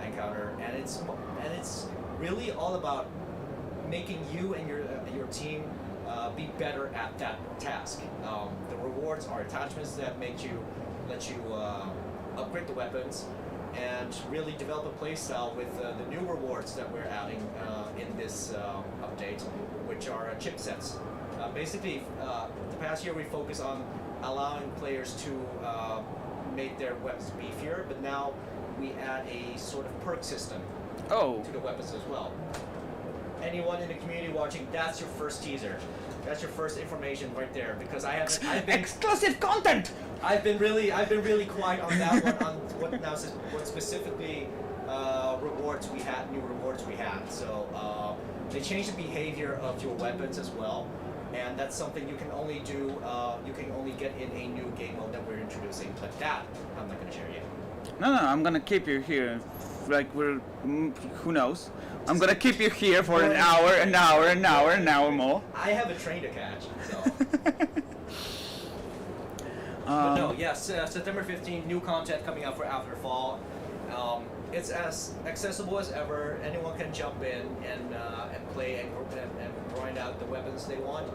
encounter, and it's really all about making you and your team be better at that task. The rewards are attachments that let you upgrade the weapons and really develop a playstyle with the new rewards that we're adding in this update, which are chipsets. Basically, the past year we focused on allowing players to make their weapons beefier, but now we add a sort of perk system to the weapons as well. Anyone in the community watching, that's your first teaser. That's your first information right there, because I've been exclusive content. I've been really quiet on that one, on what specifically new rewards we had. So they changed the behavior of your weapons as well, and that's something you can only do. You can only get in a new game mode that we're introducing. But that I'm not going to share yet. No, I'm gonna keep you here. Like who knows? I'm gonna keep you here for an hour more. I have a train to catch, so. But no, yes, September 15th, new content coming out for Afterfall. It's as accessible as ever. Anyone can jump in and play and grind out the weapons they want,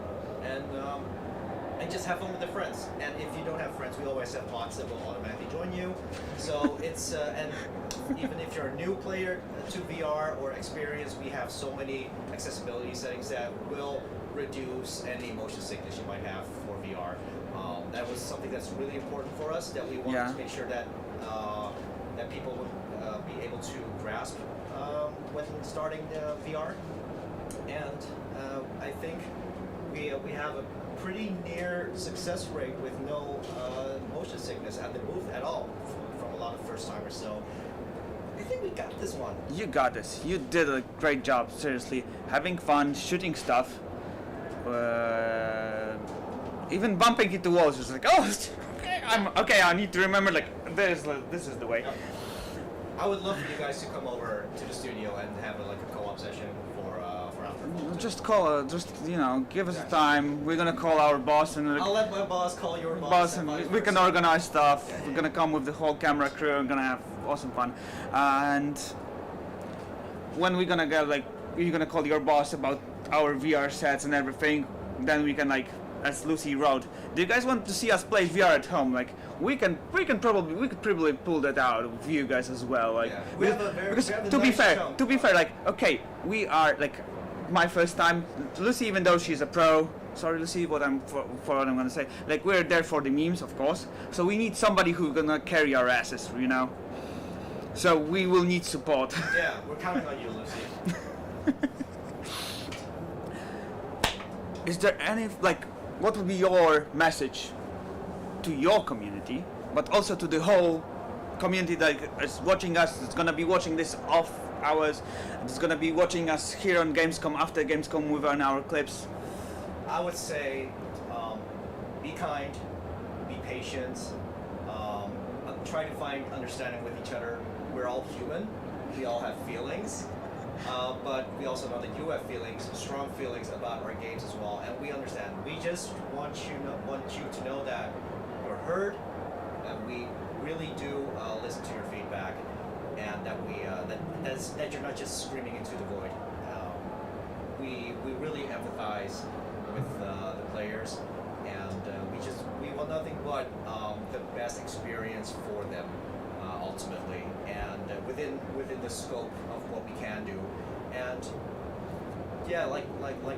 and just have fun with their friends. And if you don't have friends, we always have bots that will automatically join you. So it's and even if you're a new player to VR or experience, we have so many accessibility settings that will reduce any motion sickness you might have for VR. That was something that's really important for us, that we wanted to make sure that that people would be able to grasp when starting VR. And I think we have a pretty near success rate with no motion sickness at the booth at all from a lot of first timers. So I think we got this one. You got this. You did a great job. Seriously, having fun, shooting stuff, even bumping into walls. It's like, oh, okay. I need to remember. Like this is the way. I would love for you guys to come over to the studio and have a co-op session for Afterfall. Just call. Give us a time. We're gonna call our boss and. I'll let my boss call your boss. And we can organize stuff. We're gonna come with the whole camera crew. We're gonna have awesome fun. And when we're gonna get you're gonna call your boss about our VR sets and everything. Then we can as Lucy wrote, do you guys want to see us play VR at home? We could probably pull that out with you guys as well. To be fair, okay, we are my first time. Lucy, even though she's a pro, sorry Lucy, what I'm gonna say. We're there for the memes, of course. So we need somebody who's gonna carry our asses, So we will need support. Yeah, we're counting on you, Lucy. Is there any what would be your message to your community, but also to the whole community that is watching us, that's gonna be watching this off hours, that's gonna be watching us here on Gamescom, after Gamescom with our clips? I would say, be kind, be patient, try to find understanding with each other. We're all human, we all have feelings. But we also know that you have feelings, strong feelings about our games as well, and we understand. We just want you to know that you're heard, and really do listen to your feedback, and that we that you're not just screaming into the void. We really empathize with the players, and we want nothing but the best experience for them ultimately, and within the scope of what we can do. And yeah, like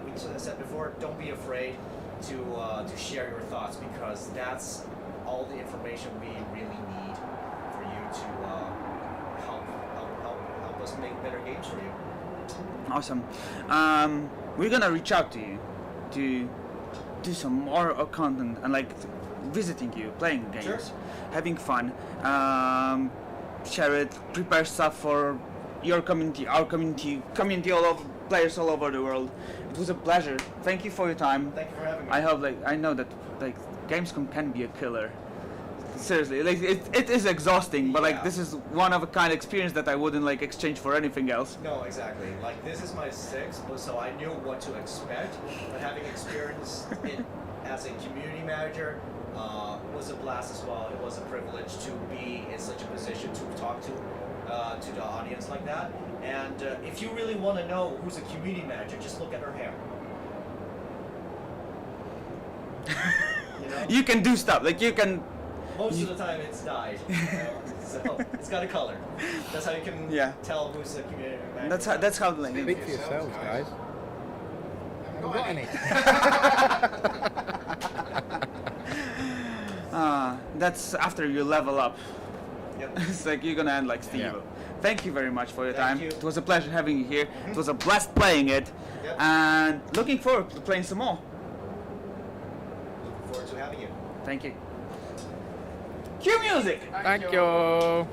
we said before, don't be afraid to share your thoughts, because that's all the information we really need for you to help us make better games for you. Awesome. We're gonna reach out to you to do some more content and like visiting you, playing games, Sure. having fun, share it, prepare stuff for your community, our community all over, players all over the world. It was a pleasure. Thank you for your time. Thank you for having me. I know that Gamescom can be a killer. Seriously, it is exhausting, but Yeah. this is one of a kind experience that I wouldn't exchange for anything else. No, exactly. Like, this is my sixth, so I knew what to expect. But having experienced it as a community manager was a blast as well. It was a privilege to be in such a position to talk to the audience like that. And if you really want to know who's a community manager, just look at her hair. You know? You can do stuff you can. Most of the time it's dyed, so it's got a color. That's how you can tell who's a community manager. That's how Speak for yourselves, guys. Haven't got any. That's after you level up. Yep. It's like you're gonna end like Steve. Yeah. Thank you very much for your Thank time. you. It was a pleasure having you here. It was a blast playing it, Yep. and looking forward to playing some more. Looking forward to having you. Thank you. Cue music. Thank you.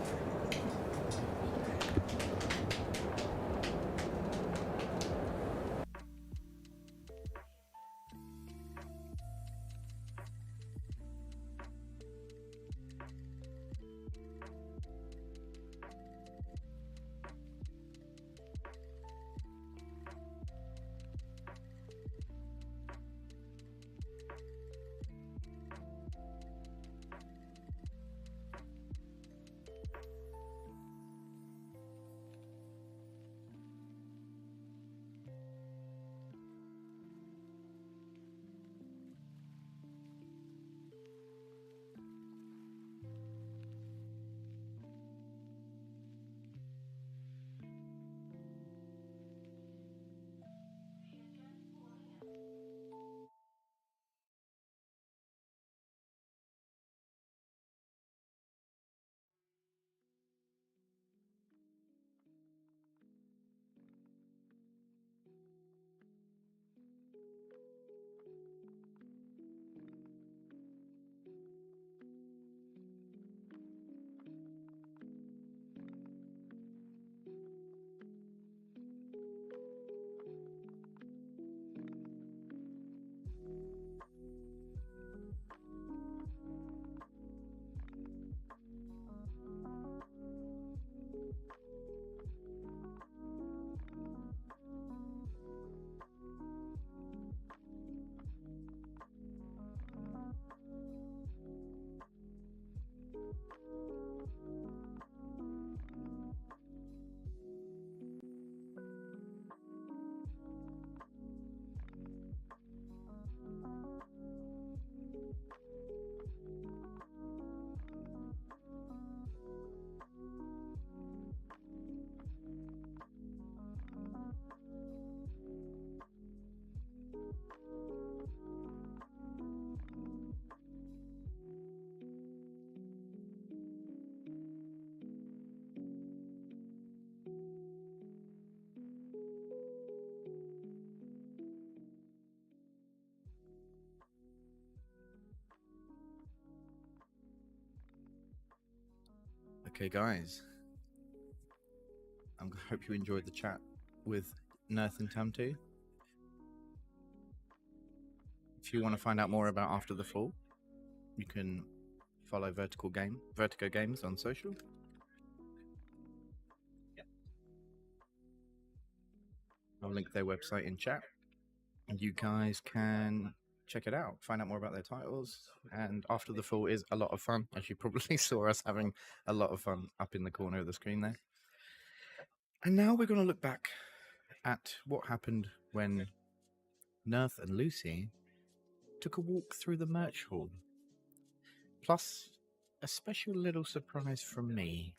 Okay, guys. I hope you enjoyed the chat with Nerth and Tam2. If you want to find out more about After the Fall, you can follow Vertigo Games on social. I'll link their website in chat. And you guys can check it out, find out more about their titles. And After the Fall is a lot of fun, as you probably saw us having a lot of fun up in the corner of the screen there. And now we're going to look back at what happened when Nerth and Lucy took a walk through the merch hall. Plus, a special little surprise from me.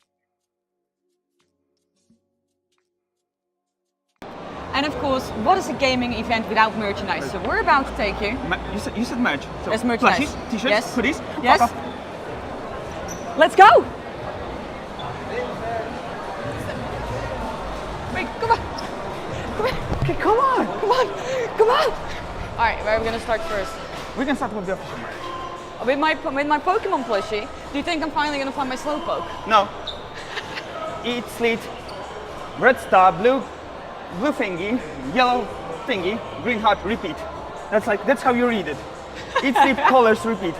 And of course, what is a gaming event without merchandise? So we're about to take you. You said merch. So There's merchandise. plushies, t-shirts, Yes. hoodies. Yes. Papa. Let's go! Wait, come on! Come on! Okay, come on! Come on! Come on! Alright, where are we gonna start first? We can start with the official merch. With my Pokemon plushie, do you think I'm finally gonna find my Slowpoke? No. Eat, sleet, red star, blue thingy, yellow thingy, green heart, repeat. That's how you read it. Eat, sleep, colors, repeat.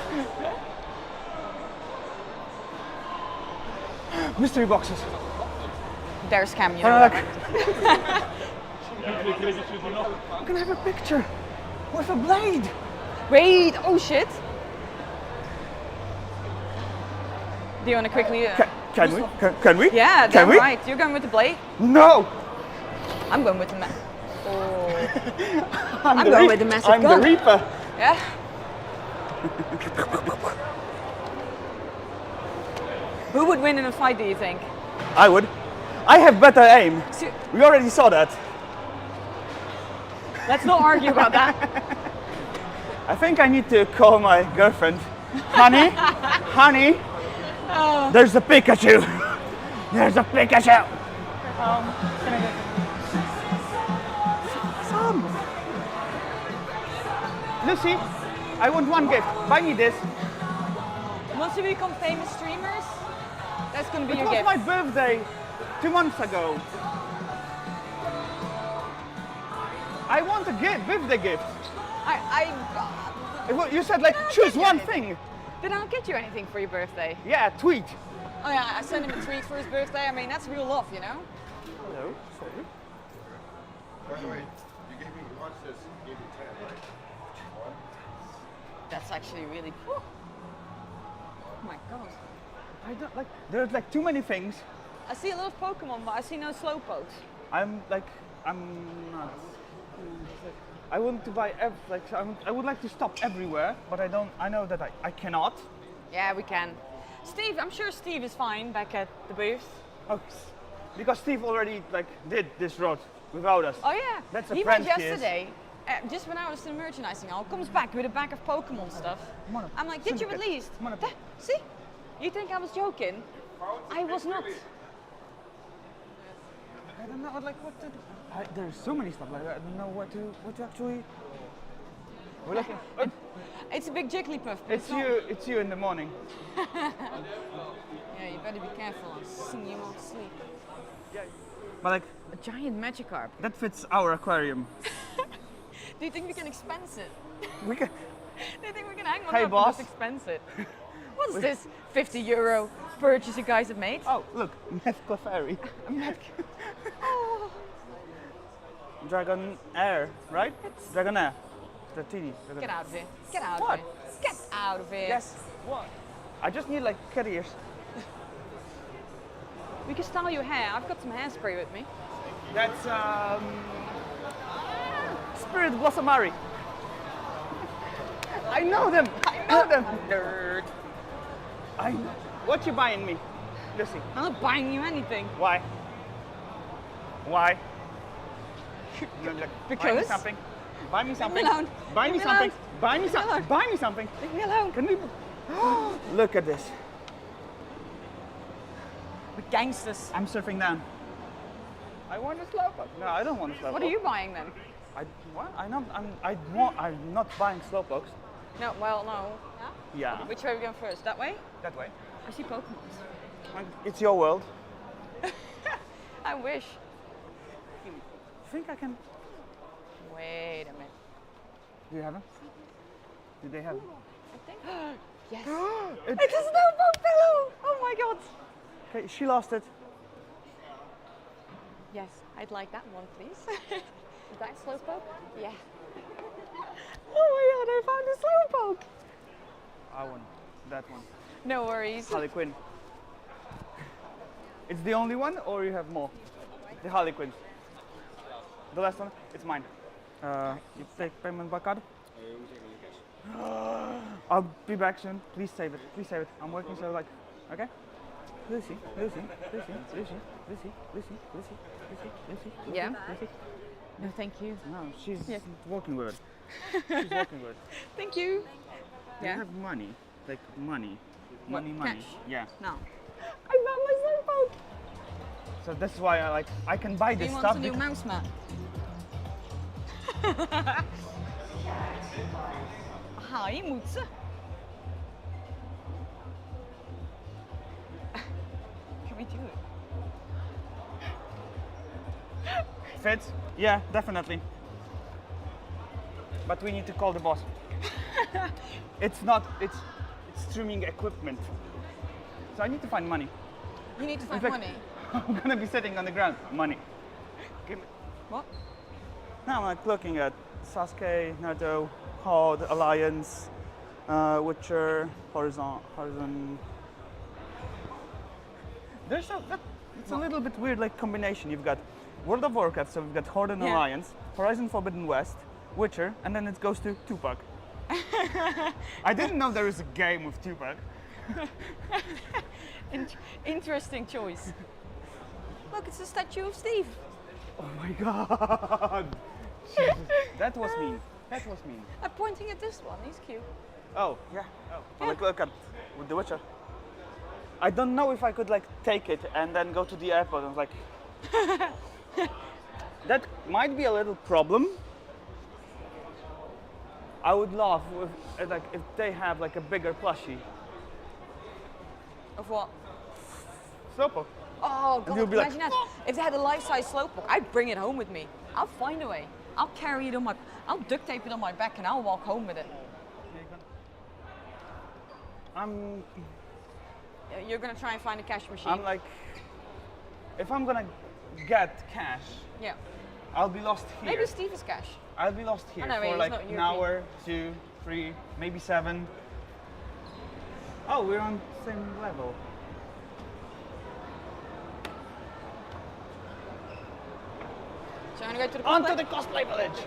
Mystery boxes. Dare scam you. I'm gonna have a picture with a blade. Wait, oh shit. Do you wanna quickly... Can we? Can we? Yeah, can damn we? right. You're going with the blade? No! I'm going with the Oh. I'm I'm going with the massive I'm gun. the Reaper. Yeah? Who would win in a fight, do you think? I would. I have better aim. See- We already saw that. Let's not argue about that. I think I need to call my girlfriend. Honey, honey, there's a Pikachu. There's a Pikachu. Some. Lucy, I want one gift. Buy me this. Once you become famous streamers, that's gonna be It your was gift. my birthday 2 months ago. I want a gift, birthday gift. You said like choose one thing. Did I not get you anything for your birthday? Yeah, tweet. Oh yeah, I sent him a tweet for his birthday. I mean, that's real love, you know? Hello, sorry. By the way, you gave me, watch this, you gave me 10, right? That's actually really cool. Oh my god. I don't like, there's like too many things. I see a lot of Pokemon, but I see no Slowpokes. I'm not. I want to buy, I would like to stop everywhere, but I know that I cannot. Yeah, we can. Steve, I'm sure Steve is fine back at the booth. Oh, because Steve already did this road without us. Oh yeah, That's a he went friend he is. yesterday, just when I was in the merchandising hall, comes back with a bag of Pokemon stuff. I'm like, did you at least? See? You think I was joking? I was not. I don't know what to do. There's so many stuff like that. I don't know what to actually. We're looking. It's a big Jigglypuff. But It's you. It's you in the morning. Yeah, you better be careful. I'll sing you off to sleep. But a giant Magikarp. that fits our aquarium. Do you think we can expense it? We can. Do you think we can hang one Hey, up boss. and just expense it? What's this €50 purchase you guys have made? Oh, look, Clefairy. Oh. Dragon Air, right? Dragon Air. The teeny. Get out of here. Get out What? of here. Get out of here. Yes. What? I just need cat ears. We can style your hair. I've got some hairspray with me. That's Spirit Blossomari. I know them. Nerd. What you buying me, Lucy? I'm not buying you anything. Why? Why? Because? Buy me something. Buy me something. Leave me alone. Buy me Leave me something. alone. Buy me Leave me something. alone. Buy me something. Leave me alone. Can we? Look at this. The gangsters. I'm surfing down. I want a Slowpoke. No, I don't want a Slowpoke. What are you buying then? I'm not buying Slowpokes. No, well, no. Yeah. Which way are we going first? That way? That way. I see Pokemon. It's your world. I wish. Think I can? Wait a minute. Do you have them? Do they have? I think. Yes. It- It's a Slowpoke pillow. Oh my god. Okay, she lost it. Yes, I'd like that one, please. Is that Slowpoke? Yeah. my god, I found a slowpoke! I won. That one. No worries. Harley Quinn. It's the only one, or you have more? The Harley Quinn. The last one? It's mine. You take payment by card? I'll be back soon. Please save it. Please save it. I'm working so like, okay? Lucy. Yeah? Lucy. No, thank you. No, she's working with it. She's working with it. Thank you. Do you have money? Like money. Money. Cash? Yeah. No. I found my slowpoke. So that's why I can buy Do this you stuff. want a new mouse mat? Hi, Moetse. Can we do it? Fit? Yeah, definitely. But we need to call the boss. It's streaming equipment. So I need to find money. You need to find In fact, money. I'm gonna be sitting on the ground. Money. Give me. What? Now I'm like looking at Sasuke, Naruto, Horde, Alliance, Witcher, Horizon. It's a little bit weird like combination. You've got World of Warcraft, so we've got Horde and Yeah. Alliance, Horizon Forbidden West, Witcher, and then it goes to Tupac. I didn't know there was a game with Tupac. Interesting choice. Look, it's a statue of Steve. Oh my god! Jesus. That was mean. That was mean. I'm pointing at this one. He's cute. Oh, yeah. Oh. Look at with the Witcher. I don't know if I could like take it and then go to the airport. I was like, that might be a little problem. I would love if they have like a bigger plushie. Of what? Slowpoke. Oh And god, you'll be like, imagine that. If they had a life-size slowpoke, I'd bring it home with me. I'll find a way. I'll carry it on I'll duct tape it on my back and I'll walk home with it. You're gonna try and find a cash machine. I'm like, if I'm gonna get cash, yeah. I'll be lost here. Maybe Steve is cash. I'll be lost here no, for he's like not an European. hour, 2, 3, maybe 7. Oh, we're on the same level. So I'm gonna go to the Onto the cosplay village.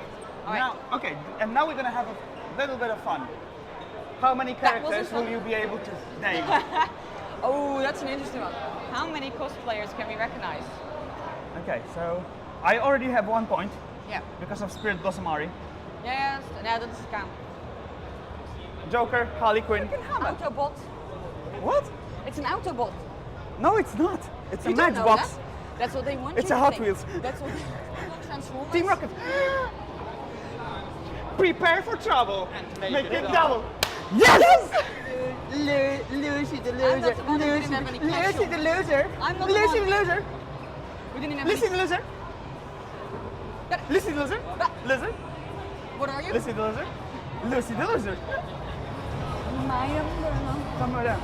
All right. Now, okay, and now we're gonna have a little bit of fun. How many characters will you be able to name? Oh, that's an interesting one. How many cosplayers can we recognize? Okay, so I already have 1 point. Yeah. Because of Spirit Blossom Ari. Yes, that doesn't count. Joker, Harley Quinn. Autobot. What? It's an Autobot. No, it's not. It's You a don't know Matchbox. that? That's what they want It's you a to Hot think. Wheels. That's what they Transformers. Team Rocket. Prepare for trouble. Make it double. Yes! Lucy the loser. I'm not the one who didn't have any cash Lucy on. the loser. I'm not Lucy the the one. loser. We didn't have Lucy any. the loser. Lucy the loser. Loser. What are you? Lucy the loser. Lucy the loser. My umbrella. Somewhere down.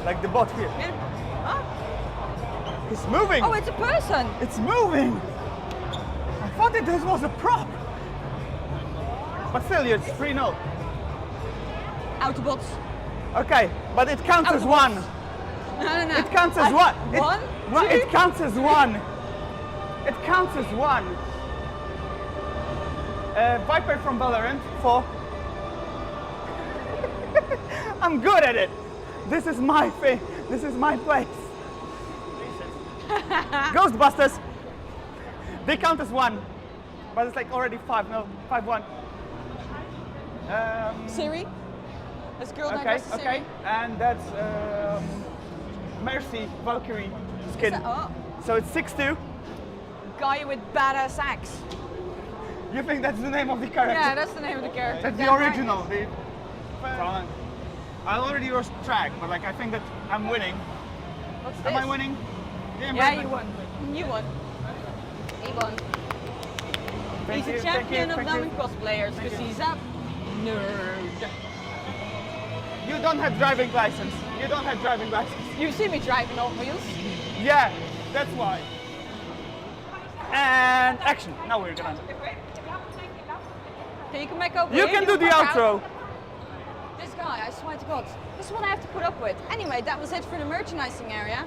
Like the bot here. Yeah. Huh? It's moving. Oh, it's a person. It's moving. I thought that this was a prop. But still, it's 3-0. Autobots. Okay, but it counts as one. No. It counts as one. One? It counts as one. It counts as one. Viper from Valorant, 4. I'm good at it. This is my thing. This is my place. Ghostbusters. They count as 1. But it's like already 5-0, 5-1. Siri. This girl named Okay, Siri. okay. And that's Mercy Valkyrie skin. So it's 6-2. Guy with badass axe. You think that's the name of the character? Yeah, that's the name of the character. That's the original. I already lost track, but like I think that I'm winning. What's Am I this? winning? Yeah, you won. You won. He won. Thank He's you, a champion thank of you. non-cosplayers because he's a nerd. You don't have driving license. You don't have driving license. You've seen me driving on wheels. Yeah, that's why. And action. Now we're gonna. Can you come back over You here? can do the outro. This guy, I swear to God, this is what I have to put up with. Anyway, that was it for the merchandising area.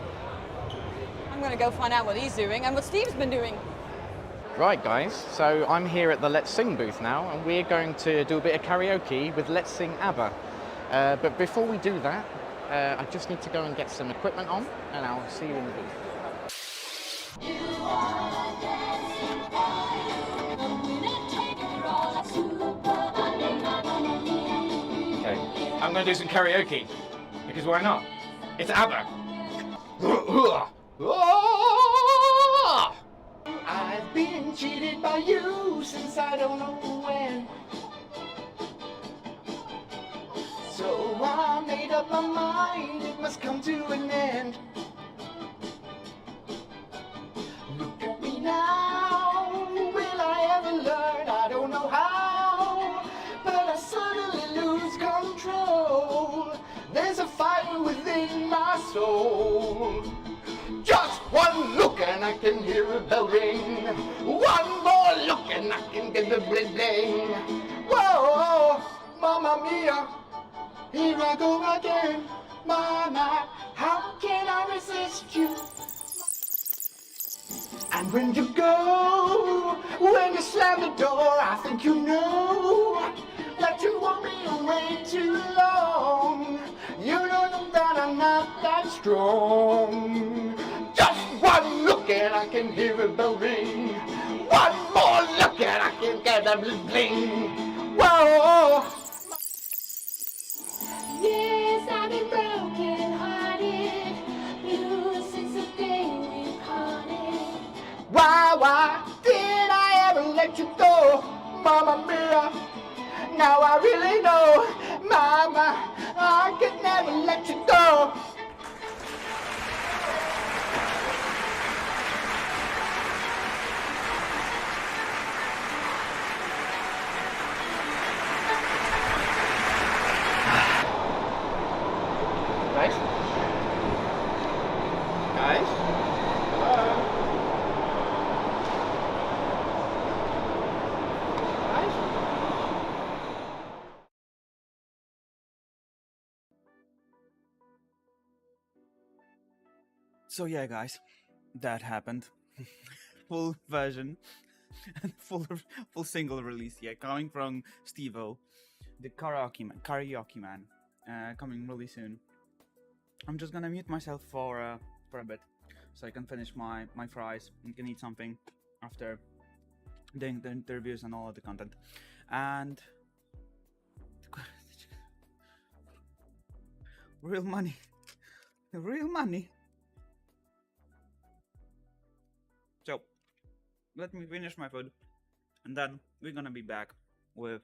I'm gonna go find out what he's doing and what Steve's been doing. Right, guys, so I'm here at the Let's Sing booth now, and we're going to do a bit of karaoke with Let's Sing ABBA. But before we do that, I just need to go and get some equipment on, and I'll see you in the booth. Okay, I'm going to do some karaoke, because why not? It's ABBA. I've been cheated by you since I don't know when. So I made up my mind, it must come to an end. Look at me now, will I ever learn? I don't know how, but I suddenly lose control. There's a fire within my soul. Just one look and I can hear a bell ring. One more look and I can get the bling bling. Whoa, mamma mia, here I go again. Mama, how can I resist you? And when you go, when you slam the door, I think you know that you won't be away too long. You know that I'm not that strong. Just one look and I can hear a bell ring. One more look and I can get a bling bling. Whoa! Yes, I've been broken hearted. You since the day we parted. Why did I ever let you go, Mamma Mia? Now I really know, Mama, I could never let you go. Guys? Guys? Hello? So yeah, guys, that happened. Full version, and full single release. Yeah, coming from Steve-O, the karaoke man, coming really soon. I'm just gonna mute myself for a bit, so I can finish my fries and can eat something after doing the interviews and all of the content. And real money, real money. So let me finish my food, and then we're gonna be back with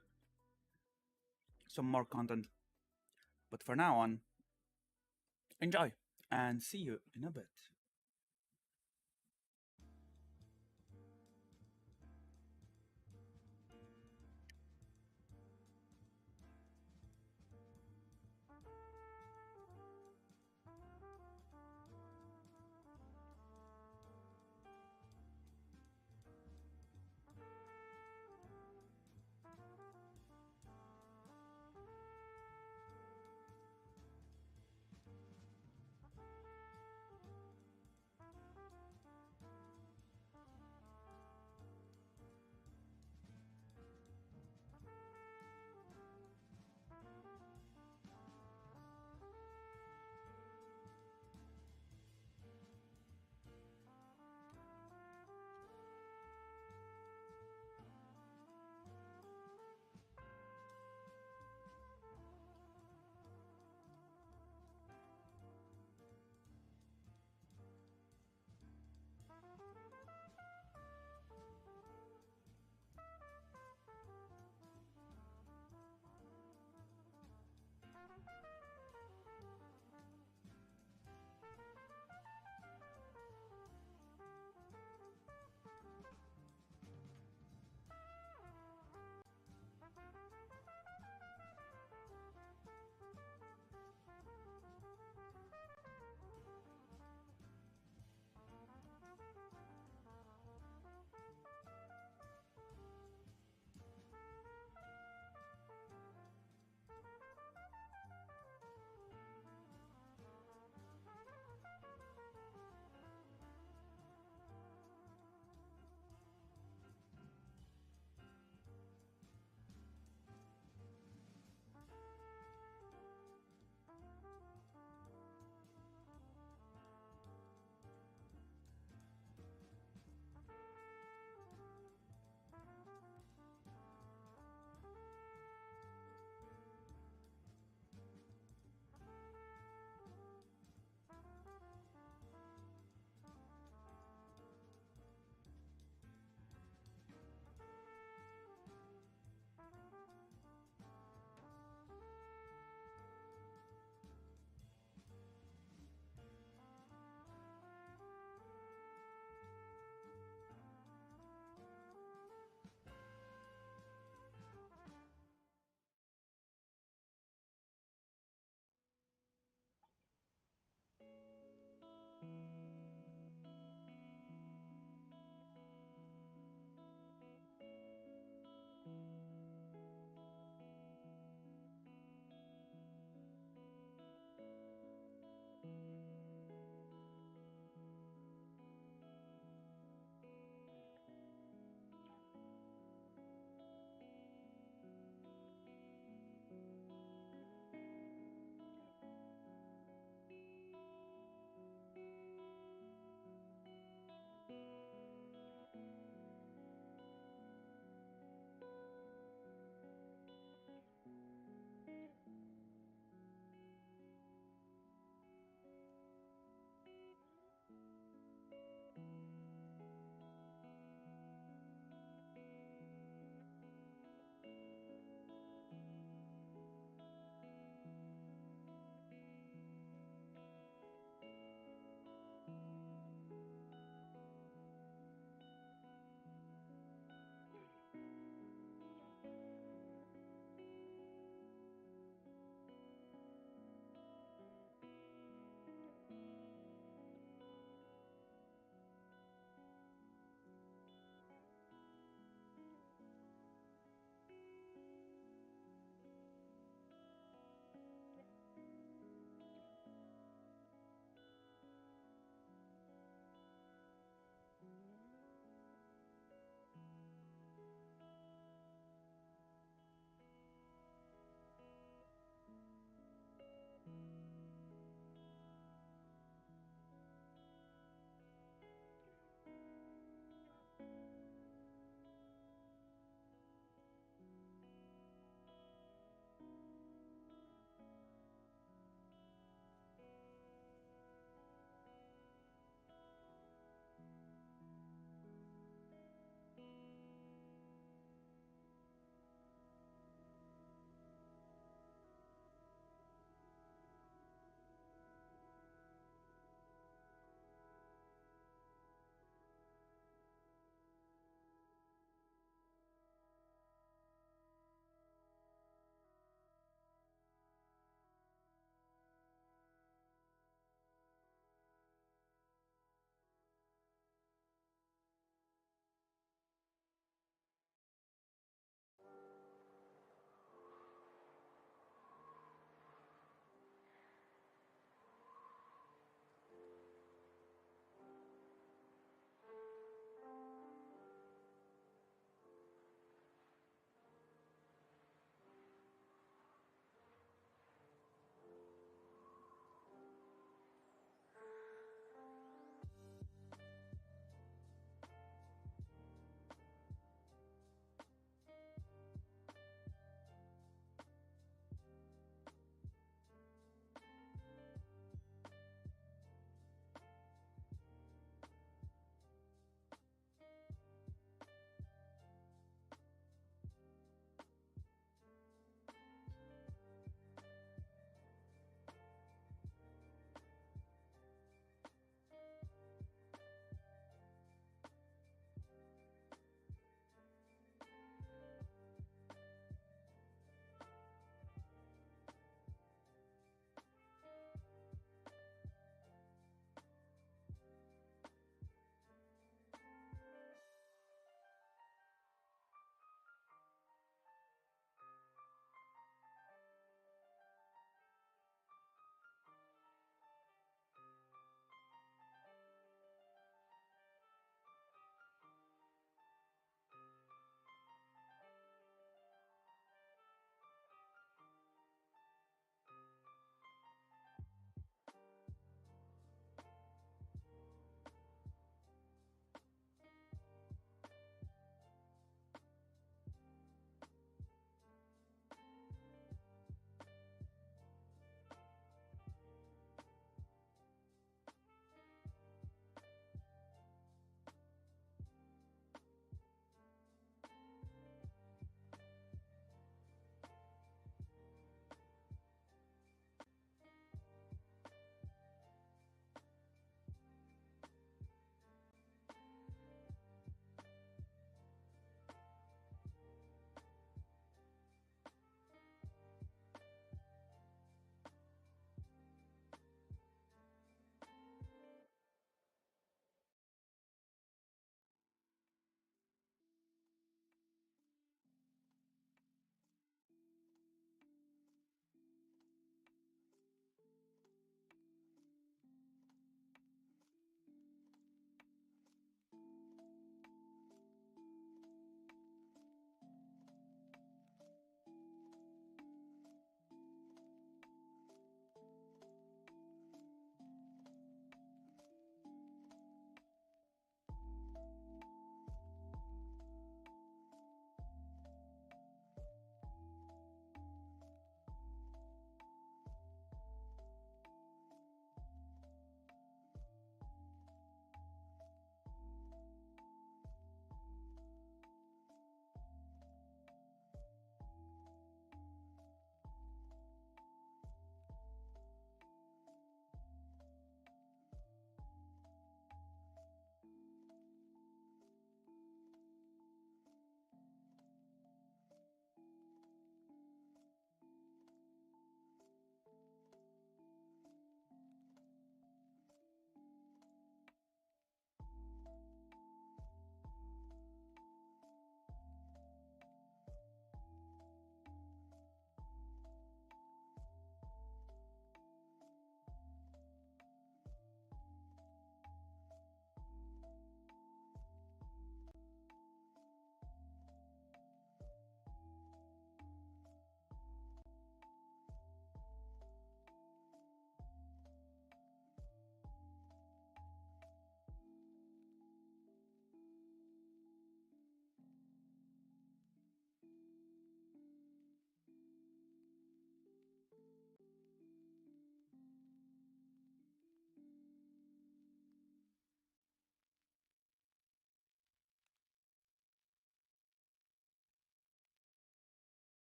some more content. But for now on, enjoy and see you in a bit.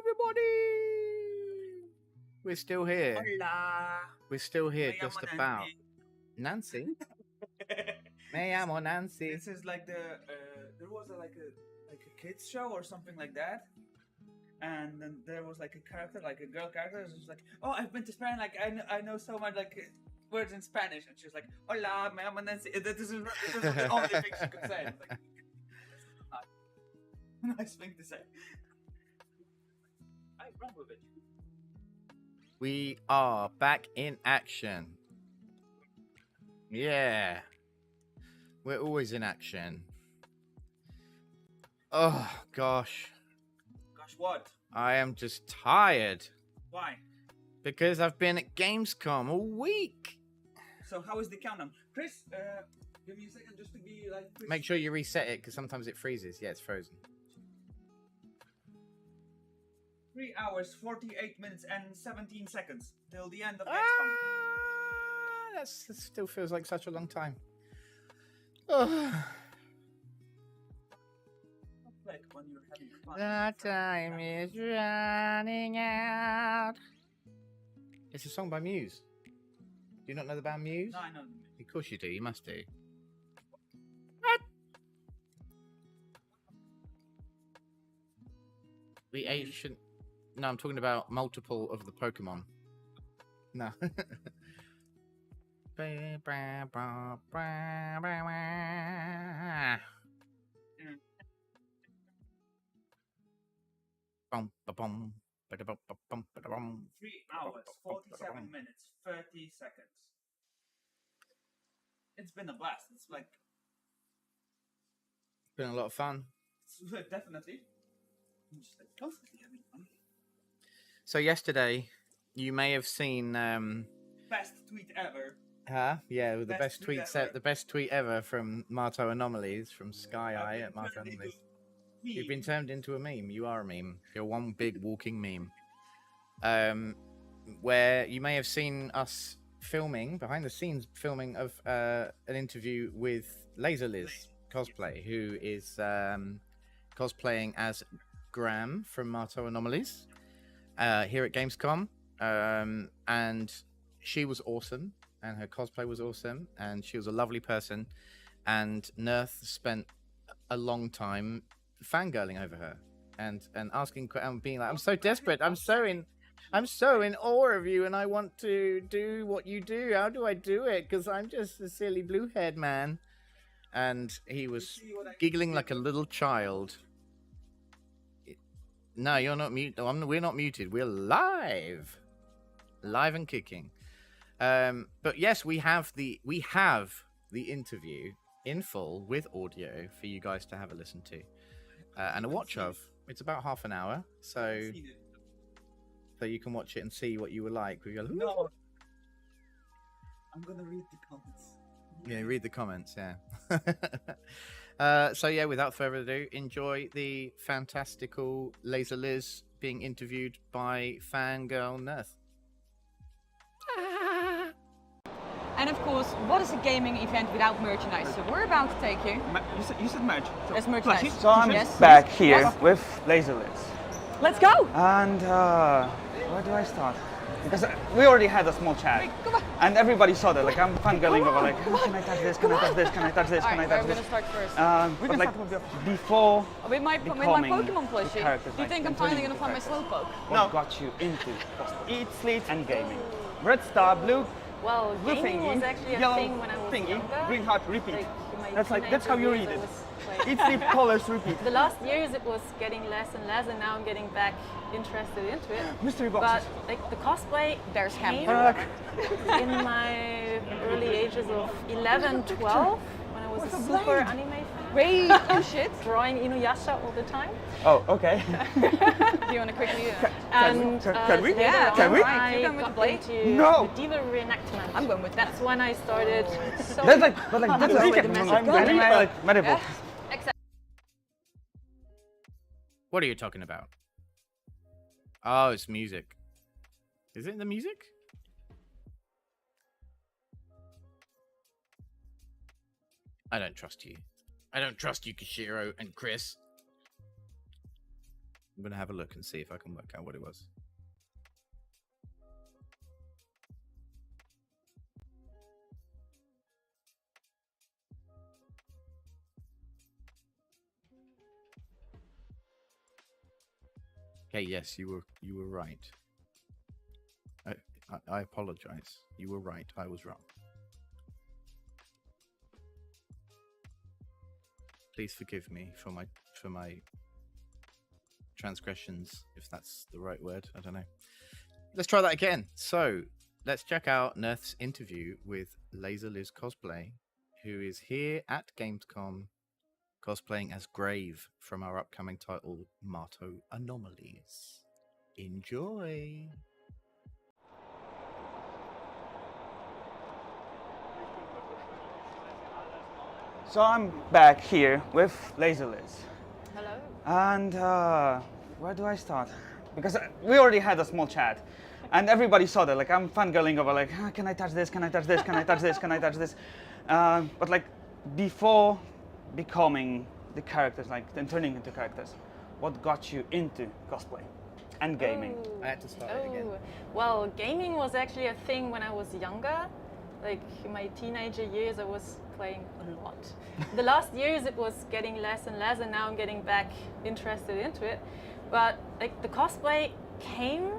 everybody! We're still here. Hola. We're still here, Me just llamo about. Nancy? Me llamo Nancy. This is like there was like a kids show or something like that, and then there was like a character, like a girl character, who's just like, oh, I've been to Spain, like I know so much like words in Spanish, and she was like, hola, me llamo Nancy. This is the only thing she could say. It's like, nice thing to say. I run with it. We are back in action. Yeah. We're always in action. Oh, gosh. Gosh, what? I am just tired. Why? Because I've been at Gamescom all week. So how is the countdown? Chris, give me a second just to be like... Chris. Make sure you reset it, because sometimes it freezes. Yeah, it's frozen. 3 hours, 48 minutes, and 17 seconds till the end of Gamescom. That still feels like such a long time. Oh. Like when you're having fun. The time is running out. It's a song by Muse. Do you not know the band Muse? No, I know. Of course you do. You must do. The ancient... No, I'm talking about multiple of the Pokemon. No. Bum, ba-bum, ba-da-bum, ba-da-bum. 3 hours, 47 minutes, 30 seconds. It's been a blast. It's like... Been a lot of fun. Definitely. I'm just like constantly having fun. So yesterday, you may have seen... Best tweet ever. Huh? Yeah, with the best tweet tweet ever. the best tweet ever from Marto Anomalies, from Sky Eye at Marto Anomalies. You've been turned into a meme. You are a meme. You're one big walking meme. Where you may have seen us filming, behind the scenes filming of an interview with Laser Liz Cosplay, who is cosplaying as Graham from Marto Anomalies here at Gamescom. And she was awesome, and her cosplay was awesome, and she was a lovely person. And Nerth spent a long time fangirling over her and asking and being like, I'm so desperate, I'm so in awe of you, and I want to do what you do. How do I do it? Because I'm just a silly blue-haired man. And he was giggling like a little child. No, you're not mute. We're not muted. We're live and kicking. But yes, we have the interview in full with audio for you guys to have a listen to and a watch of. It's about half an hour, so you can watch it and see what you were like. No. I'm gonna read the comments. Yeah, read the comments. Yeah. So yeah, without further ado, enjoy the fantastical Laser Liz being interviewed by Fangirl Nerth. And of course, what is a gaming event without merchandise? So we're about to take you. You said merch. There's merchandise. So I'm Yes. back here Yes. with Laser Liz. Let's go! And where do I start? Because we already had a small chat. And everybody saw that. Like, I'm fangirling over like, oh, can I touch this? Can I touch this? Can I touch this? Can I Alright, touch I'm this? gonna start first. But like, before With my becoming Pokemon the plushie, characters, do you like, think I'm and turning finally gonna into find my characters. Slowpoke? What got you into Eat, Sleep, and gaming? Red Star, blue, Well, blue gaming thingy, was actually a yellow thing when I was thingy, younger. green heart, repeat. Like, That's how you read it. Eat, sleep, colors, repeat. The last years it was getting less and less, and now I'm getting back interested into it. Mystery boxes. But like the cosplay There's came Hamper. in my early ages of 11, 12, when I was a super anime fan. Wait, oh shit. Drawing Inuyasha all the time. Oh, okay. Do you want to quickly? And can we? later Can on, we? I You going with got the blade? into No. the diva reenactment. I'm going with That's when I started. So That's like, but like, that's popular a with the recap. massive I'm anime. like, medieval. What are you talking about? Oh, it's music. Is it the music? I don't trust you. I don't trust you, Kishiro and Chris. I'm going to have a look and see if I can work out what it was. Okay, yes, you were right. I apologize. You were right. I was wrong. Please forgive me for my transgressions, if that's the right word. I don't know. Let's try that again. So let's check out Nerth's interview with Laser Liz Cosplay, who is here at Gamescom cosplaying as Grave from our upcoming title, Marto Anomalies. Enjoy. So I'm back here with Laser Liz. Hello. And where do I start? Because we already had a small chat, and everybody saw that. Like, I'm fangirling over like, can I touch this? Can I touch this? Can I touch this? Can I touch this? But like, before becoming the characters, like, and turning into characters, what got you into cosplay and gaming? I had to start it again. Well, gaming was actually a thing when I was younger. Like, in my teenager years, I was playing a lot. The last years, it was getting less and less, and now I'm getting back interested into it. But like, the cosplay came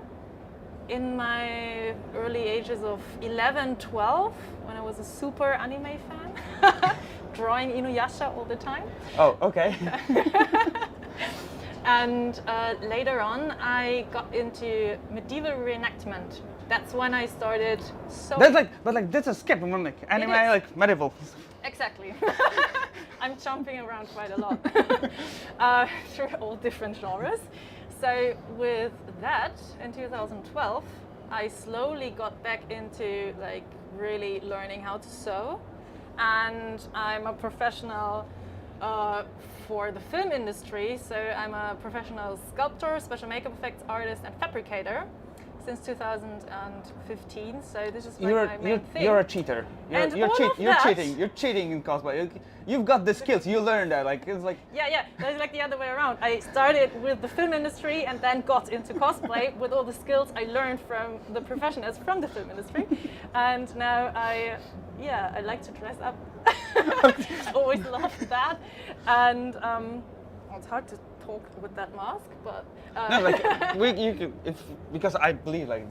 in my early ages of 11, 12, when I was a super anime fan, drawing Inuyasha all the time. Oh, okay. And later on, I got into medieval reenactment. That's when I started. So That's like, but like, that's a skip from like anime, like medieval. Exactly. I'm jumping around quite a lot through all different genres. So with that, in 2012, I slowly got back into like really learning how to sew, and I'm a professional for the film industry. So I'm a professional sculptor, special makeup effects artist, and fabricator since 2015. So this is like my main thing. You're a cheater. You're cheating. You're cheating in cosplay. You've got the skills. You learned that. Like, it's like. Yeah. It's like the other way around. I started with the film industry and then got into cosplay with all the skills I learned from the professionals from the film industry, and now I like to dress up. I always loved that, and it's hard to talk with that mask, but no, like you can, because I believe like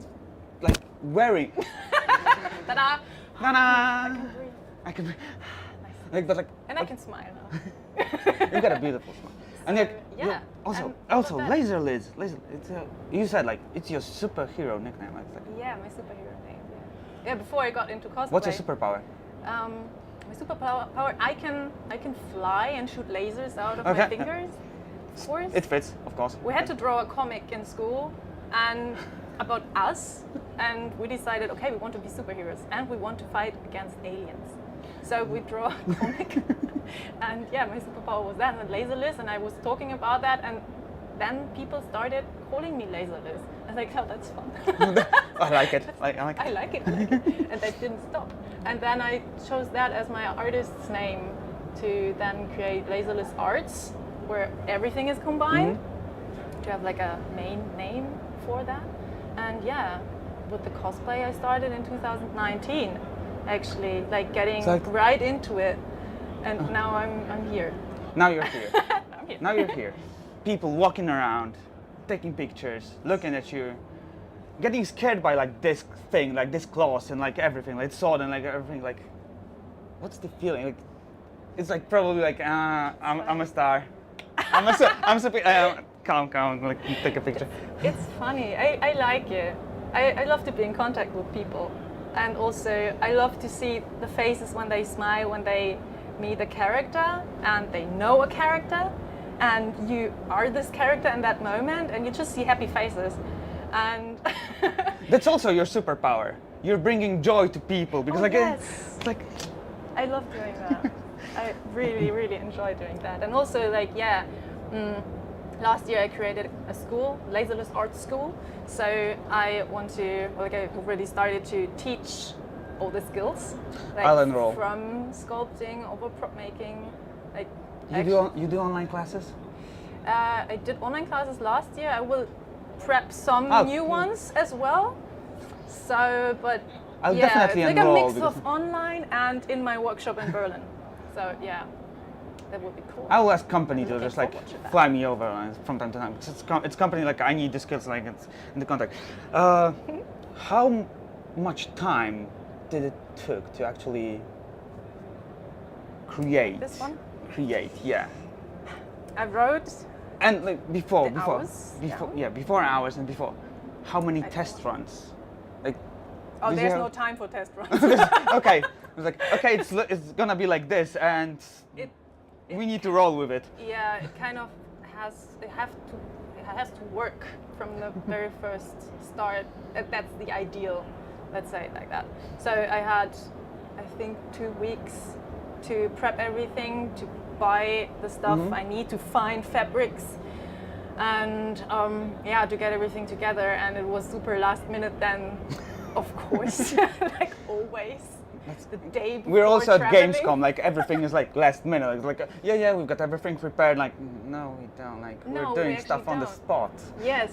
wearing. Ta-da! Ta-da! I can breathe. Nice. Like, but like. And I can smile now. You've got a beautiful smile. And like, yeah. Also, Laser Liz. It's you said like it's your superhero nickname. Like, yeah, my superhero name. Yeah. Before I got into cosplay. What's your superpower? My superpower, I can fly and shoot lasers out of my fingers. Of course. It fits, of course. We had to draw a comic in school and about us, and we decided, okay, we want to be superheroes and we want to fight against aliens. So we draw a comic, and yeah, my superpower was that, and Laser Liz, and I was talking about that, and then people started calling me Laser Liz. I was like, oh, that's fun. I like it. I like it. And I didn't stop. And then I chose that as my artist's name to then create Laser Liz Arts, where everything is combined, to have like a main name for that. And yeah, with the cosplay I started in 2019, actually, like getting right into it. And now I'm here. Now you're here. Now you're here. People walking around, taking pictures, looking at you, getting scared by like this thing, like this claws and like everything, like sword and like everything. Like, what's the feeling? Like, it's like probably like I'm a star. I'm super. Come, like take a picture. It's funny. I like it. I love to be in contact with people, and also I love to see the faces when they smile, when they meet a character and they know a character. And you are this character in that moment, and you just see happy faces, and that's also your superpower. You're bringing joy to people because it's like I love doing that. I really enjoy doing that, and also like last year I created a school, Laser Liz Art School. So I want to I already started to teach all the skills, like I'll enroll. From sculpting over prop making, like. You do online classes? I did online classes last year. I will prep some new ones as well. So, but I'll yeah, definitely it's like a enroll mix of online and in my workshop in Berlin. So yeah, that would be cool. I will ask company to Looking just like forward to that. fly me over from time to time. It's company like I need the skills like it's in the contact. How much time did it took to actually create? This one? Create, yeah. I wrote. And like before hours, before hours and before, how many test runs? Like, Oh, did you there's have- no time for test runs. Okay, it was like okay, it's gonna be like this, and we need to roll with it. Yeah, it kind of has. It has to work from the very first start. That's the ideal. Let's say it like that. So I had, I think, 2 weeks to prep everything, to buy the stuff I need, to find fabrics, and yeah, to get everything together. And it was super last minute then, of course, like always. The day before We're also traveling. at Gamescom, like everything is like last minute. It's like yeah, we've got everything prepared. Like no, we don't. Like No, we're we doing stuff actually on the don't. spot. Yes,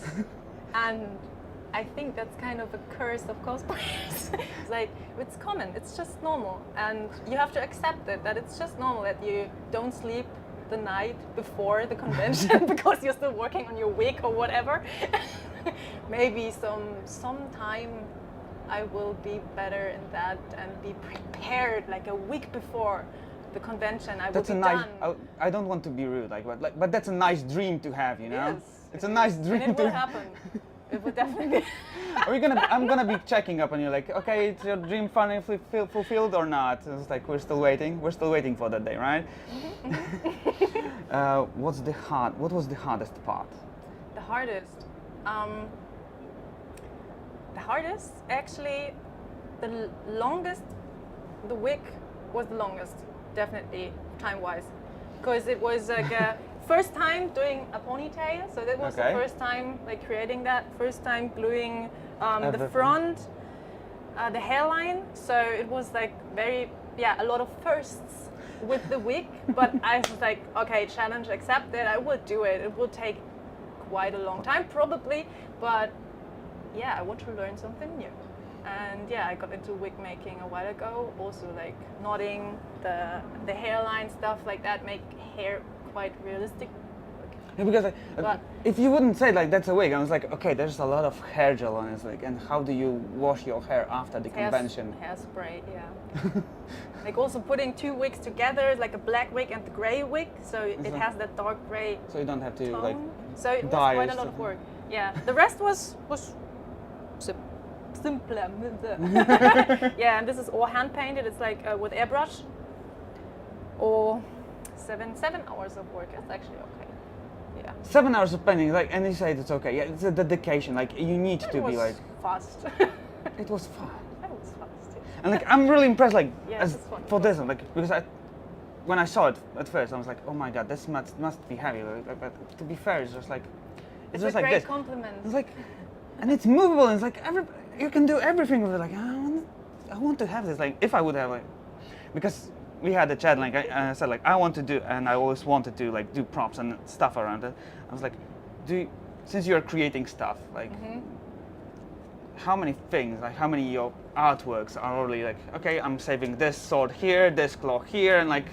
and I think that's kind of a curse of cosplayers. It's like, it's common, it's just normal, and you have to accept it, that it's just normal that you don't sleep the night before the convention because you're still working on your wig or whatever. Maybe sometime I will be better in that and be prepared like a week before the convention. I will That's be a nice. done. I don't want to be rude, but that's a nice dream to have, you know. Yes, It's a nice dream and it to will happen. It will definitely. I'm gonna be checking up on you, like, okay, is your dream finally fulfilled or not? It's like we're still waiting. We're still waiting for that day, right? What was the hardest part? The hardest, actually, the longest. The wig was the longest, definitely time-wise, because it was like a first time doing a ponytail. So that was the first time like creating that. First time gluing the front, the hairline. So it was like a lot of firsts with the wig. But I was like, okay, challenge accepted. I will do it. It will take quite a long time probably, but yeah, I want to learn something new. And yeah, I got into wig making a while ago. Also like knotting the hairline, stuff like that, make hair quite realistic. Yeah, because if you wouldn't say like that's a wig, I was like, okay, there's a lot of hair gel on it, like, and how do you wash your hair after the convention? Hairspray, yeah. Like also putting 2 wigs together, like a black wig and the gray wig, so it has that dark gray. So you don't have to tone. like. So it was dye quite a or lot of something. work. Yeah, the rest was simpler. Yeah, and this is all hand painted. It's like with airbrush. Or 7 hours of work. It's actually okay. Yeah. 7 hours of painting, like, and you say it's okay. Yeah, it's a dedication. Like you need to be like. Fast. It was fun. It was fast. And like I'm really impressed, like Yes, as it's fun. for this one, like because when I saw it at first, I was like, oh my god, this must be heavy. But to be fair, it's just like It's just a like great this. compliment. It's like, and it's movable. And it's like you can do everything with it. Like I want to have this. Like if I would have like, because we had a chat. Like I said, like I want to do, and I always wanted to like do props and stuff around it. I was like, since you're creating stuff, like. How many things, like how many of your artworks are already like, okay, I'm saving this sword here, this claw here, and like,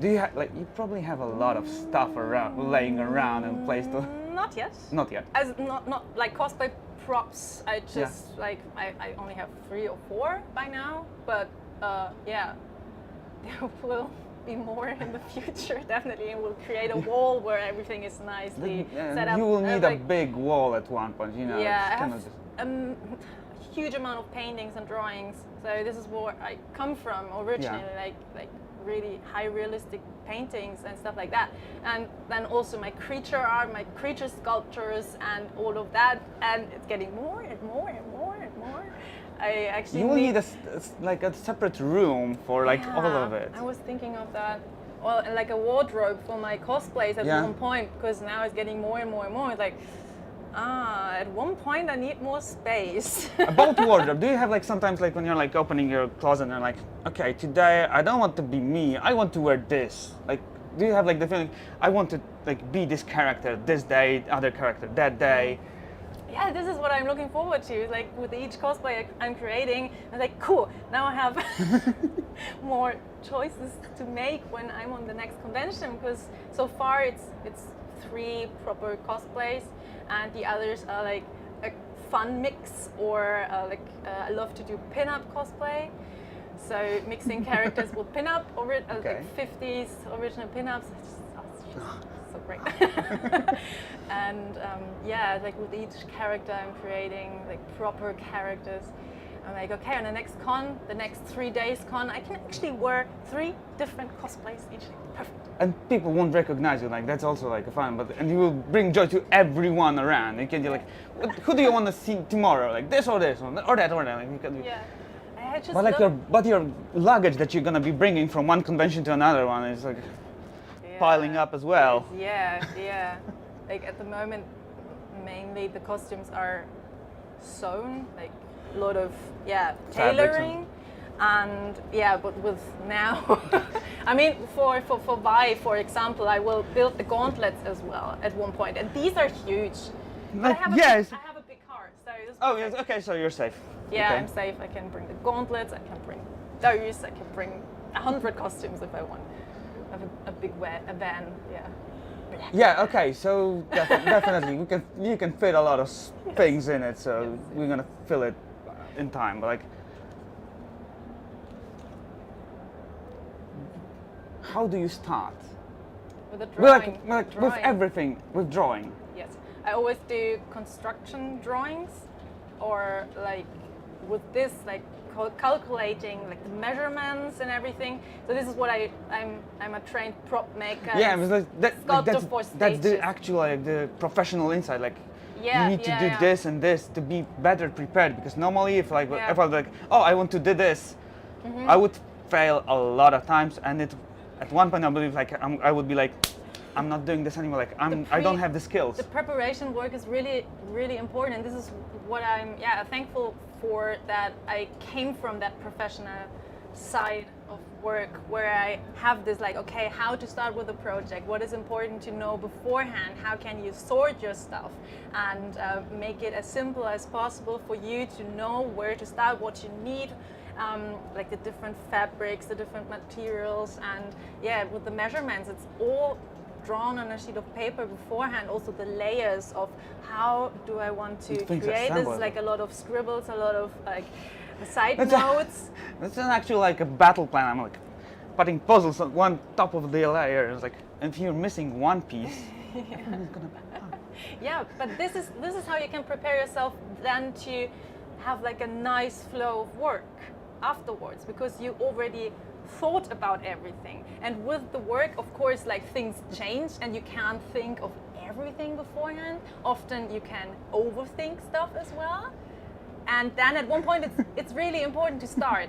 do you like you probably have a lot of stuff around, laying around and placed. Not yet. Not yet. As not like cosplay props. I just like I only have 3 or 4 by now, but yeah, there will be more in the future. Definitely, and we'll create a wall where everything is nicely set up. You will need like, a big wall at one point, you know. yeah, it's I kind have of just, a huge amount of paintings and drawings. So this is where I come from originally, like really high realistic paintings and stuff like that. And then also my creature art, my creature sculptures, and all of that. And it's getting more and more and more and more. I actually you will need like a separate room for like all of it. I was thinking of that. Well, and like a wardrobe for my cosplays at one point, because now it's getting more and more and more. It's like, at one point I need more space. About wardrobe, do you have like sometimes like when you're like opening your closet and like, okay, today I don't want to be me, I want to wear this. Like, do you have like the feeling I want to like be this character this day, other character that day? Yeah, this is what I'm looking forward to. Like with each cosplay I'm creating, I'm like, cool. Now I have more choices to make when I'm on the next convention. Because so far it's 3 proper cosplays, and the others are like a fun mix, or I love to do pin-up cosplay. So mixing characters with pin-up, like 50s original pin-ups. It's just so great. And yeah, like with each character I'm creating like proper characters. I'm like, okay, on the next con, the next 3 days con, I can actually wear 3 different cosplays each day. Perfect. And people won't recognize you, like that's also like fun, and you will bring joy to everyone around. You can be like, who do you want to see tomorrow? Like this or this, or that or that. Like, you can, yeah. I just but like your luggage that you're gonna be bringing from one convention to another one is like piling up as well. Yeah. Like at the moment, mainly the costumes are sewn, like a lot of tailoring, and but with now, I mean for Vi, for example, I will build the gauntlets as well at one point, and these are huge. Like, I have a big car, so this yes, okay, so you're safe. Yeah, okay. I'm safe. I can bring the gauntlets, I can bring those, I can bring 100 costumes if I want. I have a big van, yeah. Yeah, okay, so definitely you can fit a lot of things in it, so we're gonna fill it in time. But like, how do you start? With a drawing. With everything, with drawing. Yes, I always do construction drawings, or like with this, like calculating like the measurements and everything. So this is what I'm a trained prop maker. Yeah, sculptor for stages. That's the actual like the professional insight. Like you need to do this and this to be better prepared. Because normally if I was like, oh, I want to do this, I would fail a lot of times, and at one point I believe like I would be like, I'm not doing this anymore. Like I don't have the skills. The preparation work is really, really important, and this is what I'm thankful for, that I came from that professional side of work where I have this like, okay, how to start with a project, what is important to know beforehand, how can you sort your stuff and make it as simple as possible for you to know where to start, what you need. Like the different fabrics, the different materials, and with the measurements, it's all drawn on a sheet of paper beforehand. Also the layers of how do I want to create this, like a lot of scribbles, a lot of like side notes. That's an actual like a battle plan. I'm like putting puzzles on one top of the layer. It's like, and if you're missing one piece, everyone's gonna. Yeah, but this is how you can prepare yourself then to have like a nice flow of work afterwards, because you already thought about everything. And with the work, of course, like things change and you can't think of everything beforehand. Often you can overthink stuff as well. And then at one point it's really important to start,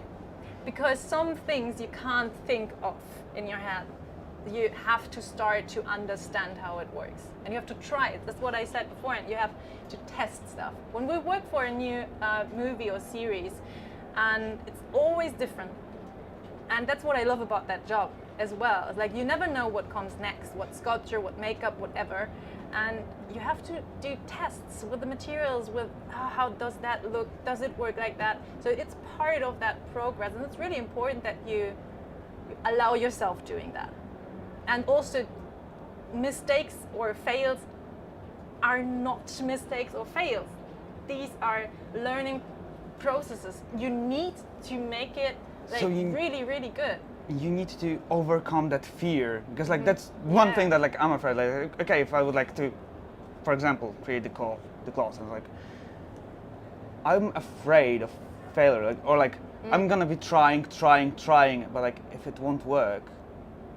because some things you can't think of in your head. You have to start to understand how it works, and you have to try it. That's what I said before, and you have to test stuff. When we work for a new movie or series, and it's always different. And that's what I love about that job as well. It's like you never know what comes next, what sculpture, what makeup, whatever. And you have to do tests with the materials, with how does that look, does it work like that? So it's part of that progress, and it's really important that you allow yourself doing that. And also, mistakes or fails are not mistakes or fails. These are learning processes. You need to make it like really, really good. You need to overcome that fear, because like that's one thing that like I'm afraid. Like, okay, if I would like to, for example, create the claws, and like I'm afraid of failure, like, or like I'm gonna be trying, but like if it won't work,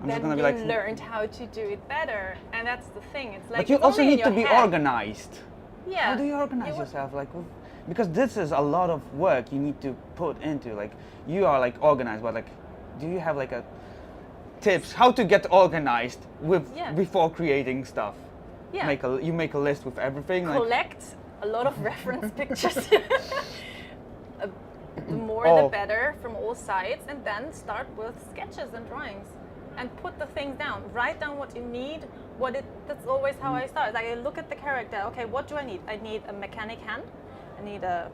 I'm then just gonna be you like. learned how to do it better, and that's the thing. It's like. But you also need to be head. organized. Yeah. How do you organize yourself? Like, because this is a lot of work you need to put into. Like, you are like organized, but like, do you have like a tips how to get organized with before creating stuff? Yeah. You make a list with everything. Collect a lot of reference pictures. The more the better from all sides, and then start with sketches and drawings. and put the things down. Write down what you need. That's always how I start. Like I look at the character. Okay, what do I need? I need a mechanic hand. I need a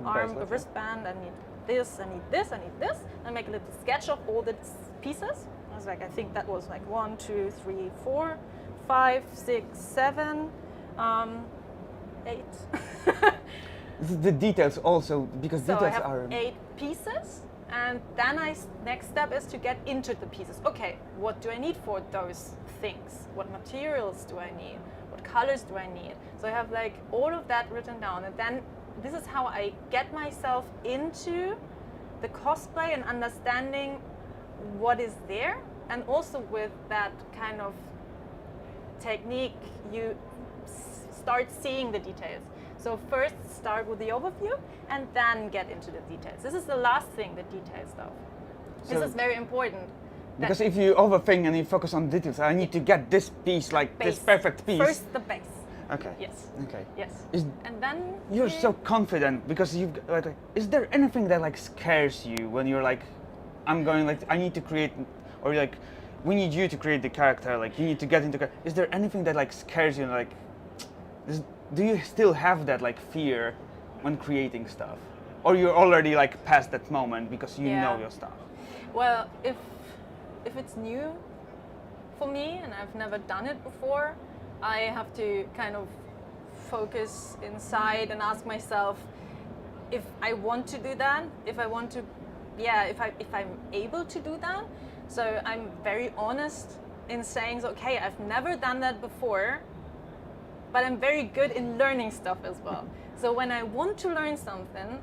arm, a wristband. I need this. I need this. I need this. And make a little sketch of all the pieces. I was like, I think that was like 1, 2, 3, 4, 5, 6, 7, 8. The details also, because So I details have are 8 pieces, and then next step is to get into the pieces. Okay, what do I need for those things? What materials do I need? What colors do I need? So I have like all of that written down, and then this is how I get myself into the cosplay and understanding what is there, and also with that kind of technique you start seeing the details. So first start with the overview and then get into the details. This is the last thing, the detail stuff. This is very important. Because if you overthink and you focus on details, I need to get this piece, like this perfect piece. First the base. Okay. Yes. Okay. Yes. And then You're so confident because you've like. Is there anything that like scares you when you're like, I'm going like I need to create, or like, we need you to create the character. Like you need to get into. Is there anything that like scares you? Like, do you still have that like fear when creating stuff, or you're already like past that moment because you know your stuff? Well, if it's new for me and I've never done it before, I have to kind of focus inside and ask myself if I want to do that, if I'm able to do that. So I'm very honest in saying, okay, I've never done that before, but I'm very good in learning stuff as well. So when I want to learn something,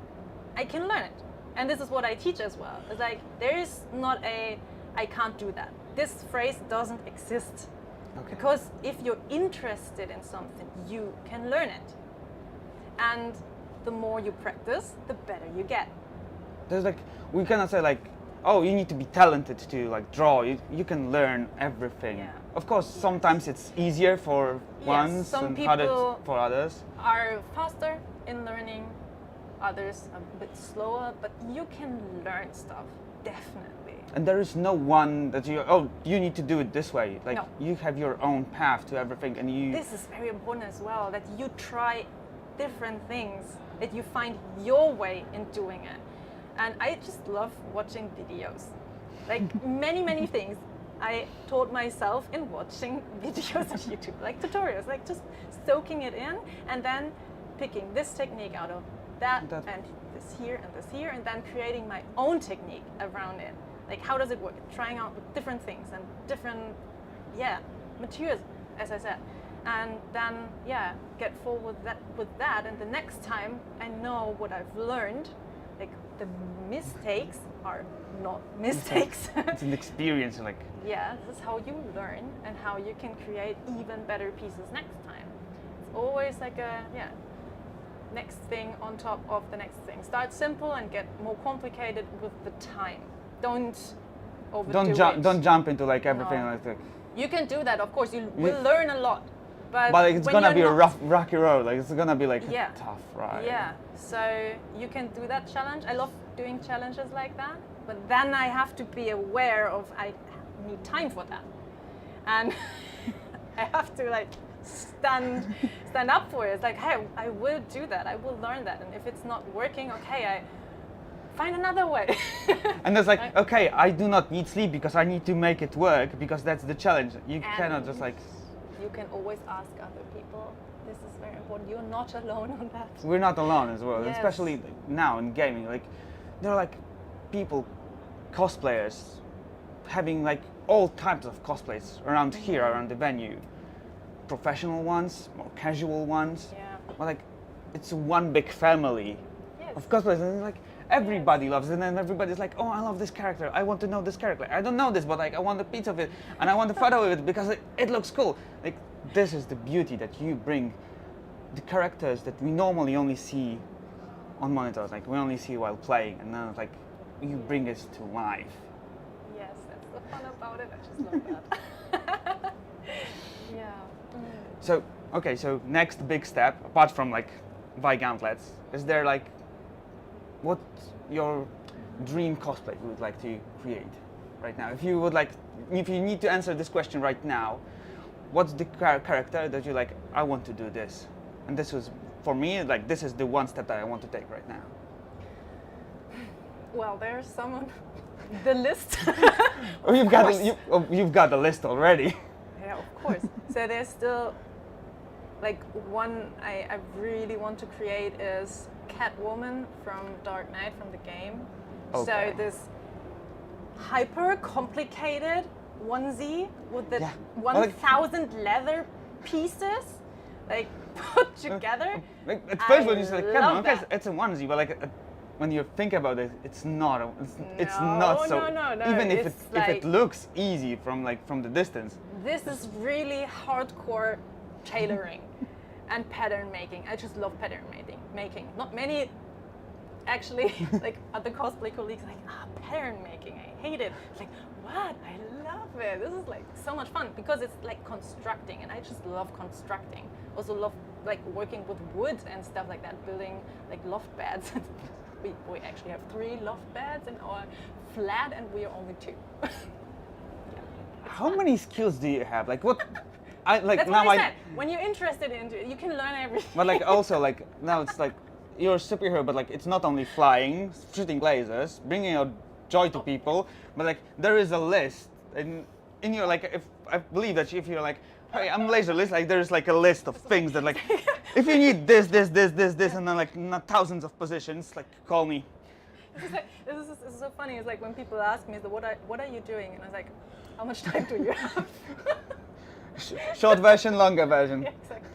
I can learn it. And this is what I teach as well. It's like, there is not I can't do that. This phrase doesn't exist. Okay. Because if you're interested in something, you can learn it. And the more you practice, the better you get. There's like, we cannot say like, oh, you need to be talented to like draw. You can learn everything. Yeah. Of course, sometimes it's easier for ones some and harder people for others. Are faster in learning, others a bit slower, but you can learn stuff, definitely. And there is no one that you need to do it this way. Like you have your own path to everything, and you. This is very important as well, that you try different things, that you find your way in doing it. And I just love watching videos, like many things. I taught myself in watching videos on YouTube, like tutorials, like just soaking it in, and then picking this technique out of that and this here, and then creating my own technique around it. Like, how does it work? Trying out different things and different, materials, as I said. And then, get forward with that. And the next time I know what I've learned, like the mistakes are not mistakes. It's an experience, like. Yeah, this is how you learn and how you can create even better pieces next time. It's always like next thing on top of the next thing. Start simple and get more complicated with the time. Don't overdo it. Don't jump into like everything like that. You can do that, of course. You will learn a lot, but it's gonna be a rocky road. Like it's gonna be like a tough ride. Yeah. So you can do that challenge. I love doing challenges like that, but then I have to be aware of I need time for that, and I have to like stand up for it. It's like, hey, I will do that. I will learn that, and if it's not working, okay, I find another way. And it's like, okay, I do not need sleep because I need to make it work because that's the challenge. You cannot just like. You can always ask other people. This is very important. You're not alone on that. We're not alone as well, Yes. especially now in gaming. Like, there are like people, cosplayers, having like all types of cosplays around here, around the venue. Professional ones, more casual ones. Yeah. But like, it's one big family of cosplayers, and it's like everybody loves it, and then everybody's like, oh, I love this character. I want to know this character. I don't know this, but like I want a piece of it, and I want a photo of it because it looks cool. Like, this is the beauty that you bring. The characters that we normally only see on monitors, like we only see while playing, and then it's like you bring it to life. Yes, that's the fun about it. I just love that. Yeah. So, okay, so next big step, apart from like buy gauntlets, is there like what your dream cosplay you would like to create? right now? If you would like, if you need to answer this question right now, what's the character that you like? I want to do this, and this was for me like this is the one step that I want to take right now. Well, there's someone. The list. Oh, you've got the list already. Yeah, of course. So there's still like one I really want to create is Catwoman from Dark Knight from the game. Okay. So this hyper complicated onesie with the 1,000 leather pieces like put together. At first when you say like, love Catwoman, that. it's a onesie, but like when you think about it, it's not. It's No, not so. no. Even if It's if like- it looks easy from the distance. This is really hardcore tailoring and pattern making. I just love pattern making. Not many actually like other cosplay colleagues like pattern making. I hate it. It's like what? I love it. This is like so much fun because it's like constructing and I just love constructing. Also love like working with wood and stuff like that, building like loft beds. We actually have 3 loft beds in our flat and we are only 2. How many skills do you have? Like what? I like That's now what I said. When you're interested in it, you can learn everything. But like also like now it's like you're a superhero, but like it's not only flying, shooting lasers, bringing out joy to people, but like there is a list in your like if I believe that if you're like, hey, I'm laserless, like there's like a list of things that like if you need this, and then like not thousands of positions, like call me. This is so funny. It's like when people ask me, what are you doing? And I was like, how much time do you have? Short version, longer version. Yeah, exactly.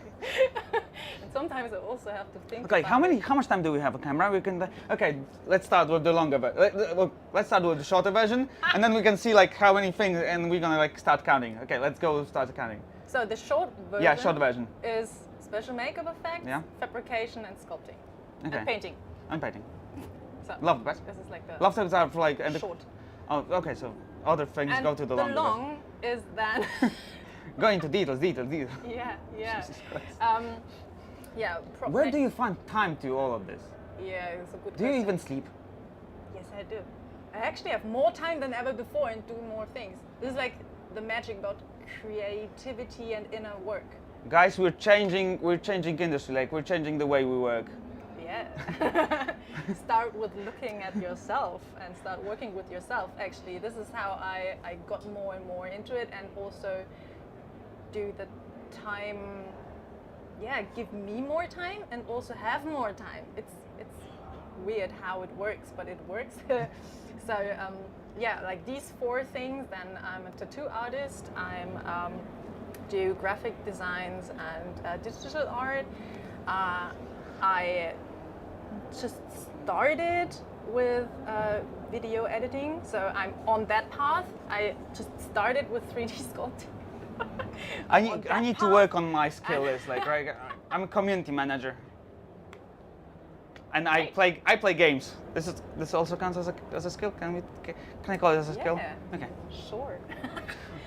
And sometimes I also have to think. Okay, about how much time do we have on camera? We can okay. Let's start with the longer version. Let's start with the shorter version, and then we can see like how many things, and we're gonna like start counting. Okay, let's go start counting. So the short version. Yeah, short version. Is special makeup effects, Yeah. fabrication, and sculpting, Okay. and painting. I'm painting. So Love that. This is like the Love steps are for like short. Oh, okay. So other things And go to the longer. version. long is then. Go into details. Yeah. Jesus Christ. Yeah. Where do you find time to all of this? Yeah, it's a good Do you question. even sleep? Yes, I do. I actually have more time than ever before and do more things. This is like the magic about creativity and inner work. Guys, we're changing industry. Like we're changing the way we work. Yeah. Start with looking at yourself and start working with yourself. Actually, this is how I got more and more into it, and also do the time. Yeah, give me more time and also have more time. It's weird how it works, but it works. So yeah, like these 4 things. Then I'm a tattoo artist. I'm do graphic designs and digital art. I just started with video editing, so I'm on that path. I just started with 3D sculpting. I need to work on my skill list. Like right, I'm a community manager, and I play games. This also counts as a skill. Can I call it as a skill? Yeah. Okay. Sure.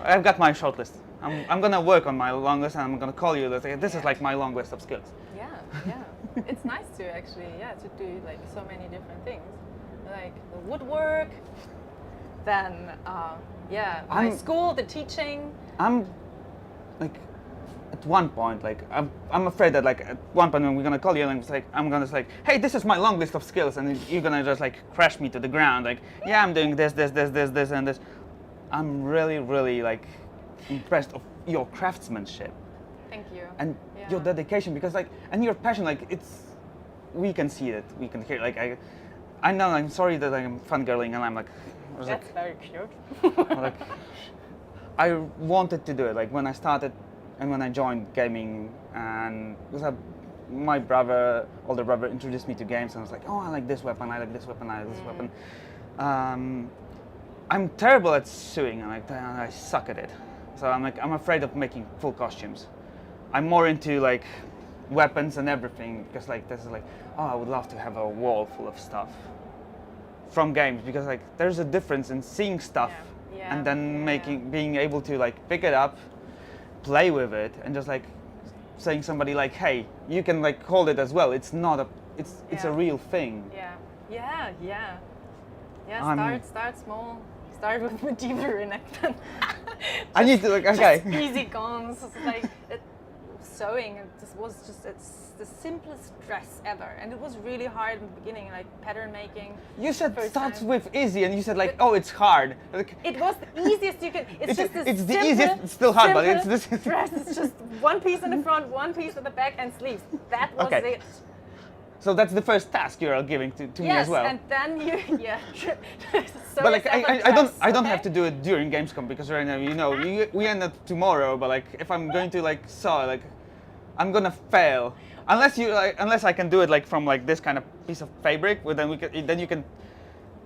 I've got my short list. I'm gonna work on my long list, and I'm gonna call you. This is like my long list of skills. Yeah. It's nice to actually, to do like so many different things, like the woodwork, then my school, the teaching. I'm like at one point, like I'm afraid that like at one point when we're gonna call you, and it's like I'm gonna say, hey, this is my long list of skills, and you're gonna just like crash me to the ground. Like, yeah, I'm doing this, and this. I'm really like impressed of your craftsmanship. Thank you. And your dedication, because like, and your passion, like we can see it, we can hear it. Like I know, I'm sorry that I'm fangirling, and I'm like, That's very cute. like, I wanted to do it, like when I started and when I joined gaming, and because my older brother introduced me to games, and I was like, oh, I like this weapon, I like this weapon, I like this weapon. I'm terrible at sewing, and I suck at it. So I'm afraid of making full costumes. I'm more into like weapons and everything, because like this is like, oh, I would love to have a wall full of stuff from games, because like there's a difference in seeing stuff and then being able to like pick it up, play with it, and just like saying somebody like, hey, you can like hold it as well. It's not a, it's a real thing. Yeah. Start small. Start with medieval reenactment. I need to like okay. Just easy guns, like sewing. It's the simplest dress ever, and it was really hard in the beginning, like pattern making. You said first starts time. with easy, and you said like, oh, it's hard. Like, It was the easiest you could. It's just this it's the simple, easiest. It's still hard, but it's simple this. dress. It's just one piece in the front, one piece in the back, and sleeves. That was Okay. it. So that's the first task you're giving to me as well. Yes, and then you sew But like yourself a I don't dress, have okay? to do it during Gamescom because right now we end up tomorrow. But like if I'm going to like sew, like I'm gonna fail unless I can do it like from like this kind of piece of fabric. Well, then you can.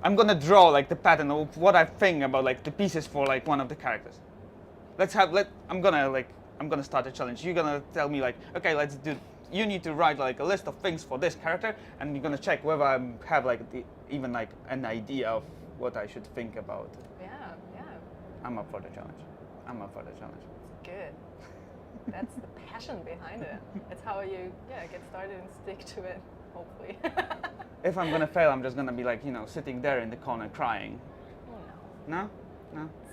I'm gonna draw like the pattern of what I think about like the pieces for like one of the characters. I'm gonna start a challenge. You're gonna tell me like, okay, let's do. You need to write like a list of things for this character, and you're gonna check whether I have like even like an idea of what I should think about. Yeah. I'm up for the challenge. Good. That's the passion behind it. It's how you get started and stick to it. Hopefully. If I'm gonna fail, I'm just gonna be like sitting there in the corner crying. Oh, No.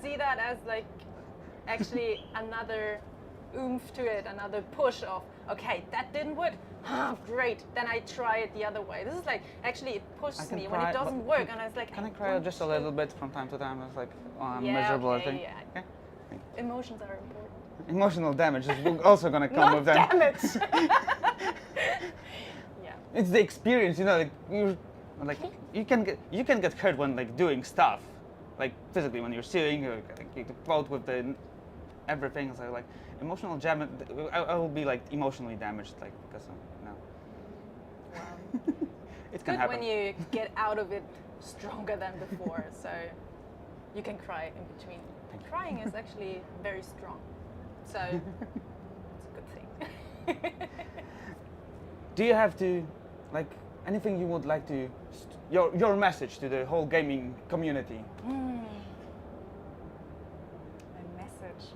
see that as like actually another oomph to it, another push of, okay, that didn't work. Great, then I try it the other way. This is like, actually it pushes me when it doesn't work, and I was like, can I cry just a little bit from time to time? It's like, oh, I'm yeah, miserable. I okay, think. yeah. Okay. Emotions are important. Emotional damage is also gonna come Not with them. damage. Yeah. It's the experience, like you can get hurt when like doing stuff, like physically when you're sewing, or like, you both with the everything. So like emotional damage, I will be like emotionally damaged, like because of it can Good happen. when you get out of it stronger than before, so you can cry in between. Crying is actually very strong, so it's a good thing. Do you have to, like, anything you would like to, your message to the whole gaming community? My message.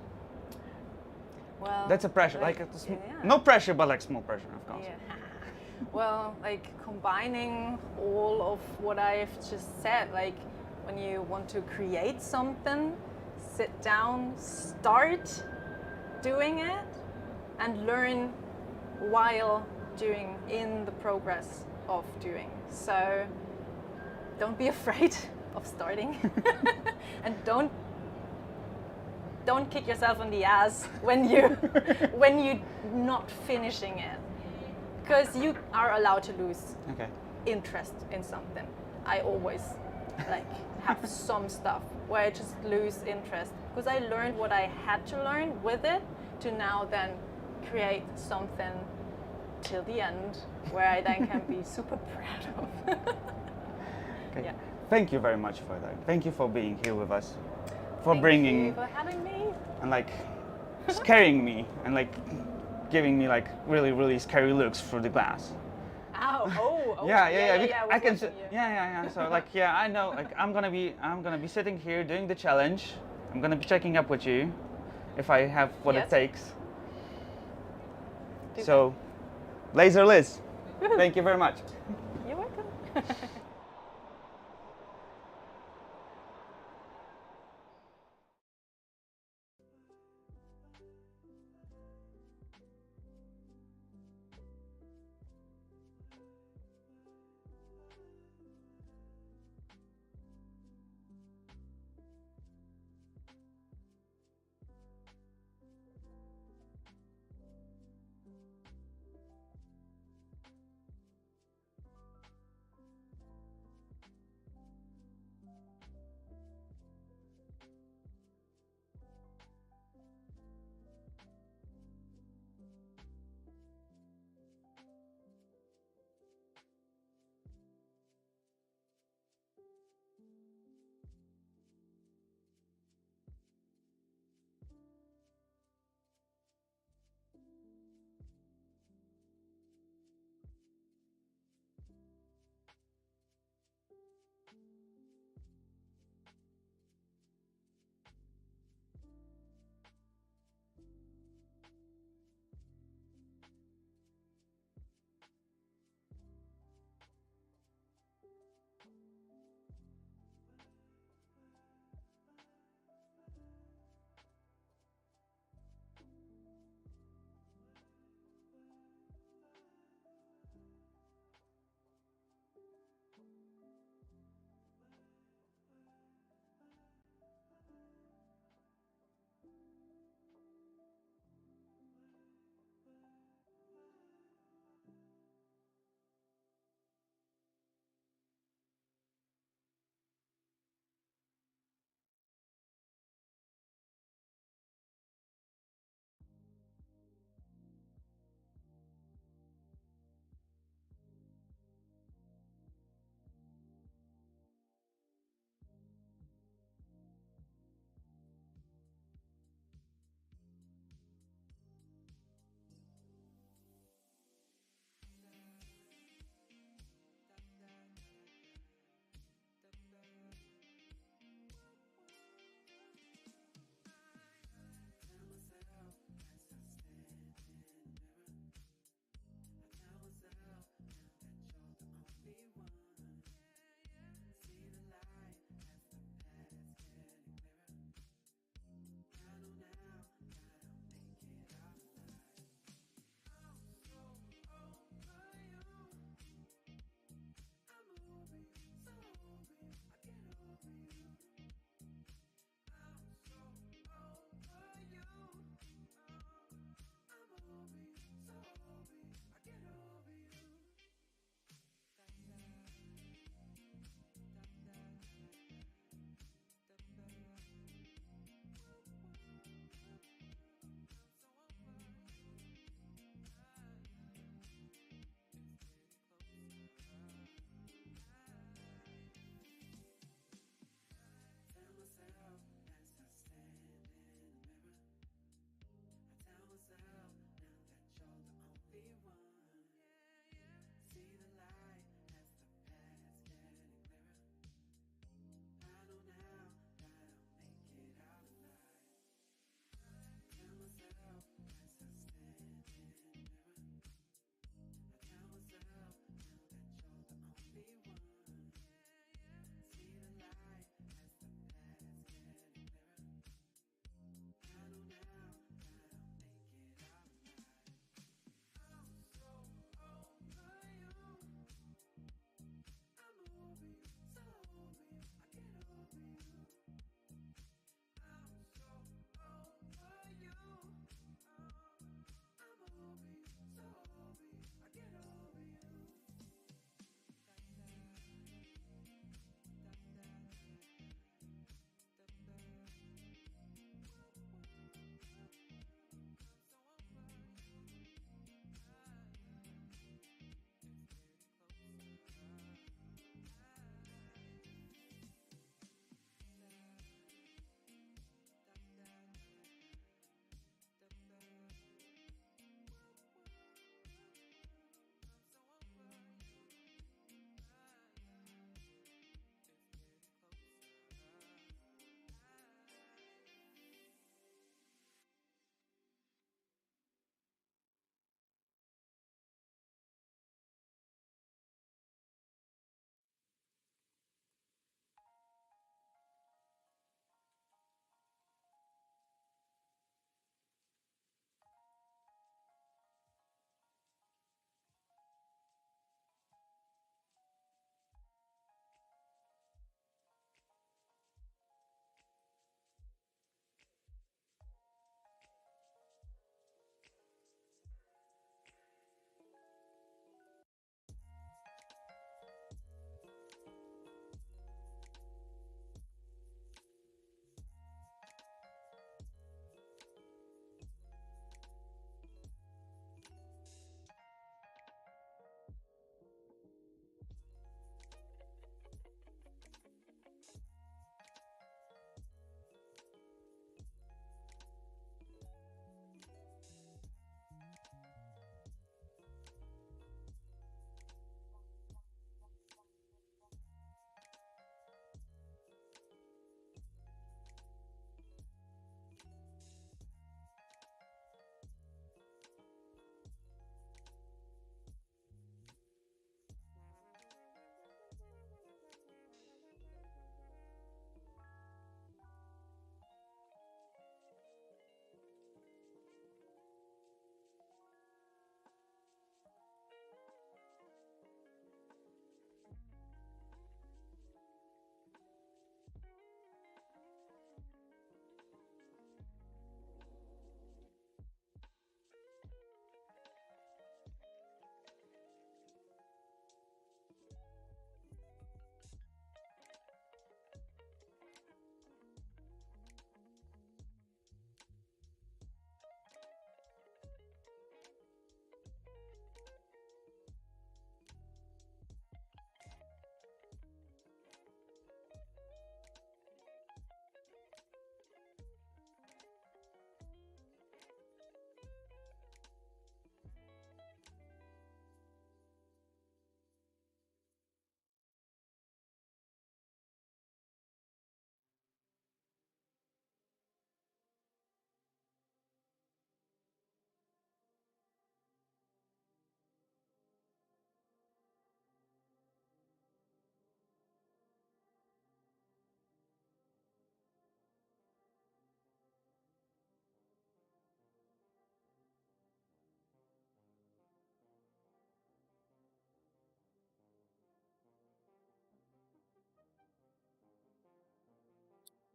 Well, That's a pressure, no pressure, but like small pressure, of course. Yeah. Well, like combining all of what I've just said, like when you want to create something, sit down, start doing it, and learn while doing in the progress of doing. So don't be afraid of starting and don't kick yourself in the ass when you're not finishing it, because you are allowed to lose interest in something. I always have some stuff where I just lose interest because I learned what I had to learn with it to now then create something till the end where I then can be super proud of. Okay. Yeah. Thank you very much for that. Thank you for being here with us, for Thank bringing you for having me. and like scaring me and like giving me like really, really scary looks through the glass. Ow! Oh! Yeah. I can. watching you. Yeah. So like, yeah, I know. Like, I'm gonna be sitting here doing the challenge. I'm gonna be checking up with you, if I have what it takes. So, Laser Liz, thank you very much. You're welcome.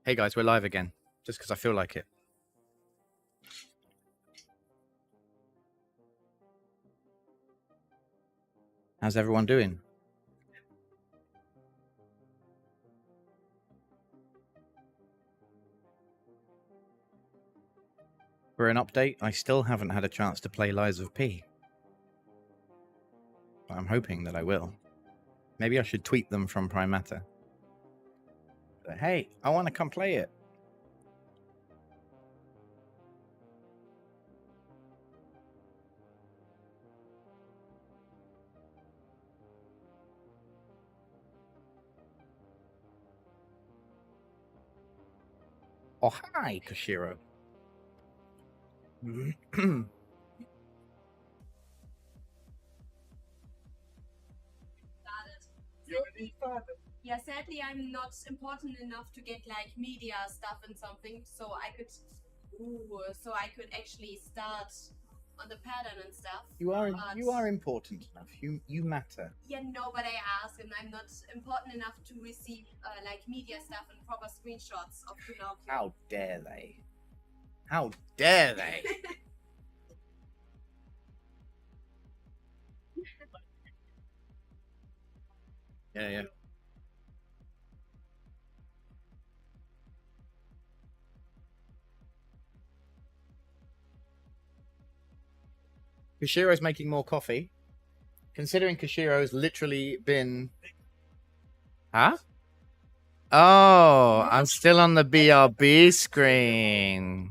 Hey guys, we're live again, just because I feel like it. How's everyone doing? For an update, I still haven't had a chance to play Lies of P. But I'm hoping that I will. Maybe I should tweet them from Prime Matter. But hey, I want to come play it. Oh, hi, Koshiro. Yeah, sadly, I'm not important enough to get like media stuff and something, so I could actually start on the pattern and stuff. You are but- important enough. You matter. Yeah, no, but I asked, and I'm not important enough to receive like media stuff and proper screenshots of Pinocchio. How dare they? How dare they? Yeah. Koshiro's making more coffee. Considering Koshiro's literally been... Huh? Oh, I'm still on the BRB screen.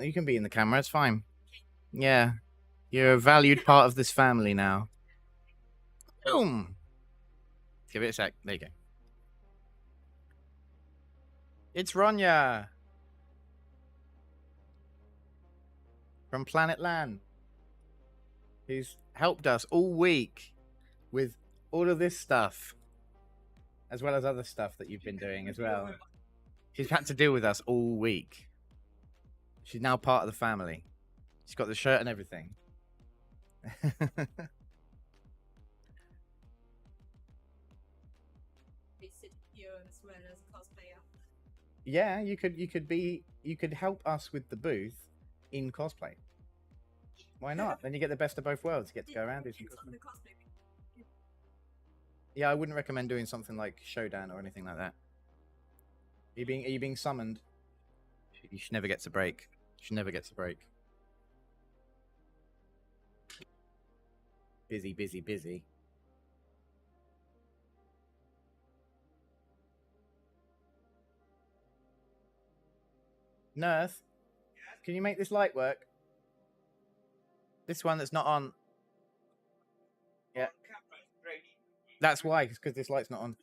You can be in the camera, it's fine. Yeah. You're a valued part of this family now. Boom. Give it a sec. There you go. It's Ronya. From Planet Land. Who's helped us all week with all of this stuff. As well as other stuff that you've been doing as well. She's had to deal with us all week. She's now part of the family. She's got the shirt and everything. We sit here as well as a cosplayer. Yeah, you could help us with the booth in cosplay. Why not? Then you get the best of both worlds. You get to go around do some cosplay. Yeah, I wouldn't recommend doing something like Showdown or anything like that. Are you being summoned? She never gets a break. She never gets a break. Busy. Nurse, can you make this light work? This one that's not on. Yeah. That's why, because this light's not on.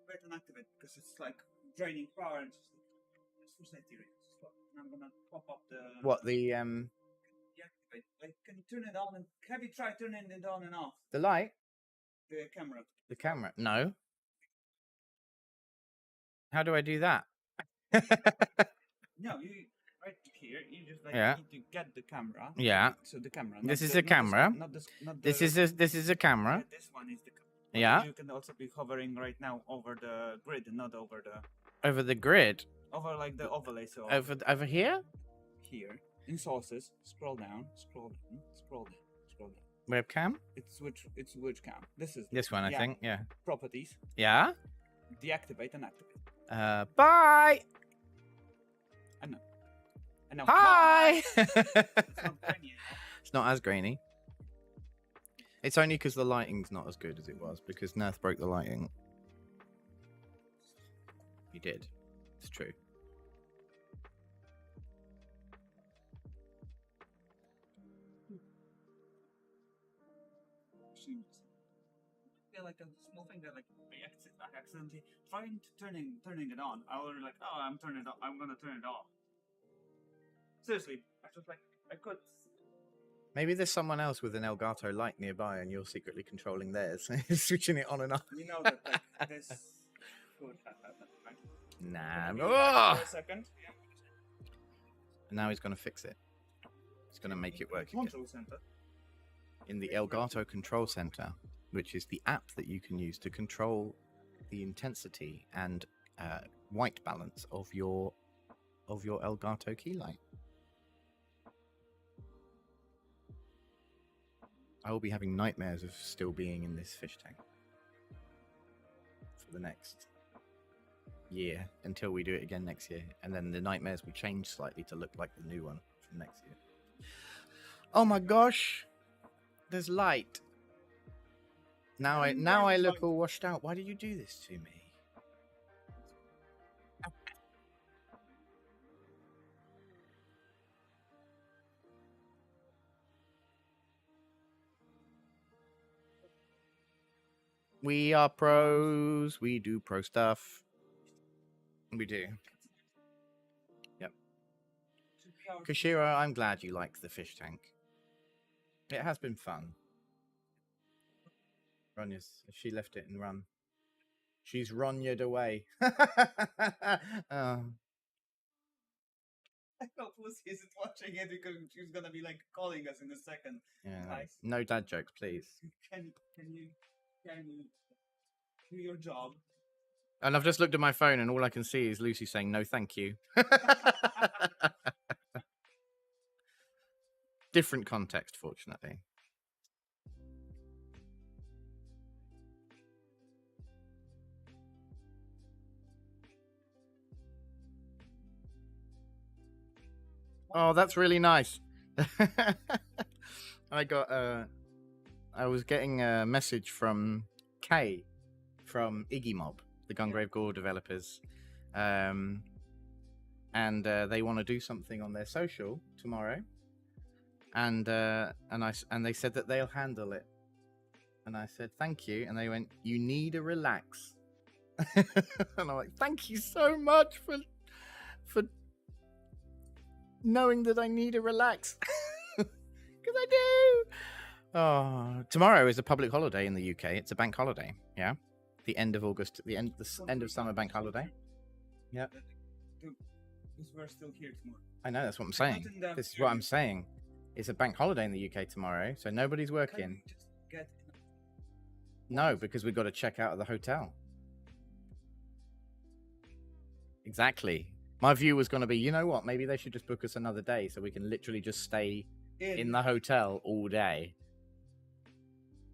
Wait and activate because it's like draining power and just for safety reasons. I'm gonna pop up the. What the Deactivate. Like, can you turn it on and have you tried turning it on and off? The light? The camera. The camera? No. How do I do that? No, you right here. You just like Yeah. need to get the camera. Yeah. So the camera. This not is the- a not camera. Not this. Not This the, is a camera. Yeah, this one is the camera. Yeah. You can also be hovering right now over the grid, and not over the. Over the grid. Over like the overlay. So Over here. here in sources, scroll down, scroll down, scroll down, scroll down. Webcam. It's which cam? This is This one, I think. Yeah. Properties. Yeah. Deactivate and activate. Bye. And now Hi. It's not grainy now. It's not as grainy. It's only because the lighting's not as good as it was because Nerth broke the lighting. He did. It's true. I feel like a small thing that like I accidentally trying to turning it on. I was like, oh, I'm gonna turn it off. Seriously, I was like, I could. Maybe there's someone else with an Elgato light nearby and you're secretly controlling theirs. Switching it on and off. You know that like this could have happened, right? Nah. Maybe Oh! for a second. And now he's going to fix it. He's going to make it work again. Control center. In the Elgato Control Center, which is the app that you can use to control the intensity and white balance of your Elgato key light. I will be having nightmares of still being in this fish tank for the next year until we do it again next year, and then the nightmares will change slightly to look like the new one from next year. Oh my gosh, there's light. Now I look all washed out. Why did you do this to me? We are pros. We do pro stuff. We do. Yep. Kashira, I'm glad you like the fish tank. It has been fun. She left it and run. She's Ronya'd away. Oh. I hope Lucy isn't watching it because she's gonna be like calling us in a second. Yeah. Guys, No dad jokes, please. can you do your job? And I've just looked at my phone and all I can see is Lucy saying no thank you. Different context, fortunately. Oh, that's really nice. I was getting a message from Kay from Iggy Mob, the Gungrave Gore developers. And they want to do something on their social tomorrow. And they said that they'll handle it. And I said, thank you. And they went, you need a relax. And I'm like, thank you so much for knowing that I need a relax. Because I do. Oh, tomorrow is a public holiday in the UK. It's a bank holiday. Yeah. The end of August, the end of summer bank holiday. Yeah. Because we're still here tomorrow. I know, that's what I'm saying. This is what I'm saying. It's a bank holiday in the UK tomorrow, so nobody's working. No, because we've got to check out of the hotel. Exactly. My view was going to be, you know what? Maybe they should just book us another day so we can literally just stay in the hotel all day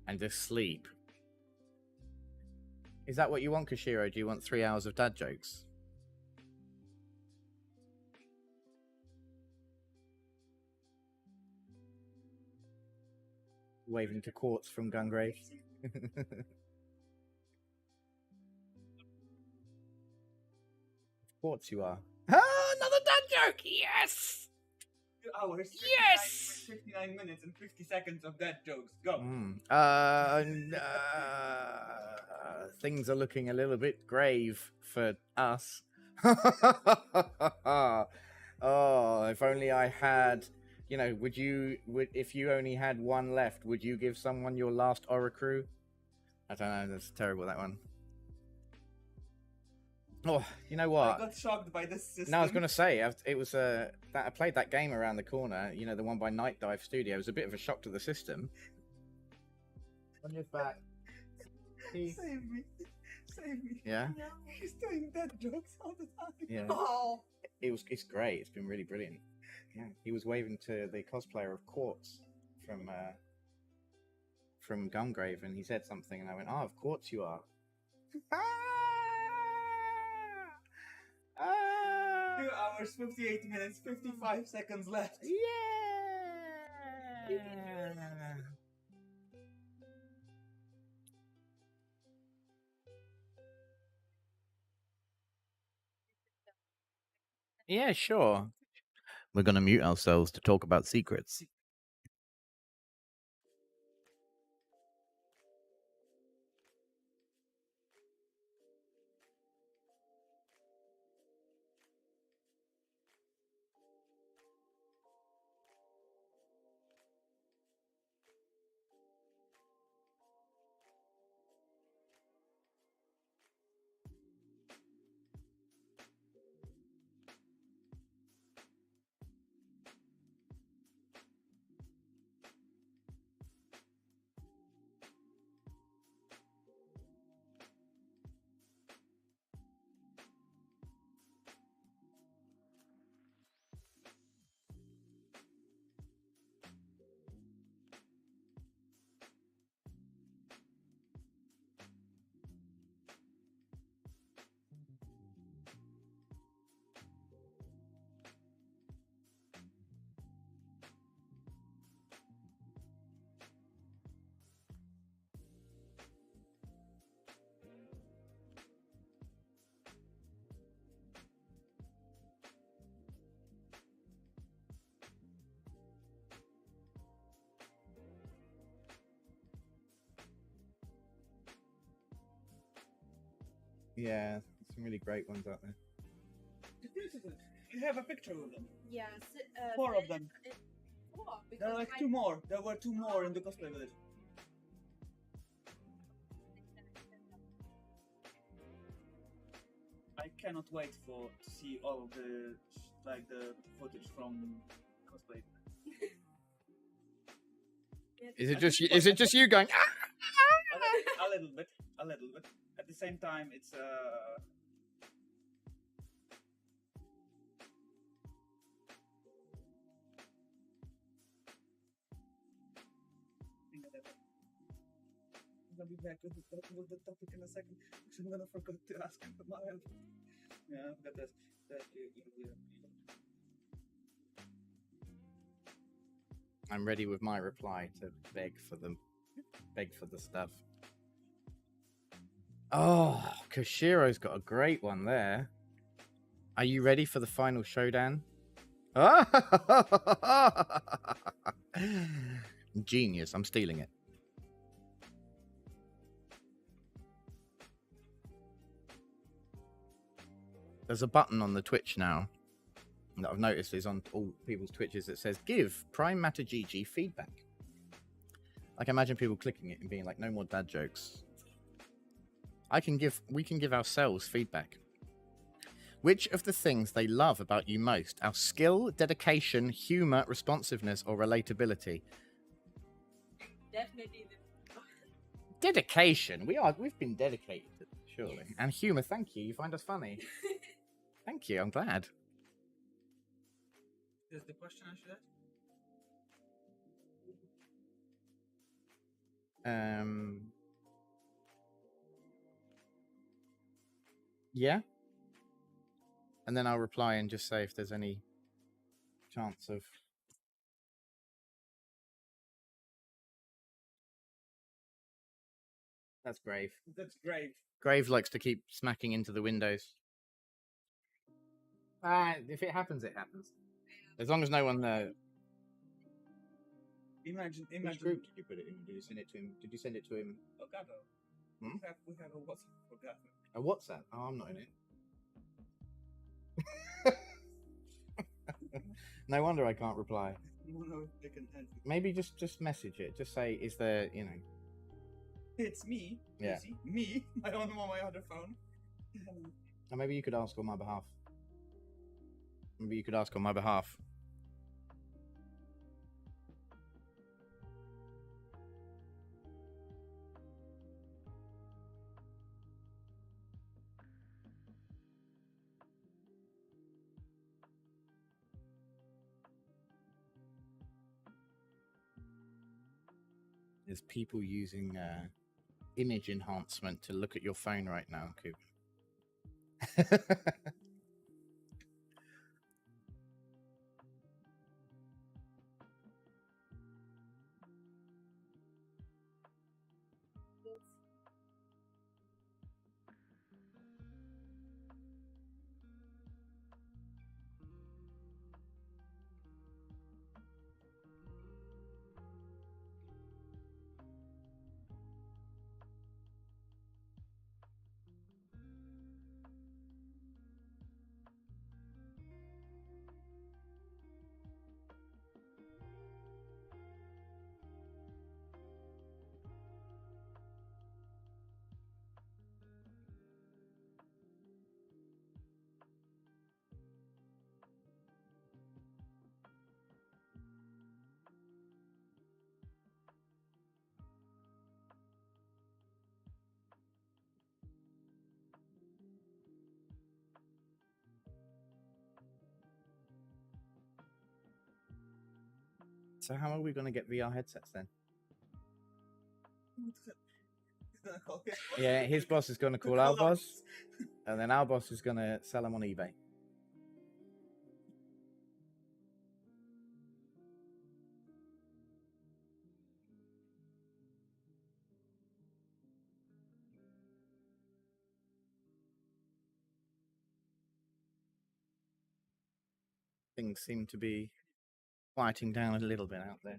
and just sleep. Is that what you want, Kashiro? Do you want 3 hours of dad jokes? Waving to Quartz from Gungrave. Quartz you are. Ah, another dad joke! Yes! 2 hours, 59 minutes and 50 seconds of dad jokes. Go. Things are looking a little bit grave for us. Oh, if only I had, you know, if you only had one left, would you give someone your last Oricru? I don't know, that's terrible, that one. Oh, you know what? I got shocked by this system. No, I was going to say, it was that I played that game around the corner, you know, the one by Night Dive Studio. It was a bit of a shock to the system. On your back. Save me. Save me. Yeah? He's doing dad jokes all the time. Yeah. Oh. It's great. It's been really brilliant. Yeah. He was waving to the cosplayer of Quartz from Gungrave, and he said something, and I went, of Quartz you are. 2 hours, 58 minutes, 55 seconds left. Yeah. Yeah, sure. We're going to mute ourselves to talk about secrets. Yeah, some really great ones out there. You have a picture of them. Yes. 4 of them. 4. There are like 2 more. There were 2 more in the cosplay village. I cannot wait to see all of the the footage from cosplay. Is it just you going? A little bit. At the same time, it's I'm gonna be back with the topic in a second because I'm gonna forget to ask him about it. Yeah, I've got that. I'm ready with my reply to beg for the stuff. Oh, Koshiro's got a great one there. Are you ready for the final showdown? Genius. I'm stealing it. There's a button on the Twitch now that I've noticed is on all people's Twitches that says give Prime Matter GG feedback. I can imagine people clicking it and being like, no more dad jokes. We can give ourselves feedback. Which of the things they love about you most? Our skill, dedication, humor, responsiveness, or relatability? Definitely. Dedication. We've been dedicated, surely. Yes. And humor, thank you. You find us funny. Thank you, I'm glad. Is the question I should ask? Yeah. And then I'll reply and just say if there's any chance of... That's Grave. That's Grave. Grave likes to keep smacking into the windows. If it happens, it happens. As long as no one... Imagine. Which group did you put it in? Did you send it to him? Did you send it to him? Elgato. Hmm? We have a WhatsApp for Elgato. A WhatsApp? Oh, I'm not in it. No wonder I can't reply. Maybe just message it. Just say, is there, It's me. Yeah. Easy. Me. I don't know on my other phone. Or maybe you could ask on my behalf. Maybe you could ask on my behalf. There's people using image enhancement to look at your phone right now, Coop. So how are we going to get VR headsets then? Yeah, his boss is going to call our boss, and then our boss is going to sell them on eBay. Things seem to be quieting down a little bit out there.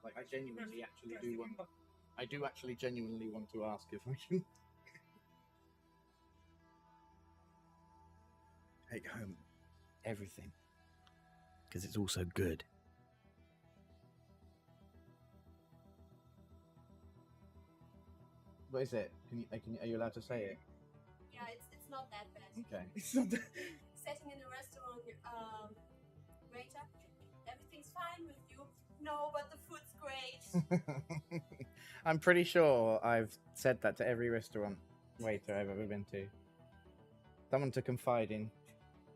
Like, I genuinely actually do want. I do actually genuinely want to ask if I can take home everything because it's all so good. What is it? Are you allowed to say it? Yeah, it's not that bad. Okay. It's not that. Setting in a restaurant, waiter, everything's fine with you. No, but the food's great. I'm pretty sure I've said that to every restaurant waiter I've ever been to. Someone to confide in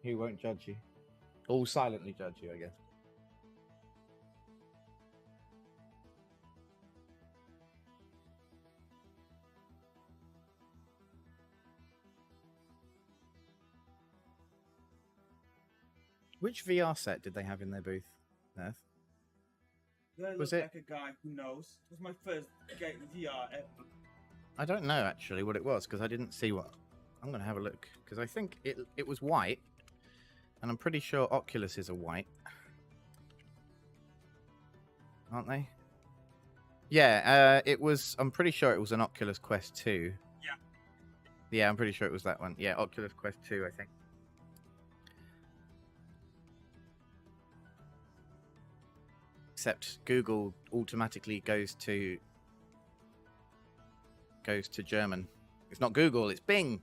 who won't judge you. All silently judge you, I guess. Which VR set did they have in their booth, Nerth? Do I Was look it- like a guy who knows? It was my first VR ever. I don't know actually what it was because I didn't see what. I'm gonna have a look because I think it was white, and I'm pretty sure Oculuses are white, aren't they? Yeah, it was. I'm pretty sure it was an Oculus Quest 2. Yeah. Yeah, I'm pretty sure it was that one. Yeah, Oculus Quest 2, I think. Except Google automatically goes to German. It's not Google, it's Bing.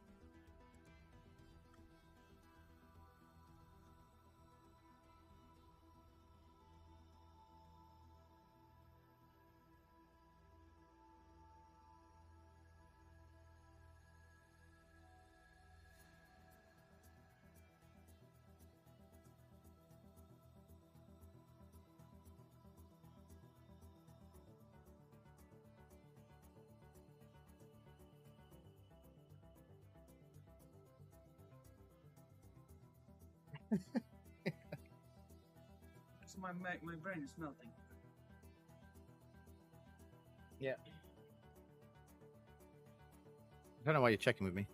So my brain is melting. Yeah. I don't know why you're checking with me.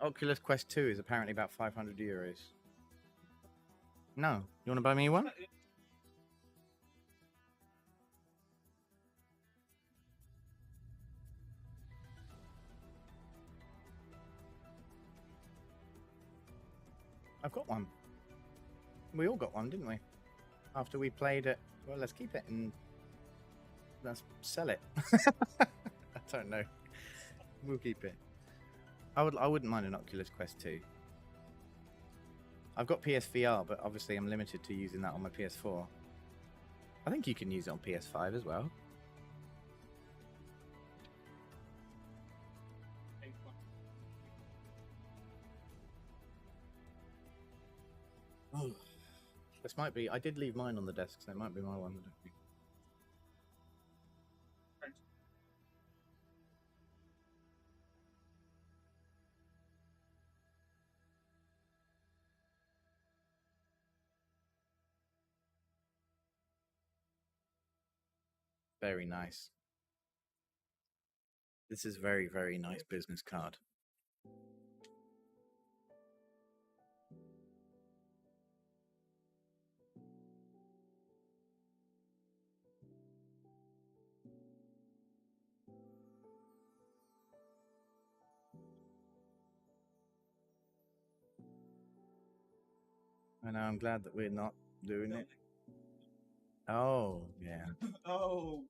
Oculus Quest 2 is apparently about 500 euros. No. You want to buy me one? I've got one. We all got one, didn't we? After we played it. Well, let's keep it and let's sell it. I don't know. We'll keep it. I wouldn't mind an Oculus Quest 2. I've got PSVR, but obviously I'm limited to using that on my PS4. I think you can use it on PS5 as well. Oh, this might be. I did leave mine on the desk, so it might be my one. Very nice. This is very, very nice business card. I know, I'm glad that we're not doing it. Oh, yeah. Oh.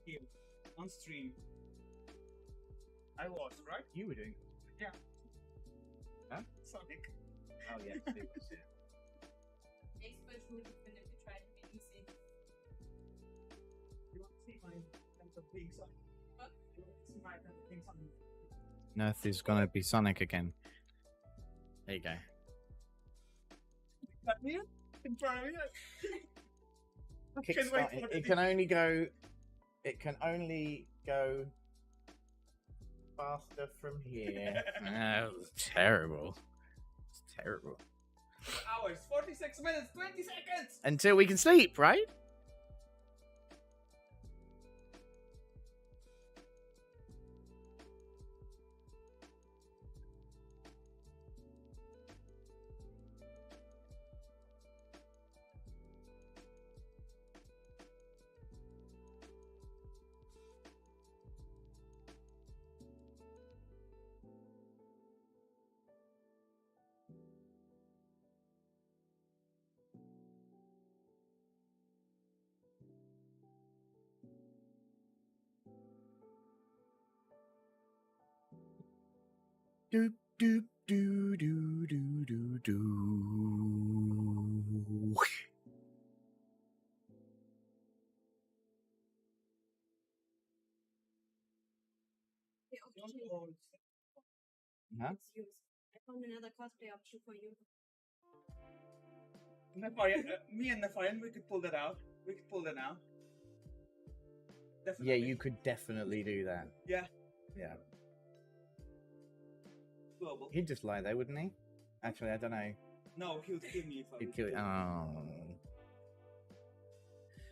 Here, on stream. I was, right? You were doing. Yeah. Huh? Sonic. Oh yeah. It was, yeah. Expert would have been if you tried to be easy. You want to see my attempt of being Sonic? What? You want to see my attempt of being Sonic? Nerth is gonna be Sonic again. There you go. Got me in front of me. Kickstart. It can only go. It can only go faster from here. That was terrible. It's terrible. Hours, 46 minutes, 20 seconds. Until we can sleep, right? Doop doop doo doo doo doo doo. Huh? It's yours. I found another cosplay option for you. Nefarian, me and Nefarian, we could pull that out. We could pull that out. Definitely. Yeah, you could definitely do that. Yeah. Yeah. Global. He'd just lie there, wouldn't he? Actually, I don't know. No, he would kill me if I He'd would kill. him. Oh.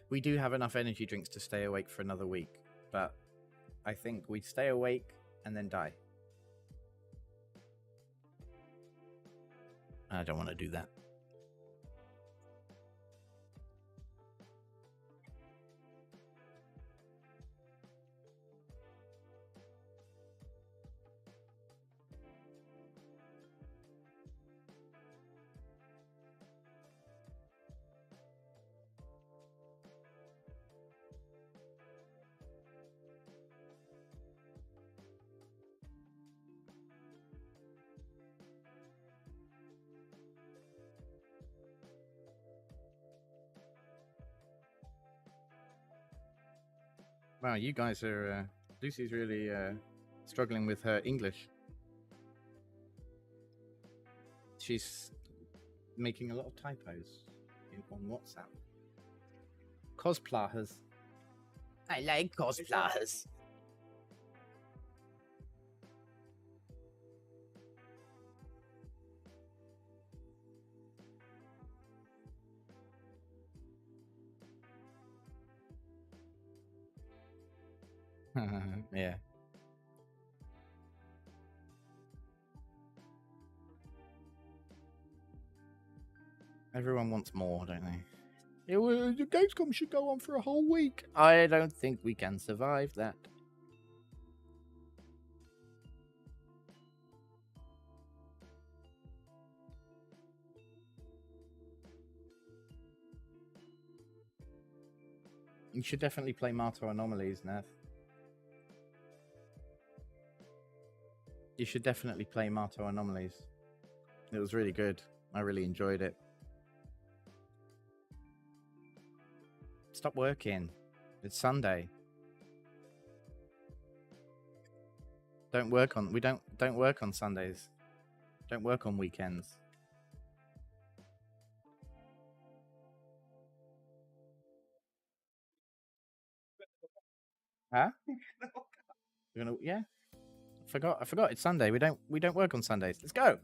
We do have enough energy drinks to stay awake for another week, but I think we'd stay awake and then die. I don't want to do that. Wow, you guys are. Lucy's really struggling with her English. She's making a lot of typos on WhatsApp. Cosplayers. I like cosplayers. Yeah. Everyone wants more, don't they? Yeah, well, the Gamescom should go on for a whole week. I don't think we can survive that. You should definitely play Martyr Anomalies, Nath. You should definitely play Martyr Anomalies. It was really good. I really enjoyed it. Stop working. It's Sunday. Don't work on. We don't work on Sundays. Don't work on weekends. Huh? We're gonna, yeah. I forgot. It's Sunday. We don't work on Sundays. Let's go.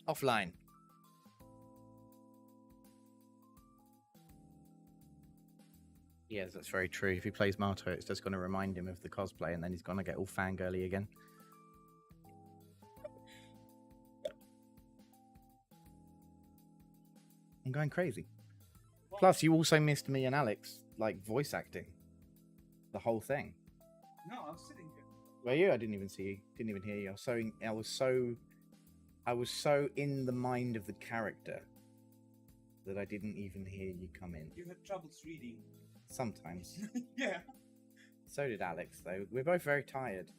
Offline. Yes, that's very true. If he plays Martyr, it's just going to remind him of the cosplay, and then he's going to get all fangirly again. I'm going crazy. Plus, you also missed me and Alex, like, voice acting. The whole thing. No, I was sitting here. Were you? I didn't even see you. Didn't even hear you. I was so in the mind of the character that I didn't even hear you come in. You had troubles reading. Sometimes. Yeah. So did Alex, though. We're both very tired.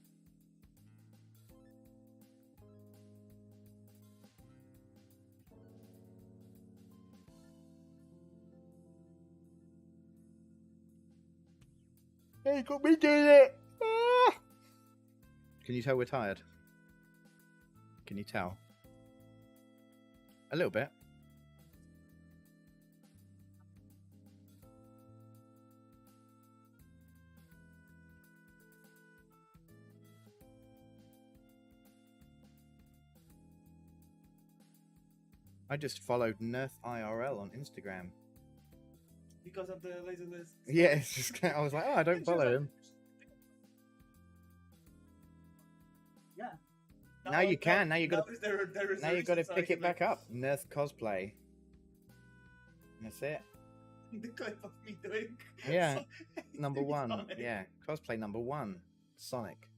Hey, got me doing it. Ah! Can you tell we're tired? Can you tell? A little bit. I just followed Nerf IRL on Instagram. Because of the laser list. Yeah, it's just I was like, oh, I don't follow him. Yeah. Now you can. Now you got now to. Now you got to pick it back up. Nerf cosplay. That's it. The clip of me doing. Yeah, number one. Sonic. Yeah, cosplay number one. Sonic.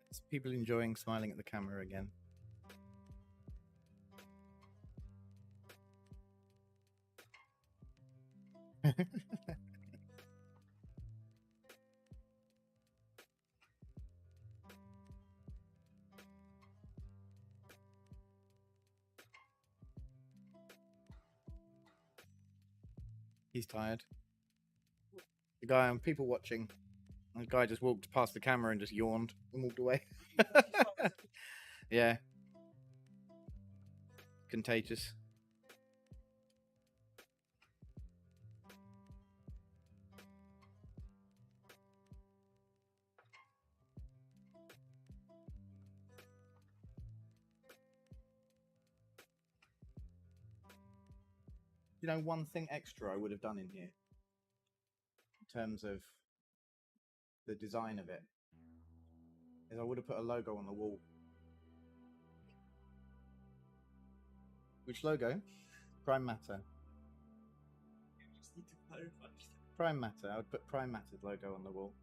It's people enjoying smiling at the camera again. He's tired. The guy on people watching. The guy just walked past the camera and just yawned and walked away. Yeah. Contagious. You know, one thing extra I would have done in here, in terms of the design of it, is I would have put a logo on the wall. Which logo? Prime Matter. You just need to clarify. Prime Matter. I would put Prime Matter's logo on the wall.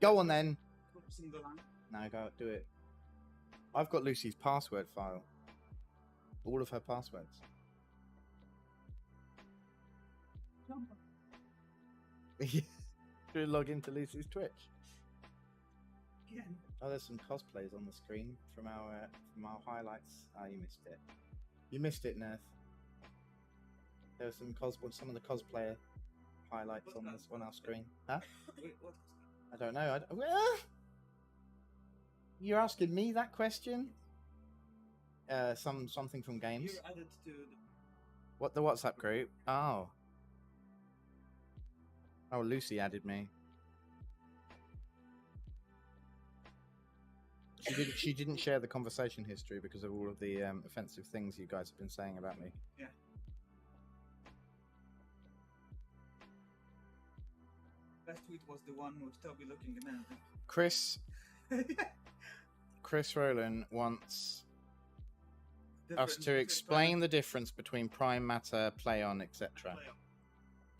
Go on then. No, go do it. I've got Lucy's password file. All of her passwords. Should we log into Lucy's Twitch? Again. Oh, there's some cosplays on the screen from our highlights. Oh, you missed it. You missed it, Nerf. There were some of the cosplayer highlights on our screen. Huh? Wait, what? I don't know. You're asking me that question? Something from games. You're added to What, the WhatsApp group? Oh. Oh, Lucy added me. She didn't share the conversation history because of all of the offensive things you guys have been saying about me. Yeah. Last tweet was the one with Toby looking amazing. Chris Rowland wants us to explain the difference between prime matter, play on, etc.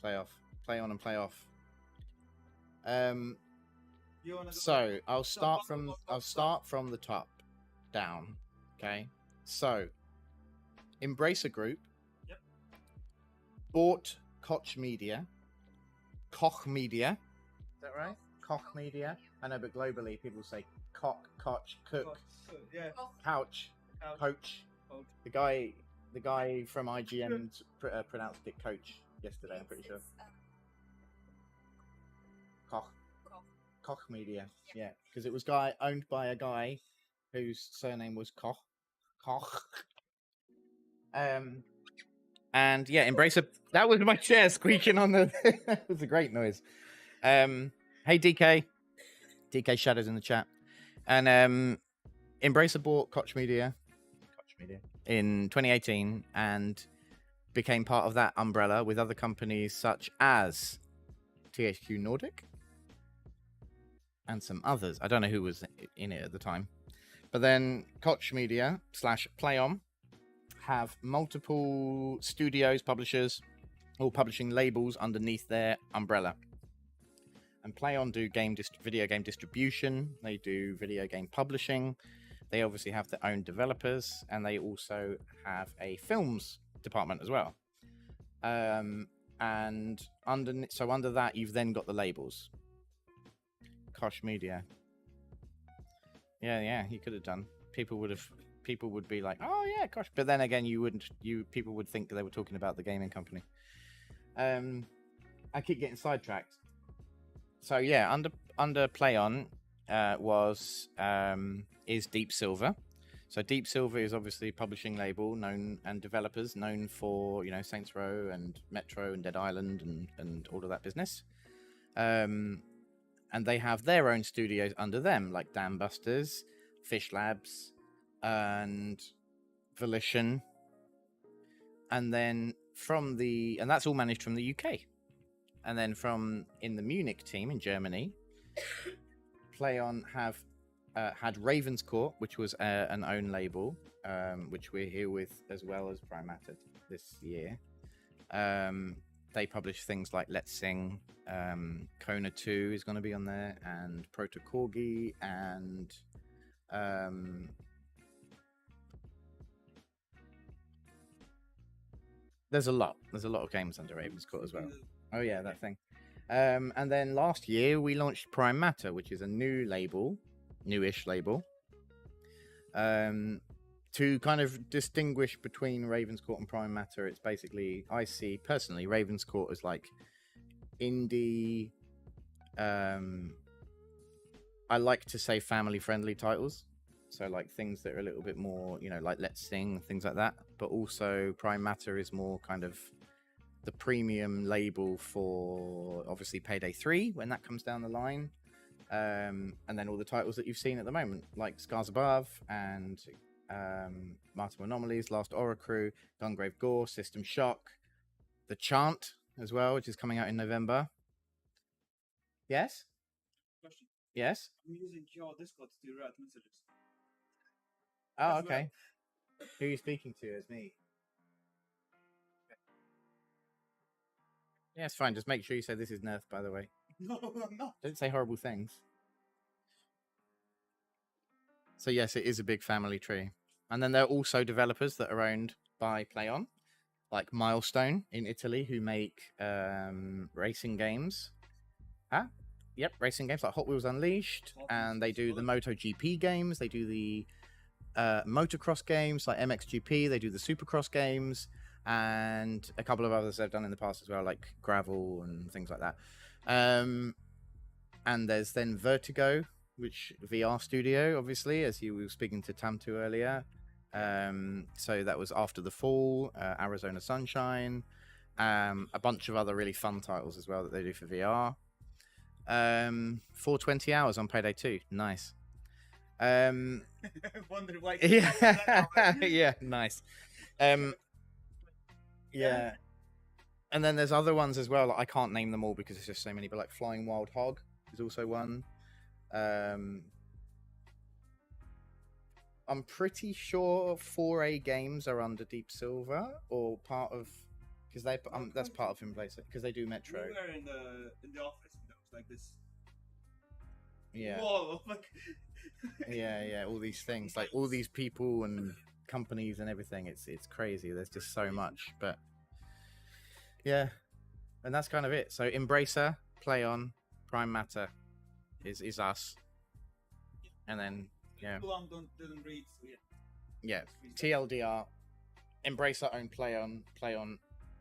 Play off. Play on and play off. So I'll start from the top down. Okay. So Embracer Group bought Koch Media. Koch Media. Is that right? Koch Media. I know, but globally people say Koch, Cook, Yeah. Couch, Coach. The guy from IGN pronounced it Coach yesterday. I'm pretty sure. Koch Media. Yeah, because it was owned by a guy whose surname was Koch. And yeah, Embracer. That was my chair squeaking on the. It was a great noise. Hey DK Shadows in the chat, and Embracer bought Koch Media in 2018 and became part of that umbrella with other companies such as THQ Nordic and some others. I don't know who was in it at the time, But then Koch Media / PlayOn have multiple studios, publishers, all publishing labels underneath their umbrella. And PlayOn do video game distribution. They do video game publishing. They obviously have their own developers, and they also have a films department as well. And under that, you've then got the labels. Koch Media. Yeah, you could have done. People would be like, oh yeah, gosh. But then again, people would think they were talking about the gaming company. I keep getting sidetracked. So yeah, under PlayOn is Deep Silver. So Deep Silver is obviously a publishing label and developers known for Saints Row and Metro and Dead Island and all of that business. And they have their own studios under them, like Dam Busters, Fish Labs, and Volition. And then and that's all managed from the UK. And then in the Munich team in Germany, PlayOn have had Ravenscourt, which was an own label, which we're here with, as well as Prime Matter this year. They publish things like Let's Sing, Kona 2 is going to be on there, and Proto Corgi, and there's a lot of games under Ravenscourt as well. Oh yeah, that thing. And then last year we launched Prime Matter, which is a newish label, to kind of distinguish between Ravenscourt and Prime Matter. It's basically, I see personally Ravenscourt as like indie, I like to say family friendly titles, so like things that are a little bit more, like Let's Sing, things like that. But also Prime Matter is more kind of the premium label for obviously Payday 3 when that comes down the line, and then all the titles that you've seen at the moment, like Scars Above and Martial Anomalies, Last Aura Crew, Gungrave Gore, System Shock, The Chant as well, which is coming out in November. Yes? Question. Yes? I'm using your Discord to write messages. Oh, As okay. Who are you speaking to? It's me. Yeah, it's fine. Just make sure you say this is Nerf, by the way. No, I'm not. Don't say horrible things. So yes, it is a big family tree. And then there are also developers that are owned by PlayOn, like Milestone in Italy, who make racing games. Yep, racing games like Hot Wheels Unleashed, and they do the MotoGP games. They do the motocross games like MXGP. They do the Supercross games, and a couple of others they've done in the past as well, like Gravel and things like that. And there's then Vertigo, which VR studio, obviously, as you were speaking to Tamtu earlier. So that was After the Fall, Arizona Sunshine, a bunch of other really fun titles as well that they do for VR. 420 hours on Payday 2, nice. Wonder why. Yeah, nice. Yeah. And then there's other ones as well. Like, I can't name them all because there's just so many, but like Flying Wild Hog is also one. I'm pretty sure 4A Games are under Deep Silver or part of, because that's part of Embracer because they do Metro. We were in the office and it was like this. Yeah. Whoa! yeah, all these things, like all these people and companies and everything. It's crazy. There's just so much, but yeah, and that's kind of it. So Embracer, PlayOn, Prime Matter is us, and then yeah. Didn't read, so yeah. TLDR, Embracer own PlayOn, PlayOn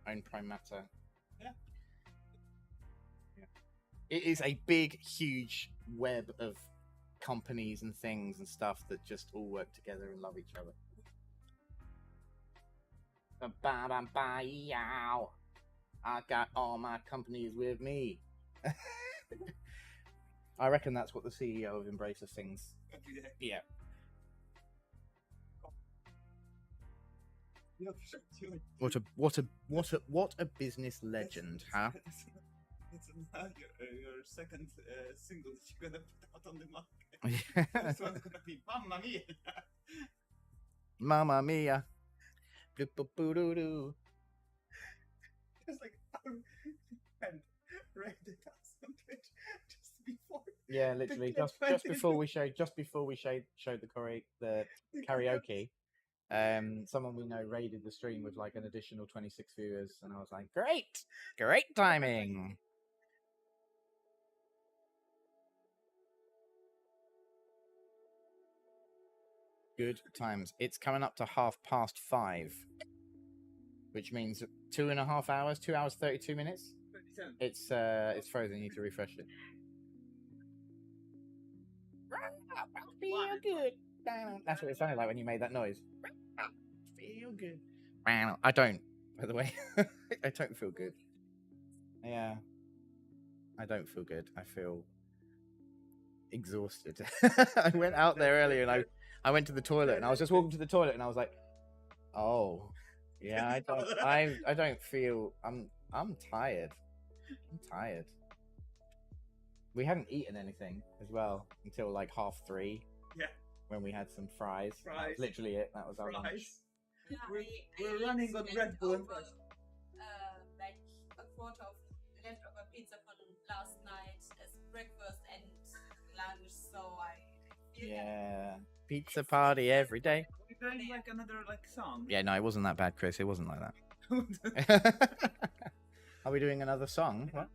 own Prime Matter. Yeah. It is a big, huge web of companies and things and stuff that just all work together and love each other. I got all my companies with me. I reckon that's what the CEO of Embracer sings. Yeah. What a business legend, huh? So now your second single that you're gonna put out on the market. First one's gonna be Mamma Mia. Mamma Mia. Bloop-boop-boo-doo-doo. Just like and read it out on Twitch just before. Yeah, literally clip just went before in. we showed the karaoke. Someone we know raided the stream with like an additional 26 viewers, and I was like, great timing. Good times. It's coming up to 5:30, which means 2.5 hours, 2 hours 32 minutes. 37. It's frozen. You need to refresh it. Feel good. That's what it sounded like when you made that noise. Feel good. I don't, by the way. I don't feel good. Yeah. I don't feel good. I feel exhausted. I went out there earlier and I went to the toilet and I was just walking to the toilet and I was like, oh, yeah, I don't feel I'm tired. I'm tired. We hadn't eaten anything as well until like 3:30. Yeah. When we had some fries. That was Fries. literally it. That was our lunch. Fries. Yeah, We're running on Red Bull and fries. Like a quarter of leftover pizza from last night as breakfast and lunch, so I feel Yeah. Pizza party every day. We're doing like another like song. Yeah, no, it wasn't that bad, Chris. It wasn't like that. Are we doing another song? What?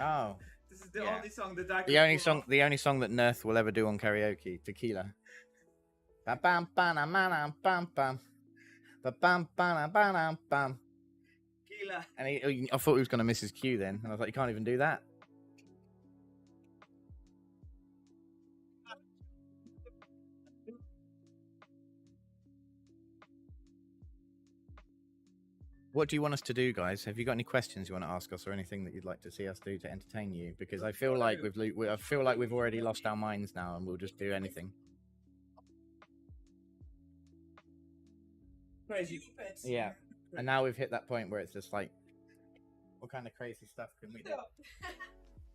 Oh. This is the only song that I The only song that Nerth will ever do on karaoke, Tequila. Bam bam bam bam bam bam. Bam bam bam bam. Tequila. And I thought he was going to miss his cue then. And I was like, you can't even do that. What do you want us to do, guys? Have you got any questions you want to ask us, or anything that you'd like to see us do to entertain you? Because I feel like we've already lost our minds now, and we'll just do anything. Crazy. Yeah, and now we've hit that point where it's just like, what kind of crazy stuff can we do?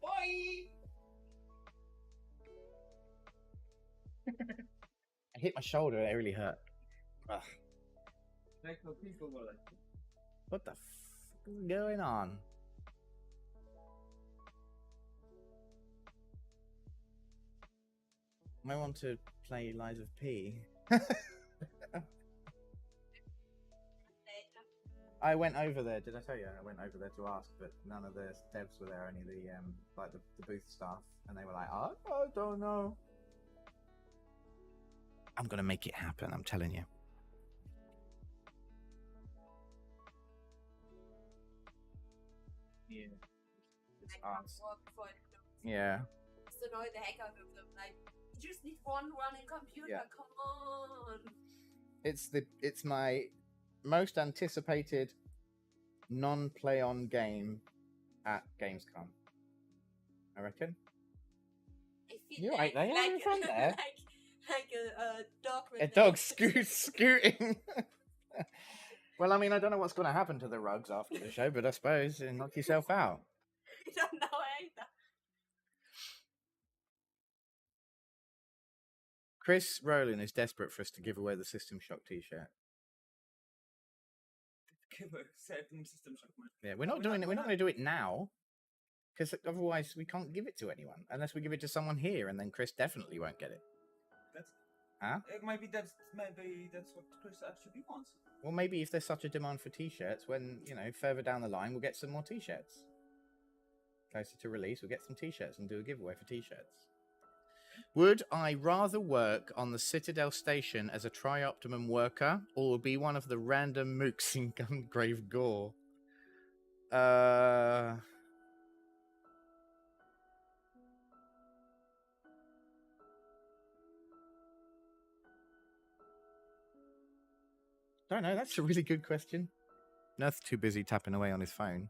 Bye. I hit my shoulder; it really hurt. Ugh. Like how people were like. What the f is going on? I want to play Lies of P. I went over there. Did I tell you? I went over there to ask, but none of the devs were there. Only the like the booth staff, and they were like, "Oh, I don't know." I'm gonna make it happen. I'm telling you. Yeah. It's ass. Yeah. It's annoy the heck out of them. Like, you just need one running computer. Yeah. Come on. It's my most anticipated non-play on game at Gamescom. I reckon. I feel You're right there. You're in front there. like a dog with A dog scooting. Well, I mean, I don't know what's going to happen to the rugs after the show, but I suppose knock yourself out. I don't know either. Chris Rowland is desperate for us to give away the System Shock T-shirt. Give a certain System Shock man. Yeah, we're not doing it. We're not going to do it now, because otherwise we can't give it to anyone unless we give it to someone here, and then Chris definitely won't get it. That's. Huh? Maybe that's what Chris actually wants. Well, maybe if there's such a demand for T-shirts, when further down the line, we'll get some more T-shirts. Closer to release, we'll get some T-shirts and do a giveaway for T-shirts. Would I rather work on the Citadel station as a Tri-Optimum worker, or be one of the random mooks in Gungrave Gore? Don't know. That's a really good question. Nerth's too busy tapping away on his phone.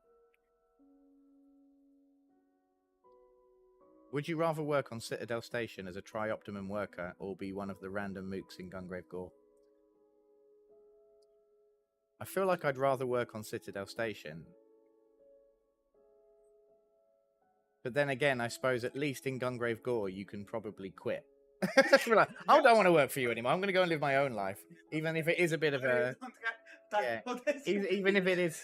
Would you rather work on Citadel Station as a Tri-Optimum worker, or be one of the random mooks in Gungrave Gore? I feel like I'd rather work on Citadel Station. But then again, I suppose at least in Gungrave Gore, you can probably quit. Be like, I don't want to work for you anymore. I'm going to go and live my own life, even if it is a bit of a yeah. Even if it is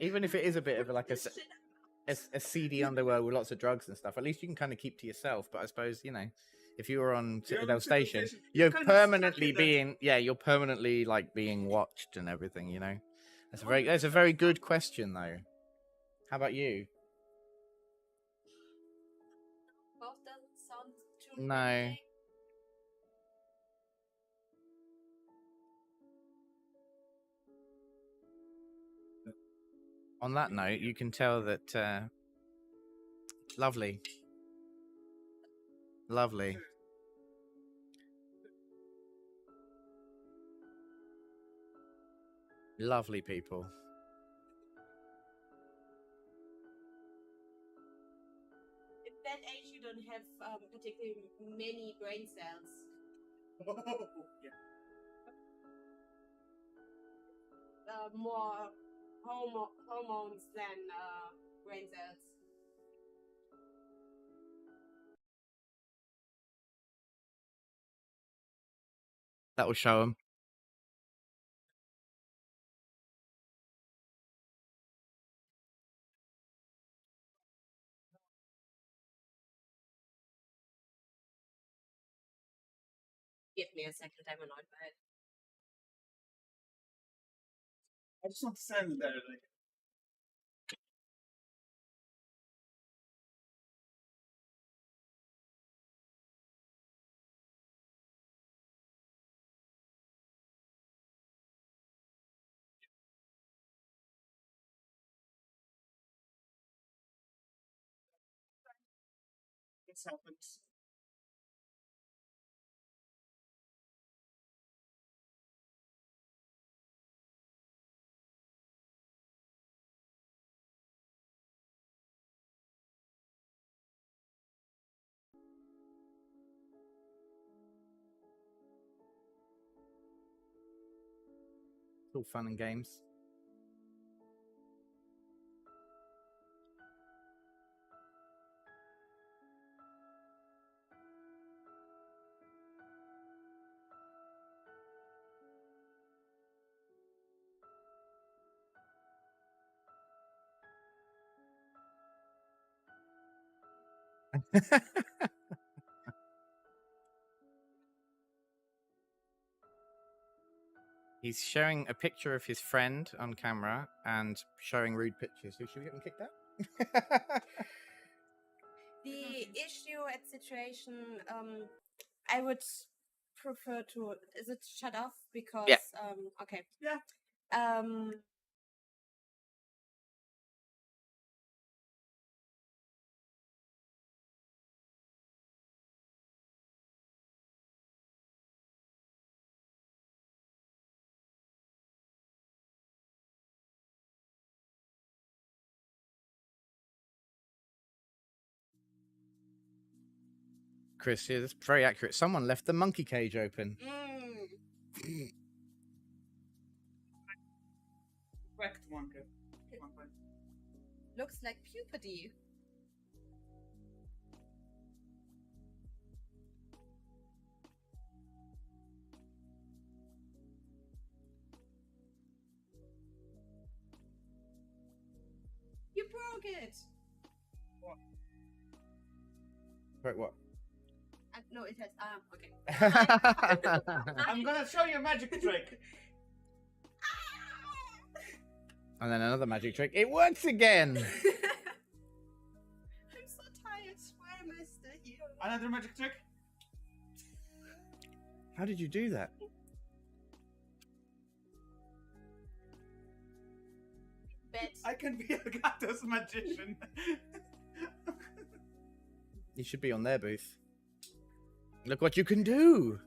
even if it is a bit of like a seedy underworld with lots of drugs and stuff. At least you can kind of keep to yourself. But I suppose if you were on Citadel Station, you're permanently being you're permanently like being watched and everything. That's a very good question though. How about you? Both doesn't sound too No. promising. On that note, you can tell that lovely. Lovely people. At that age, you don't have particularly many brain cells. More hormones than brain cells. That will show them. Give me a second, I'm annoyed by it. I just want to stand there. Like, this happens. It's all fun and games. He's showing a picture of his friend on camera and showing rude pictures. So should we get him kicked out? The issue at situation, I would prefer to. Is it shut off? Because okay. Yeah. Chris, yeah, that's very accurate. Someone left the monkey cage open. Correct one. Looks like puberty. You broke it. What? Wait, what? No, it has. Okay. I'm gonna show you a magic trick. And then another magic trick. It works again. I'm so tired. Why am I still here? Another magic trick. How did you do that? Bet. I can be a Gato's magician. You should be on their booth. Look what you can do.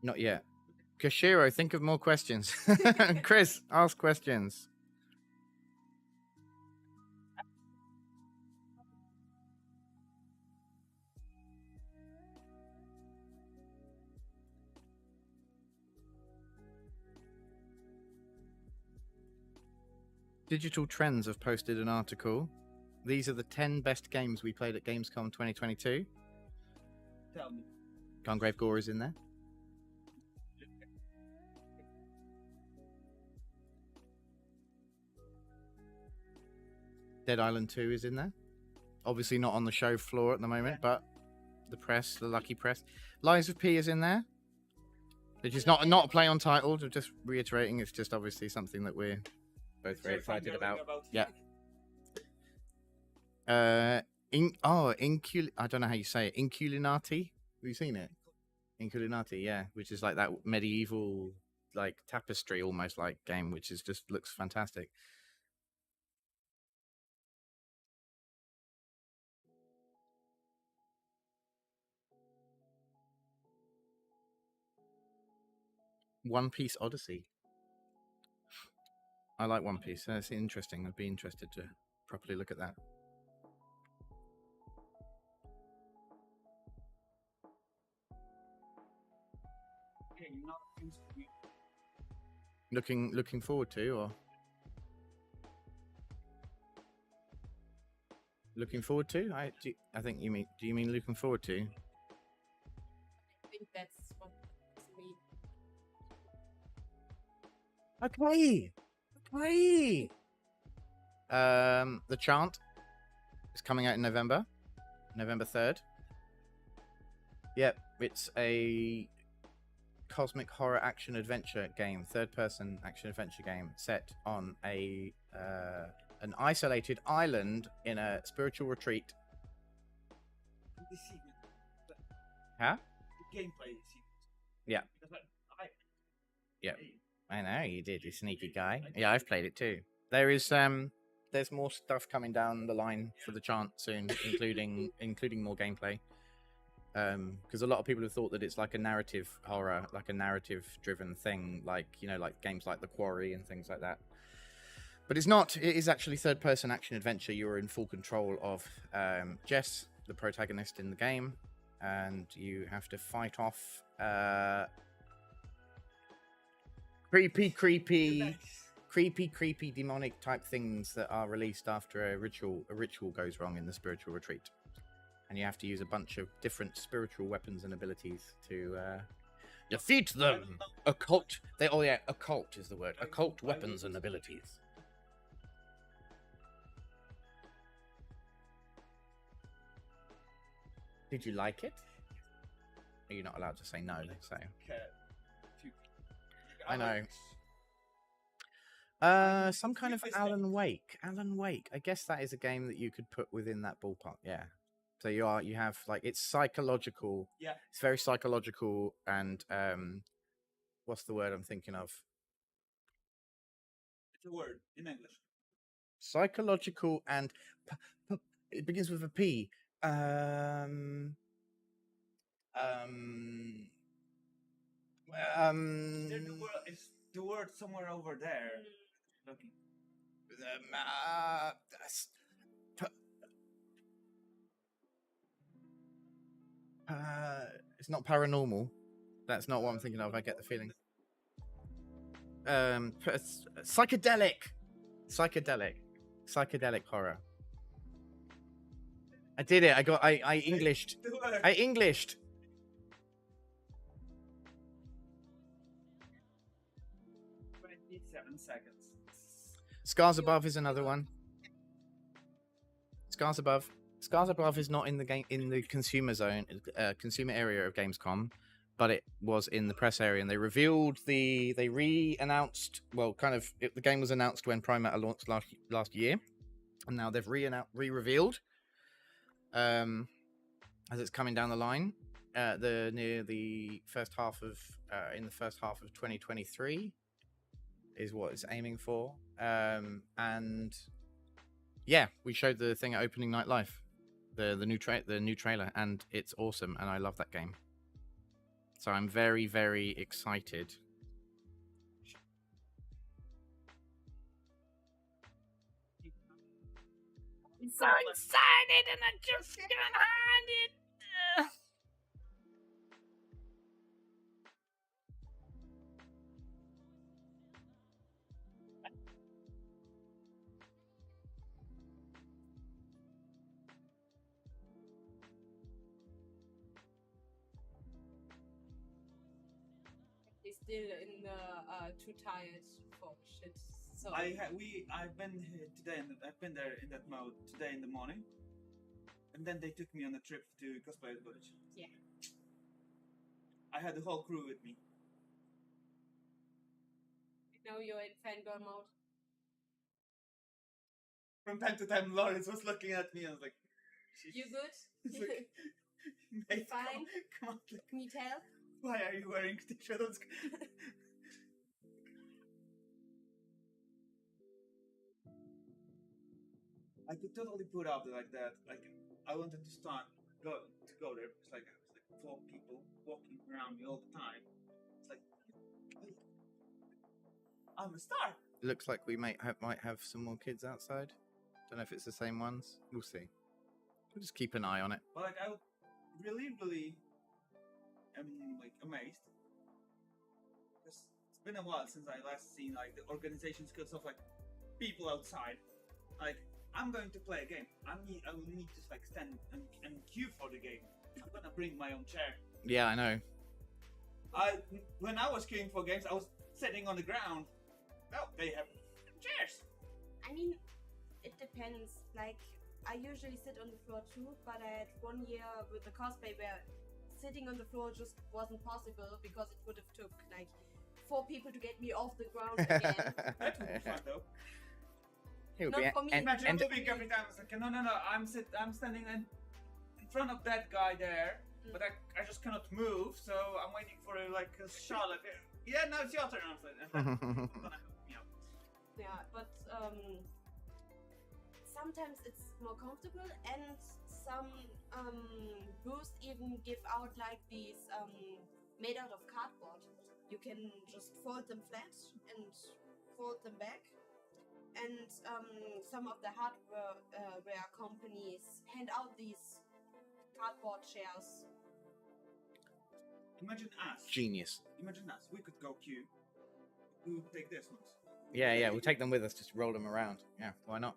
Not yet. Koshiro, think of more questions. Chris, ask questions. Digital Trends have posted an article. These are the 10 best games we played at Gamescom 2022. Tell me. Gungrave Gore is in there. Dead Island 2 is in there. Obviously not on the show floor at the moment, but the press, the lucky press. Lies of P is in there. Which is not a play on title, just reiterating, it's just obviously something that we're both very excited about. Yeah. I don't know how you say it. Inculinati. Have you seen it? Inculinati, yeah, which is like that medieval, like tapestry almost like game, which is just looks fantastic. One Piece Odyssey. I like One Piece. That's interesting. I'd be interested to properly look at that. Looking forward to, or looking forward to? I think you mean. Do you mean looking forward to? I think that's what it means. Okay. The Chant is coming out in November 3rd. Yep, it's a cosmic horror action adventure game, third-person action adventure game set on an isolated island in a spiritual retreat. Huh? The gameplay. Yeah. Yeah. I know you did, you sneaky guy. Yeah, I've played it too. There's more stuff coming down the line for the Chant soon, including more gameplay. Because a lot of people have thought that it's like a narrative horror, like a narrative-driven thing, like like games like The Quarry and things like that. But it's not. It is actually third-person action adventure. You're in full control of Jess, the protagonist in the game, and you have to fight off creepy demonic type things that are released after a ritual goes wrong in the spiritual retreat. And you have to use a bunch of different spiritual weapons and abilities to defeat them. Occult. Occult is the word. Occult weapons and abilities. Did you like it? You're not allowed to say no, so. I know. Some kind of Alan Wake. Alan Wake. I guess that is a game that you could put within that ballpark. Yeah. So you have like, it's psychological. Yeah. It's very psychological and what's the word I'm thinking of? It's a word in English. Psychological and it begins with a P. Is the word somewhere over there? Looking. It's not paranormal. That's not what I'm thinking of. I get the feeling. Psychedelic horror. I did it. I Englished. 27 seconds. Scars Above is another one. Scars Above is not in the game, in the consumer zone, consumer area of Gamescom, but it was in the press area, and they re-announced. Well, the game was announced when Prime Matter launched last year, and now they've re-revealed as it's coming down the line. Near the first half of 2023 is what it's aiming for, and yeah, we showed the thing at opening night live, the new trailer, and it's awesome, and I love that game. So I'm very, very excited. I'm so excited and I just can't hide it. He's still in the too tired for shit. So I've been here today, and I've been there in that mode today in the morning, and then they took me on a trip to Cosplay Village. Yeah. I had the whole crew with me. Now you're in fangirl mode. From time to time, Lawrence was looking at me and was like, You good? It's like, You "Mate, fine? come on, like, Can you tell? why are you wearing t-shirts?" I could totally put up like that. Like, I wanted to go there. It's like 4 people walking around me all the time. It's like, I'm a star. It looks like we might have some more kids outside. Don't know if it's the same ones. We'll see. We'll just keep an eye on it. But like, I really am like amazed. Because it's been a while since I last seen like the organizations because of like people outside. Like, I'm going to play a game. I will need to like stand and queue for the game. I'm gonna bring my own chair. Yeah, I know. When I was queuing for games, I was sitting on the ground. Oh, they have chairs. I mean, it depends. Like, I usually sit on the floor too, but I had 1 year with the cosplay where sitting on the floor just wasn't possible because it would have took like 4 people to get me off the ground again. That would be fun though. Not for me. Imagine moving every time. It's like, no, I'm standing in front of that guy there, but I just cannot move, so I'm waiting for like a shot. Like, yeah, now it's your turn. I'm like, Yeah, but sometimes it's more comfortable, and some booths even give out like these made out of cardboard. You can just fold them flat and fold them back. And some of the hardware companies hand out these cardboard chairs. Imagine us. Genius. Imagine us. We could go queue. We would take this ones. Yeah, we'll take them with us. Just roll them around. Yeah, why not?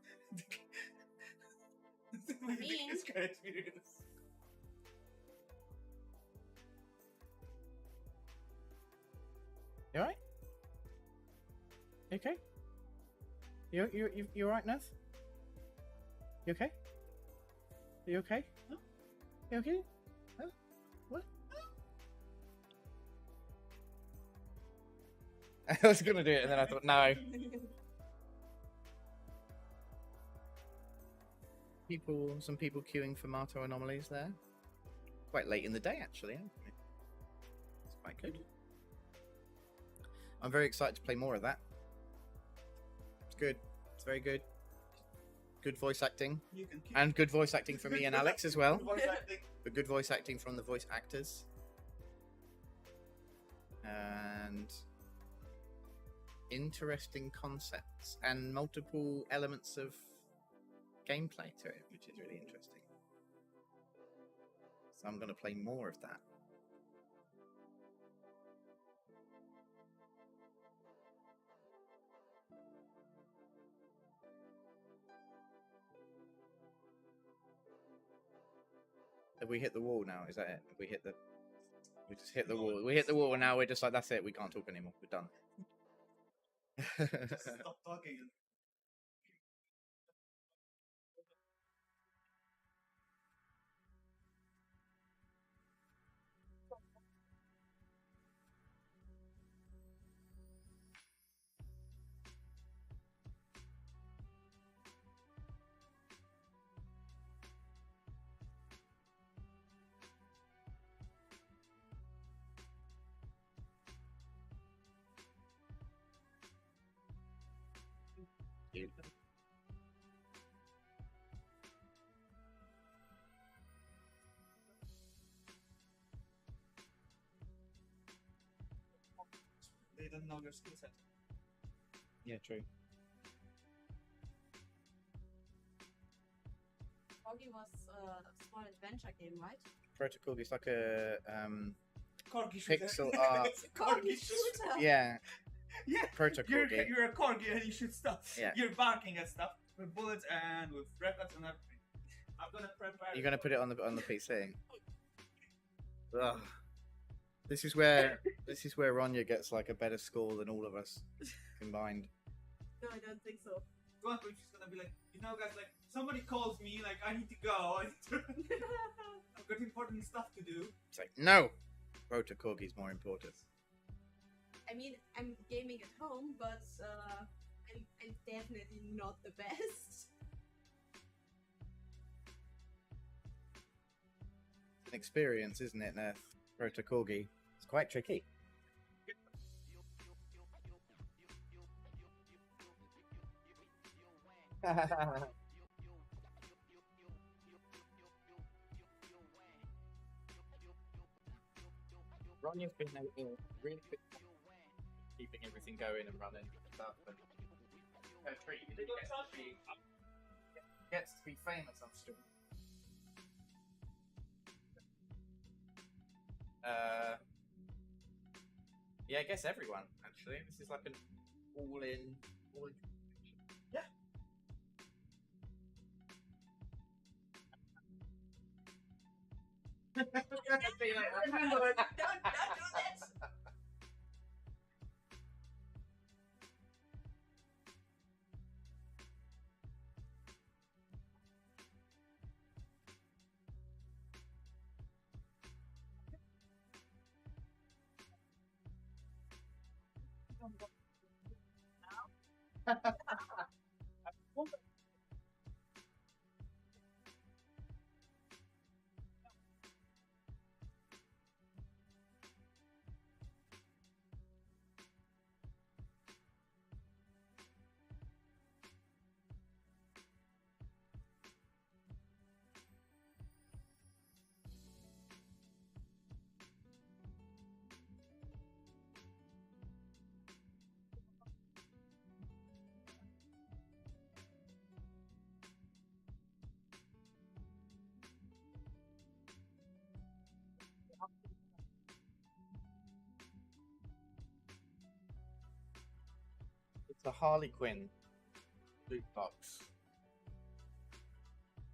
It's great experience. You alright? You okay? You alright, Nath? You okay? You okay? Huh? You okay? Huh? What? I was gonna do it, and then I thought, no. Some people queuing for Marto anomalies there. Quite late in the day, actually. It's quite good. I'm very excited to play more of that. It's good. It's very good. Good voice acting. And good voice acting from me and Alex as well. But good voice acting from the voice actors. And interesting concepts and multiple elements of gameplay to it, which is really interesting. So I'm going to play more of that. Have we hit the wall now? Is that it? Have we hit the... We just hit the wall. We hit the wall and now we're just like, that's it. We can't talk anymore. We're done. Just stop talking. didn't know your skill set. Yeah, true. Corgi was a small adventure game, right? Protocol is like a Corgi shooter. pixel art. It's a corgi shooter. Yeah. Yeah. Protocol You're, game. you're a corgi and you shoot stuff. Yeah. You're barking at stuff with bullets and with records and everything. I'm gonna prepare. You're gonna put it on the PC. Ugh. This is where Ronya gets like a better score than all of us combined. No, I don't think so. One point she's gonna be like, you know, guys, like somebody calls me, like I need to go. I've got important stuff to do. It's like no, Protocol is more important. I mean, I'm gaming at home, but I'm definitely not the best. It's an experience, isn't it, Neth? Protocol. It's quite tricky. Ronya's been really good keeping everything going and running and stuff. And her treat gets to be famous on stream. Yeah, I guess everyone actually. This is like an all-in. Yeah. Don't do that. It's a Harley Quinn loot box.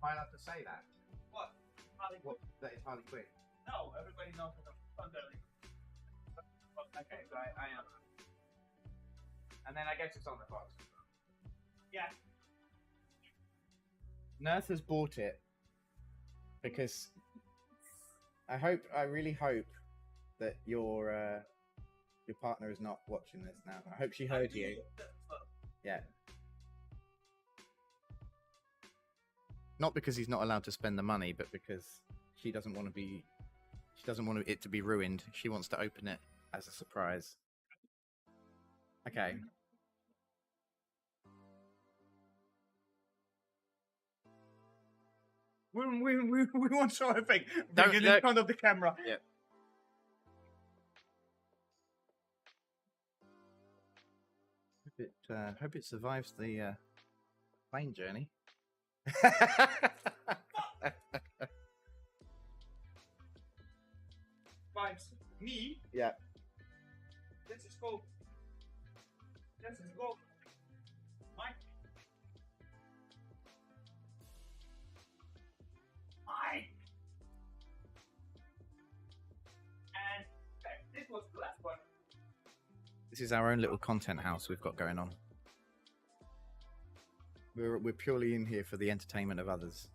Am I allowed to say that? What? Harley What? That is Harley Quinn. No, everybody knows that I'm Thunder. Okay, so I am. And then I guess it's on the box. Yeah. Nurse has bought it because I really hope that your partner is not watching this now. I hope she heard you. Yeah. Not because he's not allowed to spend the money, but because she doesn't want it to be ruined. She wants to open it as a surprise. Okay. We won't show a thing. Don't Bring it look. in front of the camera. Yeah. Hope it survives the plane journey. Vibes. Me? Yeah. Let's just go. Let's just go. Mike. Mike. And this was the last one. This is our own little content house we've got going on. We're purely in here for the entertainment of others.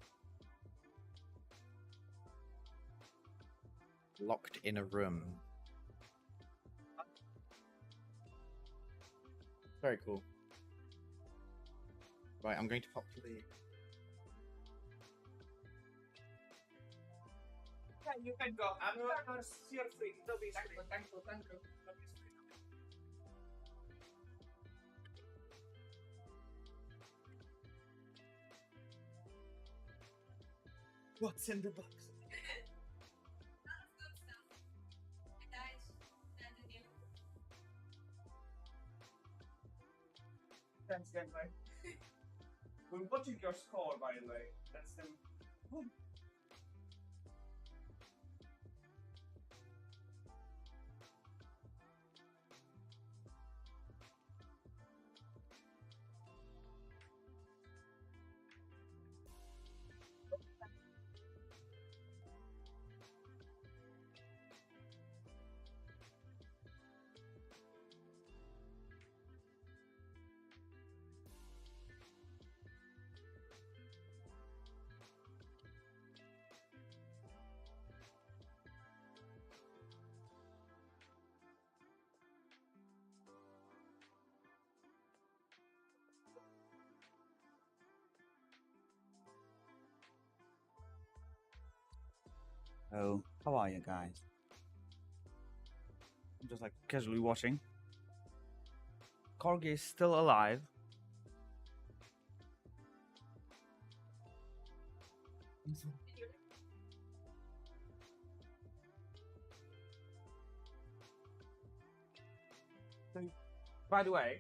Locked in a room. Very cool. Right, I'm going to pop to the... Yeah, you can go. I'm not seriously. Don't be free. Thank you. What's in the box? intense gameplay. We're watching your score, by the way. That's the. Oh, how are you guys? I'm just like casually watching. Corgi is still alive. By the way,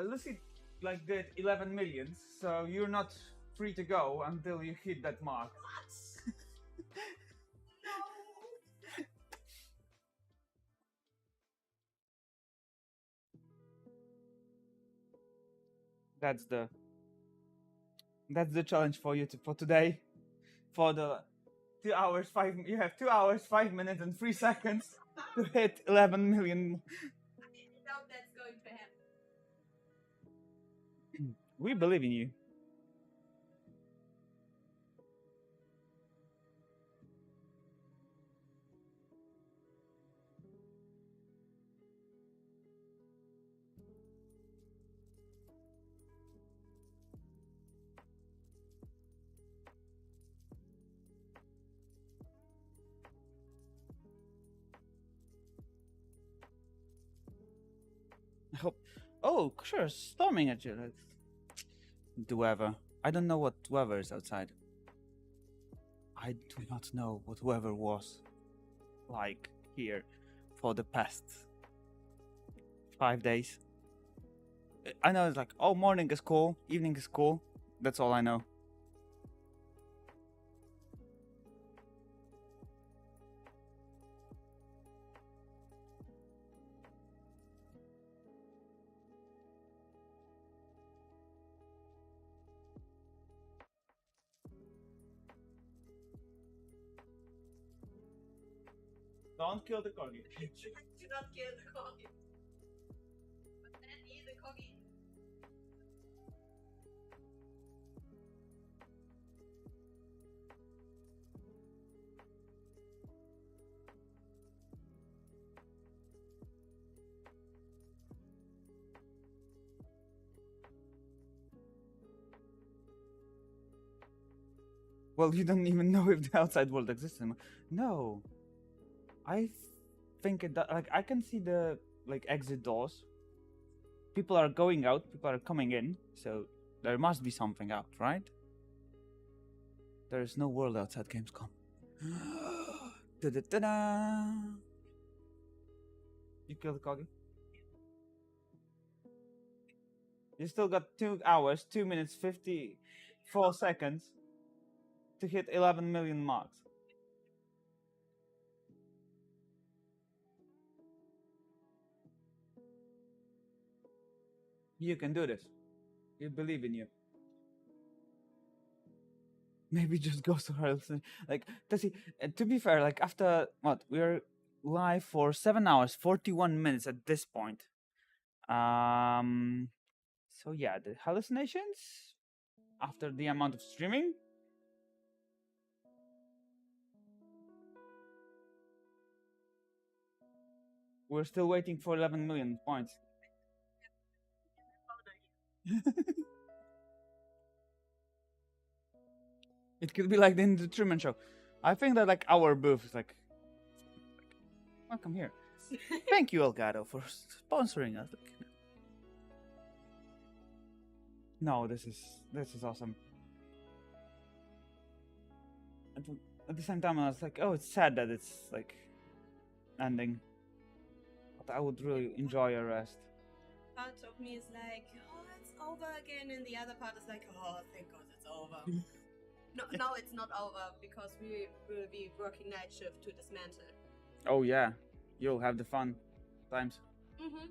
Lucy like did 11 millions, so you're not free to go until you hit that mark. That's the challenge for you for today. For the 2 hours 5 you have 2 hours 5 minutes and 3 seconds to hit 11 million. I doubt that's going to happen. We believe in you. I hope. Oh, sure, storming at you. The weather. I don't know what weather is outside. I do not know what weather was like here for the past 5 days. I know it's like, oh, morning is cool, evening is cool. That's all I know. Don't kill the corgi. Do not kill the corgi. But then eat the corgi. Well, you don't even know if the outside world exists anymore. No. I think it does. Like, I can see the like exit doors. People are going out, people are coming in, so there must be something out, right? There is no world outside Gamescom. Da-da-da-da. You killed the corgi? You still got 2 hours, 2 minutes, 54 seconds to hit 11 million marks. You can do this. You believe in you. Maybe just go to her. Like, to be fair, like after what we're live for 7 hours, 41 minutes at this point. So yeah, the hallucinations after the amount of streaming. We're still waiting for 11 million points. It could be like in the Truman Show. I think that like our booth is like, welcome here. Thank you, Elgato, for sponsoring us. No, this is awesome. At the same time, I was like, oh, it's sad that it's like ending. But I would really enjoy a rest. part of me is like, oh, it's over again, and the other part is like, oh, thank God it's over. No, it's not over because we will be working night shift to dismantle. Oh yeah, you'll have the fun times. Mm-hmm.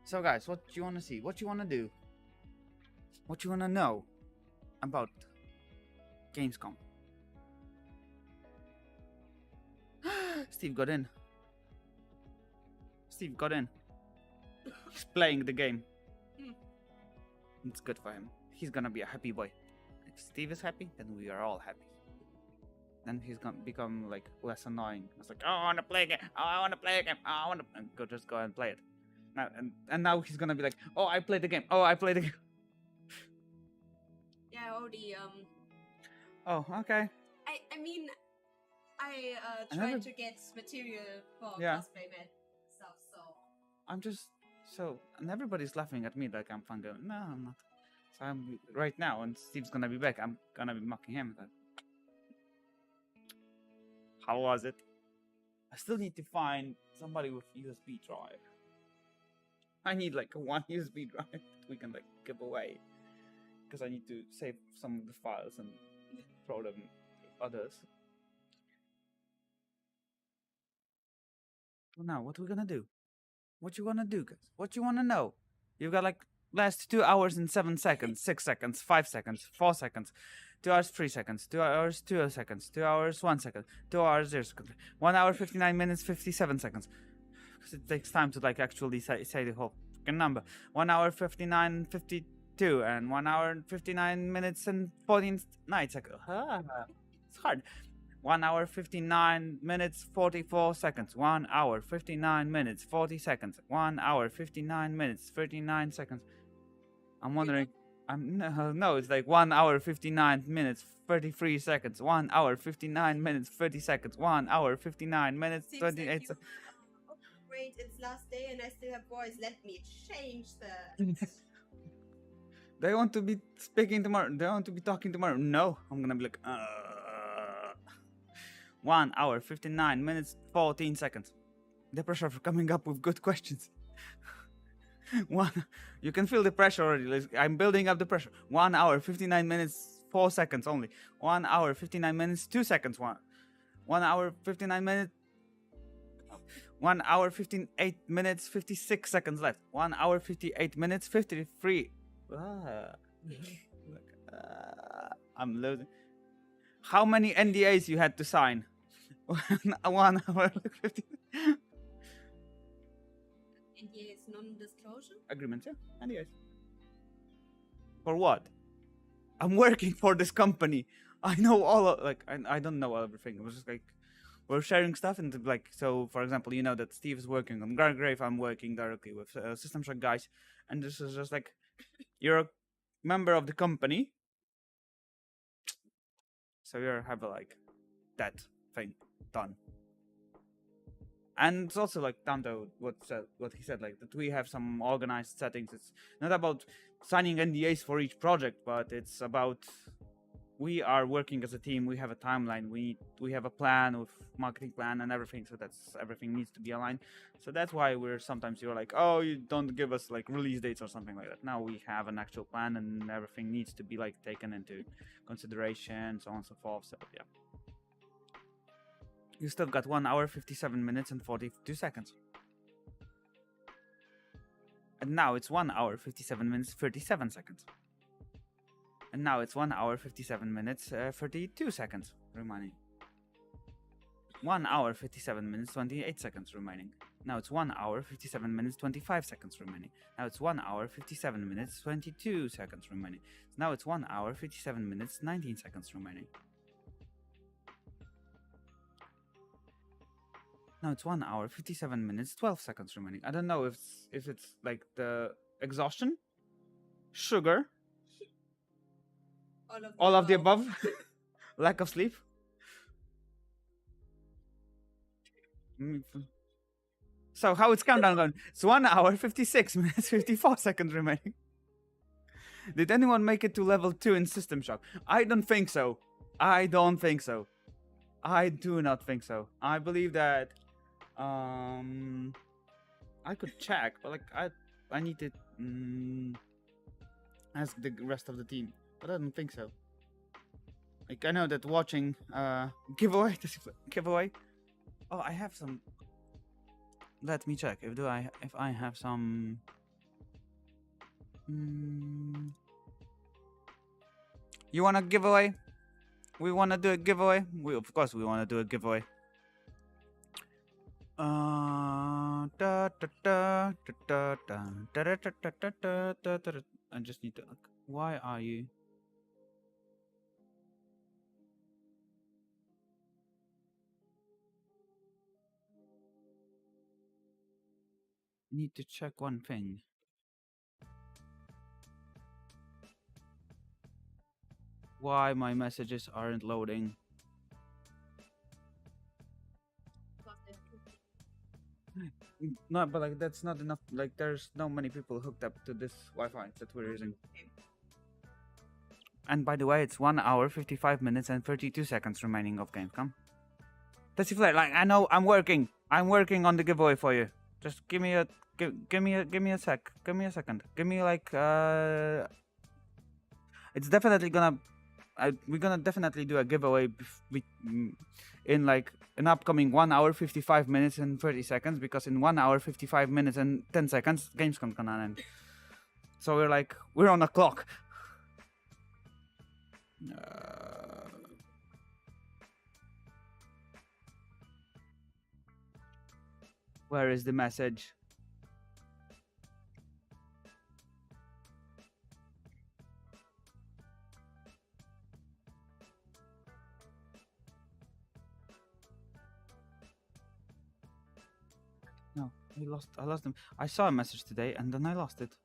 So guys, what you wanna see? What you wanna do? What you wanna know about Gamescom? Steve got in. Steve got in. He's playing the game. Mm. It's good for him. He's gonna be a happy boy. If Steve is happy, then we are all happy. Then he's gonna become like less annoying. It's like, oh, I wanna play a game. Oh, I wanna play a game. Oh, I wanna just go and play it. Now, and now he's gonna be like, oh, I played the game. Oh, I played the game. Yeah, Oh, okay. I mean, I I tried never- to get material for Yeah. cosplay stuff, so I'm just so, and everybody's laughing at me like I'm fun going. No, I'm not. So I'm right now, and Steve's gonna be back. I'm gonna be mocking him. Like, how was it? I still need to find somebody with USB drive. I need like one USB drive that we can like give away, because I need to save some of the files and throw them to others. Well, now what are we gonna do? What you wanna do, guys? What you wanna know? You've got like last 2 hours and 7 seconds, 6 seconds, 5 seconds, 4 seconds, 2 hours 3 seconds, 2 hours 2 seconds, 2 hours 1 second, 2 hours 0 seconds, 1 hour 59 minutes 57 seconds. Because it takes time to like actually say the whole fucking number. 1 hour 59 52 and 1 hour 59 minutes and 49 seconds. It's hard. 1 hour 59 minutes 44 seconds. 1 hour 59 minutes 40 seconds. 1 hour 59 minutes 39 seconds. I'm wondering. No, it's like 1 hour 59 minutes 33 seconds. 1 hour 59 minutes 30 seconds. 1 hour 59 minutes seems 28 like you, seconds. oh, great, it's last day and I still have voice. Let me change the. They want to be speaking tomorrow. They want to be talking tomorrow. No, I'm gonna be like, 1 hour 59 minutes 14 seconds. The pressure for coming up with good questions. You can feel the pressure already. I'm building up the pressure. 1 hour 59 minutes 4 seconds only. 1 hour 59 minutes 2 seconds. 1 hour 59 minutes. 1 hour 58 minutes 56 seconds left. 1 hour 58 minutes 53. I'm losing. How many NDAs you had to sign? 1 hour 50 NDA is non-disclosure. agreements, yeah. NDAs. For what? I'm working for this company. I know all of, like I don't know everything. It was just like we're sharing stuff and like, so for example, you know that Steve is working on Grave. I'm working directly with System Shock guys, and this is just like you're a member of the company, so you have like that thing done. And it's also like down to what he said, like that we have some organized settings. It's not about signing NDAs for each project, but it's about we are working as a team. We have a timeline. We have a plan with marketing plan and everything. So that's everything needs to be aligned. So that's why we're sometimes you're like, oh, you don't give us like release dates or something like that. Now we have an actual plan and everything needs to be like taken into consideration, so on and so forth. So yeah. You still got 1 hour 57 minutes and 42 seconds. And now it's 1 hour 57 minutes 37 seconds. And now it's 1 hour 57 minutes 32 seconds remaining. 1 hour 57 minutes 28 seconds remaining. Now it's 1 hour 57 minutes 25 seconds remaining. Now it's 1 hour 57 minutes 22 seconds remaining. Now it's 1 hour 57 minutes 19 seconds remaining. Now it's 1 hour 57 minutes 12 seconds remaining. I don't know if it's like the exhaustion, sugar, all of the above, lack of sleep. So how it's countdown going? It's 1 hour 56 minutes 54 seconds remaining. Did anyone make it to level 2 in System Shock? I don't think so. I don't think so. I do not think so. I believe that I could check, but like I need to ask the rest of the team, but I don't think so. Like I know that watching giveaway. Oh, I have some. Let me check if I have some. You want a giveaway? We want to do a giveaway. Of course we want to do a giveaway. I just need to. Why are you? Need to check one thing. Why my messages aren't loading? No, but like that's not enough. Like there's no many people hooked up to this Wi-Fi that we're using. And by the way, it's 1 hour, 55 minutes, and 32 seconds remaining of Gamescom. That's it. Like I know I'm working. I'm working on the giveaway for you. Just give me a sec. Give me a second. Give me like It's definitely gonna. We're gonna definitely do a giveaway in like an upcoming 1 hour 55 minutes and 30 seconds, because in 1 hour 55 minutes and 10 seconds Gamescom gonna end. So we're on a clock. Where is the message? No, I lost them. I saw a message today and then I lost it.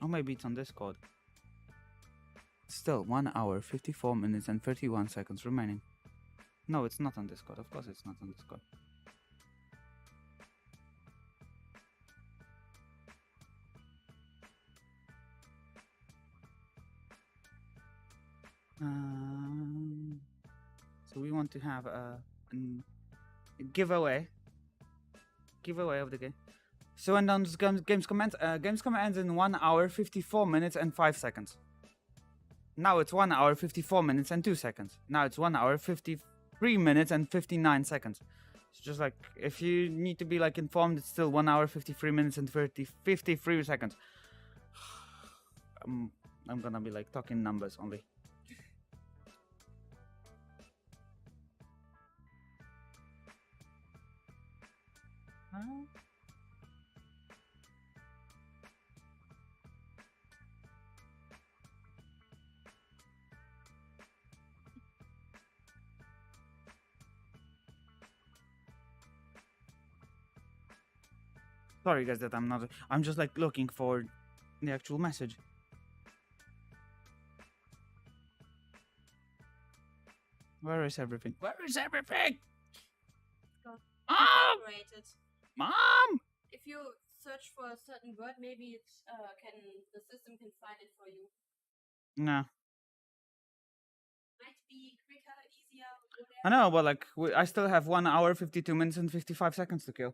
Or maybe it's on Discord. Still 1 hour 54 minutes and 31 seconds remaining. No, it's not on Discord. Of course it's not on Discord. So we want to have a giveaway of the game. So when on Gamescom ends, Gamescom ends in 1 hour 54 minutes and 5 seconds. Now it's 1 hour 54 minutes and 2 seconds. Now it's 1 hour 53 minutes and 59 seconds. It's just like if you need to be like informed, it's still 1 hour 53 minutes and 53 seconds. I'm gonna be like talking numbers only. Sorry guys that I'm just like looking for the actual message. Where is everything? Where is everything? Incorporated. Mom! If you search for a certain word, maybe the system can find it for you. No. Might be quicker, easier, whatever. I know, but like I still have 1 hour 52 minutes and 55 seconds to kill.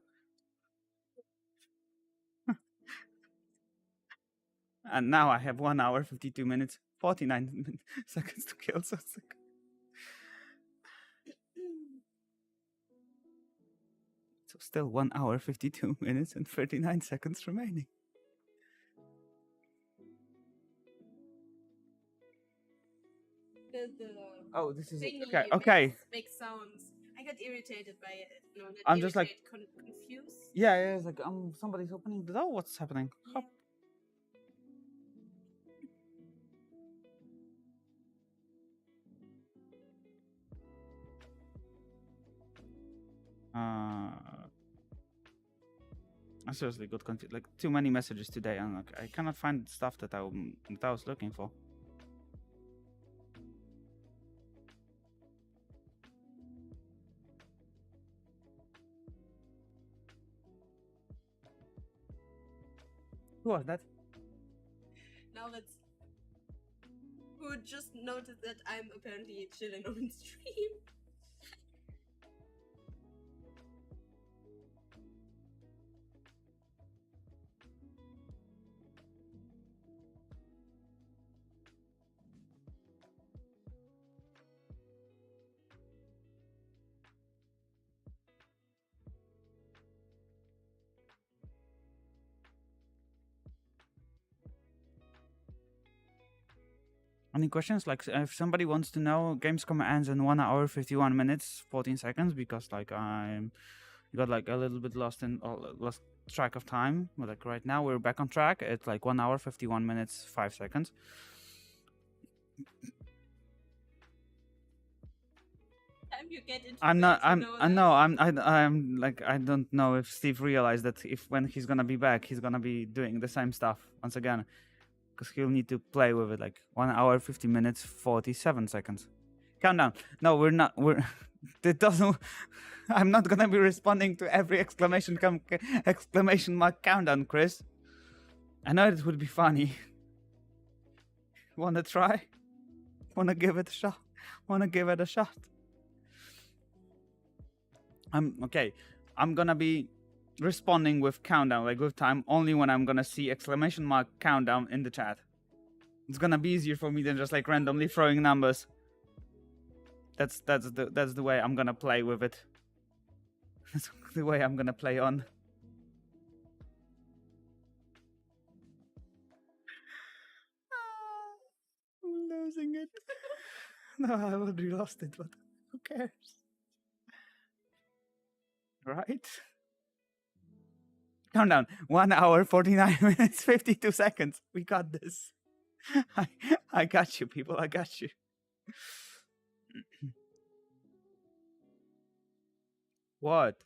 And now I have 1 hour 52 minutes 49 seconds to kill. So it's like... So still 1 hour 52 minutes and 39 seconds remaining. Oh, this is thingy okay. Okay. Makes sounds. I get irritated by it. No, not I'm just like confused. Yeah, it's like somebody's opening the door. What's happening? Yeah. I seriously got confused. Like too many messages today, and like I cannot find stuff that I was looking for. Who was that? Now let's. Who just noticed that I'm apparently chilling on stream? Any questions? Like, if somebody wants to know, Gamescom ends in 1 hour 51 minutes 14 seconds because like I'm got like a little bit lost track of time. But like right now we're back on track. It's like 1 hour 51 minutes 5 seconds. Time you get into I'm bed, not. you I'm. know I that. know. I'm like. I don't know if Steve realized that if when he's gonna be back, he's gonna be doing the same stuff once again, because he'll need to play with it. Like 1 hour 50 minutes 47 seconds. Countdown. No, we're not. We're. It doesn't. I'm not gonna be responding to every exclamation mark countdown, Chris. I know it would be funny. Wanna try? Wanna give it a shot? Wanna give it a shot? Okay. I'm gonna be responding with countdown, like with time, only when I'm gonna see exclamation mark countdown in the chat. It's gonna be easier for me than just like randomly throwing numbers. That's the way I'm gonna play with it. That's the way I'm gonna play on. I'm losing it. No, I already lost it, but who cares? Right? Countdown. 1 hour, 49 minutes, 52 seconds. We got this. I got you, people. I got you. What?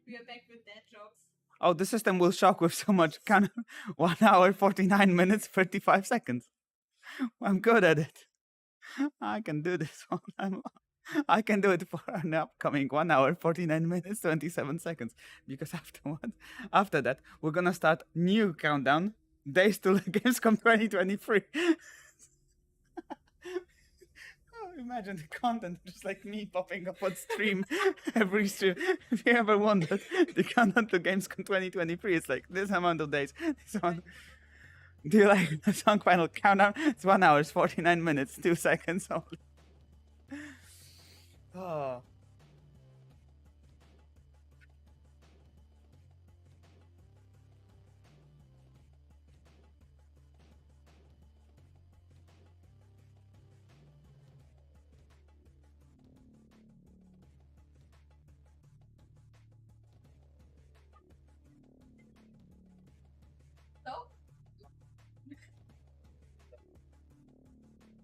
We are back with dad jokes. Oh, the system will shock with so much. 1 hour, 49 minutes, 35 seconds. I'm good at it. I can do this one. I can do it for an upcoming 1 hour, 49 minutes, 27 seconds. Because after that, we're gonna start new countdown. Days to Gamescom 2023. Oh, imagine the content just like me popping up on stream every stream. If you ever wondered, the countdown to Gamescom 2023 is like this amount of days. This one. Do you like the song final countdown? It's 1 hour, 49 minutes, 2 seconds only. Oh. So?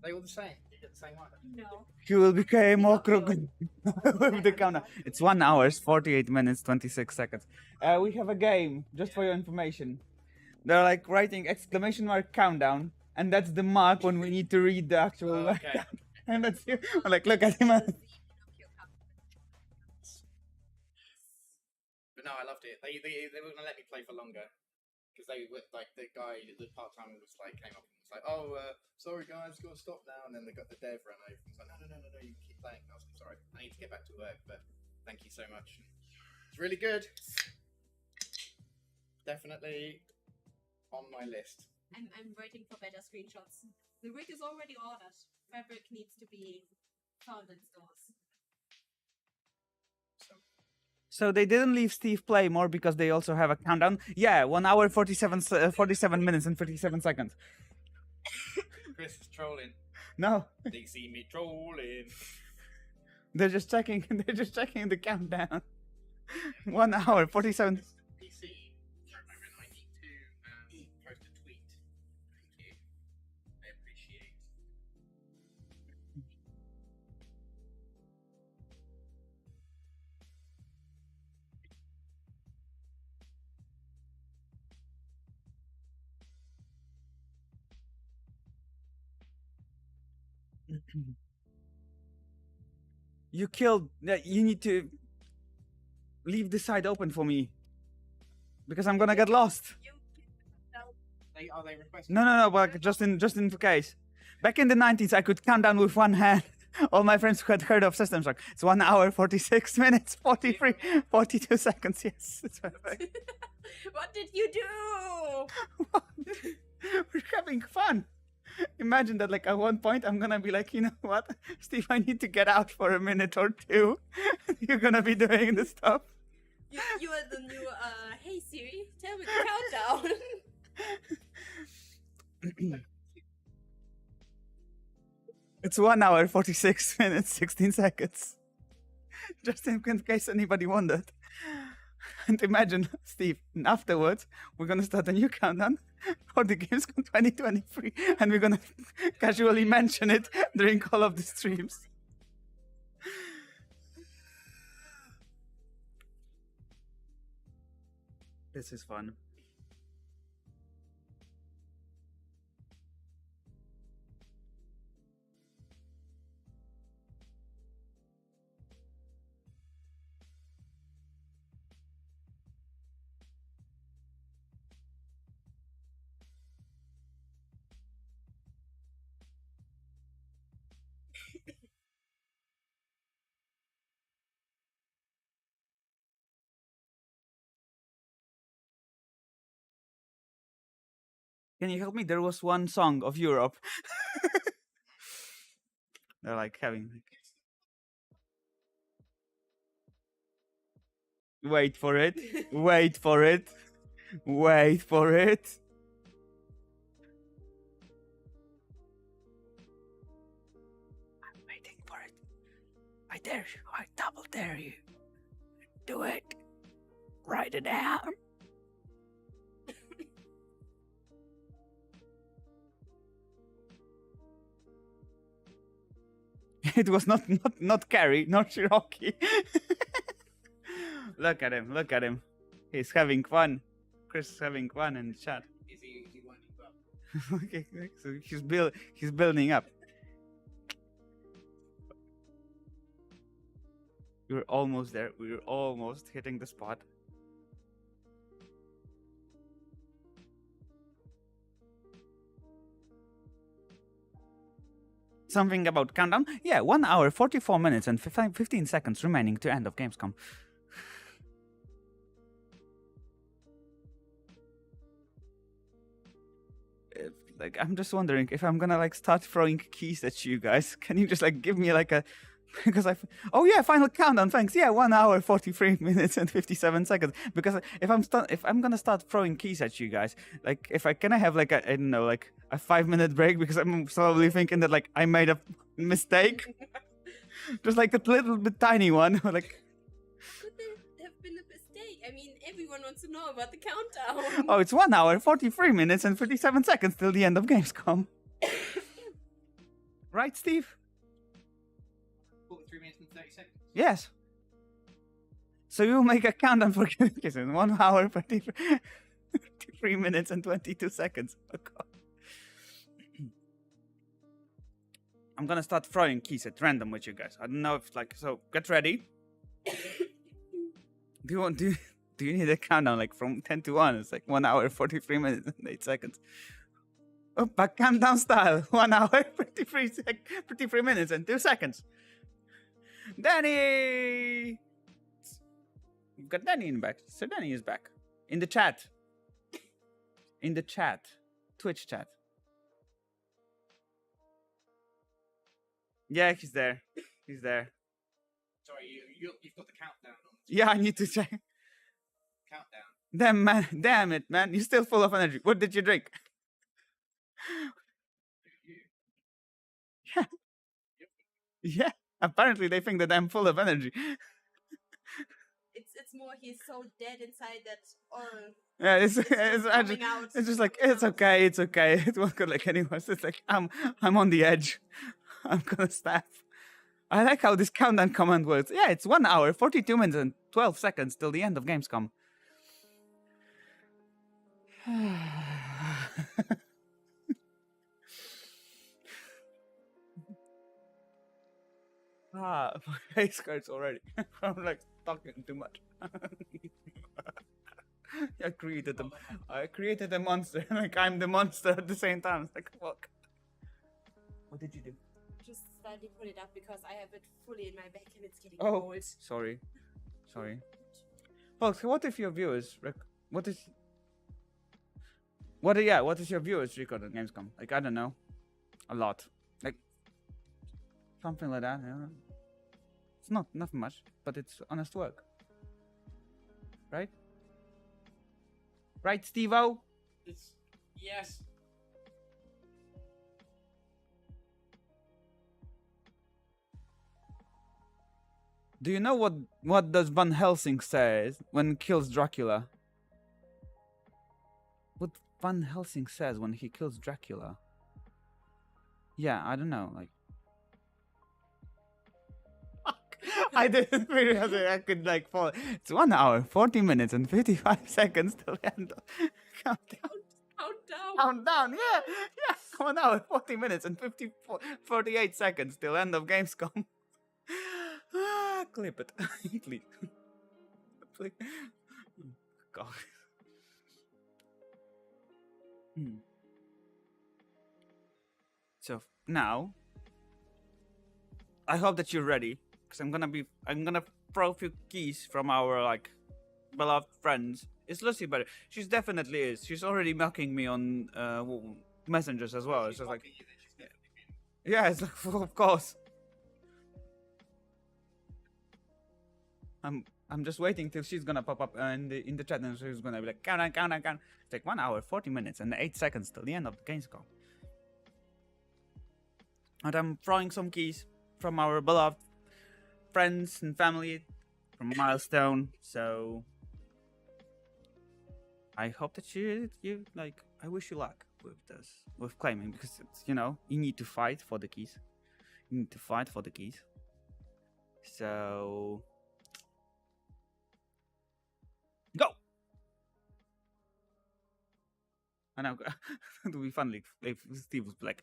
They all the same. You get the same one. No. You will become more crooked with the countdown. It's 1 hour, 48 minutes, 26 seconds. We have a game, just for your information. They're like writing exclamation mark countdown, and that's the mark when we need to read the actual Okay. and that's you. Like, look at him. But no, I loved it. They were gonna let me play for longer because they were like the guy, the part timer was like came up and was like, "Oh, sorry guys, got to stop now." And then they got the dev ran over. He's like, "No, you can keep playing." And I was like, "Sorry, I need to get back to work, but thank you so much. It's really good. Definitely on my list." I'm waiting for better screenshots. The rig is already ordered. Fabric needs to be found in stores. So they didn't leave Steve play more because they also have a countdown. Yeah, 1 hour, 47 minutes and 37 seconds. Chris is trolling. No. They see me trolling. They're just checking. They're just checking the countdown. 1 hour, 47. PC. I need to post a tweet. Thank you. I appreciate. You killed. You need to leave the side open for me because I'm gonna get lost. Are they requesting? No, but just in case. Back in the 90s, I could count down with one hand. All my friends who had heard of System Shock. It's 1 hour, 46 minutes, 43, 42 seconds. Yes, it's perfect. What did you do? We're having fun. Imagine that, like, at one point, I'm gonna be like, you know what, Steve, I need to get out for a minute or two. You're gonna be doing the stuff. You are the new, hey Siri, tell me the countdown. It's 1 hour 46 minutes 16 seconds. Just in case anybody wondered. And imagine, Steve, afterwards we're gonna start a new countdown for the GamesCom 2023, and we're gonna casually mention it during all of the streams. This is fun. Can you help me? There was one song of Europe. They're like having. Wait for it. Wait for it. Wait for it. I'm waiting for it. I dare you. I double dare you. Do it. Write it down. It was not Carrie, not Cherokee. Look at him, look at him. He's having fun. Chris is having fun in the chat. Is he winding up? Okay, so he's building up. We're almost there. We're almost hitting the spot. Something about countdown? Yeah, 1 hour, 44 minutes, and 15 seconds remaining to end of Gamescom. Like, I'm just wondering if I'm gonna like start throwing keys at you guys. Can you just like give me like a, because oh yeah, final countdown, thanks. Yeah, 1 hour, 43 minutes and 57 seconds. Because if I'm gonna start throwing keys at you guys, like if I have like a, I don't know, like a 5-minute break, because I'm slowly thinking that like I made a mistake. Just like a little bit tiny one. Like, Could there have been a mistake? I mean, everyone wants to know about the countdown. oh, it's 1 hour, 43 minutes and 37 seconds till the end of Gamescom. Right, Steve? 43 minutes and 30 seconds. Yes. So you make a countdown for communication. 1 hour, 53 minutes and 22 seconds. Oh, God. I'm gonna start throwing keys at random with you guys. I don't know if like, so get ready. Do you need a countdown like from 10 to 1? It's like 1 hour, 43 minutes and 8 seconds. Oh, but countdown style. 1 hour, 53 minutes and 2 seconds. Danny! We've got Danny in the back. So Danny is back. In the chat. In the chat. Twitch chat. Yeah, he's there. He's there. Sorry, you've got the countdown on. Yeah, I need to check. Countdown. Damn it, man. You're still full of energy. What did you drink? Yeah. Yeah. Apparently they think that I'm full of energy. It's more he's so dead inside that Yeah, it's just like it's okay. It won't go like anyone. It's like I'm on the edge. I'm gonna snap. I like how this countdown command works. Yeah, it's 1 hour, 42 minutes and 12 seconds till the end of Gamescom. My face hurts already. I'm like talking too much. I created a monster. Like I'm the monster at the same time. It's like fuck. What did you do? Just slightly put it up because I have it fully in my back and it's getting Oh, cold. sorry. Well, so what if your viewers? What is your viewers record on Gamescom? Like I don't know, a lot. Like something like that. Yeah. It's nothing much, but it's honest work, right? Right, Steve-O? Yes. Do you know what does Van Helsing says when he kills Dracula? What Van Helsing says when he kills Dracula? Yeah, I don't know. Like, I didn't realize that I could like follow. It's 1 hour, 40 minutes, and 55 seconds till the end. Countdown. Countdown. Countdown. Yeah. 1 hour, 40 minutes, and 48 seconds till end of Gamescom. Clip it, please. Please. God. So now, I hope that you're ready, because I'm gonna throw a few keys from our like beloved friends. Is Lucy better? She's definitely is. She's already mocking me on messengers as well. It's just like, yeah, it's like, of course. I'm just waiting till she's gonna pop up in the chat and she's gonna be like, count on. It's like 1 hour, 40 minutes, and 8 seconds till the end of the Gamescom. And I'm throwing some keys from our beloved friends and family from Milestone. So I hope that you like. I wish you luck with this, with claiming, because it's, you need to fight for the keys. You need to fight for the keys. So go. I know. It would be fun if Steve was like,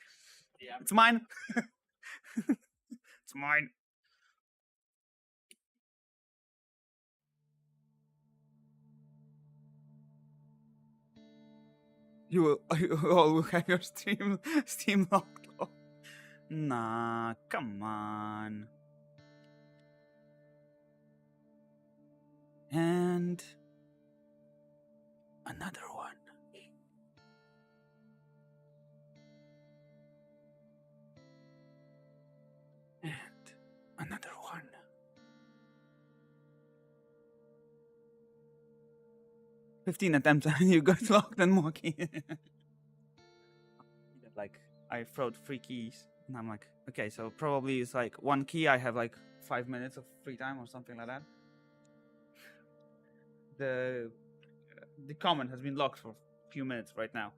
yeah, it's mine. It's mine. You all will have your Steam locked off. Nah, come on. And another one. And another one. "15 attempts and you got locked and monkey." Like, I throwed 3 keys and I'm like, okay, so probably it's like 1 key I have like 5 minutes of free time or something like that. The comment has been locked for a few minutes right now.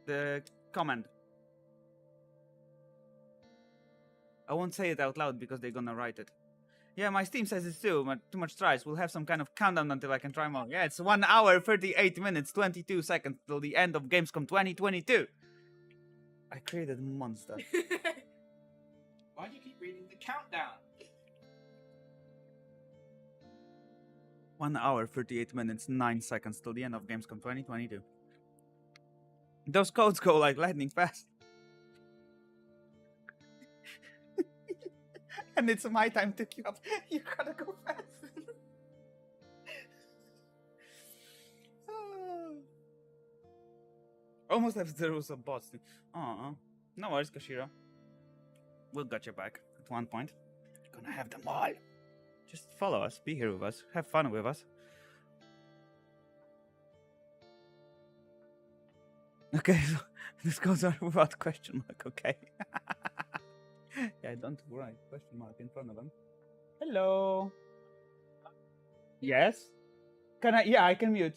The comment. I won't say it out loud because they're gonna write it. Yeah, my Steam says it's too much tries. We'll have some kind of countdown until I can try more. Yeah, it's 1 hour, 38 minutes, 22 seconds till the end of Gamescom 2022. I created a monster. Why do you keep reading the countdown? 1 hour, 38 minutes, 9 seconds till the end of Gamescom 2022. Those codes go like lightning fast. And it's my time to queue up. You gotta go fast. Almost have zeros of bots. No worries, Kashira. We'll get you back at one point. You're gonna have them all. Just follow us, be here with us, have fun with us. Okay, so this goes on without question mark, okay? Yeah, don't write question mark in front of them. Hello. Yes? Can I? Yeah, I can mute.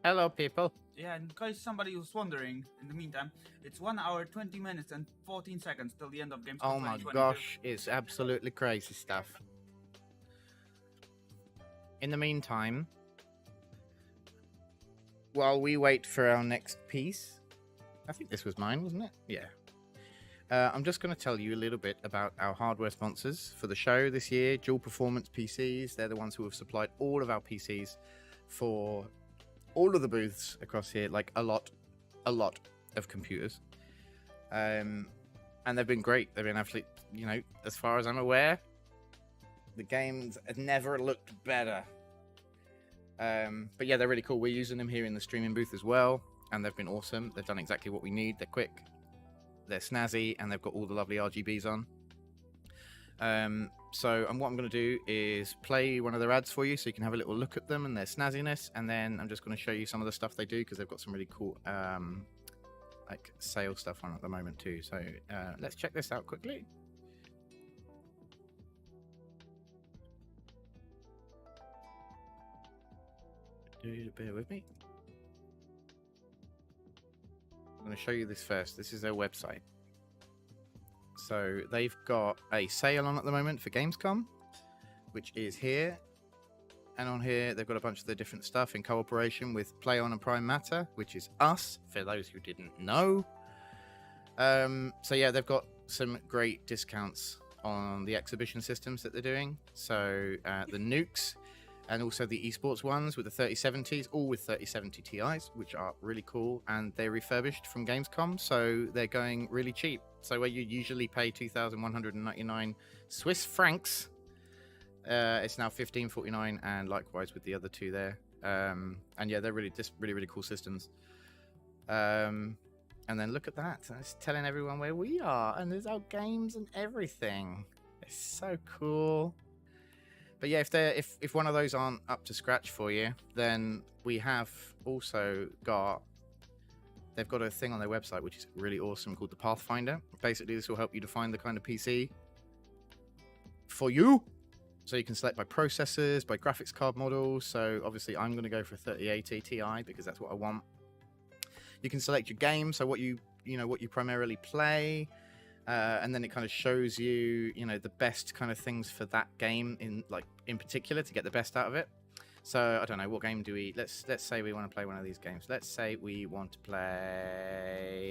Hello, people. Yeah, in case somebody was wondering, in the meantime, it's 1 hour, 20 minutes, and 14 seconds till the end of GamesCom Oh my 2022. gosh, it's absolutely crazy stuff. In the meantime, while we wait for our next piece, I think this was mine, wasn't it? Yeah. I'm just going to tell you a little bit about our hardware sponsors for the show this year, Dual Performance PCs. They're the ones who have supplied all of our PCs for all of the booths across here, like a lot of computers. And they've been great. They've been absolutely, as far as I'm aware, the games have never looked better. But yeah, they're really cool. We're using them here in the streaming booth as well, and they've been awesome. They've done exactly what we need. They're quick, they're snazzy, and they've got all the lovely RGBs on. So what I'm going to do is play one of their ads for you so you can have a little look at them and their snazziness, and then I'm just going to show you some of the stuff they do because they've got some really cool like sale stuff on at the moment too. So let's check this out quickly. Bear with me. I'm going to show you this first. This is their website. So they've got a sale on at the moment for Gamescom, which is here. And on here, they've got a bunch of the different stuff in cooperation with PlayOn and Prime Matter, which is us, for those who didn't know. So yeah, they've got some great discounts on the exhibition systems that they're doing. So the Nukes, and also the esports ones with the 3070s, all with 3070 Ti's, which are really cool. And they're refurbished from Gamescom, so they're going really cheap. So where you usually pay 2,199 Swiss francs, it's now 1549, and likewise with the other two there. And yeah, they're really cool systems. And then look at that. It's telling everyone where we are, and there's our games and everything. It's so cool. But yeah, if one of those aren't up to scratch for you, then we have also got, they've got a thing on their website which is really awesome called the Pathfinder. Basically, this will help you define the kind of PC for you. So you can select by processors, by graphics card models. So obviously I'm going to go for a 3080 Ti because that's what I want. You can select your game, so what you primarily play. And then it kind of shows you, the best kind of things for that game in particular to get the best out of it. So I don't know, what game do we? Let's say we want to play one of these games. Let's say we want to play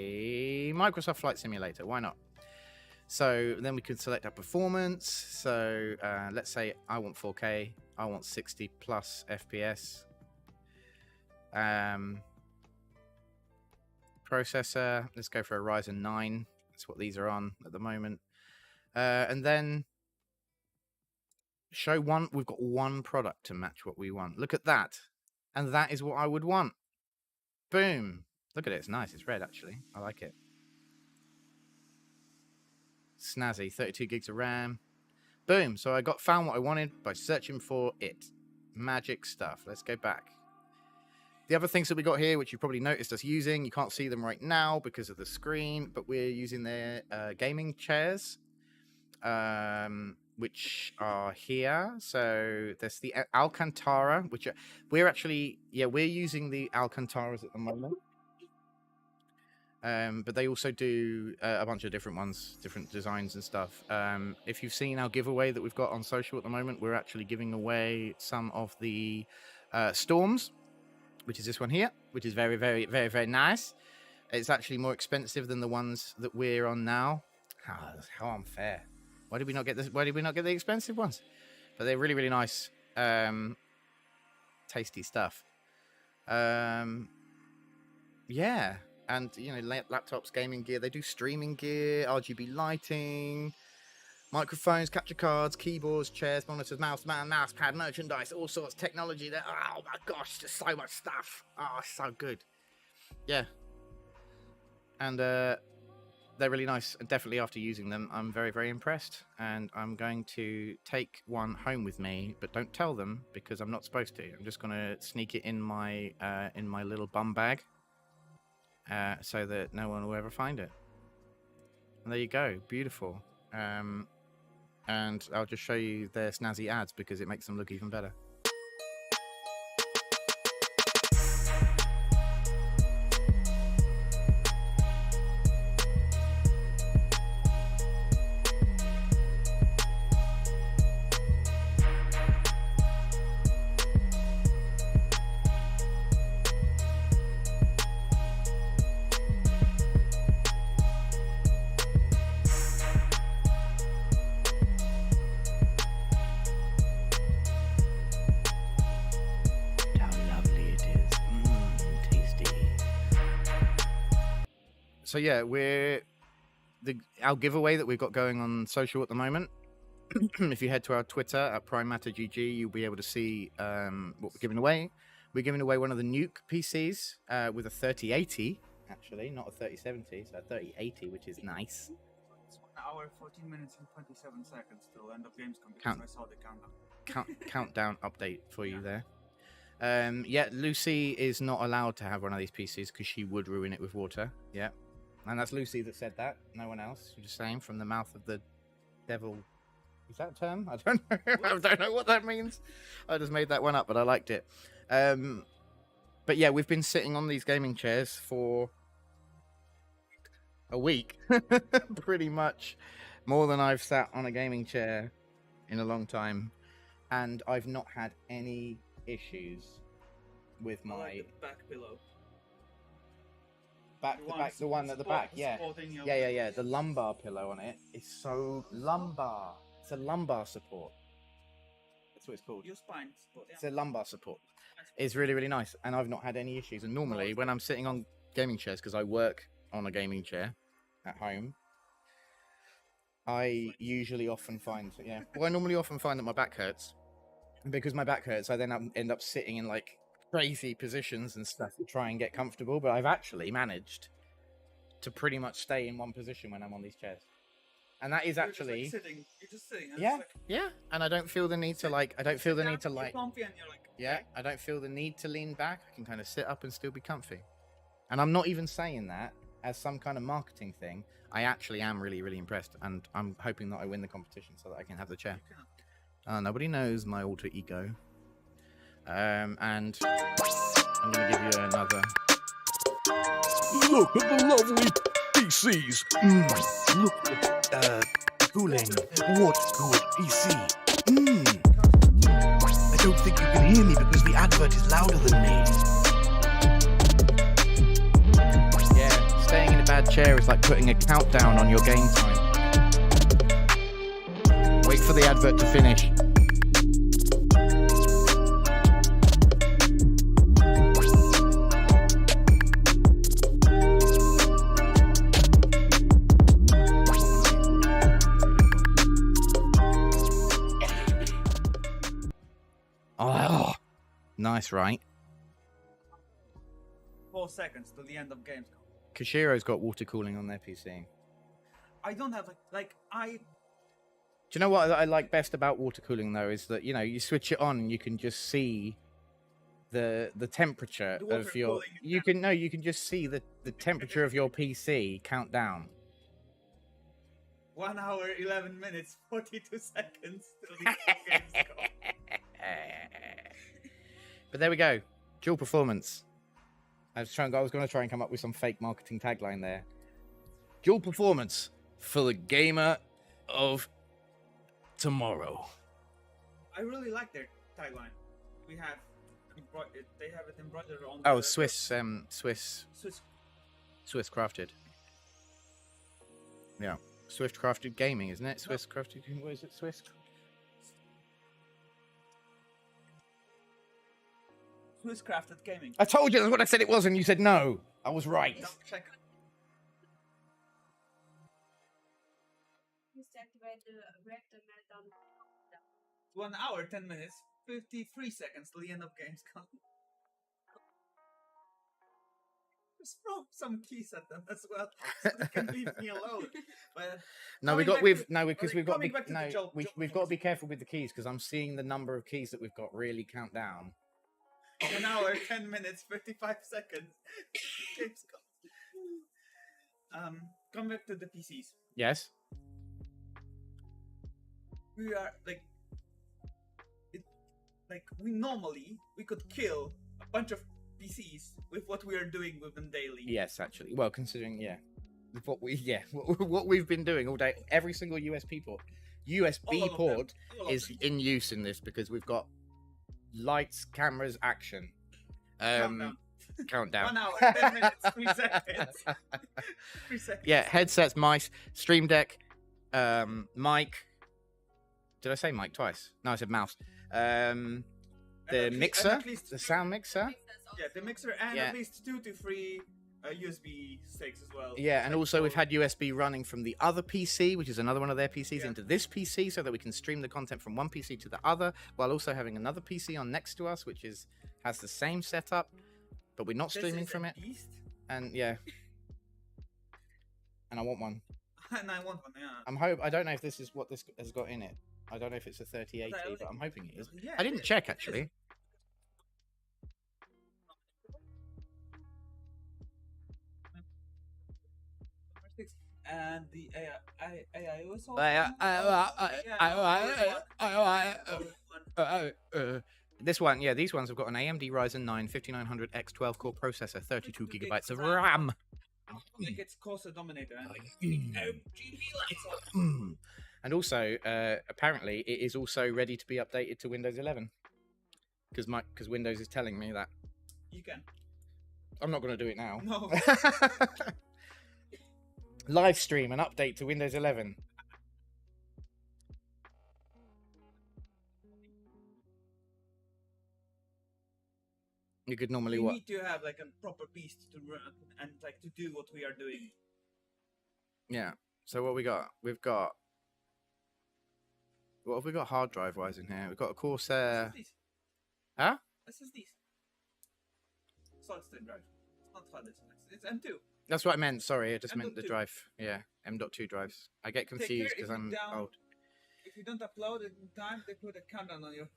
Microsoft Flight Simulator. Why not? So then we could select our performance. So let's say I want 4K. I want 60 plus FPS. Processor. Let's go for a Ryzen 9. That's what these are on at the moment. And then show one. We've got one product to match what we want. Look at that. And that is what I would want. Boom. Look at it. It's nice. It's red, actually. I like it. Snazzy. 32 gigs of RAM. Boom. So I found what I wanted by searching for it. Magic stuff. Let's go back. The other things that we got here, which you probably noticed us using, you can't see them right now because of the screen, but we're using their gaming chairs, which are here. So there's the Alcantara, which we're using the Alcantaras at the moment. But they also do a bunch of different ones, different designs and stuff. If you've seen our giveaway that we've got on social at the moment, we're actually giving away some of the Storms, which is this one here, which is very, very, very, very nice. It's actually more expensive than the ones that we're on now. How unfair. Why did we not get this? Why did we not get the expensive ones? But they're really, really nice. Tasty stuff. Yeah. And, laptops, gaming gear. They do streaming gear, RGB lighting, microphones, capture cards, keyboards, chairs, monitors, mouse pad, merchandise, all sorts of technology there. Oh my gosh, just so much stuff. Oh, so good. Yeah. And they're really nice. And definitely after using them, I'm very, very impressed. And I'm going to take one home with me, but don't tell them because I'm not supposed to. I'm just going to sneak it in my little bum bag so that no one will ever find it. And there you go. Beautiful. And I'll just show you their snazzy ads because it makes them look even better. So yeah, our giveaway that we've got going on social at the moment. If you head to our Twitter at PrimeMatterGG, you'll be able to see what we're giving away. We're giving away one of the Nuke PCs with a 3080, actually, not a 3070, so a 3080, which is nice. It's 1 hour, 14 minutes, and 27 seconds till end of GamesCom because I saw the countdown. Countdown update for you there. Yeah, Lucy is not allowed to have one of these PCs because she would ruin it with water. Yeah, and that's Lucy that said that. No one else. Just saying from the mouth of the devil. Is that a term? I don't know. I don't know what that means. I just made that one up, but I liked it. But yeah, we've been sitting on these gaming chairs for a week, pretty much more than I've sat on a gaming chair in a long time, and I've not had any issues with my like the back pillow. The one at the back, yeah. The lumbar pillow on it is so lumbar. It's a lumbar support. That's what it's called. Your spine support. Yeah. It's a lumbar support. It's really, really nice, and I've not had any issues. And normally, when I'm sitting on gaming chairs, because I work on a gaming chair at home, I often find that my back hurts. And because my back hurts, I then end up sitting in like crazy positions and stuff to try and get comfortable. But I've actually managed to pretty much stay in one position when I'm on these chairs. And that is actually you're just sitting. And yeah, and I don't feel the need to like. I don't feel the need to like. You're comfy and you're like. Yeah, I don't feel the need to lean back. I can kind of sit up and still be comfy. And I'm not even saying that as some kind of marketing thing. I actually am really, really impressed, and I'm hoping that I win the competition so that I can have the chair. Nobody knows my alter ego. And I'm going to give you another. Look at the lovely PCs. Look at cooling. What's good PC? I don't think you can hear me because the advert is louder than me. Yeah, staying in a bad chair is like putting a countdown on your game time. Wait for the advert to finish. Oh, nice, right? 4 seconds to the end of GamesCom. Kashiro's got water cooling on their PC. I don't have like I. Do you know what I like best about water cooling though is that you switch it on and you can just see the temperature of your. You can just see the temperature of your PC count down. 1 hour, 11 minutes, 42 seconds till the end of GamesCom. But there we go. Dual performance. I was going to try and come up with some fake marketing tagline there. Dual performance for the gamer of tomorrow. I really like their tagline. They have it embroidered on. Oh, the Swiss crafted. Yeah, Swift crafted gaming, isn't it? Swiss crafted. What is it? Swiss. Swiss crafted gaming. I told you that's what I said it was, and you said no. I was right. Check. Activate the reactor meltdown. 1 hour, 10 minutes, 53 seconds till the end of Gamescom. Just throw some keys at them as well, so they can leave me alone. But we've got to be careful with the keys because I'm seeing the number of keys that we've got really count down. 1 hour, 10 minutes, 55 seconds. Gamescom. Come back to the PCs. Yes. We are we could kill a bunch of PCs with what we are doing with them daily. Yes, actually. Well, considering what we've been doing all day, every single USB port is in use in this because we've got lights, cameras, action. Countdown. 1 hour, 10 minutes, 3 seconds. 3 seconds. Yeah, headsets, mice, Stream Deck, mic. Did I say mic twice? No, I said mouse. The mixer, the sound mixer. Yeah, the mixer and at least 2 to 3 USB sticks as well. Yeah, and also we've had USB running from the other PC, which is another one of their PCs, into this PC, so that we can stream the content from one PC to the other, while also having another PC on next to us, which has the same setup, but we're not streaming from it. Beast. And yeah, and I want one. And I want one. Yeah. I don't know if this is what this has got in it. I don't know if it's a 3080, but I'm hoping it is. Yeah, I didn't check actually. And the AI was also. This one, yeah, these ones have got an AMD Ryzen 9 5900X 12-core processor, 32 gigabytes of RAM. Like it's Corsair Dominator. And also, apparently, it is also ready to be updated to Windows 11. Because Windows is telling me that. You can. I'm not going to do it now. No. Live stream and update to Windows 11. You could normally We what? need to have like a proper beast to run and like to do what we are doing. Yeah. So what we got? We've got. What have we got hard drive wise in here? We've got a Corsair. SSDs. Huh? SSDs. Solid state drive. It's not hard. It's M2. That's what I meant. Sorry, I just meant the M.2. drive. Yeah, M.2 drives. I get Take care confused if because you I'm old. If you don't upload it in time, they put a countdown on your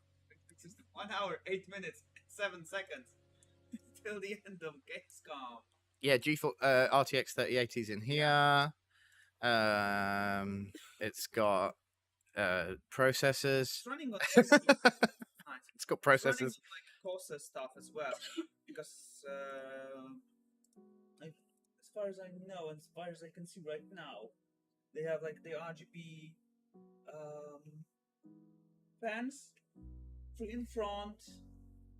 system. 1 hour, 8 minutes, 7 seconds till the end of GamesCom. Yeah, RTX 3080 is in here. It's got processors. It's running on nice. It's got It's running processors. some, like Corsair stuff as well, because as far as I know, and as far as I can see right now, they have like the RGB fans, 3 in front,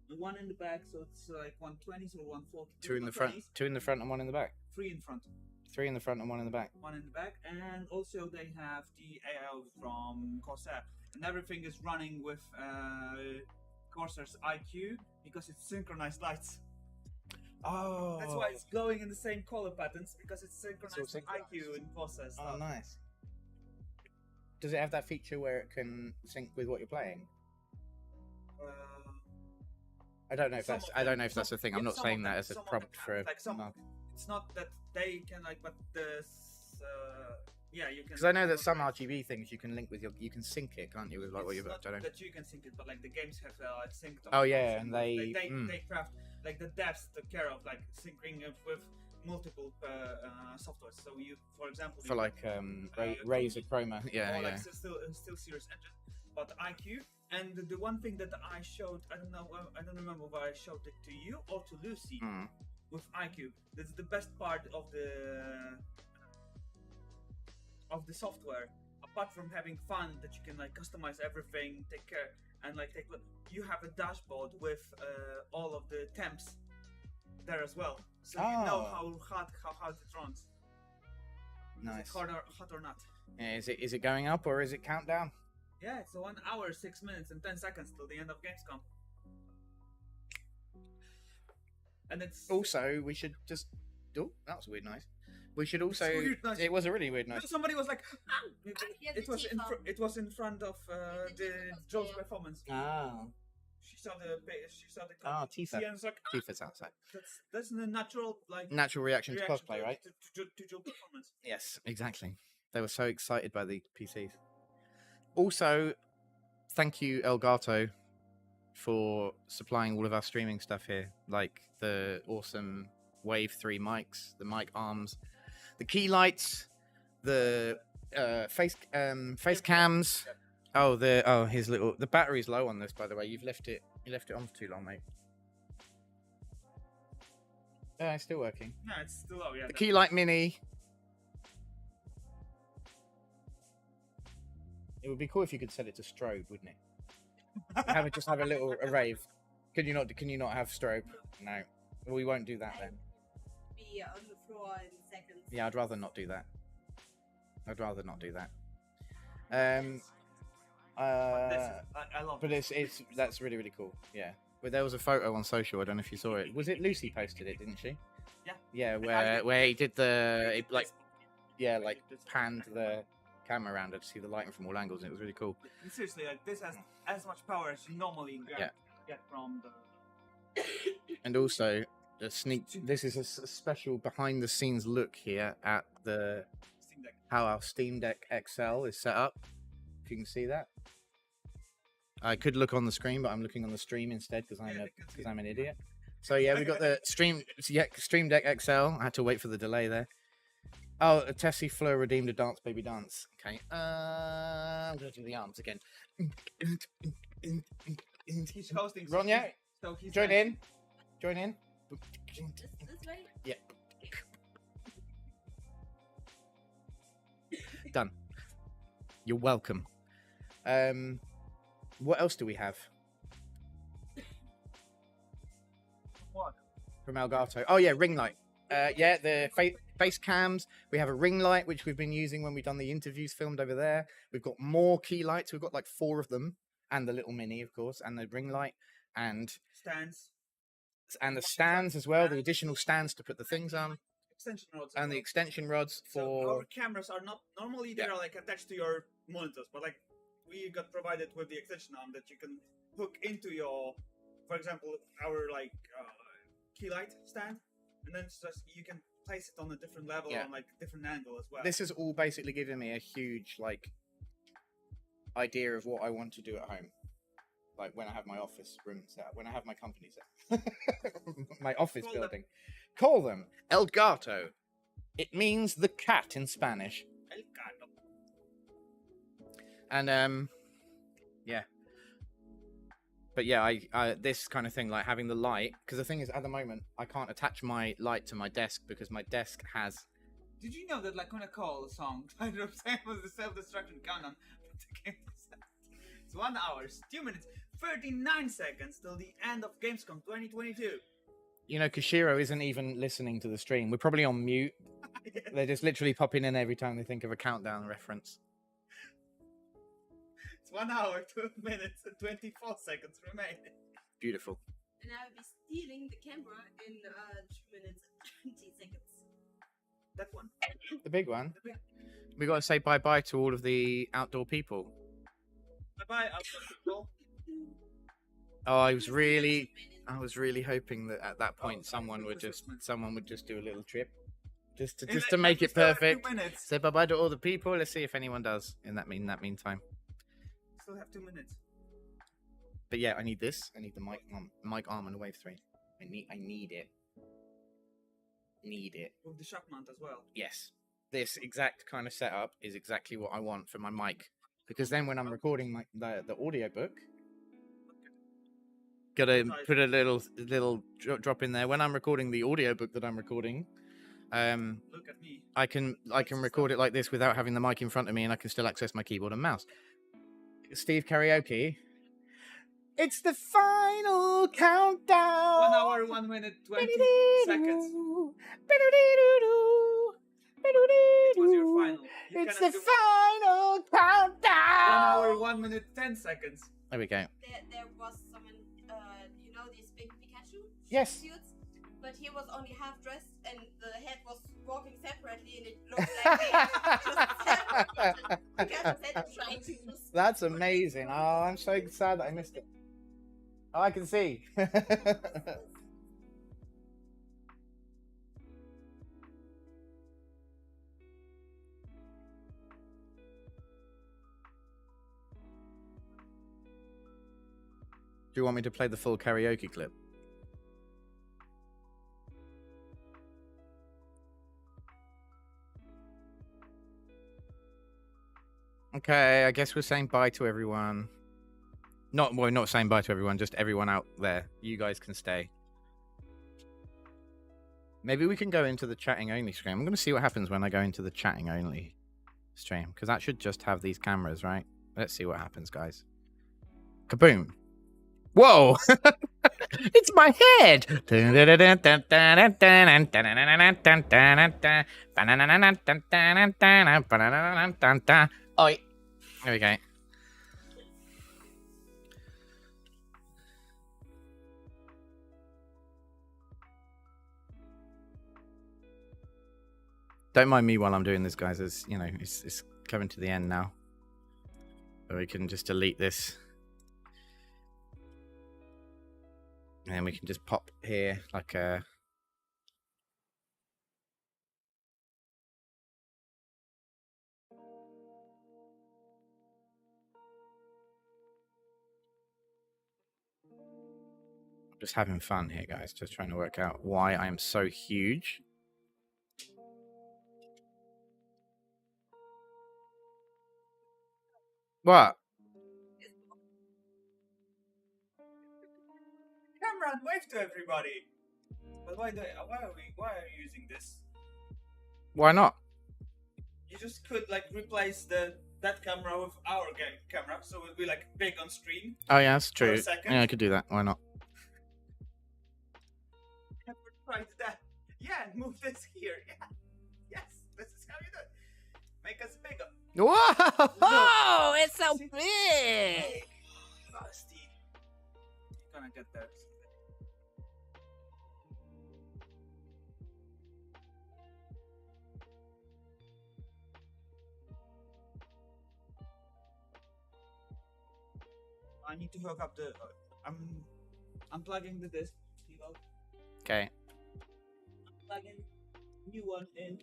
and 1 in the back, so it's like 120s or 140. 2 in the front, 2 in the front, and 1 in the back. 3 in front. 3 in the front and 1 in the back. 1 in the back, and also they have the AI from Corsair, and everything is running with Corsair's IQ because it's synchronized lights. Oh, That's why it's going in the same color patterns, because it's synchronized It's all with IQ and Corsair stuff. Oh, nice. Does it have that feature where it can sync with what you're playing? I don't know if that's. I don't know if that's a thing. I'm not saying that as a prompt for. Like some, it's not that they can like, but this, yeah, you can. Because I know that some RGB things you can link with your. You can sync it, can't you? With like what you've. I Not don't know. that you can sync it, but like the games have synced. Oh, yeah, and they- they craft like the devs took care of like syncing it with multiple softwares. So you, for example, For like Razer Chroma, yeah, or like yeah. still Series engine, but IQ. And the one thing that I showed, I don't know, I don't remember whether I showed it to you or to Lucy, Mm. with IQ. That's the best part of the software. Apart from having fun, that you can like customize everything, take care, and like take look. You have a dashboard with all of the temps there as well, so you know Oh. how hard it runs. Nice. Is it hot or not? Yeah, is it going up or is it countdown? Yeah, it's 1 hour, 6 minutes, and 10 seconds till the end of Gamescom. And it's Also, we should just. Oh, that was a weird noise. We should also. weird noise. It was a really weird noise. somebody was like, ah! hear It the was Tifa. it was in front of the Joe's performance. Ah. She saw the Ah, Tifa. See, and it's like, Tifa's outside. that's the natural like Natural reaction to cosplay, right? to Joe's performance. Yes, exactly. They were so excited by the PCs. Also, thank you, Elgato, for supplying all of our streaming stuff here, like the awesome Wave 3 mics, the mic arms, the key lights, the face cams. Oh, the battery's low on this, by the way. You left it on for too long, mate. Yeah, it's still working. No, it's still low. Yeah. The key light mini. It would be cool if you could set it to strobe, wouldn't it? Just have a little rave. Can you not have strobe? No. Well, we won't do that then. Be on the floor in seconds. Yeah, I'd rather not do that. I love But it. that's really, really cool. Yeah. But there was a photo on social. I don't know if you saw it. Was it Lucy posted it? Didn't she? Yeah. Yeah, I where he did the did like, Facebook. yeah, like panned the camera around it to see the lighting from all angles, and it was really cool. And seriously, like this has as much power as you normally get from the. And also the sneak. This is a special behind the scenes look here at the Steam Deck. how our Steam Deck XL is set up. If you can see that. I could look on the screen, but I'm looking on the stream instead because I'm an idiot. So yeah, we got the Stream Deck XL. I had to wait for the delay there. Oh, Tessie Fleur redeemed a Dance Baby Dance. Okay, I'm gonna do the arms again. He's hosting. Ronya, So he's join like- in. Join in. This way? Yeah. Done. You're welcome. What else do we have? What? From Elgato. Oh yeah, ring light. Yeah, the face cams. We have a ring light which we've been using when we've done the interviews filmed over there. We've got more key lights. We've got like 4 of them, and the little mini, of course, and the ring light, and Stands. the stands as well. The additional stands to put the things on, Extension rods. and the extension rods So for. our cameras are not normally they're like attached to your monitors, but like we got provided with the extension arm that you can hook into your, for example, our like key light stand, and then it's just you can place it on a different level Yeah. on like different angle as well. This has all basically given me a huge like idea of what I want to do at home. Like when I have my office room set up, when I have my company set up. My office Call them- building. Call them Elgato. It means the cat in Spanish. El gato. And yeah. But yeah, I this kind of thing, like having the light, because the thing is, at the moment, I can't attach my light to my desk because my desk has. Did you know that like when I call a song, title of time was the self-destruction countdown? It's 1 hour, 2 minutes, 39 seconds till the end of GamesCom 2022. You know, Koshiro isn't even listening to the stream. We're probably on mute. They're just literally popping in every time they think of a countdown reference. It's 1 hour, 2 minutes, and 24 seconds remaining. Beautiful. And I will be stealing the camera in 2 minutes and 20 seconds. That one. The big one. We got to say bye-bye to all of the outdoor people. Bye-bye, outdoor people. Oh, I was really hoping that at that point someone would just do a little trip, just to make it perfect. Say bye bye to all the people. Let's see if anyone does in that meantime. Still have 2 minutes. But yeah, I need this. I need the mic arm and the Wave 3. I need it. Need it. With the shock mount as well. Yes, this exact kind of setup is exactly what I want for my mic, because then when I'm recording the audiobook. Gotta put a little drop in there when I'm recording the audiobook that I'm recording. Look at me. I can record it like this without having the mic in front of me, and I can still access my keyboard and mouse. Steve Karaoke. It's the final countdown. 1 hour, 1 minute, 20 seconds. It was your final. It's the final countdown. 1 hour, 1 minute, 10 seconds. There we go. There was someone, you know, these big Pikachu Yes. suits, but he was only half dressed and the head was walking separately, and it looked like Pikachu's head trying to use. That's amazing. Oh, I'm so sad that I missed it. Oh, I can see. Do you want me to play the full karaoke clip? Okay, I guess we're saying bye to everyone. Not saying bye to everyone, just everyone out there. You guys can stay. Maybe we can go into the chatting only stream. I'm going to see what happens when I go into the chatting only stream, because that should just have these cameras, right? Let's see what happens, guys. Kaboom. Whoa! It's my head! Oi. There we go. Don't mind me while I'm doing this, guys. As you know, it's coming to the end now. So we can just delete this. And then we can just pop here like a... Just having fun here, guys. Just trying to work out why I am so huge. What? Camera and wave to everybody. But why are you using this? Why not? You just could like replace that camera with our game camera, so it would be like big on screen. Oh yeah, that's For a true. second. Yeah, I could do that. Why not? Never tried that. Yeah, move this here. Yeah. Yes, this is how you do it. Make us bigger. Whoa! It's so See? big. Oh, Steve. You're gonna get there. I need to hook up the. I'm unplugging the disc. Okay. Plugging new one in.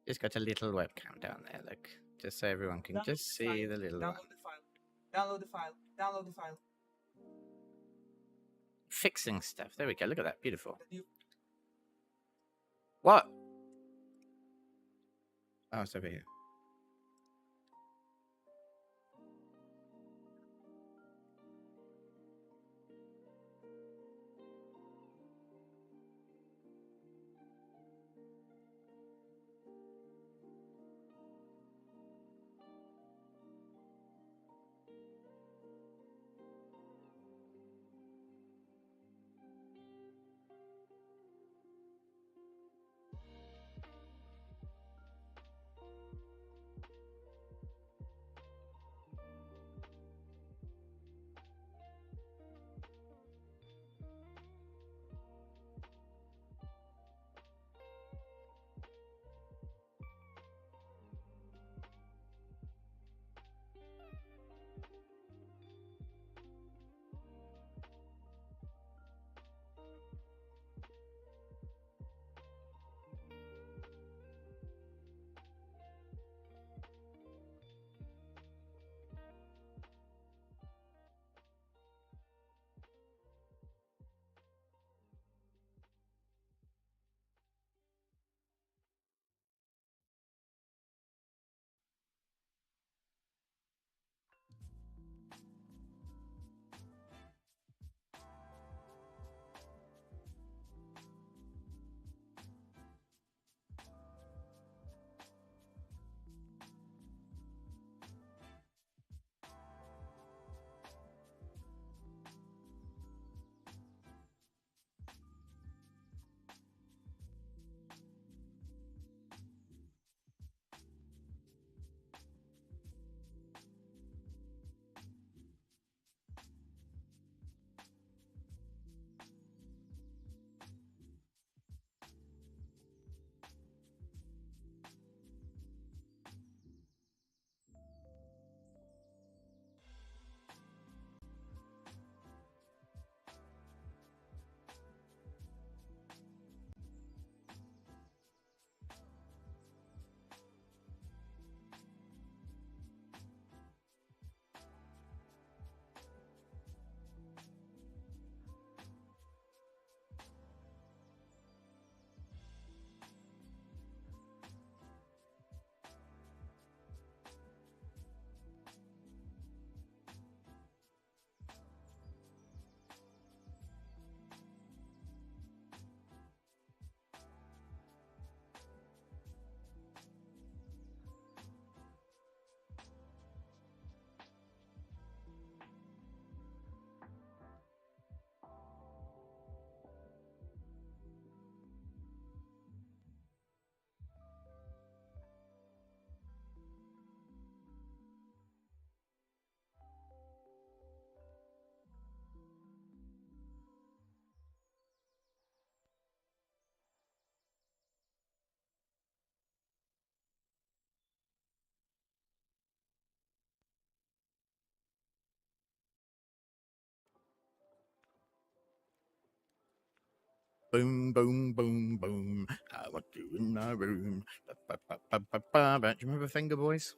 Just got a little webcam down there, look. Just so everyone can just see the little one. Download the file. Download the file. Download the file. Fixing stuff. There we go. Look at that. Beautiful. What? Oh, it's over here. Boom, boom, boom, boom. I want you in my room. Ba, ba, ba, ba, ba, ba. Do you remember Finger Boys?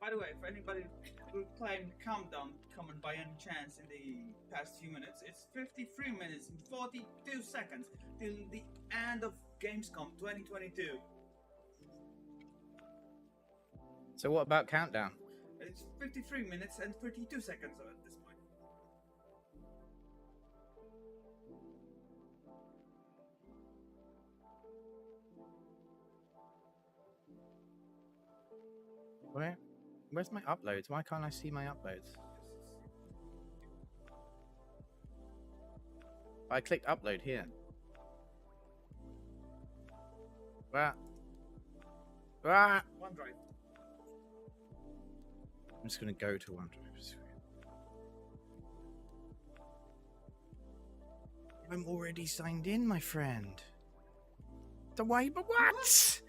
By the way, if anybody who claimed countdown coming by any chance in the past few minutes, it's 53 minutes and 42 seconds till the end of Gamescom 2022. So what about countdown? It's 53 minutes and 32 seconds at this point. Where's my uploads? Why can't I see my uploads? I clicked upload here. Right. OneDrive. I'm just gonna go to OneDrive. I'm already signed in, my friend. The way, but what?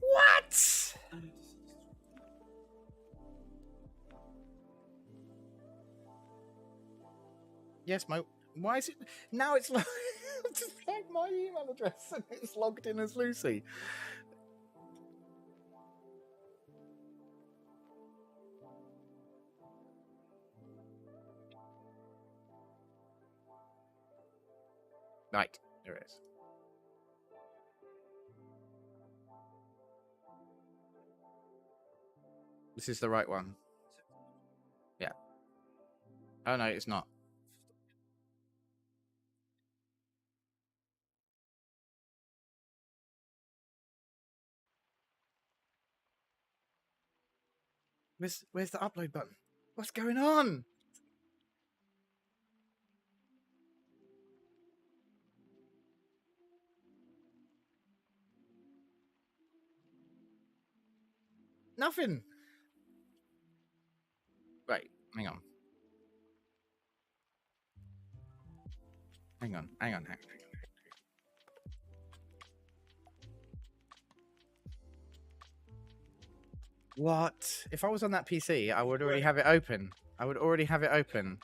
What? Yes, my. Why is it now? It's like just like my email address, and it's logged in as Lucy. Right, there it is. This is the right one. Yeah. Oh no, it's not. Where's the upload button? What's going on? Nothing. Right, hang on. Hang on. What? If I was on that PC, I would already have it open. I would already have it open.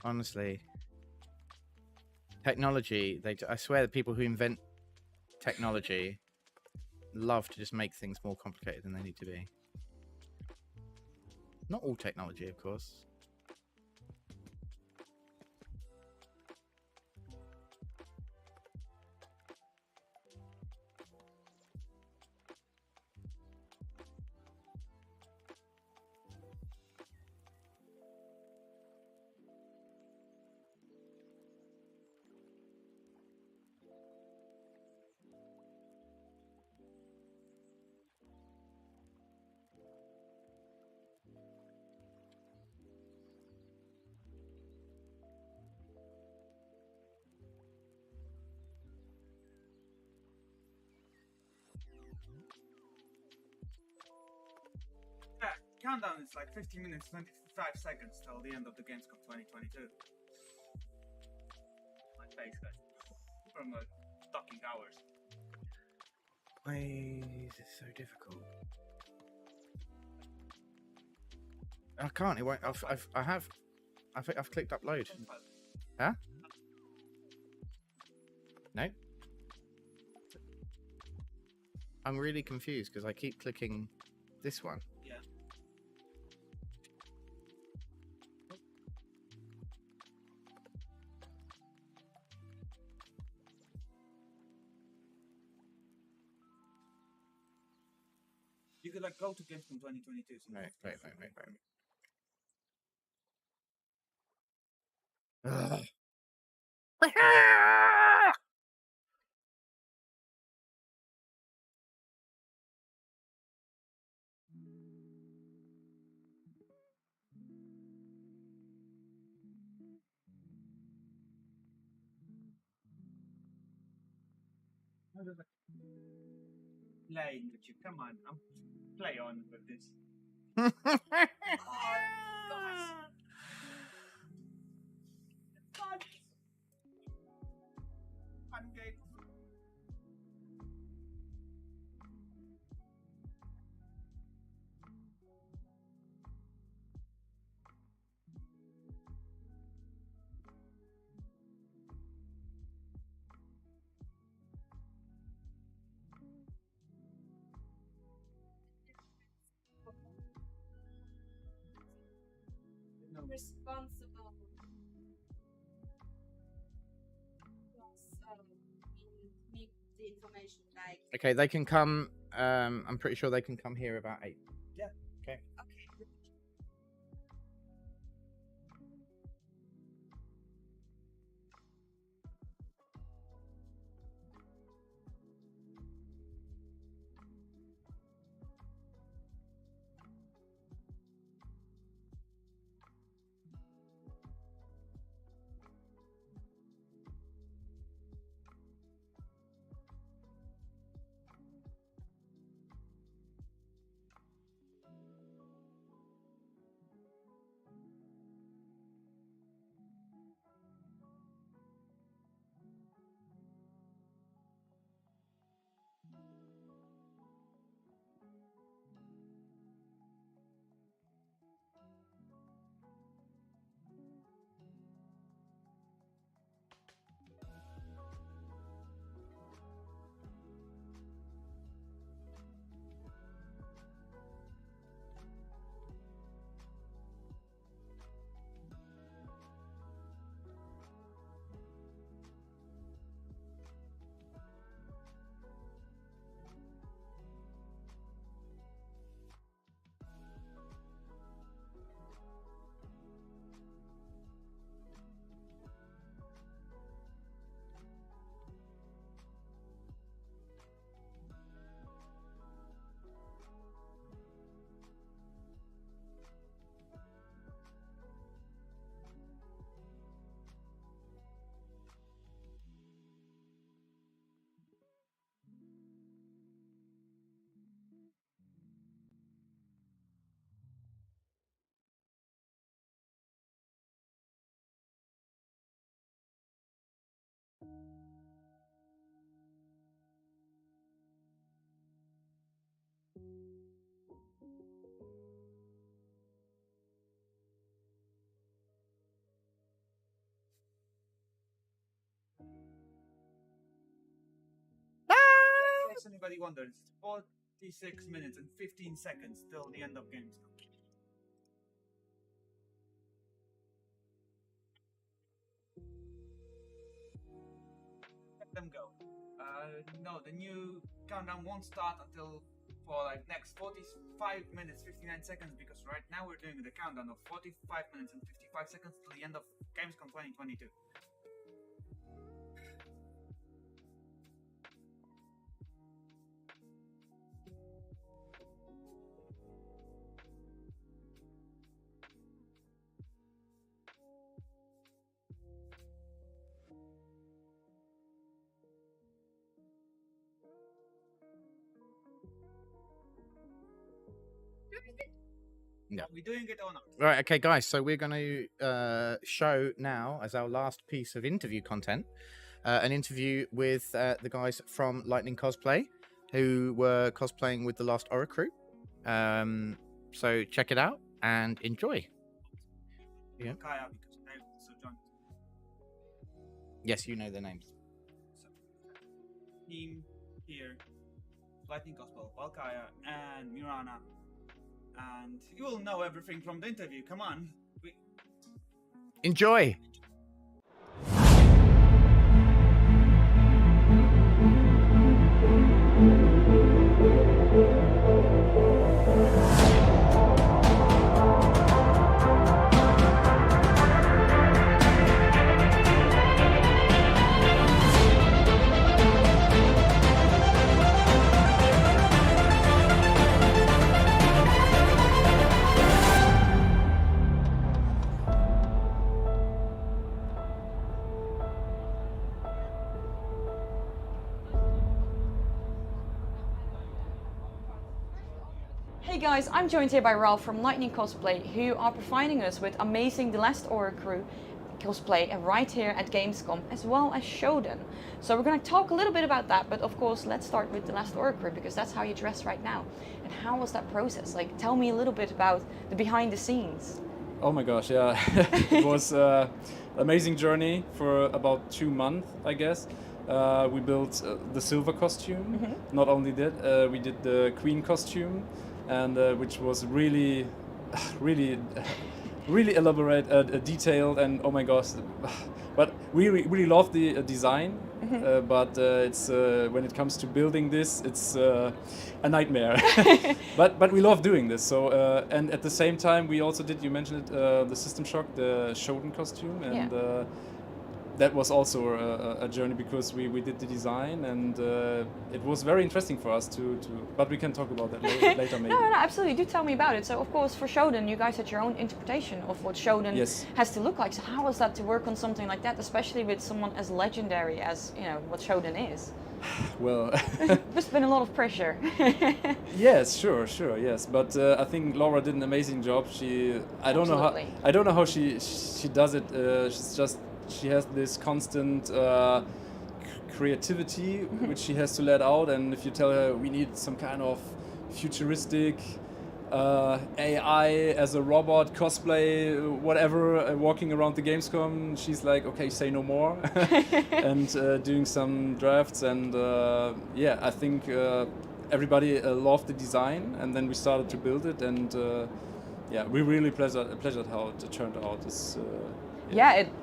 Honestly. Technology, I swear the people who invent technology love to just make things more complicated than they need to be. Not all technology, of course. Yeah, countdown is like 50 minutes 25 seconds till the end of the Gamescom 2022. My face, guys. From talking hours. Why is it so difficult? I can't. It won't. I've clicked upload. Huh? No. I'm really confused because I keep clicking this one. Yeah. You could like go to Gamescom 2022. So Right. Ugh. was just like, playing with you. Come on, I'm play on with this. Oh gosh. Fun. Fun game. Responsible. Need the information like. Okay, they can come. I'm pretty sure they can come here about 8. Yeah. Okay. Okay. In case anybody wonders, 46 minutes and 15 seconds till the end of GamesCom. Let them go. No, the new countdown won't start until for like next 45 minutes 59 seconds, because right now we're doing the countdown of 45 minutes and 55 seconds till the end of GamesCom 2022. Yeah. Are we doing it or not? Right, okay, guys. So we're going to show now as our last piece of interview content, an interview with the guys from Lightning Cosplay, who were cosplaying with the last Aura crew. So check it out and enjoy. Yeah. Kaya, because they also joined. Yes, you know their names. So, team here, Lightning Gospel, Valkaya, and Mirana. And you will know everything from the interview. Come on. Enjoy. Hey guys, I'm joined here by Ralph from Lightning Cosplay, who are providing us with amazing The Last Aura Crew cosplay right here at Gamescom, as well as Shodan. So we're going to talk a little bit about that, but of course let's start with The Last Aura Crew, because that's how you dress right now. And how was that process? Like, tell me a little bit about the behind the scenes. Oh my gosh, yeah. It was an amazing journey for about 2 months, I guess. We built the silver costume. Not only that, we did the queen costume, and which was really elaborate, detailed, and oh my gosh. But we really love the design, but it's when it comes to building this, it's a nightmare. but we love doing this. So and at the same time, we also did. You mentioned it, the System Shock, the Shodan costume, and that was also a journey, because we did the design, and it was very interesting for us to. But we can talk about that later maybe. No, absolutely. Do tell me about it. So of course for Shodan, you guys had your own interpretation of what Shodan has to look like. So how was that to work on something like that, especially with someone as legendary as what Shodan is? Well, there's been a lot of pressure. Yes, sure, yes. But I think Laura did an amazing job. I don't know how she does it. She has this constant creativity which she has to let out, and if you tell her we need some kind of futuristic AI as a robot cosplay, whatever, walking around the Gamescom, she's like, okay, say no more, and doing some drafts, and I think everybody loved the design, and then we started to build it, and we really pleasured how it turned out.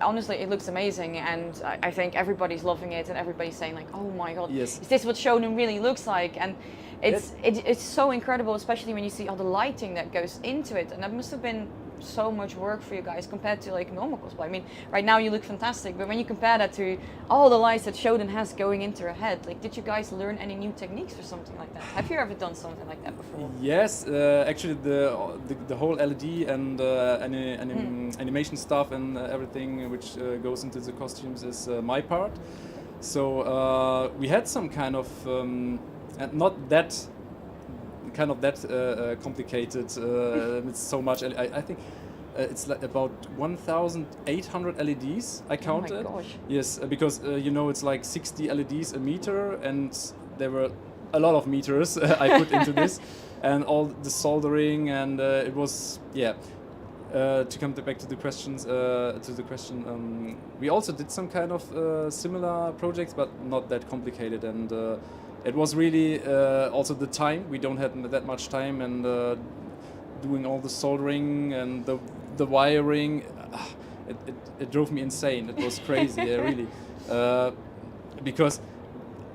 Honestly, it looks amazing, and I think everybody's loving it, and everybody's saying like, "Oh my god, yes. Is this what Shodan really looks like?" And it's so incredible, especially when you see all the lighting that goes into it, and that must have been so much work for you guys compared to like normal cosplay. I mean, right now you look fantastic, but when you compare that to all the lights that Shodan has going into her head, like, did you guys learn any new techniques or something like that? Have you ever done something like that before? Yes, actually the whole LED and animation stuff and everything which goes into the costumes is my part. So we had some kind of not that complicated. It's so much. I think it's like about 1,800 LEDs I counted. Oh my gosh. Yes, because it's like 60 LEDs a meter, and there were a lot of meters I put into this, and all the soldering, and it was to come back to the questions. We also did some kind of similar projects, but not that complicated, and. It was really also the time. We don't have that much time, and doing all the soldering and the wiring, it drove me insane. It was crazy, really, because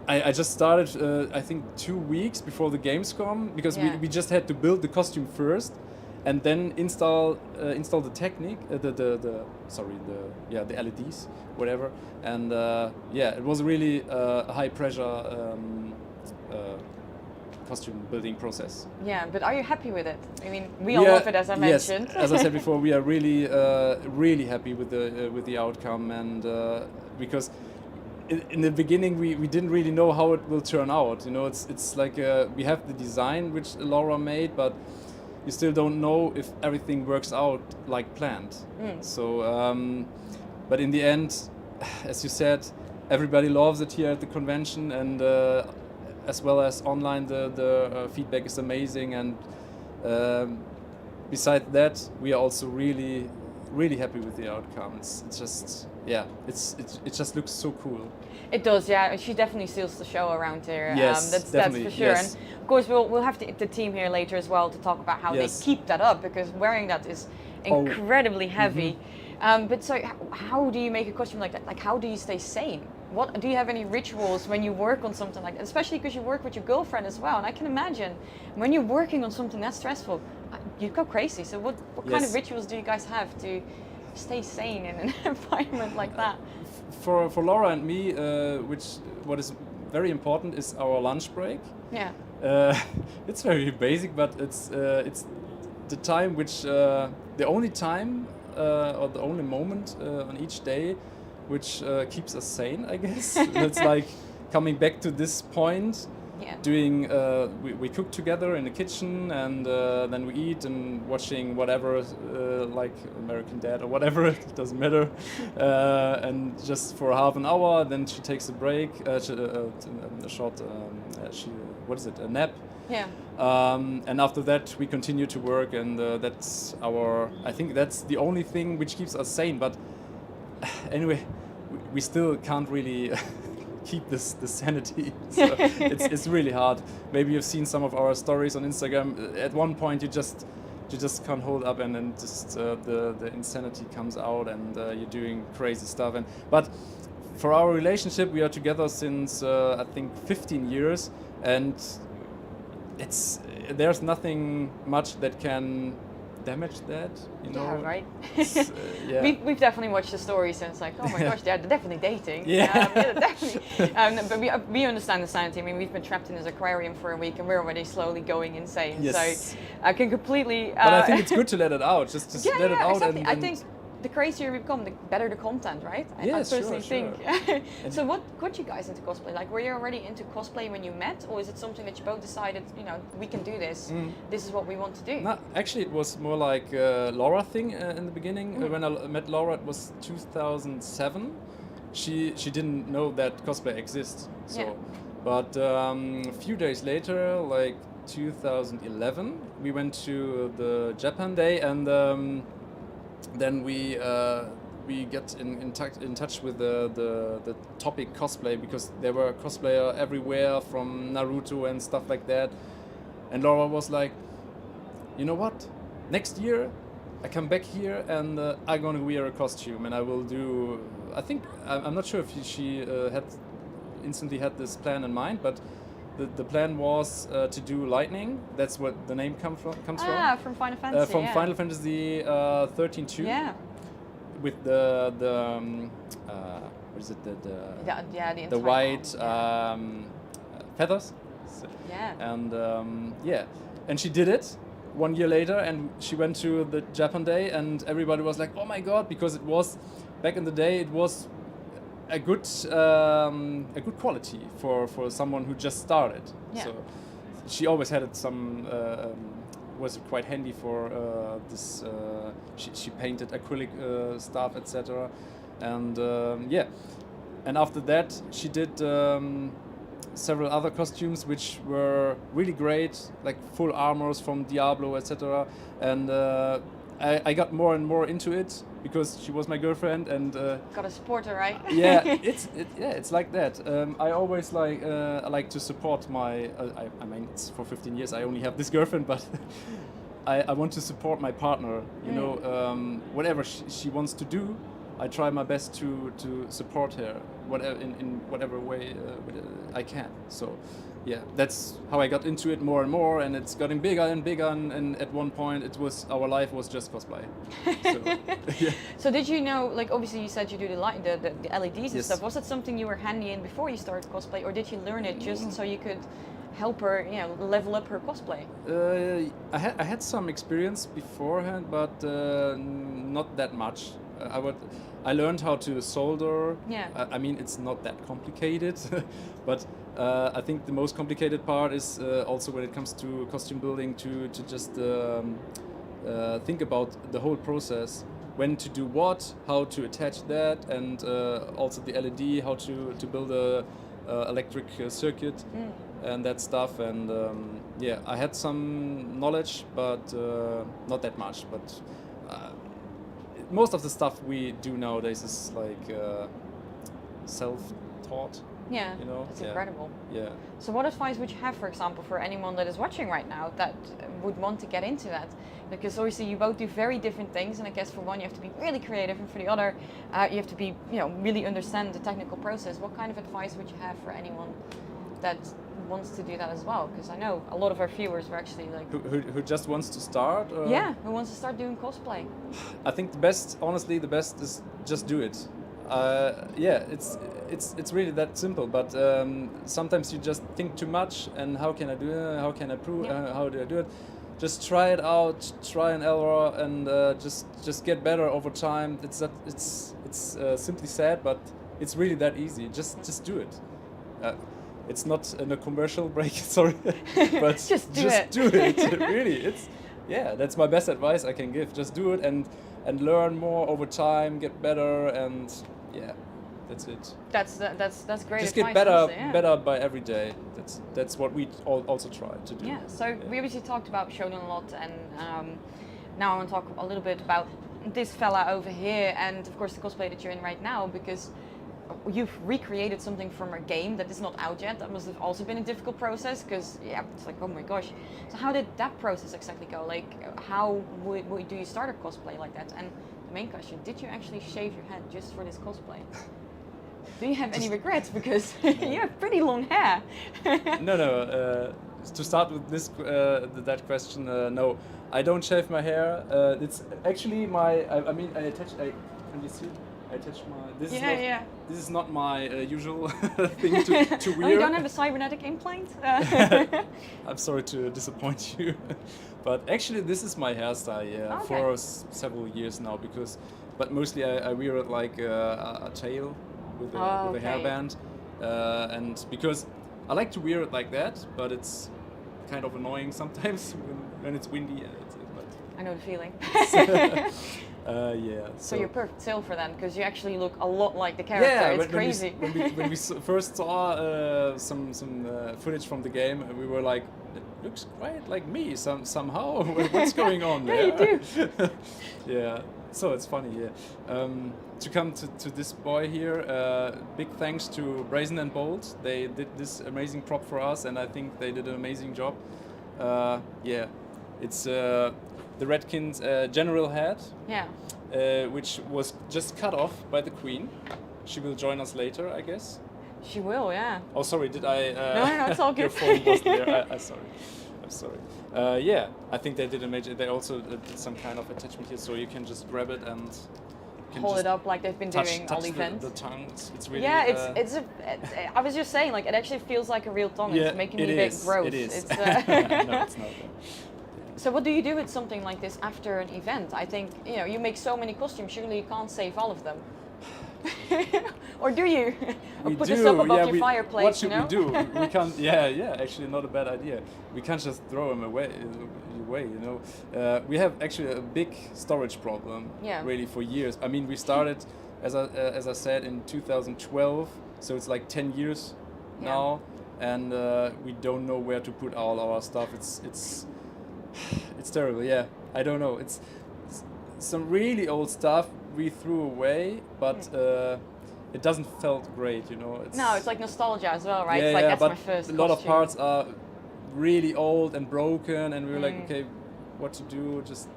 I just started I think 2 weeks before the Gamescom, because we just had to build the costume first, and then install the technique, the LEDs, whatever, and it was really a high pressure costume building process. Yeah, but are you happy with it? I mean, we all love it, as I mentioned. Yes, as I said before, we are really happy with the outcome, and because in the beginning we didn't really know how it will turn out. It's like we have the design which Laura made, but you still don't know if everything works out like planned. So, but in the end, as you said, everybody loves it here at the convention, and as well as online, the feedback is amazing, and besides that, we are also really happy with the outcome. It's just it just looks so cool. It does, yeah. She definitely steals the show around here. Yes, that's for sure. Yes. And of course, we'll have the team here later as well to talk about how they keep that up, because wearing that is incredibly heavy. But so, how do you make a costume like that? Like, how do you stay sane? What do you have any rituals when you work on something like that? Especially because you work with your girlfriend as well. And I can imagine when you're working on something that stressful, you go crazy. So what kind of rituals do you guys have to stay sane in an environment like that? For Laura and me, what is very important is our lunch break. Yeah. It's very basic, but it's the time which the only time or the only moment on each day which keeps us sane, I guess. It's like coming back to this point doing. We cook together in the kitchen, and then we eat and watching whatever, like American Dad or whatever. It doesn't matter. And just for half an hour, then she takes a break, a short. What is it? A nap. Yeah. And after that, we continue to work, and that's our. I think that's the only thing which keeps us sane. But anyway, we still can't really keep this sanity. So it's really hard. Maybe you've seen some of our stories on Instagram. At one point, you just can't hold up, and then just the insanity comes out, and you're doing crazy stuff. But for our relationship, we are together since I think 15 years, and there's nothing much that can damage that, you know. Yeah, right. Yeah. We've definitely watched the stories and it's like, oh my gosh, they're definitely dating. Yeah. Definitely. But we understand the sanity. I mean, we've been trapped in this aquarium for a week and we're already slowly going insane. Yes. So I can completely. But I think it's good to let it out. Just let it out. Exactly. And I think the crazier we become, the better the content, right? I personally think. So what got you guys into cosplay? Like, were you already into cosplay when you met, or is it something that you both decided, you know, we can do this. This is what we want to do? No, actually, it was more like a Laura thing in the beginning. When I met Laura, it was 2007. She didn't know that cosplay exists. So, Yeah. but a few days later, like 2011, we went to the Japan Day, and then we get in touch with the topic cosplay, because there were cosplayer everywhere from Naruto and stuff like that. And Laura was like, you know what? Next year I come back here and I'm gonna wear a costume and I will do. I think I'm not sure if she had instantly had this plan in mind, but the plan was to do Lightning. That's what the name comes from. From Final Fantasy. From Final Fantasy 13-2. Yeah. With the what is it, the white feathers. Yeah. And and she did it 1 year later, and she went to the Japan Day, and everybody was like, oh my god, because it was back in the day, it was a good quality for someone who just started. Yeah. So she always had it was quite handy for this. She painted acrylic stuff, etc. And and after that she did several other costumes which were really great, like full armors from Diablo, etc. And I got more and more into it because she was my girlfriend, and gotta support her, right? Yeah, it's like that. I always like to support my. I mean, it's for 15 years. I only have this girlfriend, but I want to support my partner. You know, whatever she wants to do, I try my best to support her, whatever in whatever way I can. So. Yeah, that's how I got into it more and more, and it's getting bigger and bigger. And at one point, our life was just cosplay. So, yeah. So did you know? Like, obviously, you said you do the LEDs and Yes. stuff. Was that something you were handy in before you started cosplay, or did you learn it just so you could help her, you know, level up her cosplay? I had some experience beforehand, but not that much. I learned how to solder. Yeah. I mean, it's not that complicated, but I think the most complicated part is also when it comes to costume building to just think about the whole process, when to do what, how to attach that, and also the LED, how to build a electric circuit and that stuff. And I had some knowledge, but not that much. But most of the stuff we do nowadays is like self-taught. Yeah, you know, that's incredible. Yeah. So what advice would you have, for example, for anyone that is watching right now that would want to get into that? Because obviously you both do very different things, and I guess for one you have to be really creative, and for the other you have to be, you know, really understand the technical process. What kind of advice would you have for anyone that wants to do that as well? Because I know a lot of our viewers were actually like who just wants to start. Yeah, who wants to start doing cosplay. I think the best is just do it. It's really that simple. But sometimes you just think too much, and how can I do it? How can I prove? How do I do it? Just try it out, try and error, and just get better over time. It's simply said, but it's really that easy. Just do it. It's not in a commercial break, sorry, but Just do it. do it. Really, it's that's my best advice I can give. Just do it and learn more over time, get better, and that's it. That's great. Just advice, get better, honestly, yeah. better by every day. That's what we also try to do. Yeah. So we obviously talked about Shonen a lot, and now I want to talk a little bit about this fella over here, and of course the cosplay that you're in right now, because you've recreated something from a game that is not out yet. That must have also been a difficult process, because it's like, oh my gosh. So how did that process exactly go? Like, how do you start a cosplay like that? And the main question, did you actually shave your head just for this cosplay? Do you have any regrets, because you have pretty long hair? No. To start with that question, no, I don't shave my hair. It's actually my. I mean, I attach. Can you see? I attach my. This is not my usual thing to wear. Oh, you don't have a cybernetic implant? I'm sorry to disappoint you, but actually this is my hairstyle. For several years now, but mostly I wear it like a tail with a hairband, and because I like to wear it like that, but it's kind of annoying sometimes when it's windy. I know the feeling. So you're perfect silver then, because you actually look a lot like the character. It's crazy. When we first saw some footage from the game, we were like, it looks quite like me somehow. What's going on there? Yeah, you do. Yeah. So it's funny, to come to this boy here, big thanks to Brazen and Bold. They did this amazing prop for us, and I think they did an amazing job. It's the Redkin's general head, which was just cut off by the Queen. She will join us later, I guess. She will, yeah. Oh, sorry, did I... No, it's all good. Your phone wasn't there. I'm sorry. I think they did a major... They also did some kind of attachment here, so you can just grab it and... Hold it up like they've been doing all events. The tongue, it's really... Yeah, I was just saying, like, it actually feels like a real tongue. It's making me a bit gross. It is. It's, no, it's not. So what do you do with something like this after an event? I think, you make so many costumes, surely you can't save all of them. Or do you? Or put this up above your fireplace, what should we do? We can't, actually not a bad idea. We can't just throw them away, we have actually a big storage problem, really, for years. I mean, we started, as I said, in 2012, so it's like 10 years now, and we don't know where to put all our stuff. It's terrible, I don't know. It's some really old stuff we threw away, but it doesn't felt great, It's like nostalgia as well, right? It's like, that's but my first a lot of costume. parts are really old and broken, and we were like, okay, what to do? Just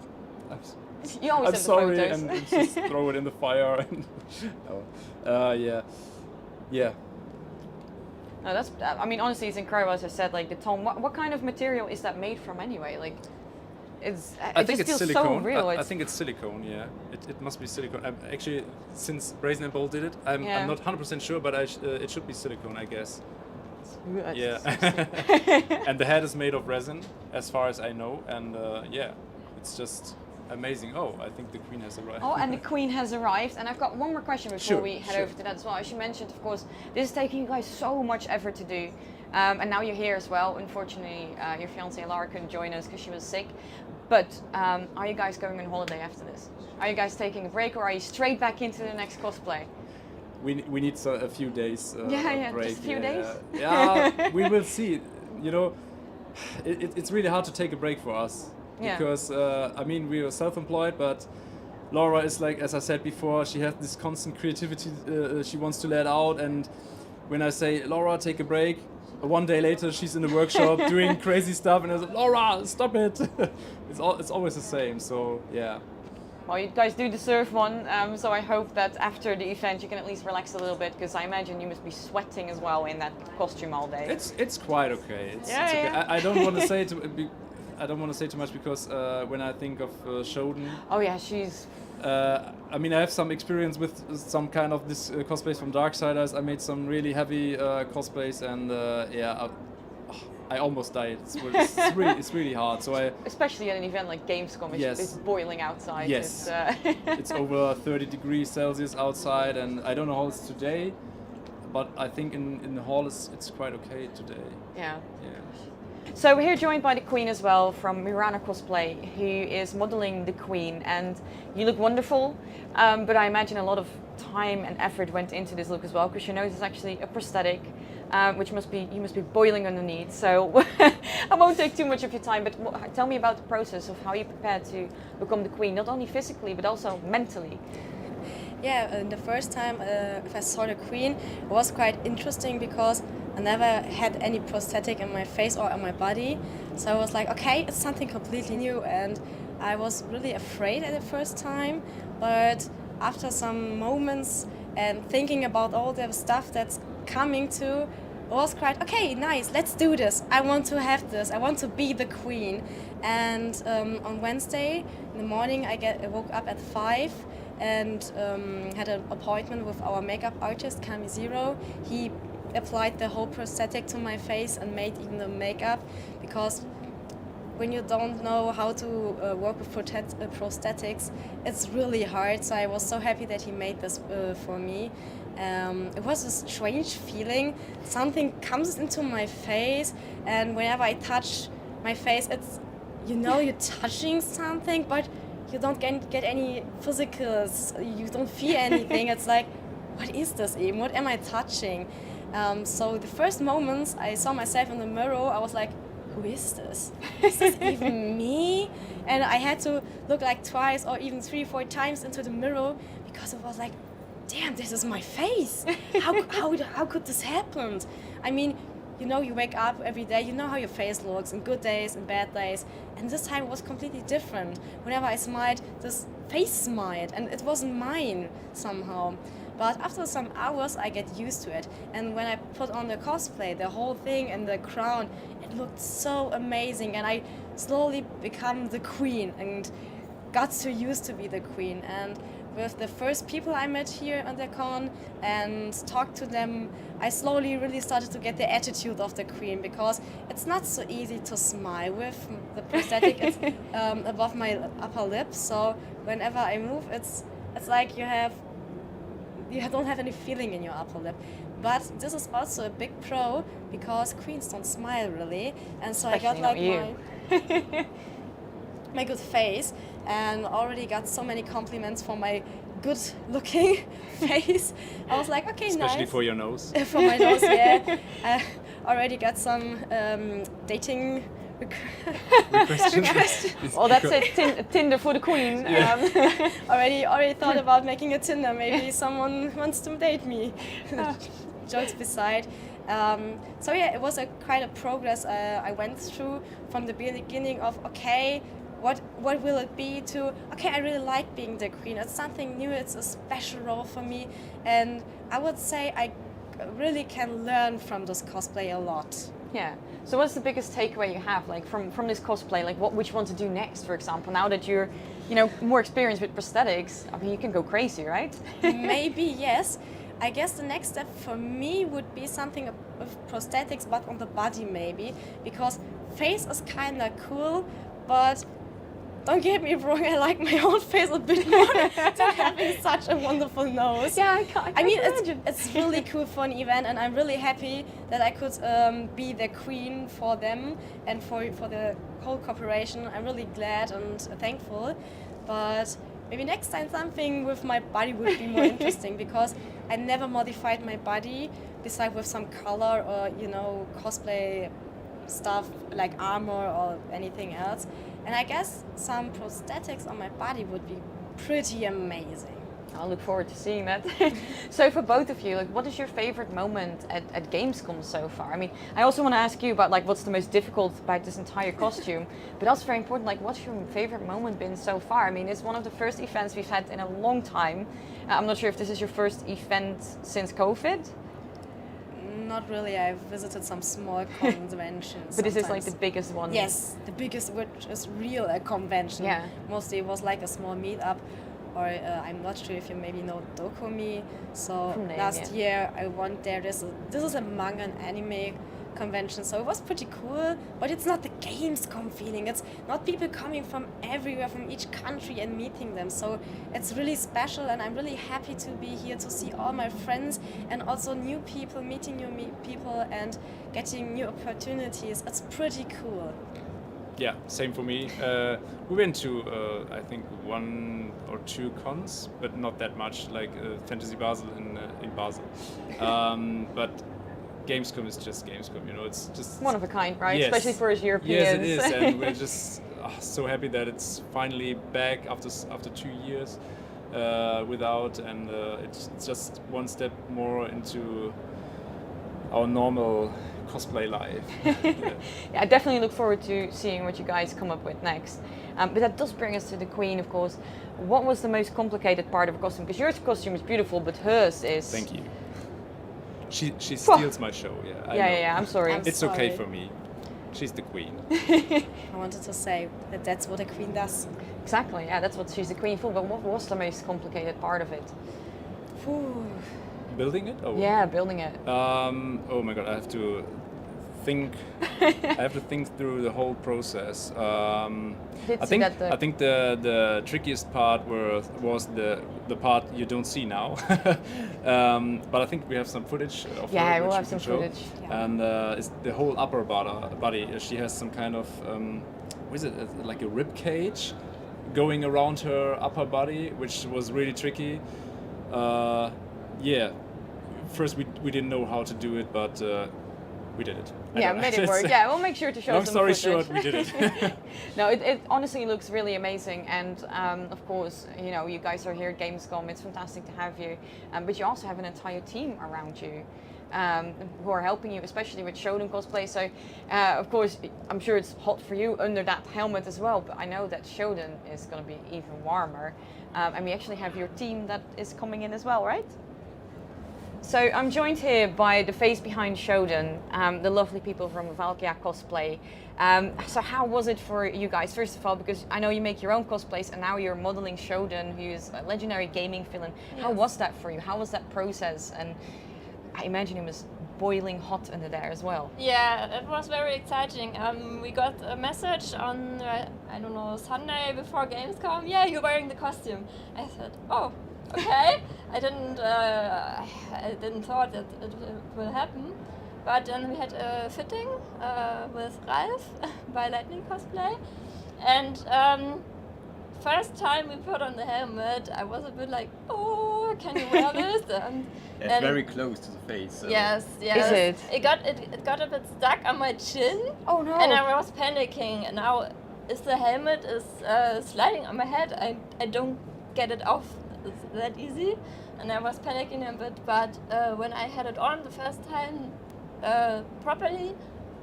you always I'm have sorry, the photos. and just throw it in the fire. And No, that's. I mean, honestly, it's incredible. As I said, like the tone. What kind of material is that made from anyway? Like, I think just it's feels silicone. so real. I think it's silicone. Yeah, it must be silicone. Actually, since Brazen and Bold did it, I'm not 100% sure, but it should be silicone, I guess. And the head is made of resin, as far as I know, and it's just amazing. Oh, I think the Queen has arrived. Oh, and the Queen has arrived, and I've got one more question before we head over to that as well. As you mentioned, of course, this is taking you guys so much effort to do, and now you're here as well. Unfortunately, your fiancée Lara couldn't join us because she was sick. But are you guys going on holiday after this? Are you guys taking a break, or are you straight back into the next cosplay? We need a few days break. Just a few days. We will see. It's really hard to take a break for us because I mean, we are self-employed, but Laura is like, as I said before, she has this constant creativity she wants to let out, and when I say, Laura, take a break, one day later she's in the workshop doing crazy stuff, and I say, Laura, stop it. It's always the same. So Well, you guys do deserve one, so I hope that after the event you can at least relax a little bit, because I imagine you must be sweating as well in that costume all day. It's quite okay. It's okay. I don't want to say I don't want to say too much, because when I think of Shoden. Oh yeah, she's. I mean, I have some experience with some kind of this cosplays from Darksiders. I made some really heavy cosplays, and I almost died. It's really hard. So especially at an event like Gamescom, it's boiling outside. Yes, it's over 30 degrees Celsius outside, and I don't know how it's today, but I think in the hall it's quite okay today. Yeah. Yeah. So we're here joined by the Queen as well from Mirana Cosplay, who is modeling the Queen, and you look wonderful, but I imagine a lot of time and effort went into this look as well, because your nose is actually a prosthetic, which you must be boiling underneath. So I won't take too much of your time, but tell me about the process of how you prepared to become the Queen, not only physically but also mentally. Yeah, the first time if I saw the Queen, it was quite interesting because I never had any prosthetic in my face or on my body. So I was like, okay, it's something completely new, and I was really afraid at the first time. But after some moments and thinking about all the stuff that's coming to, it was quite, okay, nice, let's do this. I want to have this. I want to be the Queen. And on Wednesday in the morning, I woke up at 5 and had an appointment with our makeup artist, Kami Zero. He applied the whole prosthetic to my face and made even the makeup, because when you don't know how to work with prosthetics, it's really hard. So I was so happy that he made this for me. It was a strange feeling. Something comes into my face, and whenever I touch my face, it's, you know, you're touching something, but you don't get any physicals, you don't feel anything. It's like, what is this even? What am I touching? So the first moments I saw myself in the mirror, I was like, who is this? Is this even me? And I had to look like twice or even 3-4 times into the mirror, because it was like, damn, this is my face. How could this happen? I mean, you know, you wake up every day, you know how your face looks in good days and bad days. And this time it was completely different. Whenever I smiled, this face smiled, and it wasn't mine somehow. But after some hours, I get used to it. And when I put on the cosplay, the whole thing and the crown, it looked so amazing. And I slowly become the Queen and got so used to be the Queen. And with the first people I met here at the con and talked to them, I slowly really started to get the attitude of the Queen, because it's not so easy to smile with the prosthetic. It's above my upper lip, so whenever I move, it's like you don't have any feeling in your upper lip. But this is also a big pro, because queens don't smile really, and so Especially I got not like my good face, and already got so many compliments for my good-looking face. I was like, okay, Especially nice. for your nose. For my nose, yeah. I already got some dating requests. Well, that's it. Tinder for the Queen. Yeah. Already thought about making a Tinder. Maybe someone wants to date me. Jokes beside. So yeah, it was quite a progress I went through from the beginning of, okay, what will it be, to, okay, I really like being the Queen. It's something new, it's a special role for me, and I would say I really can learn from this cosplay a lot. Yeah. So what's the biggest takeaway you have, like from this cosplay? Like what you want to do next, for example? Now that you're, more experienced with prosthetics, I mean, you can go crazy, right? Maybe yes. I guess the next step for me would be something with prosthetics, but on the body maybe, because face is kind of cool, but don't get me wrong, I like my own face a bit more than having such a wonderful nose. Yeah, I mean, it's really cool for an event, and I'm really happy that I could be the Queen for them and for the whole corporation. I'm really glad and thankful. But maybe next time something with my body would be more interesting, because I never modified my body besides with some color or, cosplay stuff like armor or anything else. And I guess some prosthetics on my body would be pretty amazing. I look forward to seeing that. So for both of you, like, what is your favorite moment at Gamescom so far? I mean, I also want to ask you about, like, what's the most difficult about this entire costume, but also very important, like, what's your favorite moment been so far? I mean, it's one of the first events we've had in a long time. I'm not sure if this is your first event since COVID. Not really. I've visited some small conventions. But this is like the biggest one? Yes, the biggest, which is real a convention. Yeah. Mostly it was like a small meetup, or I'm not sure if you maybe know Dokumi. So last year I went there. This is a manga and anime convention. So it was pretty cool, but it's not the GamesCom feeling. It's not people coming from everywhere, from each country and meeting them. So it's really special, and I'm really happy to be here to see all my friends and also new people, meeting new people and getting new opportunities. It's pretty cool. Yeah, same for me. We went to, I think, 1 or 2 cons, but not that much, like Fantasy Basel in Basel. But Gamescom is just Gamescom, you know, it's just... One of a kind, right? Yes. Especially for us Europeans. Yes, it is, and we're just so happy that it's finally back after 2 years without, and it's just one step more into our normal cosplay life. Yeah, I definitely look forward to seeing what you guys come up with next. But that does bring us to the Queen, of course. What was the most complicated part of a costume? Because your costume is beautiful, but hers is... Thank you. She steals my show, yeah. Yeah, I'm sorry. It's okay for me. She's the queen. I wanted to say that that's what a queen does. Exactly, yeah, that's what she's the queen for. But what was the most complicated part of it? Building it? Oh. Yeah, building it. Oh my god, I have to think. I have to think through the whole process. I think the trickiest part was the part you don't see now. But I think we have some footage of yeah, her, we'll which have we some can show. footage. Yeah. And it's the whole upper body. She has some kind of what is it? Like a rib cage going around her upper body, which was really tricky. Yeah. First we didn't know how to do it, but we did it. Yeah, made it work. Yeah, we'll make sure to show long some story footage. short, we did it. No, it honestly looks really amazing, and of course, you know, you guys are here at Gamescom. It's fantastic to have you, but you also have an entire team around you who are helping you, especially with Shodan cosplay. So, of course, I'm sure it's hot for you under that helmet as well. But I know that Shodan is going to be even warmer, and we actually have your team that is coming in as well, right? So I'm joined here by the face behind Shodan, the lovely people from Valkia Cosplay. So how was it for you guys, first of all, because I know you make your own cosplays and now you're modeling Shodan, who is a legendary gaming villain. Yes. How was that for you? How was that process? And I imagine it was boiling hot under there as well. Yeah, it was very exciting. We got a message on, I don't know, Sunday before Gamescom. Yeah, you're wearing the costume. I said, oh, okay. I didn't thought that it will happen. But then we had a fitting with Ralph by Lightning Cosplay. And first time we put on the helmet, I was a bit like, oh, can you wear this? It's very close to the face. So. Yes. Is it? It got a bit stuck on my chin. Oh no! And I was panicking. And now, if the helmet is sliding on my head, I don't get it off that easy. And I was panicking a bit. But when I had it on the first time properly,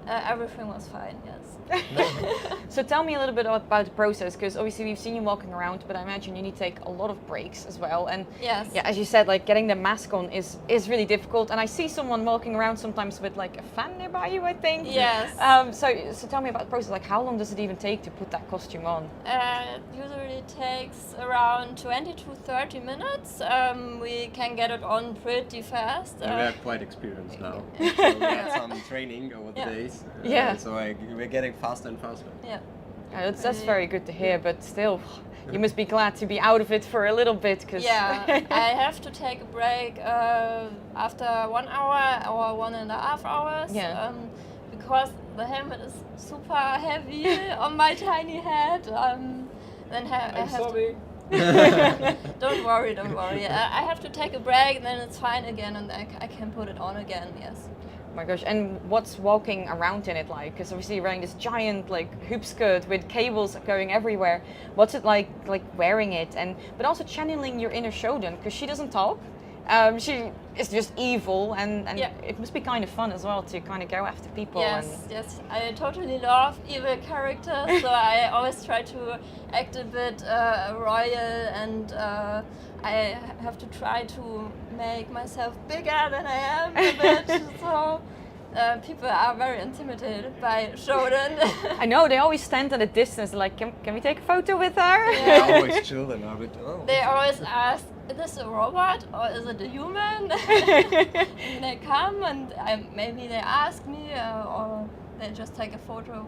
everything was fine. Yes. So tell me a little bit about the process, because obviously we've seen you walking around, but I imagine you need to take a lot of breaks as well. And yes. Yeah, as you said, like getting the mask on is really difficult. And I see someone walking around sometimes with like a fan nearby you, I think. Yes. So tell me about the process. Like, how long does it even take to put that costume on? It usually takes around 20 to 30 minutes. We can get it on pretty fast. We are quite experienced now. So we had some training over the days. So we're getting faster and faster. Yeah. That's very good to hear, but still, you must be glad to be out of it for a little bit. Cause yeah, I have to take a break after 1 hour or 1.5 hours. Yeah. Because the helmet is super heavy on my tiny head. Then I have sorry. Don't worry. I have to take a break, then it's fine again, and I can put it on again. Yes. Oh my gosh, and what's walking around in it like? Because obviously you're wearing this giant like hoop skirt with cables going everywhere. What's it like wearing it, but also channeling your inner Shodan, because she doesn't talk. She is just evil, and yeah. It must be kind of fun as well to kind of go after people. Yes, I totally love evil characters, so I always try to act a bit royal, and I have to try to make myself bigger than I am a bit, so people are very intimidated by Shodan. I know, they always stand at a distance like, can we take a photo with her? Yeah. Always children are with, oh. They always ask, is this a robot or is it a human? And they come and maybe they ask me or they just take a photo.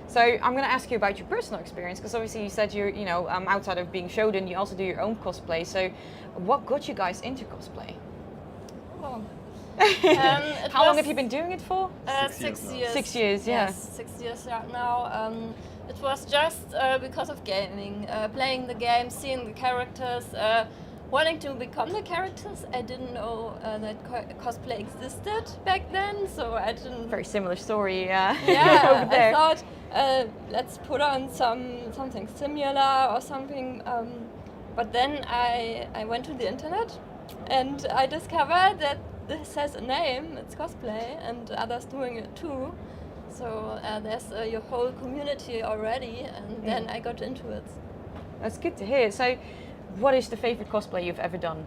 So I'm going to ask you about your personal experience, because obviously you said you're, outside of being showed in, you also do your own cosplay. So what got you guys into cosplay? Oh. How long have you been doing it for? 6 years. 6 years, yeah. Yes, 6 years right now. It was just because of gaming, playing the game, seeing the characters, wanting to become the characters. I didn't know that cosplay existed back then, so I didn't. Very similar story, Yeah, over there. I thought let's put on something similar or something. But then I went to the internet and I discovered that this has a name. It's cosplay, and others doing it too. So there's your whole community already, and then I got into it. That's good to hear. So, what is the favorite cosplay you've ever done?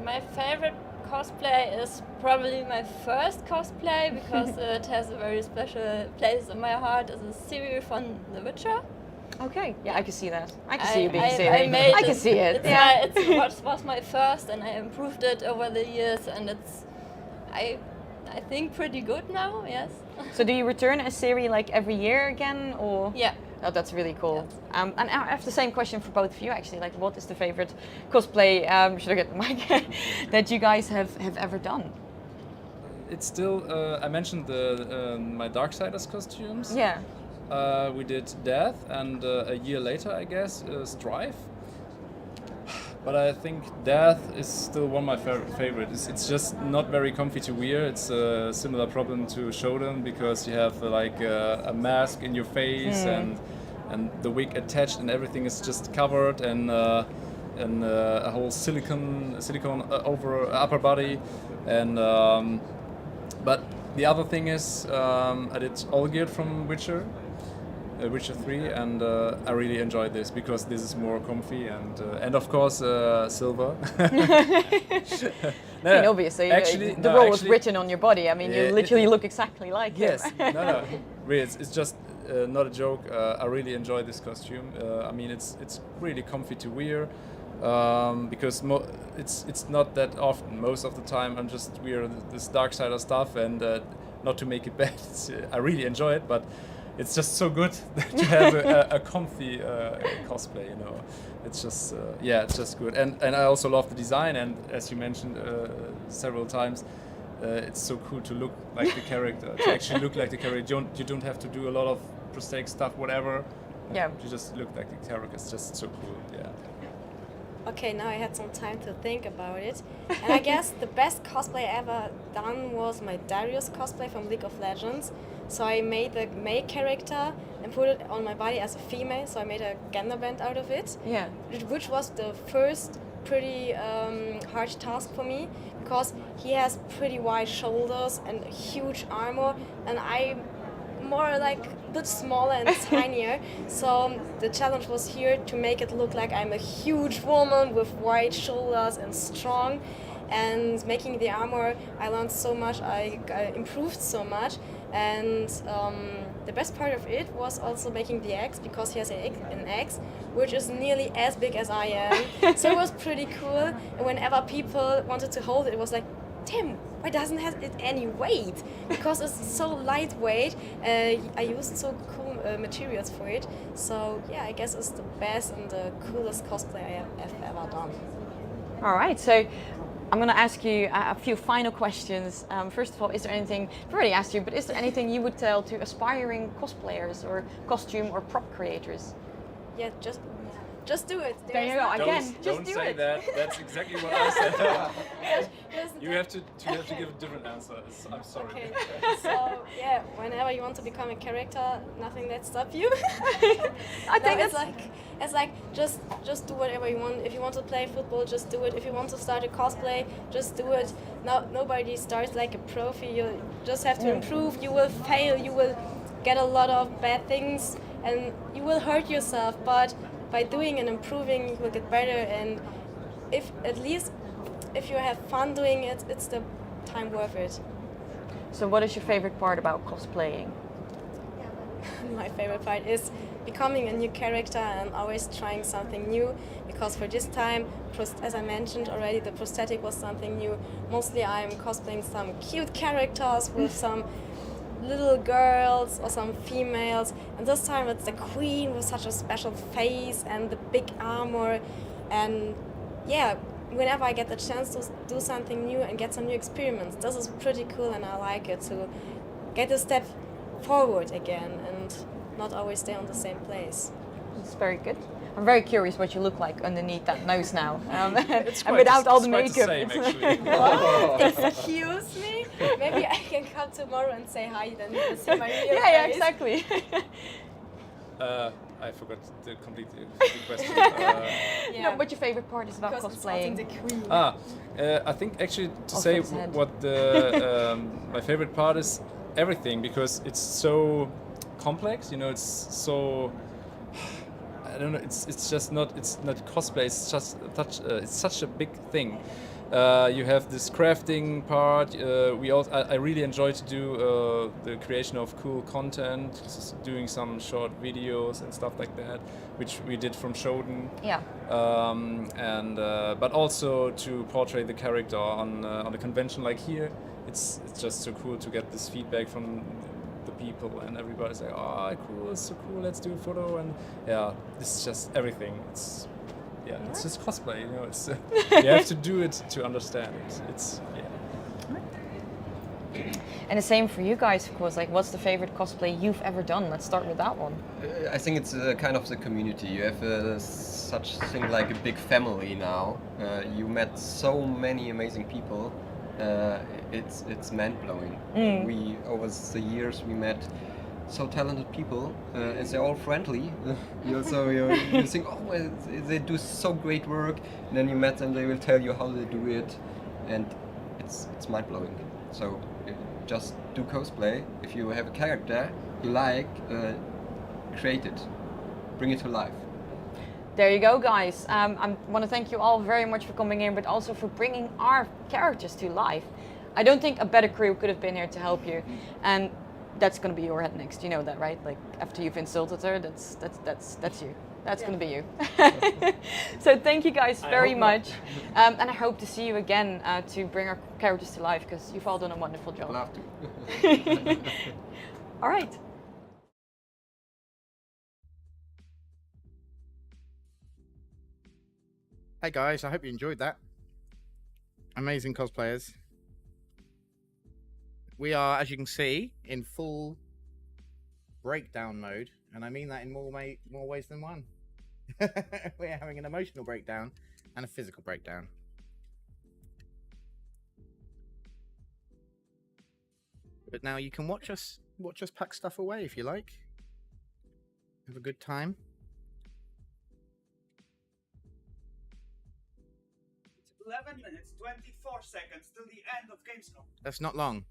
My favorite cosplay is probably my first cosplay because it has a very special place in my heart. It's a Ciri from The Witcher. Okay, yeah, I can see that. I can see you being Ciri. I can see it. It was my first, and I improved it over the years, and it's I think pretty good now. Yes. So do you return as Ciri like every year again, or? Yeah. Oh, that's really cool. And I have the same question for both of you actually. Like, what is the favorite cosplay? Should I get the mic? That you guys have ever done? It's still. I mentioned my Darksiders costumes. Yeah. We did Death, and a year later, I guess, Strife. But I think Death is still one of my favorites. It's just not very comfy to wear. It's a similar problem to Shodan because you have a mask in your face and the wig attached and everything is just covered and a whole silicone over upper body. And but the other thing is I did Olgierd from Witcher 3, and I really enjoyed this because this is more comfy and of course silver. I mean, obviously, the role was written on your body. I mean, you literally look exactly like him. Yes, no, really, it's just not a joke. I really enjoy this costume. I mean, it's really comfy to wear because it's not that often. Most of the time, I'm just wear this Darksider stuff, and not to make it bad. I really enjoy it, but it's just so good to have a comfy cosplay, you know. It's just, it's just good. And I also love the design, and as you mentioned several times, it's so cool to look like the character, to actually look like the character. You don't have to do a lot of prosthetic stuff, whatever. Yeah. You just look like the character. It's just so cool, yeah. Okay, now I had some time to think about it. And I guess the best cosplay I ever done was my Darius cosplay from League of Legends. So I made the male character and put it on my body as a female, so I made a gender bend out of it. Yeah. Which was the first pretty hard task for me, because he has pretty wide shoulders and huge armor, and I'm more like a bit smaller and tinier. So the challenge was here to make it look like I'm a huge woman with wide shoulders and strong. And making the armor, I learned so much, I improved so much. And the best part of it was also making the axe, because he has an axe which is nearly as big as I am. So it was pretty cool. And whenever people wanted to hold it, it was like, Tim, why doesn't it have any weight? Because it's so lightweight. I used so cool materials for it. So yeah, I guess it's the best and the coolest cosplay I have ever done. All right, so I'm going to ask you a few final questions. First of all, is there anything, I've already asked you, but is there anything you would tell to aspiring cosplayers or costume or prop creators? Yeah, just do it. There you go. Again, don't do say it. that. That's exactly what I said. You have to give a different answer. I'm sorry. Okay. So yeah, whenever you want to become a character, nothing that stop you. I think it's like just do whatever you want. If you want to play football, just do it. If you want to start a cosplay, just do it. Nobody starts like a profi. You just have to improve. You will fail. You will get a lot of bad things, and you will hurt yourself. But by doing and improving, you will get better. And if you have fun doing it, it's the time worth it. So what is your favorite part about cosplaying? my favorite part is becoming a new character and always trying something new, because for this time, as I mentioned already, the prosthetic was something new. Mostly I'm cosplaying some cute characters with some little girls or some females, and this time it's the queen with such a special face and the big armor. And yeah, whenever I get the chance to do something new and get some new experiments, this is pretty cool, and I like it to get a step forward again and not always stay on the same place. It's very good. I'm very curious what you look like underneath that nose now, It's and quite without all the quite the makeup. same, actually. What? Excuse me? Maybe I can come tomorrow and say hi, then you can see my real face. Yeah, exactly. I forgot to complete the question. No, what your favorite part is about Because it's cosplaying? the queen. I think actually to Off say his head. what the my favorite part is everything, because it's so complex. You know, it's so I don't know. It's just not. It's not cosplay. It's just it's such a big thing. You have this crafting part. I really enjoy to do the creation of cool content, doing some short videos and stuff like that, which we did from Shoden. Yeah. But also to portray the character on a convention like here. It's just so cool to get this feedback from the people, and everybody's like, "Oh, cool! It's so cool! Let's do a photo!" And yeah, this is just everything. It's just cosplay, you know. It's you have to do it to understand it. It's And the same for you guys, of course. Like, what's the favorite cosplay you've ever done? Let's start with that one. I think it's kind of the community. You have such thing like a big family now. You met so many amazing people. It's mind-blowing. We over the years we met so talented people, and they're all friendly. You think, oh, well, they do so great work, and then you met them, they will tell you how they do it, and it's mind-blowing. So just do cosplay. If you have a character you like, create it, bring it to life. There you go, guys. I want to thank you all very much for coming in, but also for bringing our characters to life. I don't think a better crew could have been here to help you, and that's going to be your head next. You know that, right? Like, after you've insulted her, that's you. That's going to be you. So thank you guys very much, and I hope to see you again to bring our characters to life, because you've all done a wonderful job. Love to. All right. Hey guys, I hope you enjoyed that. Amazing cosplayers. We are, as you can see, in full breakdown mode, and I mean that in more ways than one. We're having an emotional breakdown and a physical breakdown. But now you can watch us pack stuff away if you like. Have a good time. It's 11 minutes, 24 seconds till the end of GamesCom. That's not long.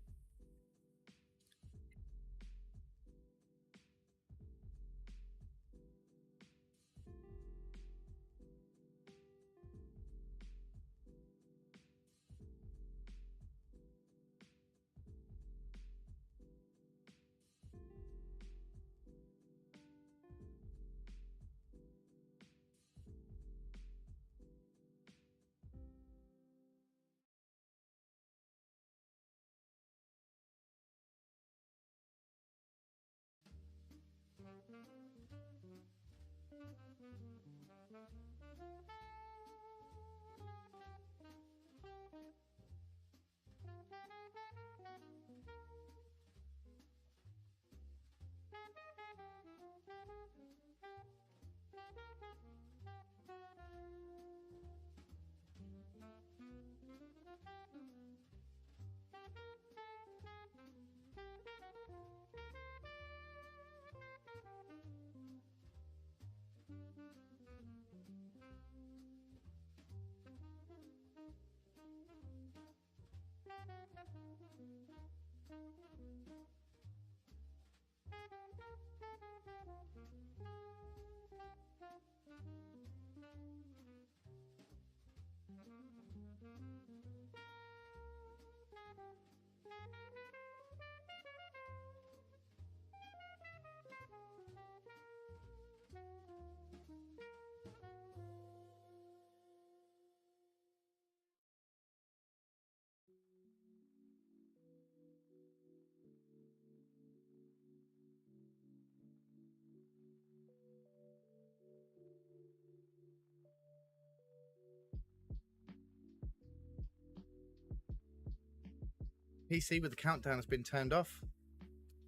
PC with the countdown has been turned off.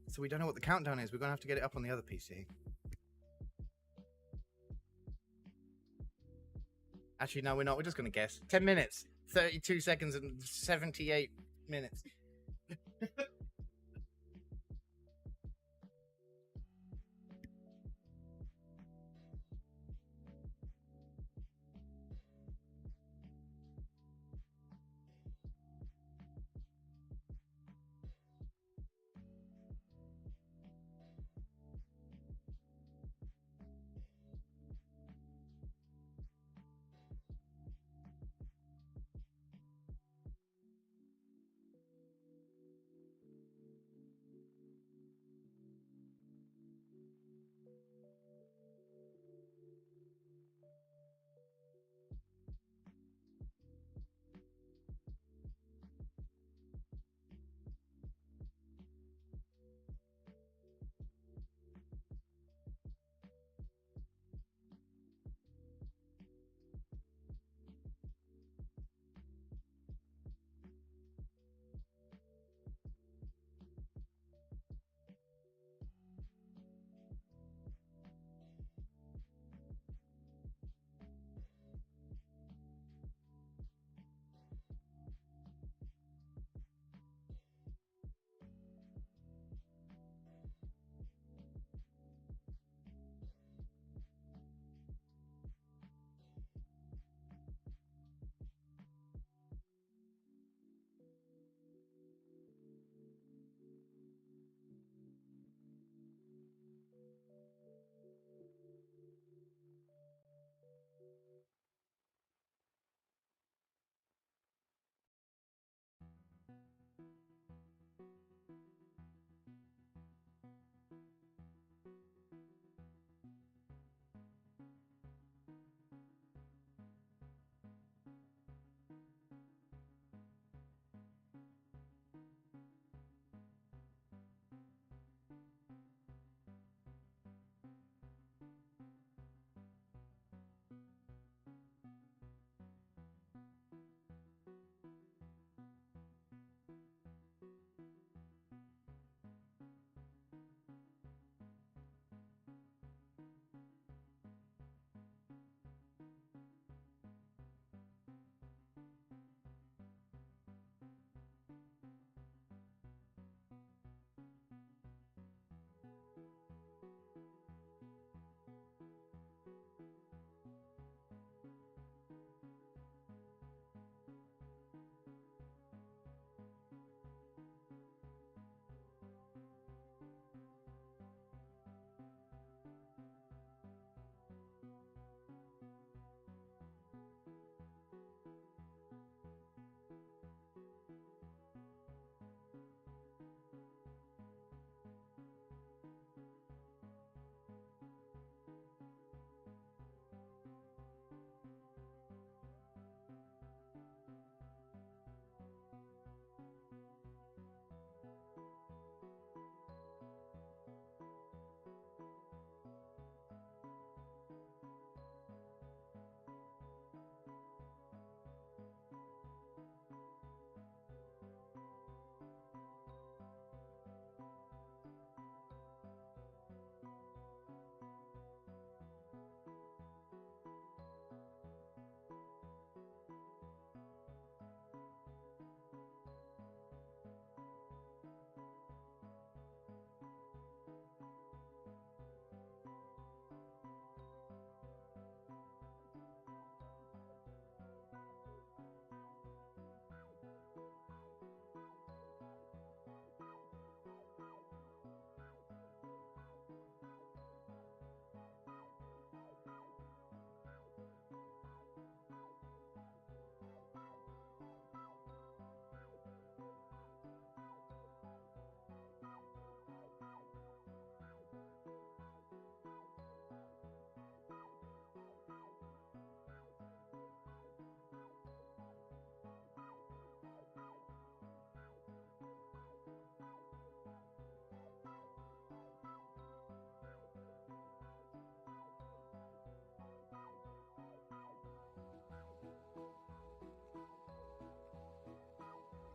So we don't know what the countdown is. We're going to have to get it up on the other PC. Actually, no, we're not. We're just going to guess. 10 minutes, 32 seconds, and 78 minutes.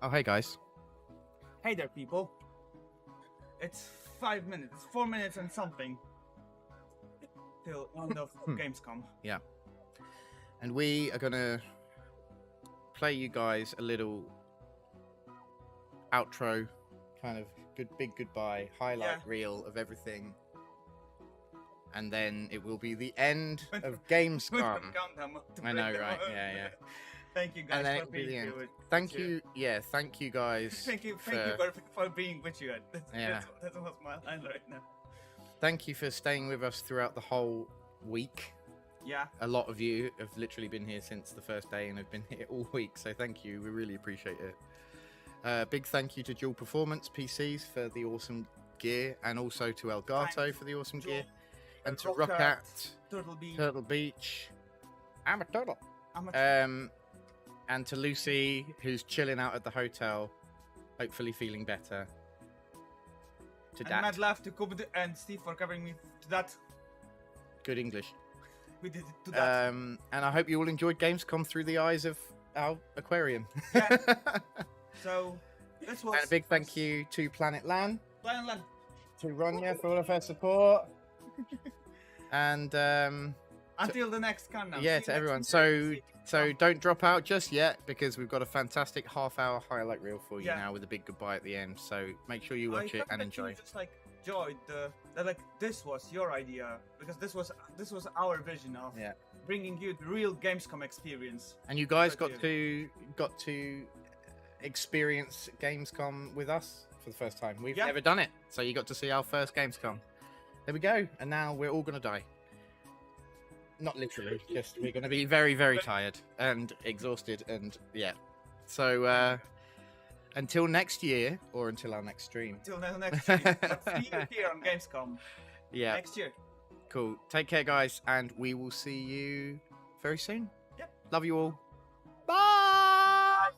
Oh, hey guys. Hey there, people. It's 5 minutes, 4 minutes and something till end of Gamescom. Yeah. And we are gonna play you guys a little outro, kind of big goodbye, highlight reel of everything. And then it will be the end of Gamescom. I know, right? Yeah. Thank you guys And then for it'll be being the here. end. Thank you guys. Thank you for being with you. That was my line right now. Thank you for staying with us throughout the whole week. Yeah. A lot of you have literally been here since the first day and have been here all week, so thank you. We really appreciate it. Big thank you to Dual Performance PCs for the awesome gear, and also to Elgato for the awesome gear, and to Rockat, Turtle Beach. I'm a turtle. And to Lucy, who's chilling out at the hotel, hopefully feeling better. To And Dat. Mad Laugh to Kubud and Steve for covering me to that. Good English. We did it to that. And I hope you all enjoyed Gamescom through the eyes of our aquarium. So, this was... And a big thank you to Planet Lan, Planet Lan. to Ronya for all of her support, and Until the next countdown. yeah, to everyone. So don't drop out just yet, because we've got a fantastic half-hour highlight reel for you now with a big goodbye at the end. So make sure you watch it and enjoy. You just like enjoyed that like this was your idea, because this was our vision of bringing you the real Gamescom experience. And you guys got to experience Gamescom with us for the first time. We've never done it, so you got to see our first Gamescom. There we go. And now we're all gonna die. Not literally, just we're gonna be very, very tired and exhausted, and so until next year, or until our next stream. Until next year. See you here on Gamescom. Yeah. Next year. Cool. Take care, guys, and we will see you very soon. Yep. Love you all. Bye.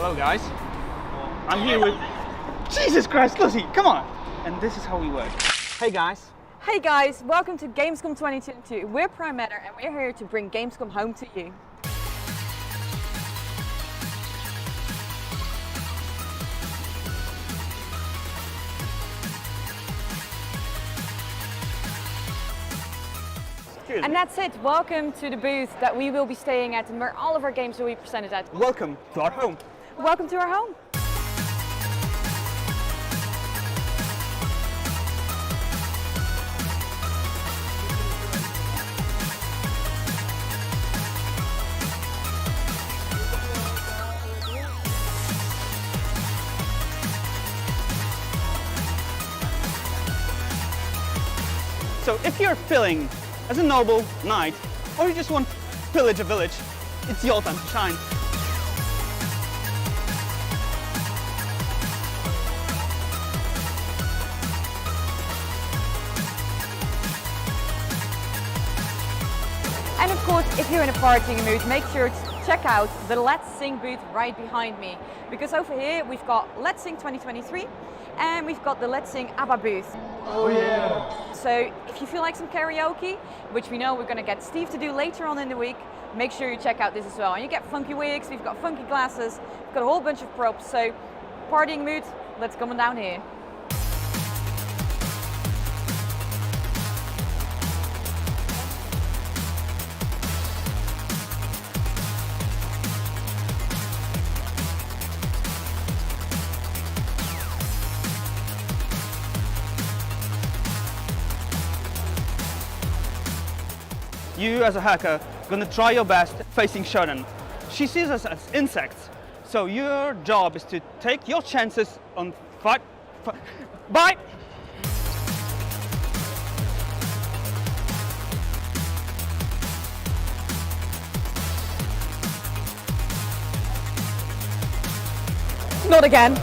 Hello guys. I'm here with... Jesus Christ, Lucy, come on! And this is how we work. Hey guys. Hey guys, welcome to Gamescom 2022. We're Prime Matter and we're here to bring Gamescom home to you. And that's it. Welcome to the booth that we will be staying at and where all of our games will be presented at. Welcome to our home. Welcome to our home. So if you're feeling as a noble knight, or you just want to pillage a village, it's your time to shine. And of course, if you're in a partying mood, make sure to check out the Let's Sing booth right behind me. Because over here we've got Let's Sing 2023 and we've got the Let's Sing ABBA booth. Oh yeah! So if you feel like some karaoke, which we know we're going to get Steve to do later on in the week, make sure you check out this as well. And you get funky wigs, we've got funky glasses, we've got a whole bunch of props. So partying mood, let's come on down here. You as a hacker gonna try your best facing Shonen. She sees us as insects, so your job is to take your chances on fight. Bye! Not again.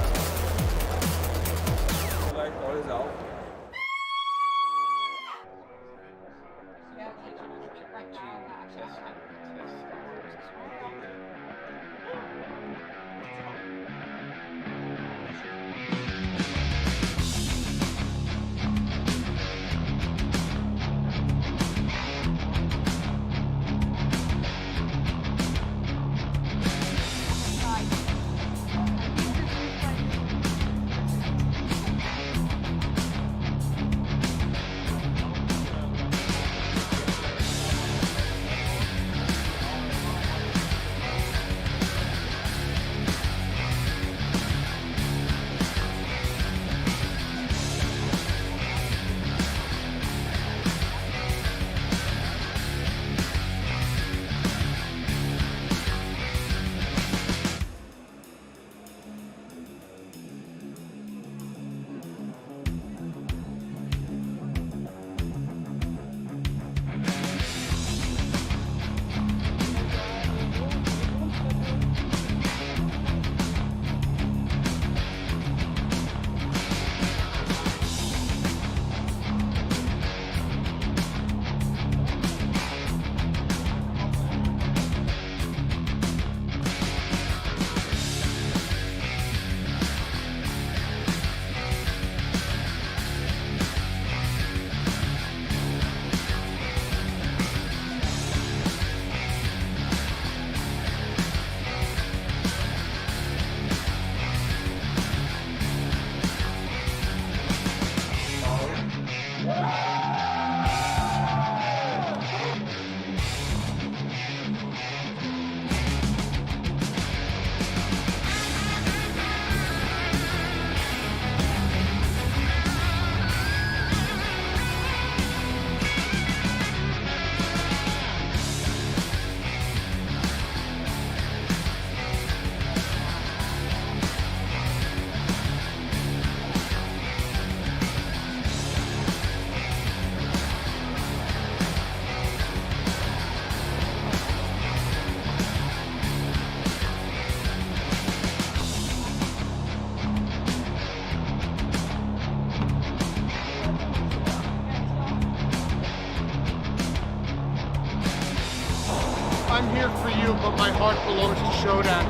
I'm here for you, but my heart belongs to Shodan.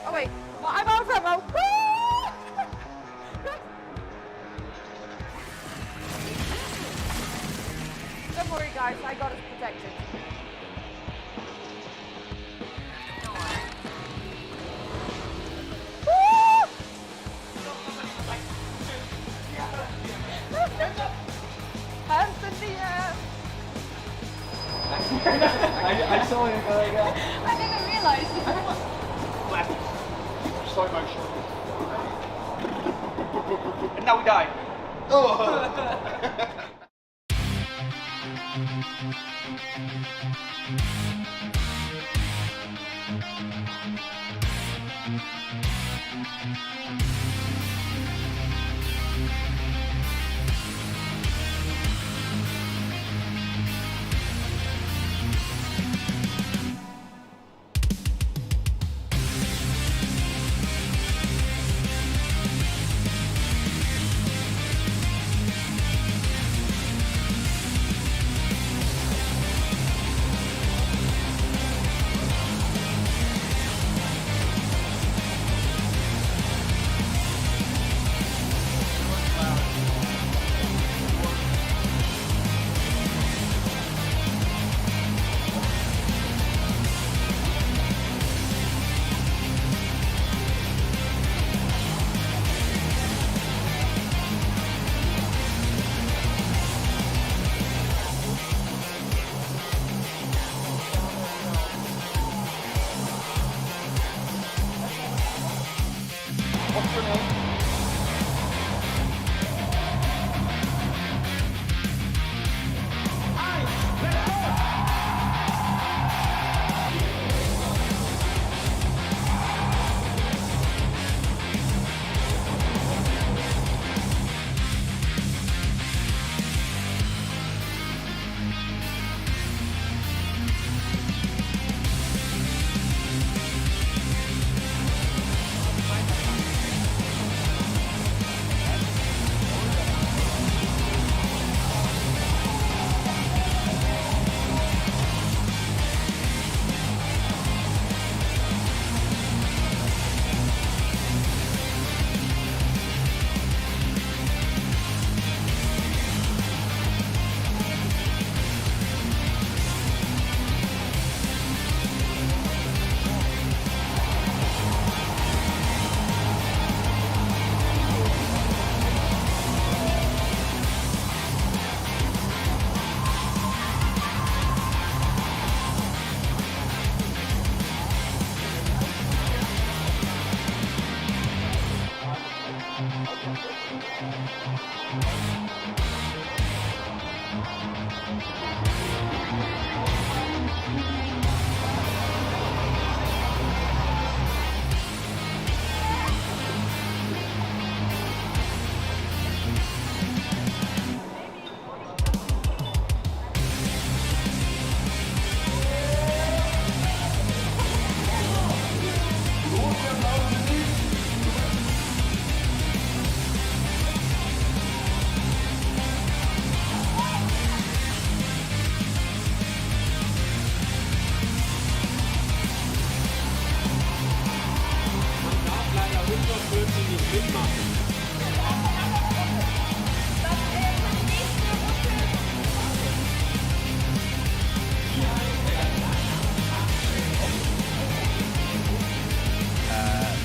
Oh wait, well, I'm out of ammo. Don't worry, guys, I got us protected. Hands in the air. I saw him going up. I didn't realize. Slow motion. And now we die. Oh!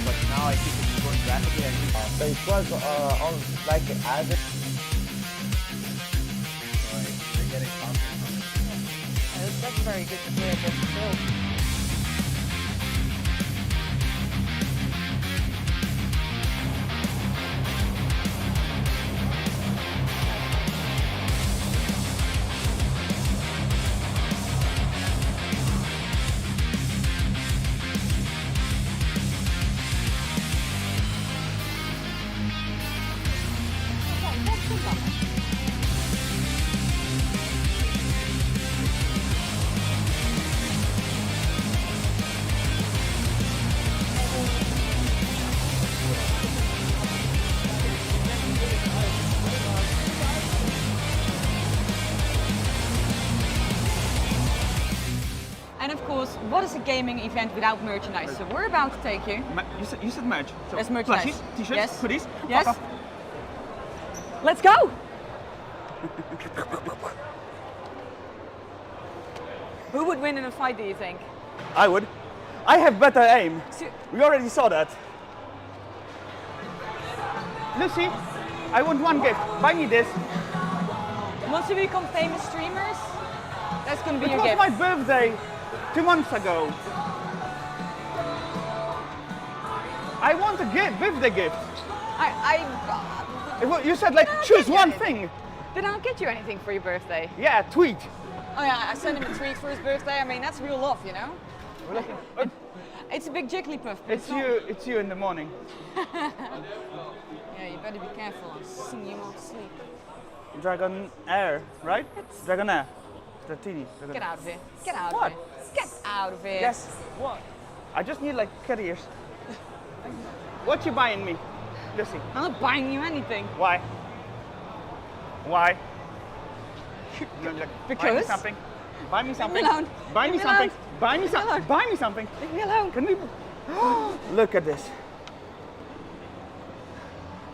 But now I think it's going rapidly. So it was on like as a They're getting confident. That's very good to hear, but still. And of course, what is a gaming event without merchandise? So we're about to take you. You said merch. So There's merchandise. plushies, t-shirts, Yes. hoodies. Yes. Papa. Let's go! Who would win in a fight, do you think? I would. I have better aim. We already saw that. Lucy, I want one gift. Buy me this. Once we become famous streamers, that's gonna be It your was gift. my birthday 2 months ago. I want a gift, birthday gift. You said like choose one thing. Did I not get you anything for your birthday? Yeah, tweet. Oh yeah, I sent him a treat for his birthday. I mean, that's real love, you know? It's a big Jigglypuff. But It's you in the morning. Yeah, you better be careful. I'll sing you off to sleep. Dragon Air, right? Dragon Air. Dratini. Get out of here. Get out What? of here. Get out of here. Yes. What? I just need like cat ears. What you buying me, Lucy? I'm not buying you anything. Why? Why? Because? Buy me something. Buy me something. Leave me alone. Buy me Leave me something. alone. Buy me Leave me something. alone. Buy me something. Leave me alone. Can we? Look at this.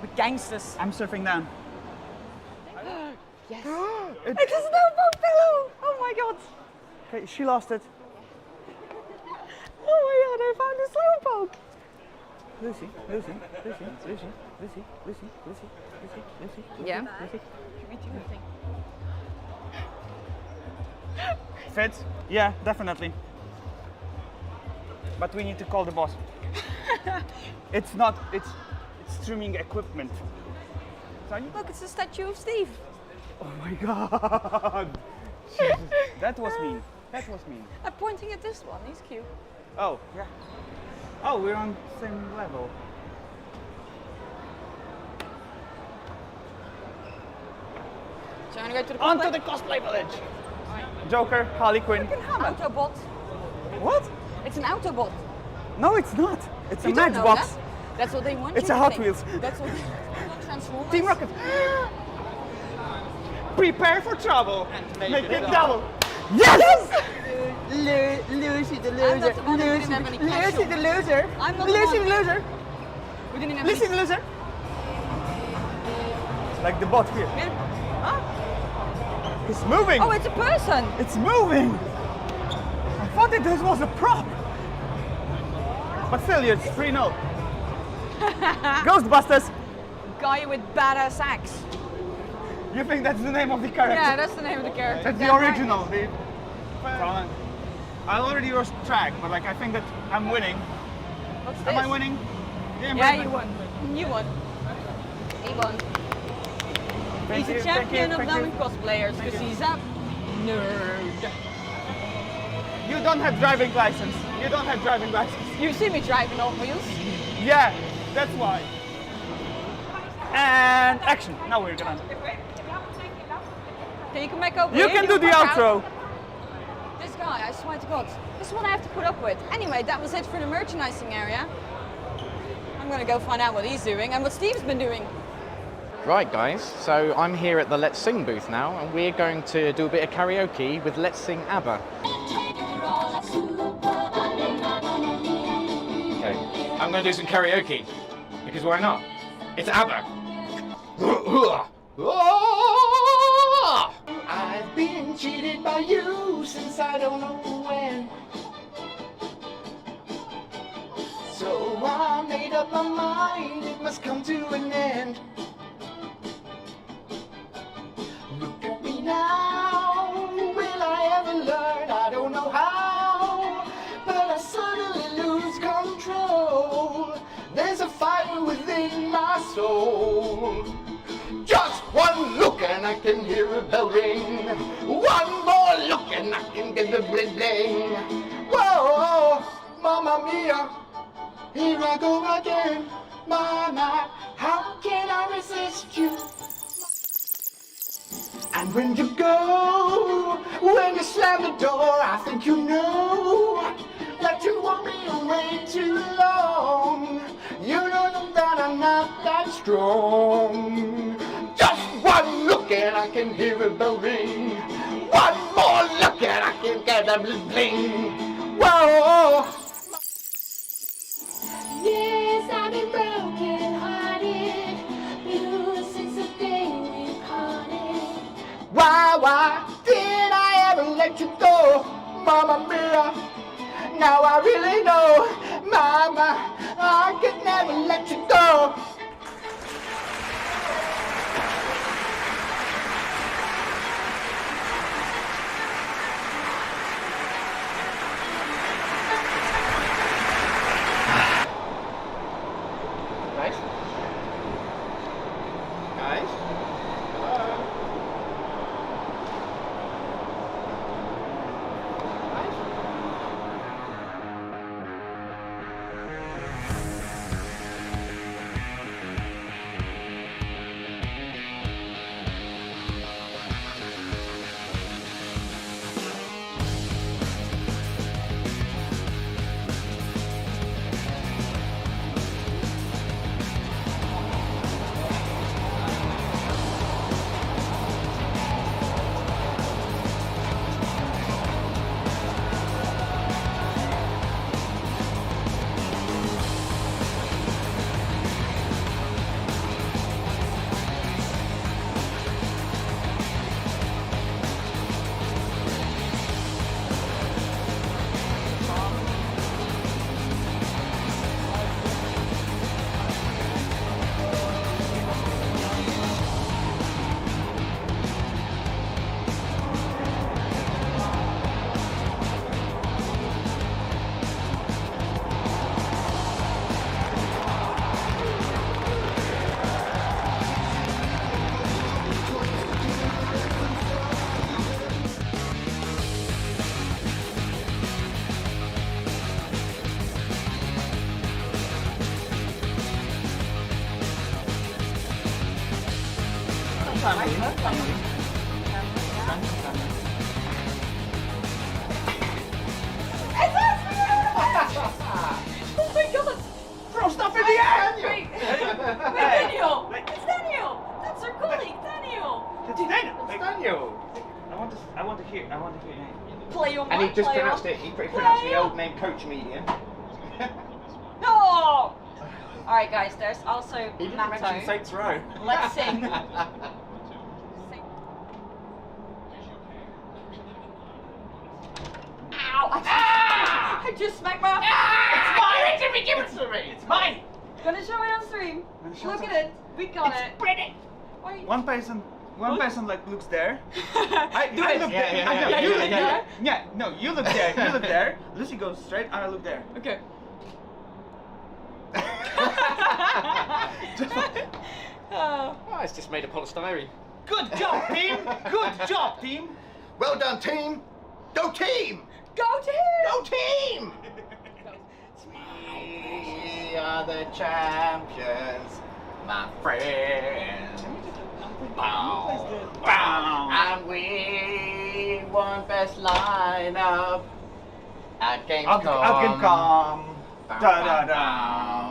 We're gangsters. I'm surfing down. Yes. It- It's a snowboat pillow. Oh my god. Okay, she lost it. Oh my god, I found a slowpoke. Lucy, Lucy, Lucy, Lucy, Lucy, Lucy, Lucy, Lucy, Lucy. Yeah. Lucy. Should we do anything? Fit? Yeah, definitely. But we need to call the boss. It's not. It's streaming equipment. Look, it's a statue of Steve. Oh my god! Jesus. That was mean. That was mean. I'm pointing at this one. He's cute. Oh, yeah. Oh, we're on the same level. So I'm gonna go to the Onto the cosplay village. Joker, Harley Quinn. Autobot. What? It's an Autobot. No, it's not. It's You a don't know Matchbox. that? That's what they want It's you a to Hot think. Wheels. That's what they want Transformers. Team Rocket. Prepare for trouble. Make it double. Yes! Lucy the I'm not the one who didn't have any cash Lucy on. the loser. I'm not Lucy the the one. loser. We didn't have Lucy any... the loser. Like the bot here. Huh? It's moving. Oh, it's a person. It's moving. I thought that this was a prop. But still, it's 3-0. Ghostbusters. Guy with badass axe. You think that's the name of the character? Yeah, that's the name of the character. That's the Damn right. original, dude. I already lost track, but like I think that I'm winning. What's Am I this? winning? Yeah, you won. You won. He won. He's a champion of knowing cosplayers because he's a nerd. You don't have driving license. You don't have driving license. You see me driving on wheels? Yeah, that's why. And action. Now we're gonna. Can you come back over You here? can do the come outro. out? This guy, I swear to God, this is what I have to put up with. Anyway, that was it for the merchandising area. I'm gonna go find out what he's doing and what Steve's been doing. Right, guys, so I'm here at the Let's Sing booth now, and we're going to do a bit of karaoke with Let's Sing ABBA. Okay, I'm going to do some karaoke, because why not? It's ABBA. I've been cheated by you since I don't know when. So I made up my mind, it must come to an end. Look at me now, will I ever learn? I don't know how, but I suddenly lose control. There's a fire within my soul. Just one look and I can hear a bell ring. One more look and I can get the bling bling. Whoa, mamma mia, here I go again. Mama, how can I resist you? And when you go, when you slam the door, I think you know that you won't be away too long. You know that I'm not that strong. Just one look and I can hear a bell ring. One more look and I can get a bling bling. Whoa! Yes, I've been broken hearted, blue since the day we parted. Why did I ever let you go, Mamma Mia? Now I really know, Mama, I could never let you go. Guys? Hello? Oh my God! Throw stuff in the air! Wait, Daniel! It's Daniel! That's our colleague, Daniel! It's Daniel! It's Daniel! I want to hear your name. Play your And he mic, just play pronounced your- it, he pronounced the old name Coach Medium. No! Alright guys, there's also He didn't Matto. mention Saints Row. Let's sing. Ow! I just smacked my... It's mine! Give it to me! It's mine! Gonna show it on stream. Look at it. We got it. Pretty! One person like looks there. Do I it. look Yeah, there. yeah, I know, yeah, you yeah, look yeah, there. Yeah, no, you look there. You look there. Lucy goes straight, and I look there. Okay. Just Oh Oh, it's just made of polystyrene. Good job, team! Good job, team! Well done, team! Go team! Go team! Go team! We are the champions, my friends. Bow, bow. And we won best lineup at GamesCom. At GamesCom. Bow, Da, da, bow, da. bow.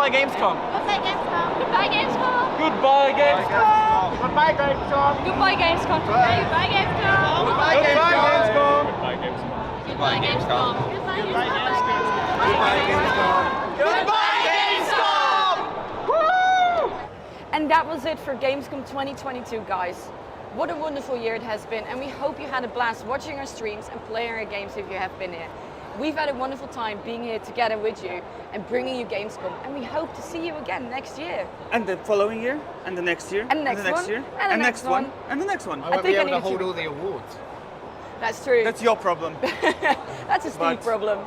Goodbye, Gamescom. Goodbye, Gamescom. Goodbye, Gamescom. Goodbye, Gamescom. Goodbye, Gamescom. Goodbye, Gamescom. Goodbye, Gamescom. Goodbye, Gamescom. Goodbye, Gamescom. Goodbye, Goodbye, Gamescom. Woo! And that was it for Gamescom 2022, guys. What a wonderful year it has been, and we hope you had a blast watching our streams and playing our games if you have been here. We've had a wonderful time being here together with you and bringing you Gamescom, and we hope to see you again next year. And the following year, and the next year, and the next one, year, and the next one, and the next one. I won't be able to hold all the awards. That's true. That's your problem. That's a Steve problem.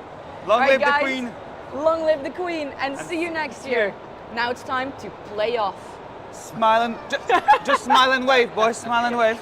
Long Right, live the guys, Queen. Long live the Queen, and see you next year. Now it's time to play off. Smile and just smile and wave, boys. Smile and wave.